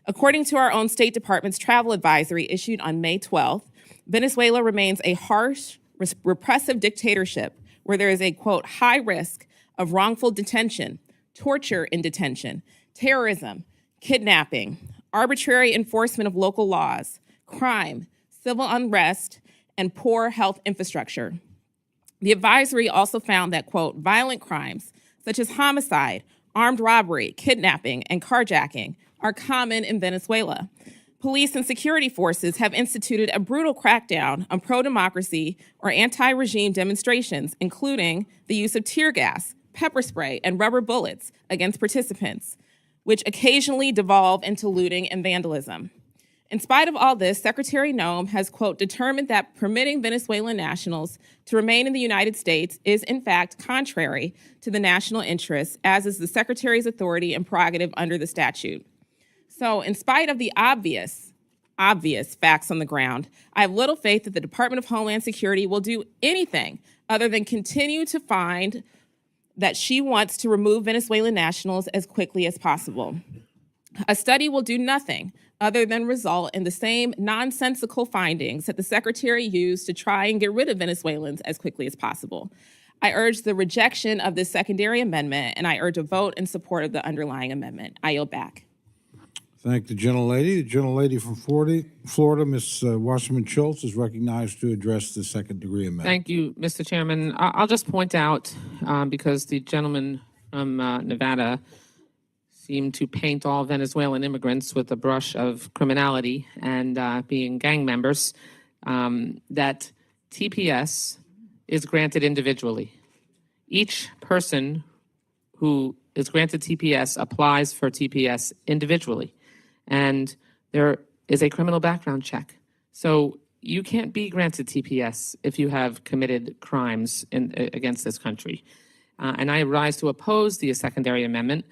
According to our own State Department's travel advisory issued on May 12th, Venezuela remains a harsh, repressive dictatorship where there is a, quote, high risk of wrongful detention, torture in detention, terrorism, kidnapping, arbitrary enforcement of local laws, crime, civil unrest, and poor health infrastructure. The advisory also found that, quote, violent crimes such as homicide, armed robbery, kidnapping, and carjacking are common in Venezuela. Police and security forces have instituted a brutal crackdown on pro-democracy or anti-regime demonstrations, including the use of tear gas, pepper spray, and rubber bullets against participants, which occasionally devolve into looting and vandalism. In spite of all this, Secretary Noem has, quote, determined that permitting Venezuelan nationals to remain in the United States is, in fact, contrary to the national interest, as is the Secretary's authority and prerogative under the statute. So in spite of the obvious facts on the ground, I have little faith that the Department of Homeland Security will do anything other than continue to find that she wants to remove Venezuelan nationals as quickly as possible. A study will do nothing other than result in the same nonsensical findings that the Secretary used to try and get rid of Venezuelans as quickly as possible. I urge the rejection of this secondary amendment, and I urge a vote in support of the underlying amendment. I yield back. Thank the gentlelady. The gentlelady from Florida, Ms. Wasserman Schultz, is recognized to address the second-degree amendment. Thank you, Mr. Chairman. I'll just point out, because the gentleman from Nevada seemed to paint all Venezuelan immigrants with a brush of criminality and being gang members, that TPS is granted individually. Each person who is granted TPS applies for TPS individually. And there is a criminal background check. So you can't be granted TPS if you have committed crimes against this country. And I rise to oppose the secondary amendment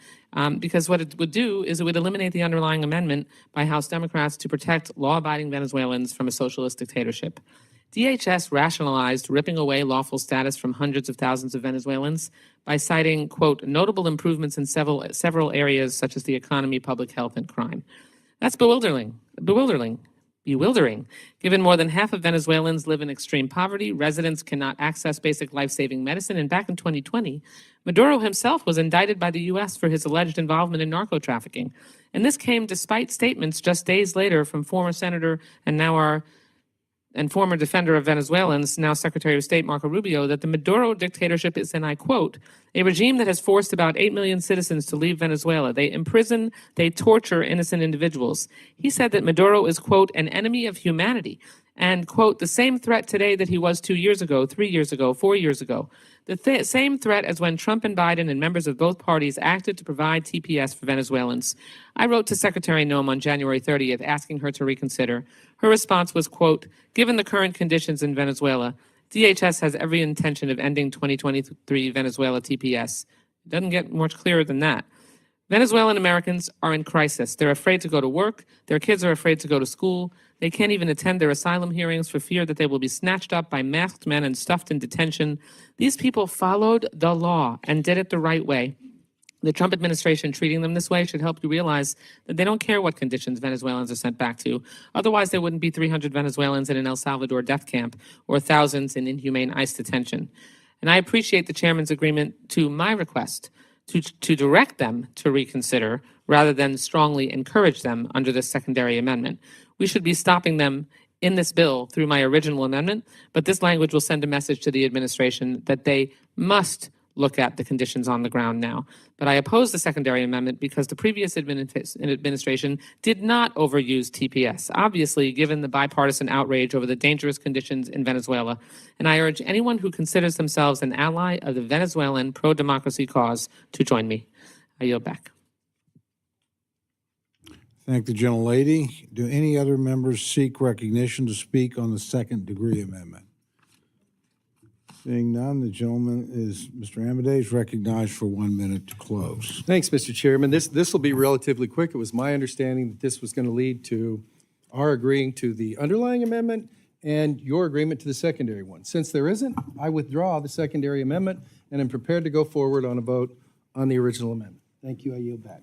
because what it would do is it would eliminate the underlying amendment by House Democrats to protect law-abiding Venezuelans from a socialist dictatorship. DHS rationalized ripping away lawful status from hundreds of thousands of Venezuelans by citing, quote, notable improvements in several areas such as the economy, public health, and crime. That's bewildering, given more than half of Venezuelans live in extreme poverty, residents cannot access basic life-saving medicine, and back in 2020, Maduro himself was indicted by the U.S. for his alleged involvement in narco-trafficking. And this came despite statements just days later from former Senator and former defender of Venezuelans, now Secretary of State Marco Rubio, that the Maduro dictatorship is, and I quote, a regime that has forced about 8 million citizens to leave Venezuela. They imprison, they torture innocent individuals. He said that Maduro is, quote, an enemy of humanity, and, quote, the same threat today that he was 2 years ago, 3 years ago, 4 years ago. The same threat as when Trump and Biden and members of both parties acted to provide TPS for Venezuelans. I wrote to Secretary Noem on January 30th asking her to reconsider. Her response was, quote, given the current conditions in Venezuela, DHS has every intention of ending 2023 Venezuela TPS. It doesn't get much clearer than that. Venezuelan Americans are in crisis. They're afraid to go to work. Their kids are afraid to go to school. They can't even attend their asylum hearings for fear that they will be snatched up by masked men and stuffed in detention. These people followed the law and did it the right way. The Trump administration treating them this way should help you realize that they don't care what conditions Venezuelans are sent back to. Otherwise, there wouldn't be 300 Venezuelans in an El Salvador death camp or thousands in inhumane ICE detention. And I appreciate the chairman's agreement to my request to direct them to reconsider rather than strongly encourage them under this secondary amendment. We should be stopping them in this bill through my original amendment, but this language will send a message to the administration that they must look at the conditions on the ground now. But I oppose the secondary amendment because the previous administration did not overuse TPS, obviously given the bipartisan outrage over the dangerous conditions in Venezuela. And I urge anyone who considers themselves an ally of the Venezuelan pro-democracy cause to join me. I yield back. Thank the gentlelady. Do any other members seek recognition to speak on the second degree amendment? Seeing none, the gentleman is, Mr. Amadei is recognized for 1 minute to close. Thanks, Mr. Chairman. This will be relatively quick. It was my understanding that this was going to lead to our agreeing to the underlying amendment and your agreement to the secondary one. Since there isn't, I withdraw the secondary amendment and am prepared to go forward on a vote on the original amendment. Thank you. I yield back.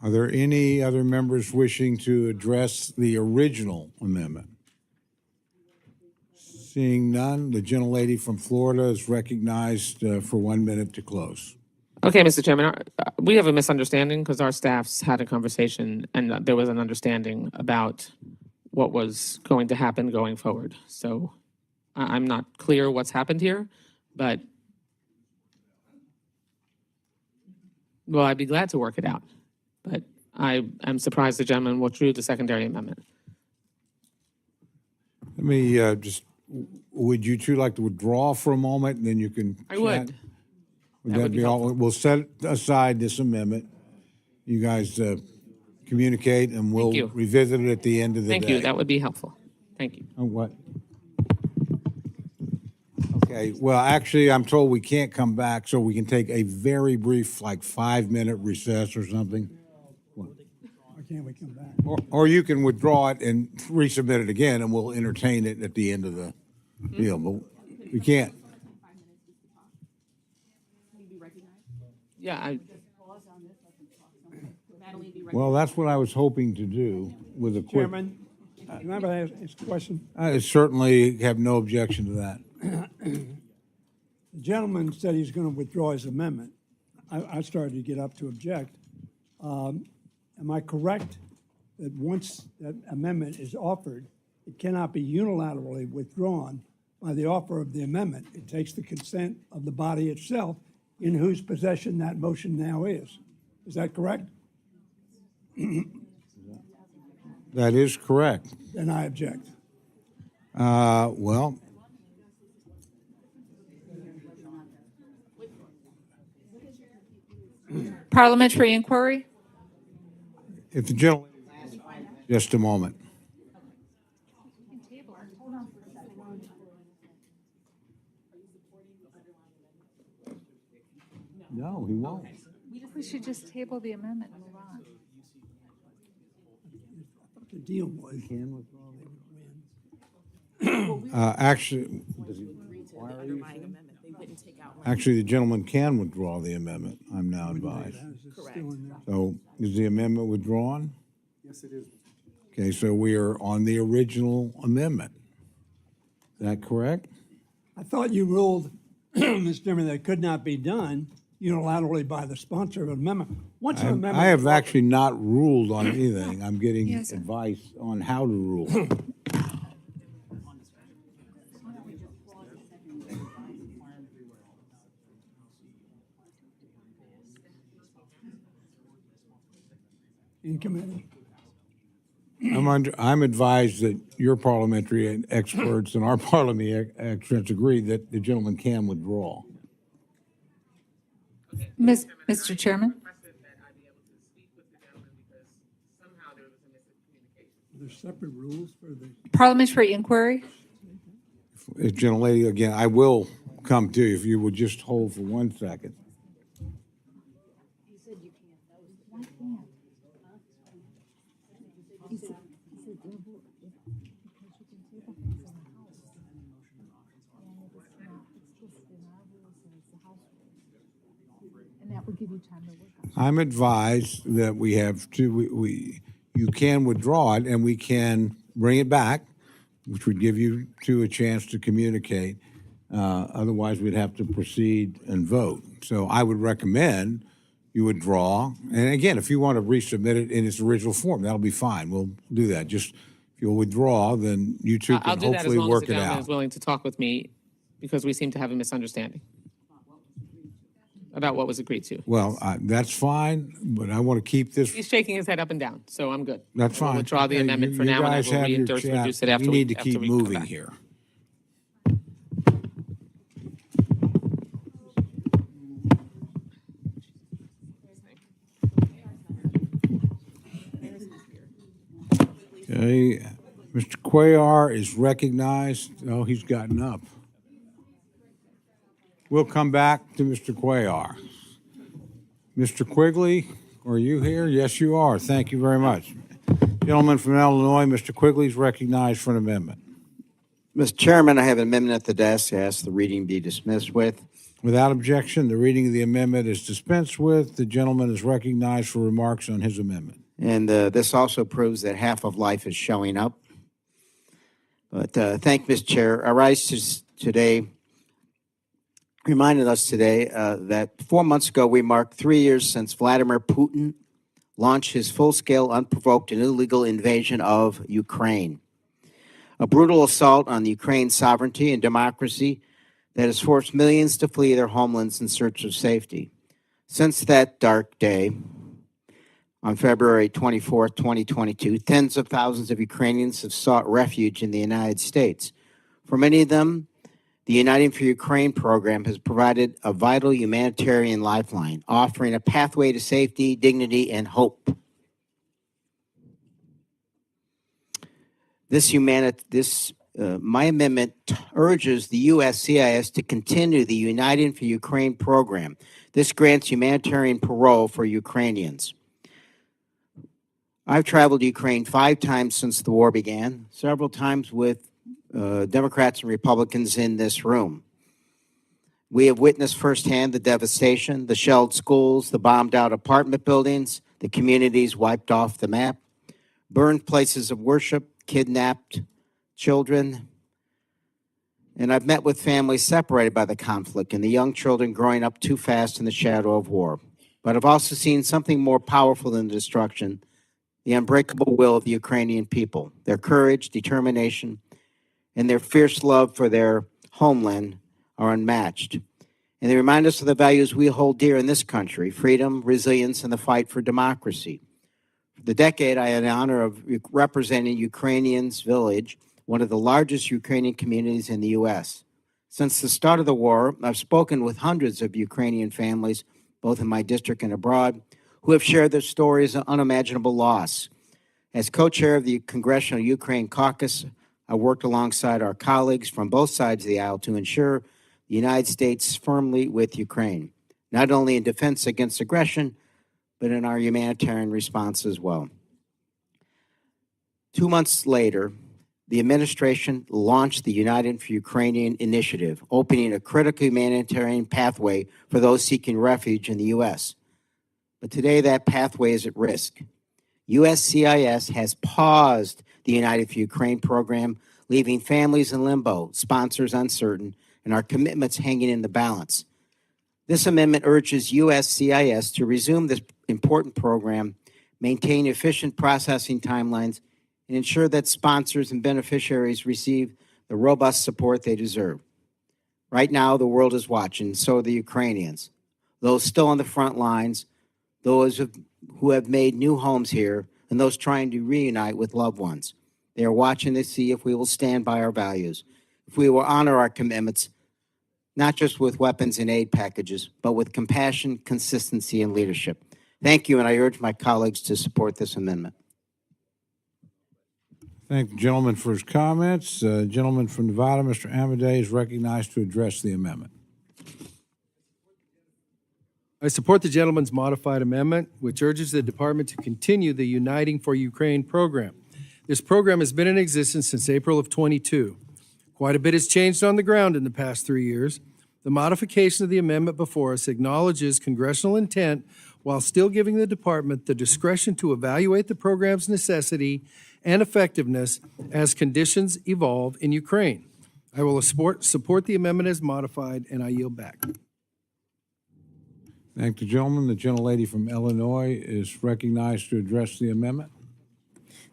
Are there any other members wishing to address the original amendment? Seeing none, the gentlelady from Florida is recognized for 1 minute to close. Okay, Mr. Chairman, we have a misunderstanding because our staffs had a conversation and there was an understanding about what was going to happen going forward. So I'm not clear what's happened here, but well, I'd be glad to work it out. But I am surprised the gentleman withdrew the secondary amendment. Let me would you two like to withdraw for a moment and then you can I chat? would. Would That would be all? We'll set aside this amendment. You guys communicate and we'll you. revisit it at the end of the day. Thank you. That would be helpful. Thank you. Oh, what? Okay, well, actually, I'm told we can't come back, so we can take a very brief, like 5-minute recess or something. Why can't we come back? Or you can withdraw it and resubmit it again, and we'll entertain it at the end of the deal, but we can't. Yeah, Well, that's what I was hoping to do with a quick. Chairman, can I ask a question? I certainly have no objection to that. The gentleman said he's going to withdraw his amendment. I started to get up to object. Am I correct that once that amendment is offered, it cannot be unilaterally withdrawn by the offer of the amendment? It takes the consent of the body itself in whose possession that motion now is. Is that correct? That is correct. Then I object. Well, Parliamentary inquiry? if the gentleman, just a moment. No, he won't. We should just table the amendment and move on. The deal was. Actually, the gentleman can withdraw the amendment, I'm now advised. So is the amendment withdrawn? Yes, it is. Okay, so we are on the original amendment. Is that correct? I thought you ruled, Mr. Chairman, that it could not be done unilaterally by the sponsor of an amendment. Once an amendment. I have actually not ruled on anything. I'm getting advice on how to rule. In committee. I'm advised that your parliamentary experts and our parliamentary experts agree that the gentleman can withdraw. Mr. Chairman? There's separate rules for the. Parliamentary inquiry? Gentlelady, again, I will come to you if you would just hold for 1 second. And that would give you time to work on it. I'm advised that we have to, you can withdraw it and we can bring it back, which would give you two a chance to communicate. Otherwise, we'd have to proceed and vote. So I would recommend you withdraw. And again, if you want to resubmit it in its original form, that'll be fine. We'll do that. Just if you'll withdraw, then you two I'll can do that as hopefully long as work the it gentleman out. is willing to talk with me, because we seem to have a misunderstanding about what was agreed to. Well, that's fine, but I want to keep this. He's shaking his head up and down, so I'm good. That's We'll fine. withdraw the Hey, amendment for you now, and guys I will have your reduce chat. it after We need to after keep we come moving back. here. Okay, Mr. Cuellar is recognized. Oh, he's gotten up. We'll come back to Mr. Cuellar. Mr. Quigley, are you here? Yes, you are. Thank you very much. Gentleman from Illinois, Mr. Quigley is recognized for an amendment. Mr. Chairman, I have an amendment at the desk. I ask the reading be dismissed with. Without objection, the reading of the amendment is dispensed with. The gentleman is recognized for remarks on his amendment. And this also proves that half of life is showing up. But thank you, Mr. Chair. I rise today, reminded us today that 4 months ago we marked 3 years since Vladimir Putin launched his full-scale, unprovoked, and illegal invasion of Ukraine. A brutal assault on the Ukraine's sovereignty and democracy that has forced millions to flee their homelands in search of safety. Since that dark day, on February 24, 2022, tens of thousands of Ukrainians have sought refuge in the United States. For many of them, the Uniting for Ukraine program has provided a vital humanitarian lifeline, offering a pathway to safety, dignity, and hope. My amendment urges the USCIS to continue the Uniting for Ukraine program. This grants humanitarian parole for Ukrainians. I've traveled to Ukraine 5 times since the war began, several times with Democrats and Republicans in this room. We have witnessed firsthand the devastation, the shelled schools, the bombed out apartment buildings, the communities wiped off the map, burned places of worship, kidnapped children. And I've met with families separated by the conflict and the young children growing up too fast in the shadow of war. But I've also seen something more powerful than the destruction, the unbreakable will of the Ukrainian people, their courage, determination, and their fierce love for their homeland are unmatched. And they remind us of the values we hold dear in this country: freedom, resilience, and the fight for democracy. For the decade, I had the honor of representing Ukrainians Village, one of the largest Ukrainian communities in the U.S. Since the start of the war, I've spoken with hundreds of Ukrainian families, both in my district and abroad, who have shared their stories of unimaginable loss. As co-chair of the Congressional Ukraine Caucus, I worked alongside our colleagues from both sides of the aisle to ensure the United States firmly with Ukraine, not only in defense against aggression, but in our humanitarian response as well. 2 months later, the administration launched the United for Ukrainian initiative, opening a critical humanitarian pathway for those seeking refuge in the U.S. But today that pathway is at risk. USCIS has paused the United for Ukraine program, leaving families in limbo, sponsors uncertain, and our commitments hanging in the balance. This amendment urges USCIS to resume this important program, maintain efficient processing timelines, and ensure that sponsors and beneficiaries receive the robust support they deserve. Right now, the world is watching, so are the Ukrainians. Those still on the front lines, those who have made new homes here, and those trying to reunite with loved ones. They are watching to see if we will stand by our values, if we will honor our commitments, not just with weapons and aid packages, but with compassion, consistency, and leadership. Thank you, and I urge my colleagues to support this amendment. Thank the gentleman for his comments. Gentleman from Nevada, Mr. Amadei, is recognized to address the amendment. I support the gentleman's modified amendment, which urges the department to continue the Uniting for Ukraine program. This program has been in existence since April of 22. Quite a bit has changed on the ground in the past 3 years. The modification of the amendment before us acknowledges congressional intent while still giving the department the discretion to evaluate the program's necessity and effectiveness as conditions evolve in Ukraine. I will support the amendment as modified, and I yield back. Thank the gentleman. The gentlelady from Illinois is recognized to address the amendment.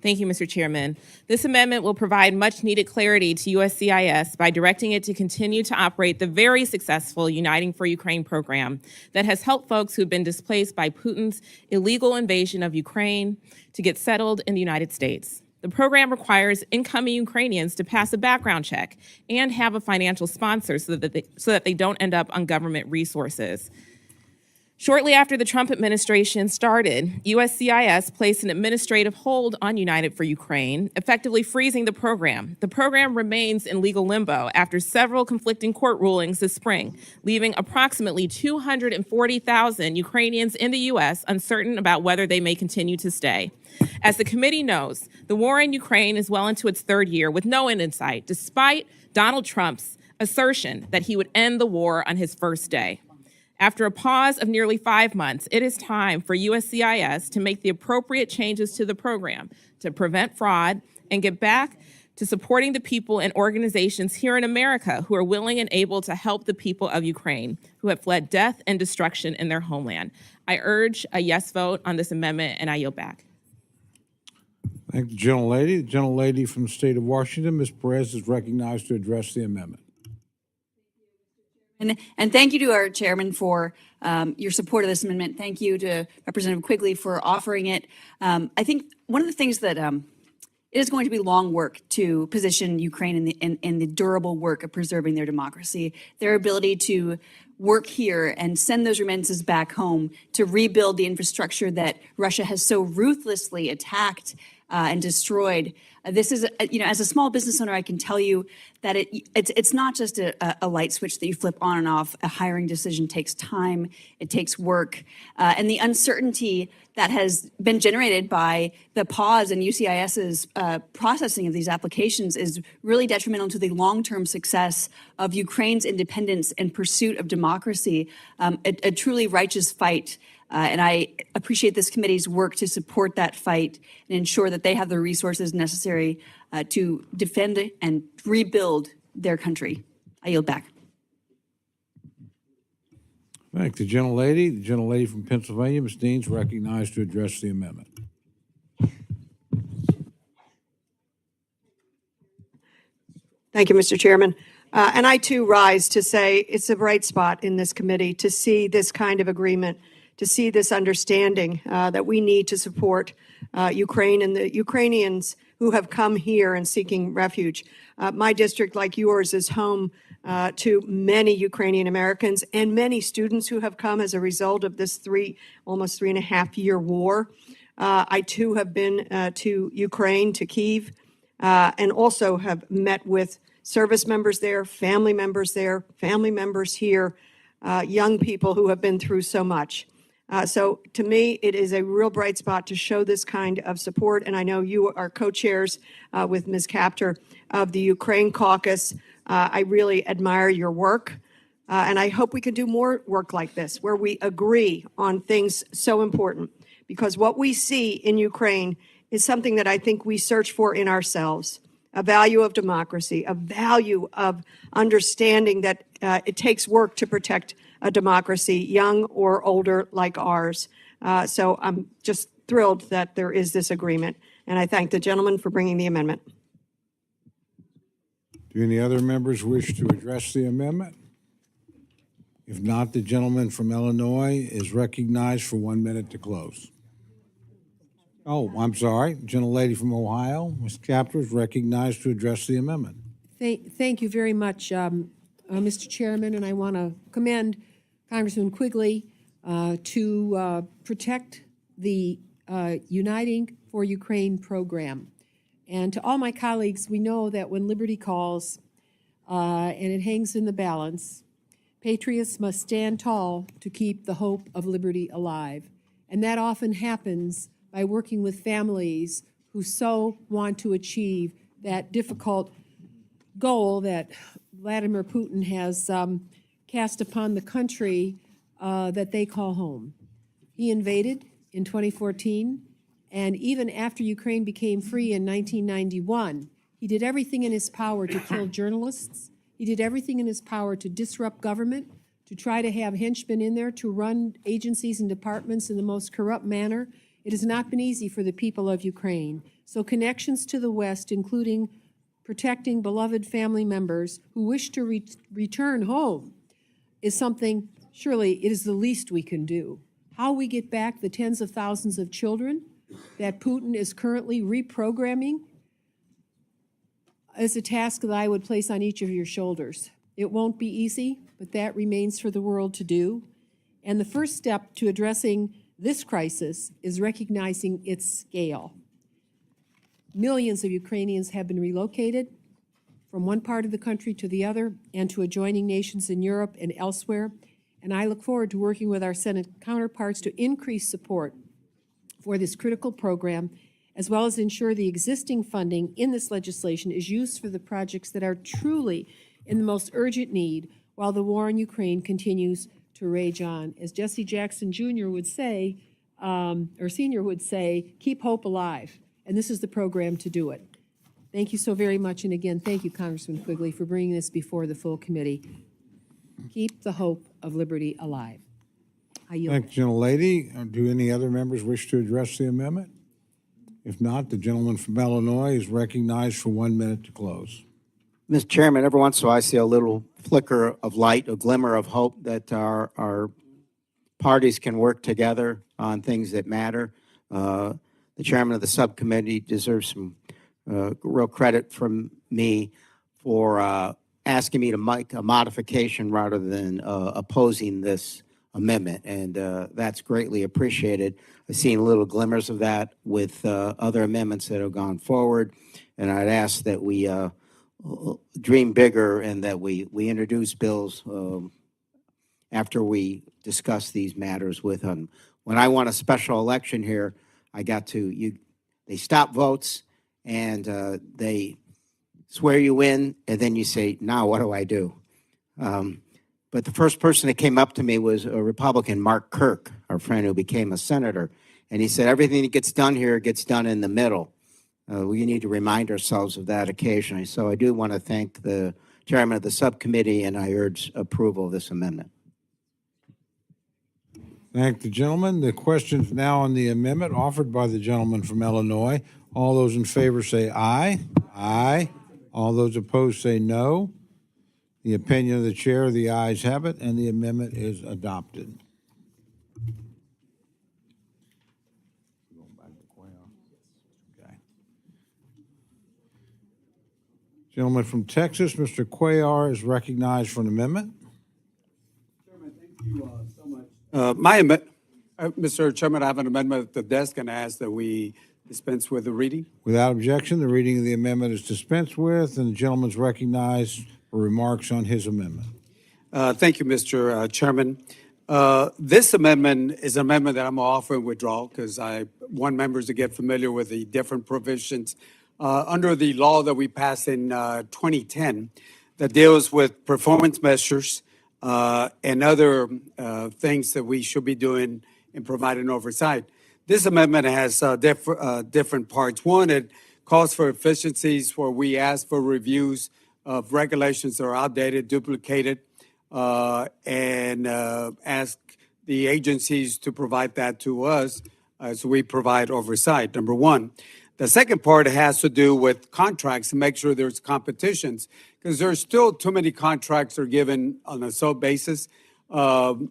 Thank you, Mr. Chairman. This amendment will provide much-needed clarity to USCIS by directing it to continue to operate the very successful Uniting for Ukraine program that has helped folks who've been displaced by Putin's illegal invasion of Ukraine to get settled in the United States. The program requires incoming Ukrainians to pass a background check and have a financial sponsor so that they don't end up on government resources. Shortly after the Trump administration started, USCIS placed an administrative hold on United for Ukraine, effectively freezing the program. The program remains in legal limbo after several conflicting court rulings this spring, leaving approximately 240,000 Ukrainians in the U.S. uncertain about whether they may continue to stay. As the committee knows, the war in Ukraine is well into its third year with no end in sight, despite Donald Trump's assertion that he would end the war on his first day. After a pause of nearly 5 months, it is time for USCIS to make the appropriate changes to the program to prevent fraud and get back to supporting the people and organizations here in America who are willing and able to help the people of Ukraine who have fled death and destruction in their homeland. I urge a yes vote on this amendment, and I yield back. Thank the gentlelady. The gentlelady from the state of Washington, Ms. Perez, is recognized to address the amendment. And thank you to our chairman for your support of this amendment. Thank you to Representative Quigley for offering it. I think one of the things that it is going to be long work to position Ukraine in the durable work of preserving their democracy, their ability to work here and send those remittances back home to rebuild the infrastructure that Russia has so ruthlessly attacked and destroyed. This is, as a small business owner, I can tell you that it's not just a light switch that you flip on and off. A hiring decision takes time, it takes work, and the uncertainty that has been generated by the pause in USCIS's processing of these applications is really detrimental to the long-term success of Ukraine's independence and pursuit of democracy, a truly righteous fight. And I appreciate this committee's work to support that fight and ensure that they have the resources necessary to defend and rebuild their country. I yield back. Thank the gentlelady. The gentlelady from Pennsylvania, Ms. Dean, is recognized to address the amendment. Thank you, Mr. Chairman. And I too rise to say it's a bright spot in this committee to see this kind of agreement, to see this understanding that we need to support Ukraine and the Ukrainians who have come here and seeking refuge. My district, like yours, is home to many Ukrainian Americans and many students who have come as a result of this almost 3.5-year war. I too have been to Ukraine, to Kyiv, and also have met with service members there, family members here, young people who have been through so much. So to me, it is a real bright spot to show this kind of support. And I know you are co-chairs with Ms. Kaptur of the Ukraine caucus. I really admire your work. And I hope we can do more work like this, where we agree on things so important. Because what we see in Ukraine is something that I think we search for in ourselves. A value of democracy, a value of understanding that it takes work to protect a democracy, young or older like ours. So I'm just thrilled that there is this agreement. And I thank the gentleman for bringing the amendment. Do any other members wish to address the amendment? If not, the gentleman from Illinois is recognized for 1 minute to close. Oh, I'm sorry. Gentlelady from Ohio, Ms. Kaptur, is recognized to address the amendment. Thank you very much, Mr. Chairman, and I want to commend Congressman Quigley to protect the Uniting for Ukraine program. And to all my colleagues, we know that when liberty calls and it hangs in the balance, patriots must stand tall to keep the hope of liberty alive. And that often happens by working with families who so want to achieve that difficult goal that Vladimir Putin has cast upon the country that they call home. He invaded in 2014, and even after Ukraine became free in 1991, he did everything in his power to kill journalists He did everything in his power to disrupt government, to try to have henchmen in there, to run agencies and departments in the most corrupt manner. It has not been easy for the people of Ukraine. So connections to the West, including protecting beloved family members who wish to return home, is something, surely it is the least we can do. How we get back the tens of thousands of children that Putin is currently reprogramming is a task that I would place on each of your shoulders. It won't be easy, but that remains for the world to do. And the first step to addressing this crisis is recognizing its scale. Millions of Ukrainians have been relocated from one part of the country to the other and to adjoining nations in Europe and elsewhere. And I look forward to working with our Senate counterparts to increase support for this critical program, as well as ensure the existing funding in this legislation is used for the projects that are truly in the most urgent need while the war in Ukraine continues to rage on. As Jesse Jackson Jr. would say, or Sr. would say, keep hope alive. And this is the program to do it. Thank you so very much. And again, thank you, Congressman Quigley, for bringing this before the full committee. Keep the hope of liberty alive. I yield. Thank you, gentlelady. Do any other members wish to address the amendment? If not, the gentleman from Illinois is recognized for 1 minute to close. Mr. Chairman, every once in a while I see a little flicker of light, a glimmer of hope that our parties can work together on things that matter. The chairman of the subcommittee deserves some real credit from me for asking me to make a modification rather than opposing this amendment, and that's greatly appreciated. I've seen little glimmers of that with other amendments that have gone forward, and I'd ask that we dream bigger and that we introduce bills after we discuss these matters with them. When I won a special election here, I got to, they stop votes and they swear you in, and then you say, now what do I do? But the first person that came up to me was a Republican, Mark Kirk, our friend who became a senator. And he said, everything that gets done here gets done in the middle. We need to remind ourselves of that occasionally. So I do want to thank the chairman of the subcommittee, and I urge approval of this amendment. Thank the gentleman. The question's now on the amendment offered by the gentleman from Illinois. All those in favor say aye. Aye. All those opposed say no. The opinion of the chair, the ayes have it, and the amendment is adopted. Okay. Gentleman from Texas, Mr. Cuellar, is recognized for an amendment. Chairman, thank you so much. Mr. Chairman, I have an amendment at the desk and ask that we dispense with the reading. Without objection, the reading of the amendment is dispensed with, and the gentleman's recognized for remarks on his amendment. Thank you, Mr. Chairman. This amendment is an amendment that I'm offering withdrawal because I want members to get familiar with the different provisions under the law that we passed in 2010 that deals with performance measures and other things that we should be doing in providing oversight. This amendment has different parts. One, it calls for efficiencies where we ask for reviews of regulations that are outdated, duplicated, and ask the agencies to provide that to us as we provide oversight, number one. The second part has to do with contracts to make sure there's competitions, because there's still too many contracts are given on a sole basis. And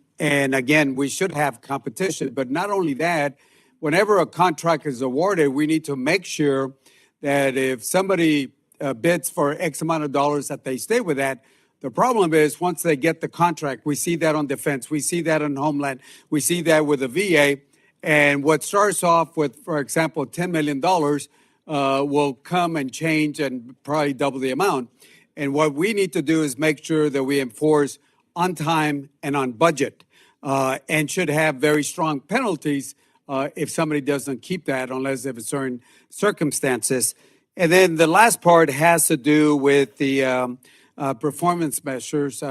again, we should have competition. But not only that, whenever a contract is awarded, we need to make sure that if somebody bids for X amount of dollars that they stay with that. The problem is once they get the contract, we see that on defense, we see that on Homeland, we see that with the VA, and what starts off with, for example, $10 million will come and change and probably double the amount. And what we need to do is make sure that we enforce on time and on budget, and should have very strong penalties if somebody doesn't keep that unless they have certain circumstances. And then the last part has to do with the performance measures.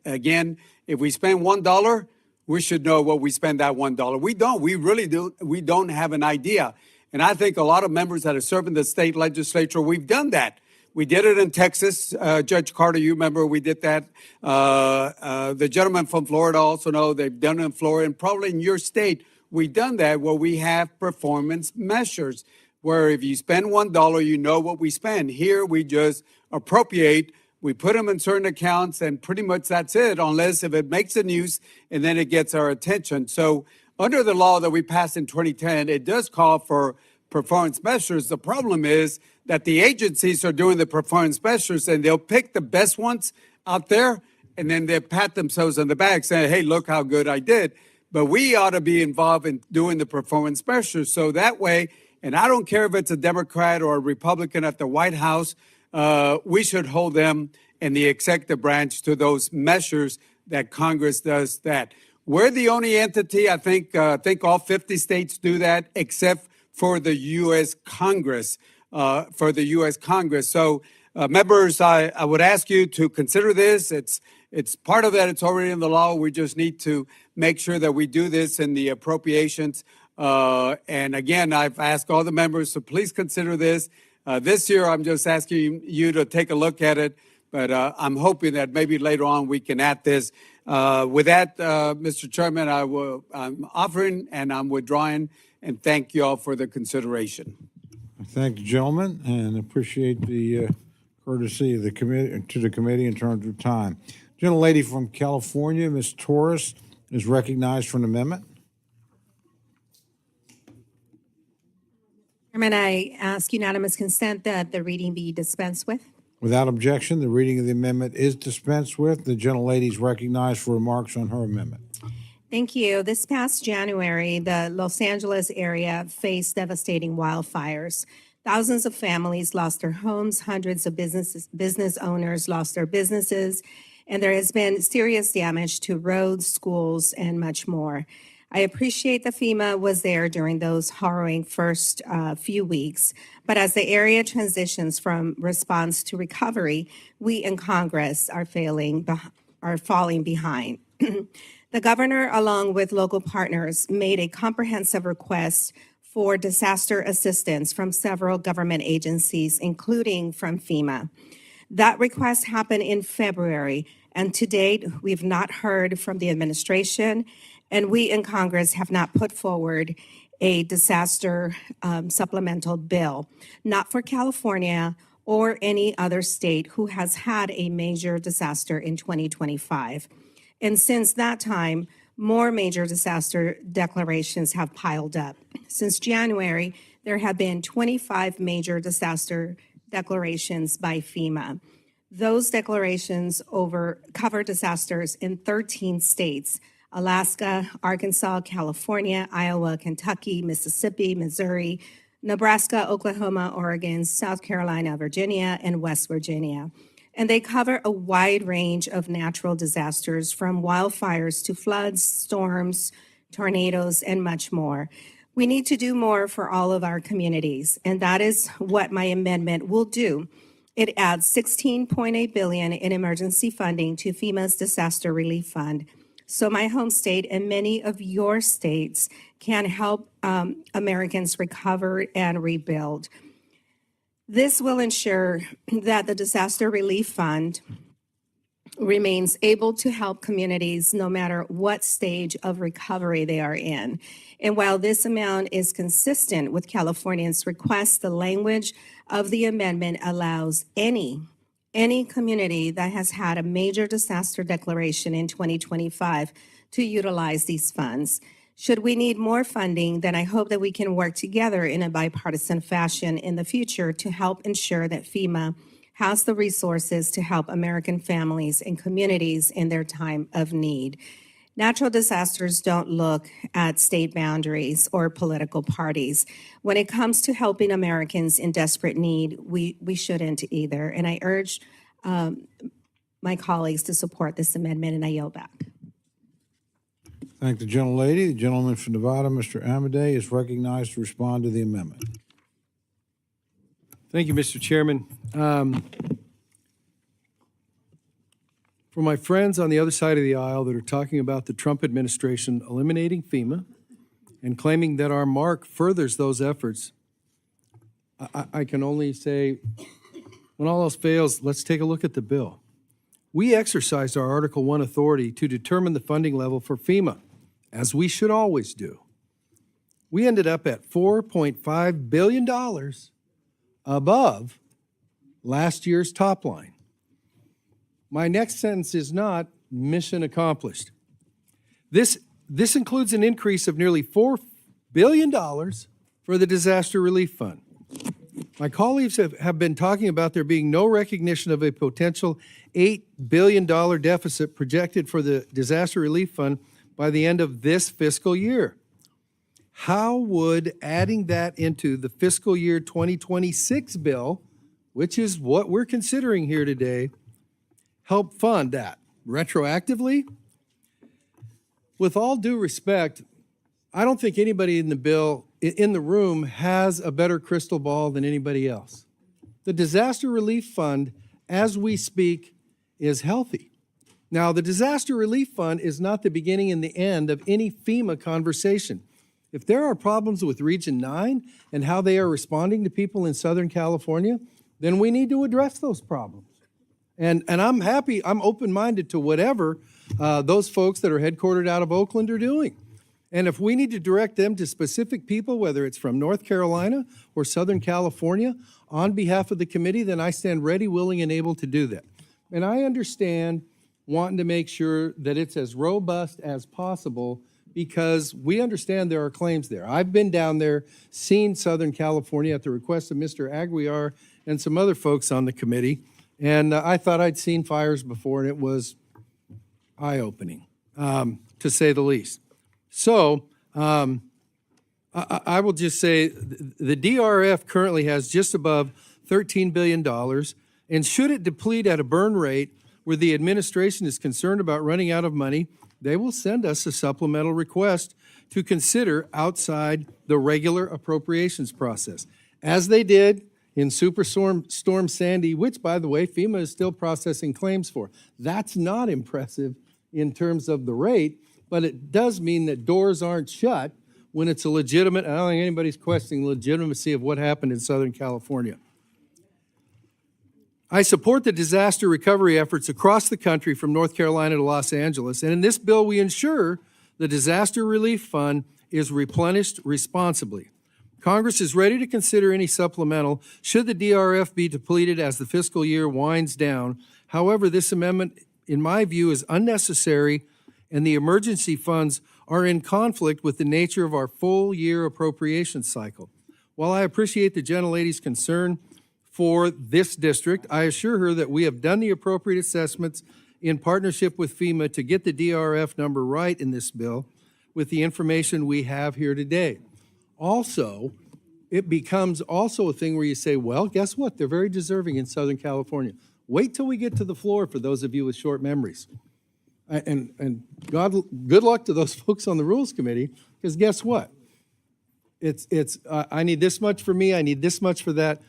Again, if we spend $1, we should know what we spend that $1. We don't. We really do. We don't have an idea. And I think a lot of members that have served in the state legislature, we've done that. We did it in Texas. Judge Carter, you remember we did that. The gentleman from Florida also know they've done it in Florida, and probably in your state, we've done that where we have performance measures where if you spend $1, you know what we spend. Here, we just appropriate, we put them in certain accounts, and pretty much that's it, unless if it makes the news and then it gets our attention. So under the law that we passed in 2010, it does call for performance measures. The problem is that the agencies are doing the performance measures and they'll pick the best ones out there and then they pat themselves on the back saying, hey, look how good I did. But we ought to be involved in doing the performance measures. So that way, and I don't care if it's a Democrat or a Republican at the White House, we should hold them in the executive branch to those measures that Congress does that. We're the only entity, I think all 50 states do that, except for the U.S. Congress, So, members, I would ask you to consider this. It's part of that. It's already in the law. We just need to make sure that we do this in the appropriations. And again, I've asked all the members to please consider this. This year, I'm just asking you to take a look at it. But I'm hoping that maybe later on we can add this. With that, Mr. Chairman, I'm offering and I'm withdrawing, and thank you all for the consideration. I thank the gentleman and appreciate the courtesy of the committee to the committee in terms of time. Gentlelady from California, Ms. Torres, is recognized for an amendment. Chairman, I ask unanimous consent that the reading be dispensed with. Without objection, the reading of the amendment is dispensed with. The gentlelady is recognized for remarks on her amendment. Thank you. This past January, the Los Angeles area faced devastating wildfires. Thousands of families lost their homes, hundreds of business owners lost their businesses, and there has been serious damage to roads, schools, and much more. I appreciate that FEMA was there during those harrowing first few weeks, but as the area transitions from response to recovery, we in Congress are falling behind. The governor, along with local partners, made a comprehensive request for disaster assistance from several government agencies, including from FEMA. That request happened in February, and to date, we've not heard from the administration, and we in Congress have not put forward a disaster supplemental bill, not for California or any other state who has had a major disaster in 2025. And since that time, more major disaster declarations have piled up. Since January, there have been 25 major disaster declarations by FEMA. Those declarations cover disasters in 13 states: Alaska, Arkansas, California, Iowa, Kentucky, Mississippi, Missouri, Nebraska, Oklahoma, Oregon, South Carolina, Virginia, and West Virginia. And they cover a wide range of natural disasters, from wildfires to floods, storms, tornadoes, and much more. We need to do more for all of our communities, and that is what my amendment will do. It adds $16.8 billion in emergency funding to FEMA's Disaster Relief Fund, so my home state and many of your states can help Americans recover and rebuild. This will ensure that the Disaster Relief Fund remains able to help communities no matter what stage of recovery they are in. And while this amount is consistent with Californians' request, the language of the amendment allows any community that has had a major disaster declaration in 2025 to utilize these funds. Should we need more funding, then I hope that we can work together in a bipartisan fashion in the future to help ensure that FEMA has the resources to help American families and communities in their time of need. Natural disasters don't look at state boundaries or political parties. When it comes to helping Americans in desperate need, we shouldn't either. And I urge my colleagues to support this amendment, and I yield back. Thank the gentlelady. The gentleman from Nevada, Mr. Amadei, is recognized to respond to the amendment. Thank you, Mr. Chairman. For my friends on the other side of the aisle that are talking about the Trump administration eliminating FEMA and claiming that our mark furthers those efforts, I can only say when all else fails, let's take a look at the bill. We exercised our Article 1 authority to determine the funding level for FEMA, as we should always do. We ended up at $4.5 billion above last year's top line. My next sentence is not mission accomplished. This includes an increase of nearly $4 billion for the Disaster Relief Fund. My colleagues have been talking about there being no recognition of a potential $8 billion deficit projected for the Disaster Relief Fund by the end of this fiscal year. How would adding that into the Fiscal Year 2026 bill, which is what we're considering here today, help fund that retroactively? With all due respect, I don't think anybody in the room has a better crystal ball than anybody else. The Disaster Relief Fund, as we speak, is healthy. Now, the Disaster Relief Fund is not the beginning and the end of any FEMA conversation. If there are problems with Region 9 and how they are responding to people in Southern California, then we need to address those problems. And I'm happy, I'm open-minded to whatever those folks that are headquartered out of Oakland are doing. And if we need to direct them to specific people, whether it's from North Carolina or Southern California, on behalf of the committee, then I stand ready, willing, and able to do that. And I understand wanting to make sure that it's as robust as possible because we understand there are claims there. I've been down there, seen Southern California at the request of Mr. Aguilar and some other folks on the committee, and I thought I'd seen fires before, and it was eye-opening, to say the least. So I will just say the DRF currently has just above $13 billion, and should it deplete at a burn rate where the administration is concerned about running out of money, they will send us a supplemental request to consider outside the regular appropriations process, as they did in Superstorm Sandy, which, by the way, FEMA is still processing claims for. That's not impressive in terms of the rate, but it does mean that doors aren't shut when it's a legitimate, I don't think anybody's questioning the legitimacy of what happened in Southern California. I support the disaster recovery efforts across the country from North Carolina to Los Angeles, and in this bill we ensure the Disaster Relief Fund is replenished responsibly. Congress is ready to consider any supplemental should the DRF be depleted as the fiscal year winds down. However, this amendment, in my view, is unnecessary, and the emergency funds are in conflict with the nature of our full year appropriation cycle. While I appreciate the gentlelady's concern for this district, I assure her that we have done the appropriate assessments in partnership with FEMA to get the DRF number right in this bill with the information we have here today. Also, it becomes also a thing where you say, well, guess what? They're very deserving in Southern California. Wait till we get to the floor for those of you with short memories. And good luck to those folks on the Rules Committee, because guess what? I need this much for me, I need this much for that.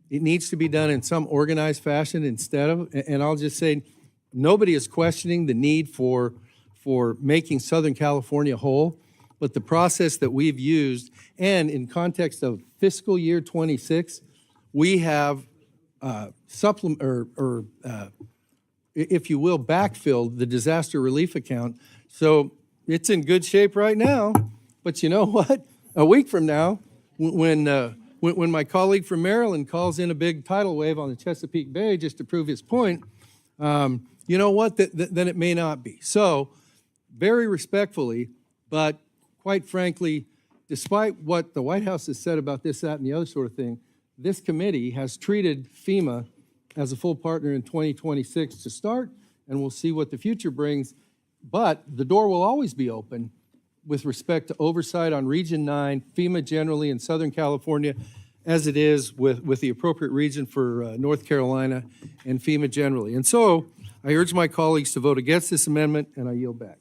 It needs to be done in some organized fashion instead of, and I'll just say, nobody is questioning the need for making Southern California whole, but the process that we've used, and in context of fiscal year 26, we have if you will, backfilled the disaster relief account. So it's in good shape right now, but you know what? A week from now, when my colleague from Maryland calls in a big tidal wave on the Chesapeake Bay just to prove his point, you know what, then it may not be. So very respectfully, but quite frankly, despite what the White House has said about this, that, and the other sort of thing, this committee has treated FEMA as a full partner in 2026 to start, and we'll see what the future brings. But the door will always be open with respect to oversight on Region 9, FEMA generally, in Southern California, as it is with the appropriate region for North Carolina and FEMA generally. And so I urge my colleagues to vote against this amendment, and I yield back.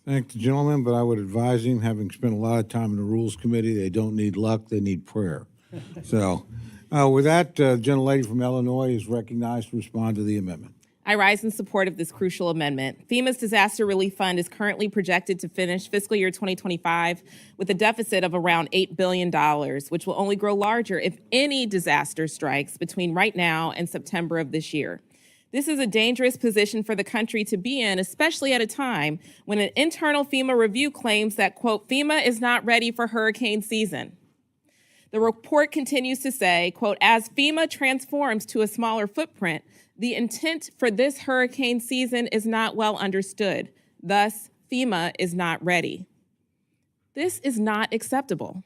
Thank the gentleman, but I would advise him, having spent a lot of time in the Rules Committee, they don't need luck, they need prayer. So with that, gentlelady from Illinois is recognized to respond to the amendment. I rise in support of this crucial amendment. FEMA's Disaster Relief Fund is currently projected to finish fiscal year 2025 with a deficit of around $8 billion, which will only grow larger if any disaster strikes between right now and September of this year. This is a dangerous position for the country to be in, especially at a time when an internal FEMA review claims that, quote, FEMA is not ready for hurricane season. The report continues to say, quote, as FEMA transforms to a smaller footprint, the intent for this hurricane season is not well understood. Thus, FEMA is not ready. This is not acceptable.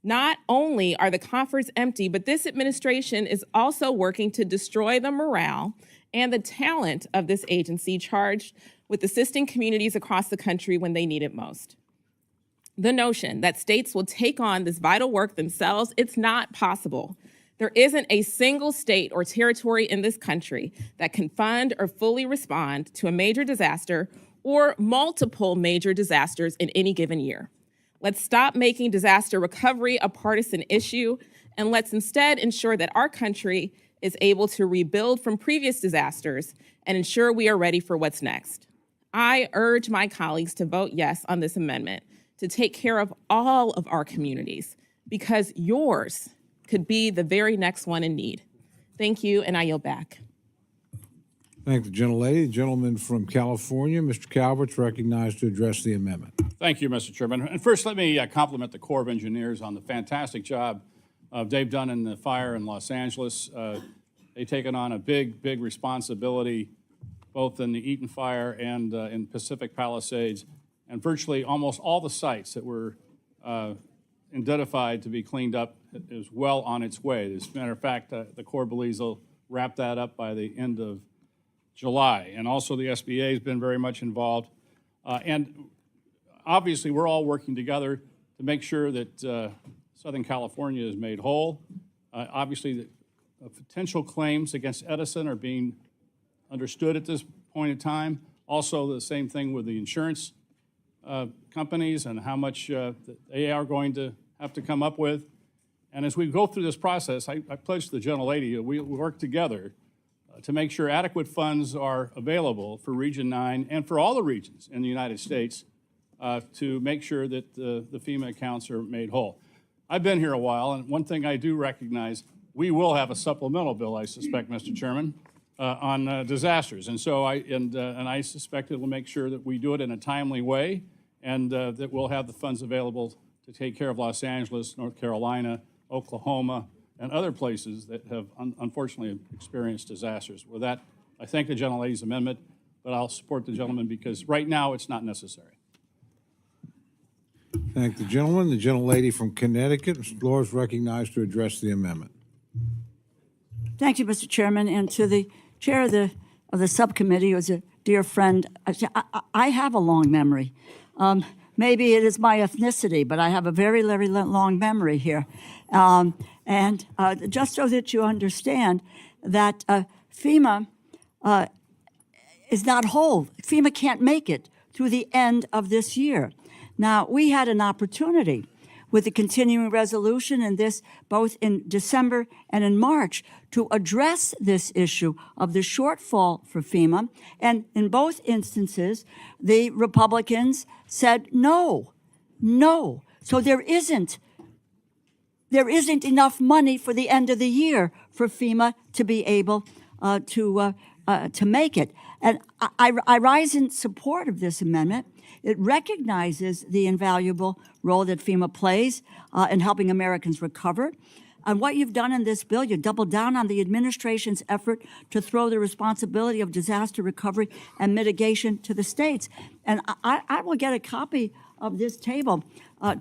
Not only are the coffers empty, but this administration is also working to destroy the morale and the talent of this agency charged with assisting communities across the country when they need it most. The notion that states will take on this vital work themselves, it's not possible. There isn't a single state or territory in this country that can fund or fully respond to a major disaster or multiple major disasters in any given year. Let's stop making disaster recovery a partisan issue, and let's instead ensure that our country is able to rebuild from previous disasters and ensure we are ready for what's next. I urge my colleagues to vote yes on this amendment to take care of all of our communities, because yours could be the very next one in need. Thank you, and I yield back. Thank the gentlelady. The gentleman from California, Mr. Calvert's recognized to address the amendment. Thank you, Mr. Chairman. And first, let me compliment the Corps of Engineers on the fantastic job they've done in the fire in Los Angeles. They've taken on a big responsibility, both in the Eaton fire and in Pacific Palisades, and virtually almost all the sites that were identified to be cleaned up is well on its way. As a matter of fact, the Corps believes they'll wrap that up by the end of July. And also the SBA has been very much involved. And obviously, we're all working together to make sure that Southern California is made whole. Obviously, the potential claims against Edison are being understood at this point in time. Also, the same thing with the insurance companies and how much they are going to have to come up with. And as we go through this process, I pledge to the gentlelady that we work together to make sure adequate funds are available for Region 9 and for all the regions in the United States to make sure that the FEMA accounts are made whole. I've been here a while, and one thing I do recognize, we will have a supplemental bill, I suspect, Mr. Chairman, on disasters. And so I suspect it will make sure that we do it in a timely way and that we'll have the funds available to take care of Los Angeles, North Carolina, Oklahoma, and other places that have unfortunately experienced disasters. With that, I thank the gentlelady's amendment, but I'll support the gentleman because right now it's not necessary. Thank the gentleman. The gentlelady from Connecticut, Mr. Law, is recognized to address the amendment. Thank you, Mr. Chairman, and to the chair of the subcommittee, who is a dear friend. I have a long memory. Maybe it is my ethnicity, but I have a very, very long memory here. And just so that you understand that FEMA is not whole. FEMA can't make it through the end of this year. Now, we had an opportunity with the continuing resolution and this both in December and in March to address this issue of the shortfall for FEMA. And in both instances, the Republicans said no. So there isn't enough money for the end of the year for FEMA to be able to make it. And I rise in support of this amendment. It recognizes the invaluable role that FEMA plays in helping Americans recover. And what you've done in this bill, you double down on the administration's effort to throw the responsibility of disaster recovery and mitigation to the states. And I will get a copy of this table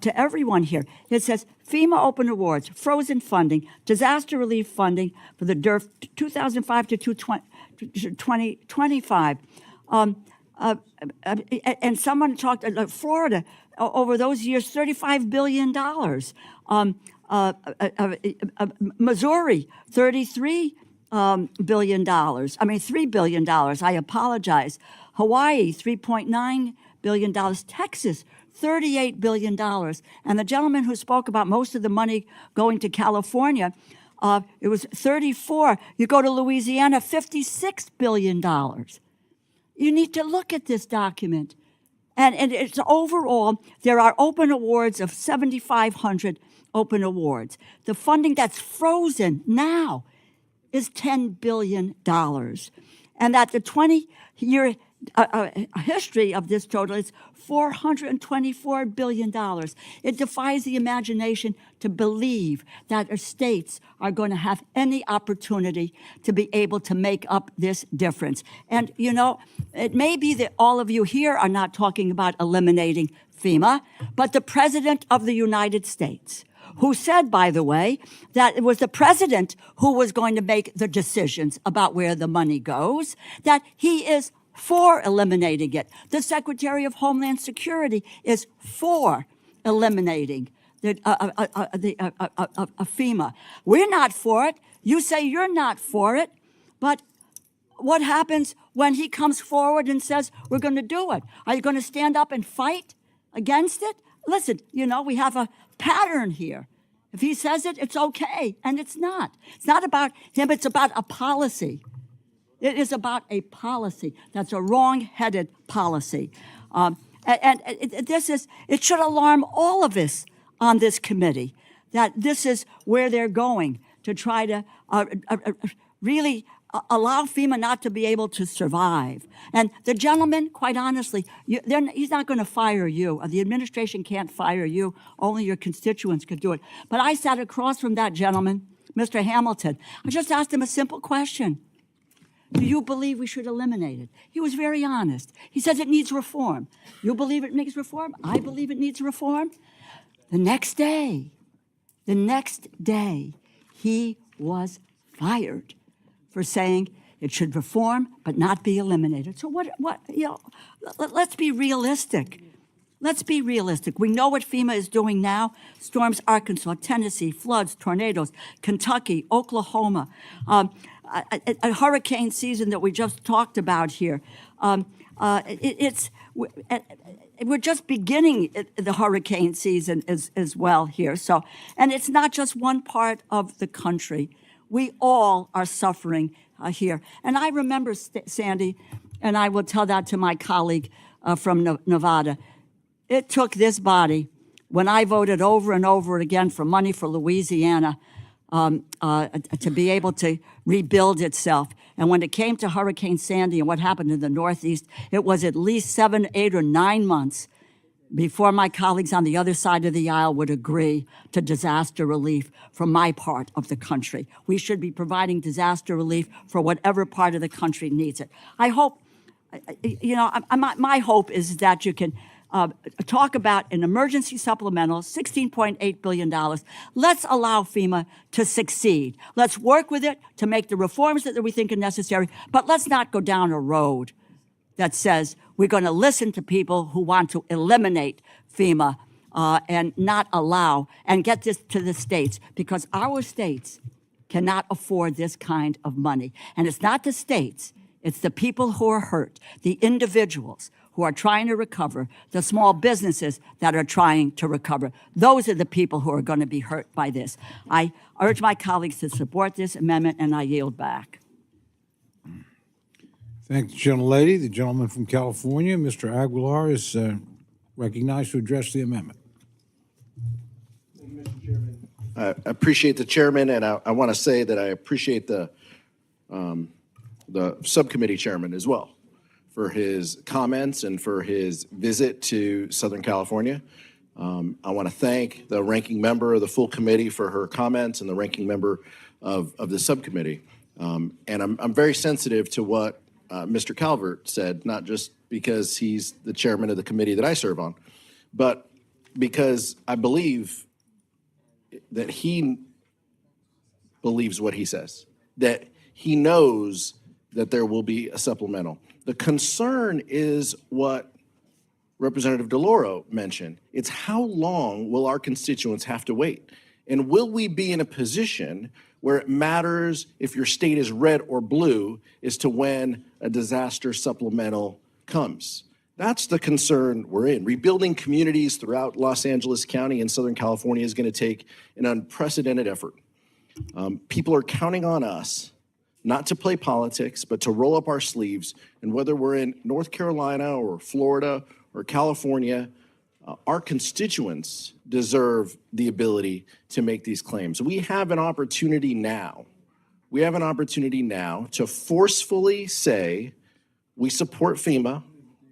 to everyone here. It says FEMA open awards, frozen funding, disaster relief funding for the DERF 2005 to 2025. And someone talked about Florida over those years, $35 billion. Missouri, $33 billion. $3 billion. I apologize. Hawaii, $3.9 billion. Texas, $38 billion. And the gentleman who spoke about most of the money going to California, It was 34. You go to Louisiana, $56 billion. You need to look at this document. And it's overall, there are open awards of 7,500 open awards. The funding that's frozen now is $10 billion. And that the 20-year history of this total is $424 billion. It defies the imagination to believe that our states are going to have any opportunity to be able to make up this difference. And, you know, it may be that all of you here are not talking about eliminating FEMA, but the President of the United States, who said, by the way, that it was the president who was going to make the decisions about where the money goes, that he is for eliminating it. The Secretary of Homeland Security is for eliminating the FEMA. We're not for it. You say you're not for it, but what happens when he comes forward and says, we're going to do it? Are you going to stand up and fight against it? Listen, you know, we have a pattern here. If he says it, it's okay, and it's not. It's not about him, it's about a policy. It is about a policy. That's a wrong-headed policy. It should alarm all of us on this committee that this is where they're going to try to really allow FEMA not to be able to survive. And the gentleman, quite honestly, he's not going to fire you. The administration can't fire you. Only your constituents could do it. But I sat across from that gentleman, Mr. Hamilton. I just asked him a simple question. Do you believe we should eliminate it? He was very honest. He says it needs reform. You believe it needs reform? I believe it needs reform. The next day, he was fired for saying it should reform but not be eliminated. So let's be realistic. Let's be realistic. We know what FEMA is doing now. Storms Arkansas, Tennessee, floods, tornadoes, Kentucky, Oklahoma, a hurricane season that we just talked about here. We're just beginning the hurricane season as well here. So, and it's not just one part of the country. We all are suffering here. And I remember, Sandy, and I will tell that to my colleague from Nevada, it took this body, when I voted over and over again for money for Louisiana, to be able to rebuild itself. And when it came to Hurricane Sandy and what happened in the Northeast, it was at least 7, 8, or 9 months before my colleagues on the other side of the aisle would agree to disaster relief from my part of the country. We should be providing disaster relief for whatever part of the country needs it. I hope, my hope is that you can talk about an emergency supplemental, $16.8 billion. Let's allow FEMA to succeed. Let's work with it to make the reforms that we think are necessary, but let's not go down a road that says we're going to listen to people who want to eliminate FEMA and not allow and get this to the states, because our states cannot afford this kind of money. And it's not the states, it's the people who are hurt, the individuals who are trying to recover, the small businesses that are trying to recover. Those are the people who are going to be hurt by this. I urge my colleagues to support this amendment, and I yield back. Thank the gentlelady. The gentleman from California, Mr. Aguilar, is recognized to address the amendment. I appreciate the chairman, and I want to say that I appreciate the subcommittee chairman as well for his comments and for his visit to Southern California. I want to thank the ranking member of the full committee for her comments and the ranking member of the subcommittee. And I'm very sensitive to what Mr. Calvert said, not just because he's the chairman of the committee that I serve on, but because I believe that he believes what he says, that he knows that there will be a supplemental. The concern is what Representative DeLauro mentioned. It's how long will our constituents have to wait? And will we be in a position where it matters if your state is red or blue as to when a disaster supplemental comes? That's the concern we're in. Rebuilding communities throughout Los Angeles County and Southern California is going to take an unprecedented effort. People are counting on us not to play politics, but to roll up our sleeves. And whether we're in North Carolina or Florida or California, our constituents deserve the ability to make these claims. We have an opportunity now. We have an opportunity now to forcefully say we support FEMA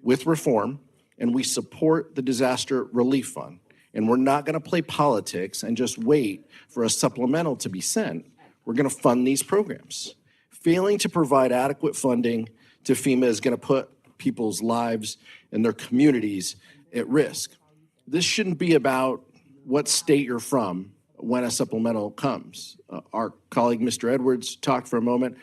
with reform and we support the Disaster Relief Fund. And we're not going to play politics and just wait for a supplemental to be sent. We're going to fund these programs. Failing to provide adequate funding to FEMA is going to put people's lives and their communities at risk. This shouldn't be about what state you're from when a supplemental comes. Our colleague, Mr. Edwards, talked for a moment.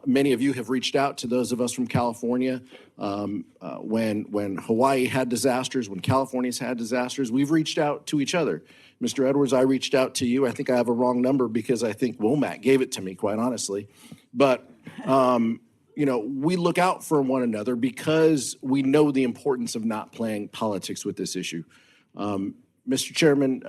Many of you have reached out to those of us from California. When Hawaii had disasters, when California's had disasters, we've reached out to each other. Mr. Edwards, I reached out to you. I think I have a wrong number because I think Womack gave it to me, quite honestly. But, you know, we look out for one another because we know the importance of not playing politics with this issue. Mr. Chairman,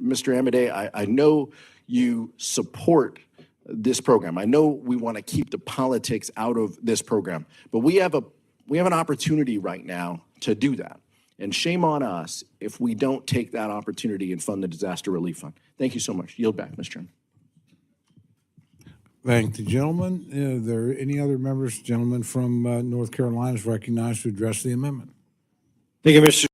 Mr. Amade, I know you support this program. I know we want to keep the politics out of this program, but we have an opportunity right now to do that. And shame on us if we don't take that opportunity and fund the Disaster Relief Fund. Thank you so much. Yield back, Mr. Chairman. Thank the gentleman. Are there any other members? Gentleman from North Carolina is recognized to address the amendment. Thank you, Mr.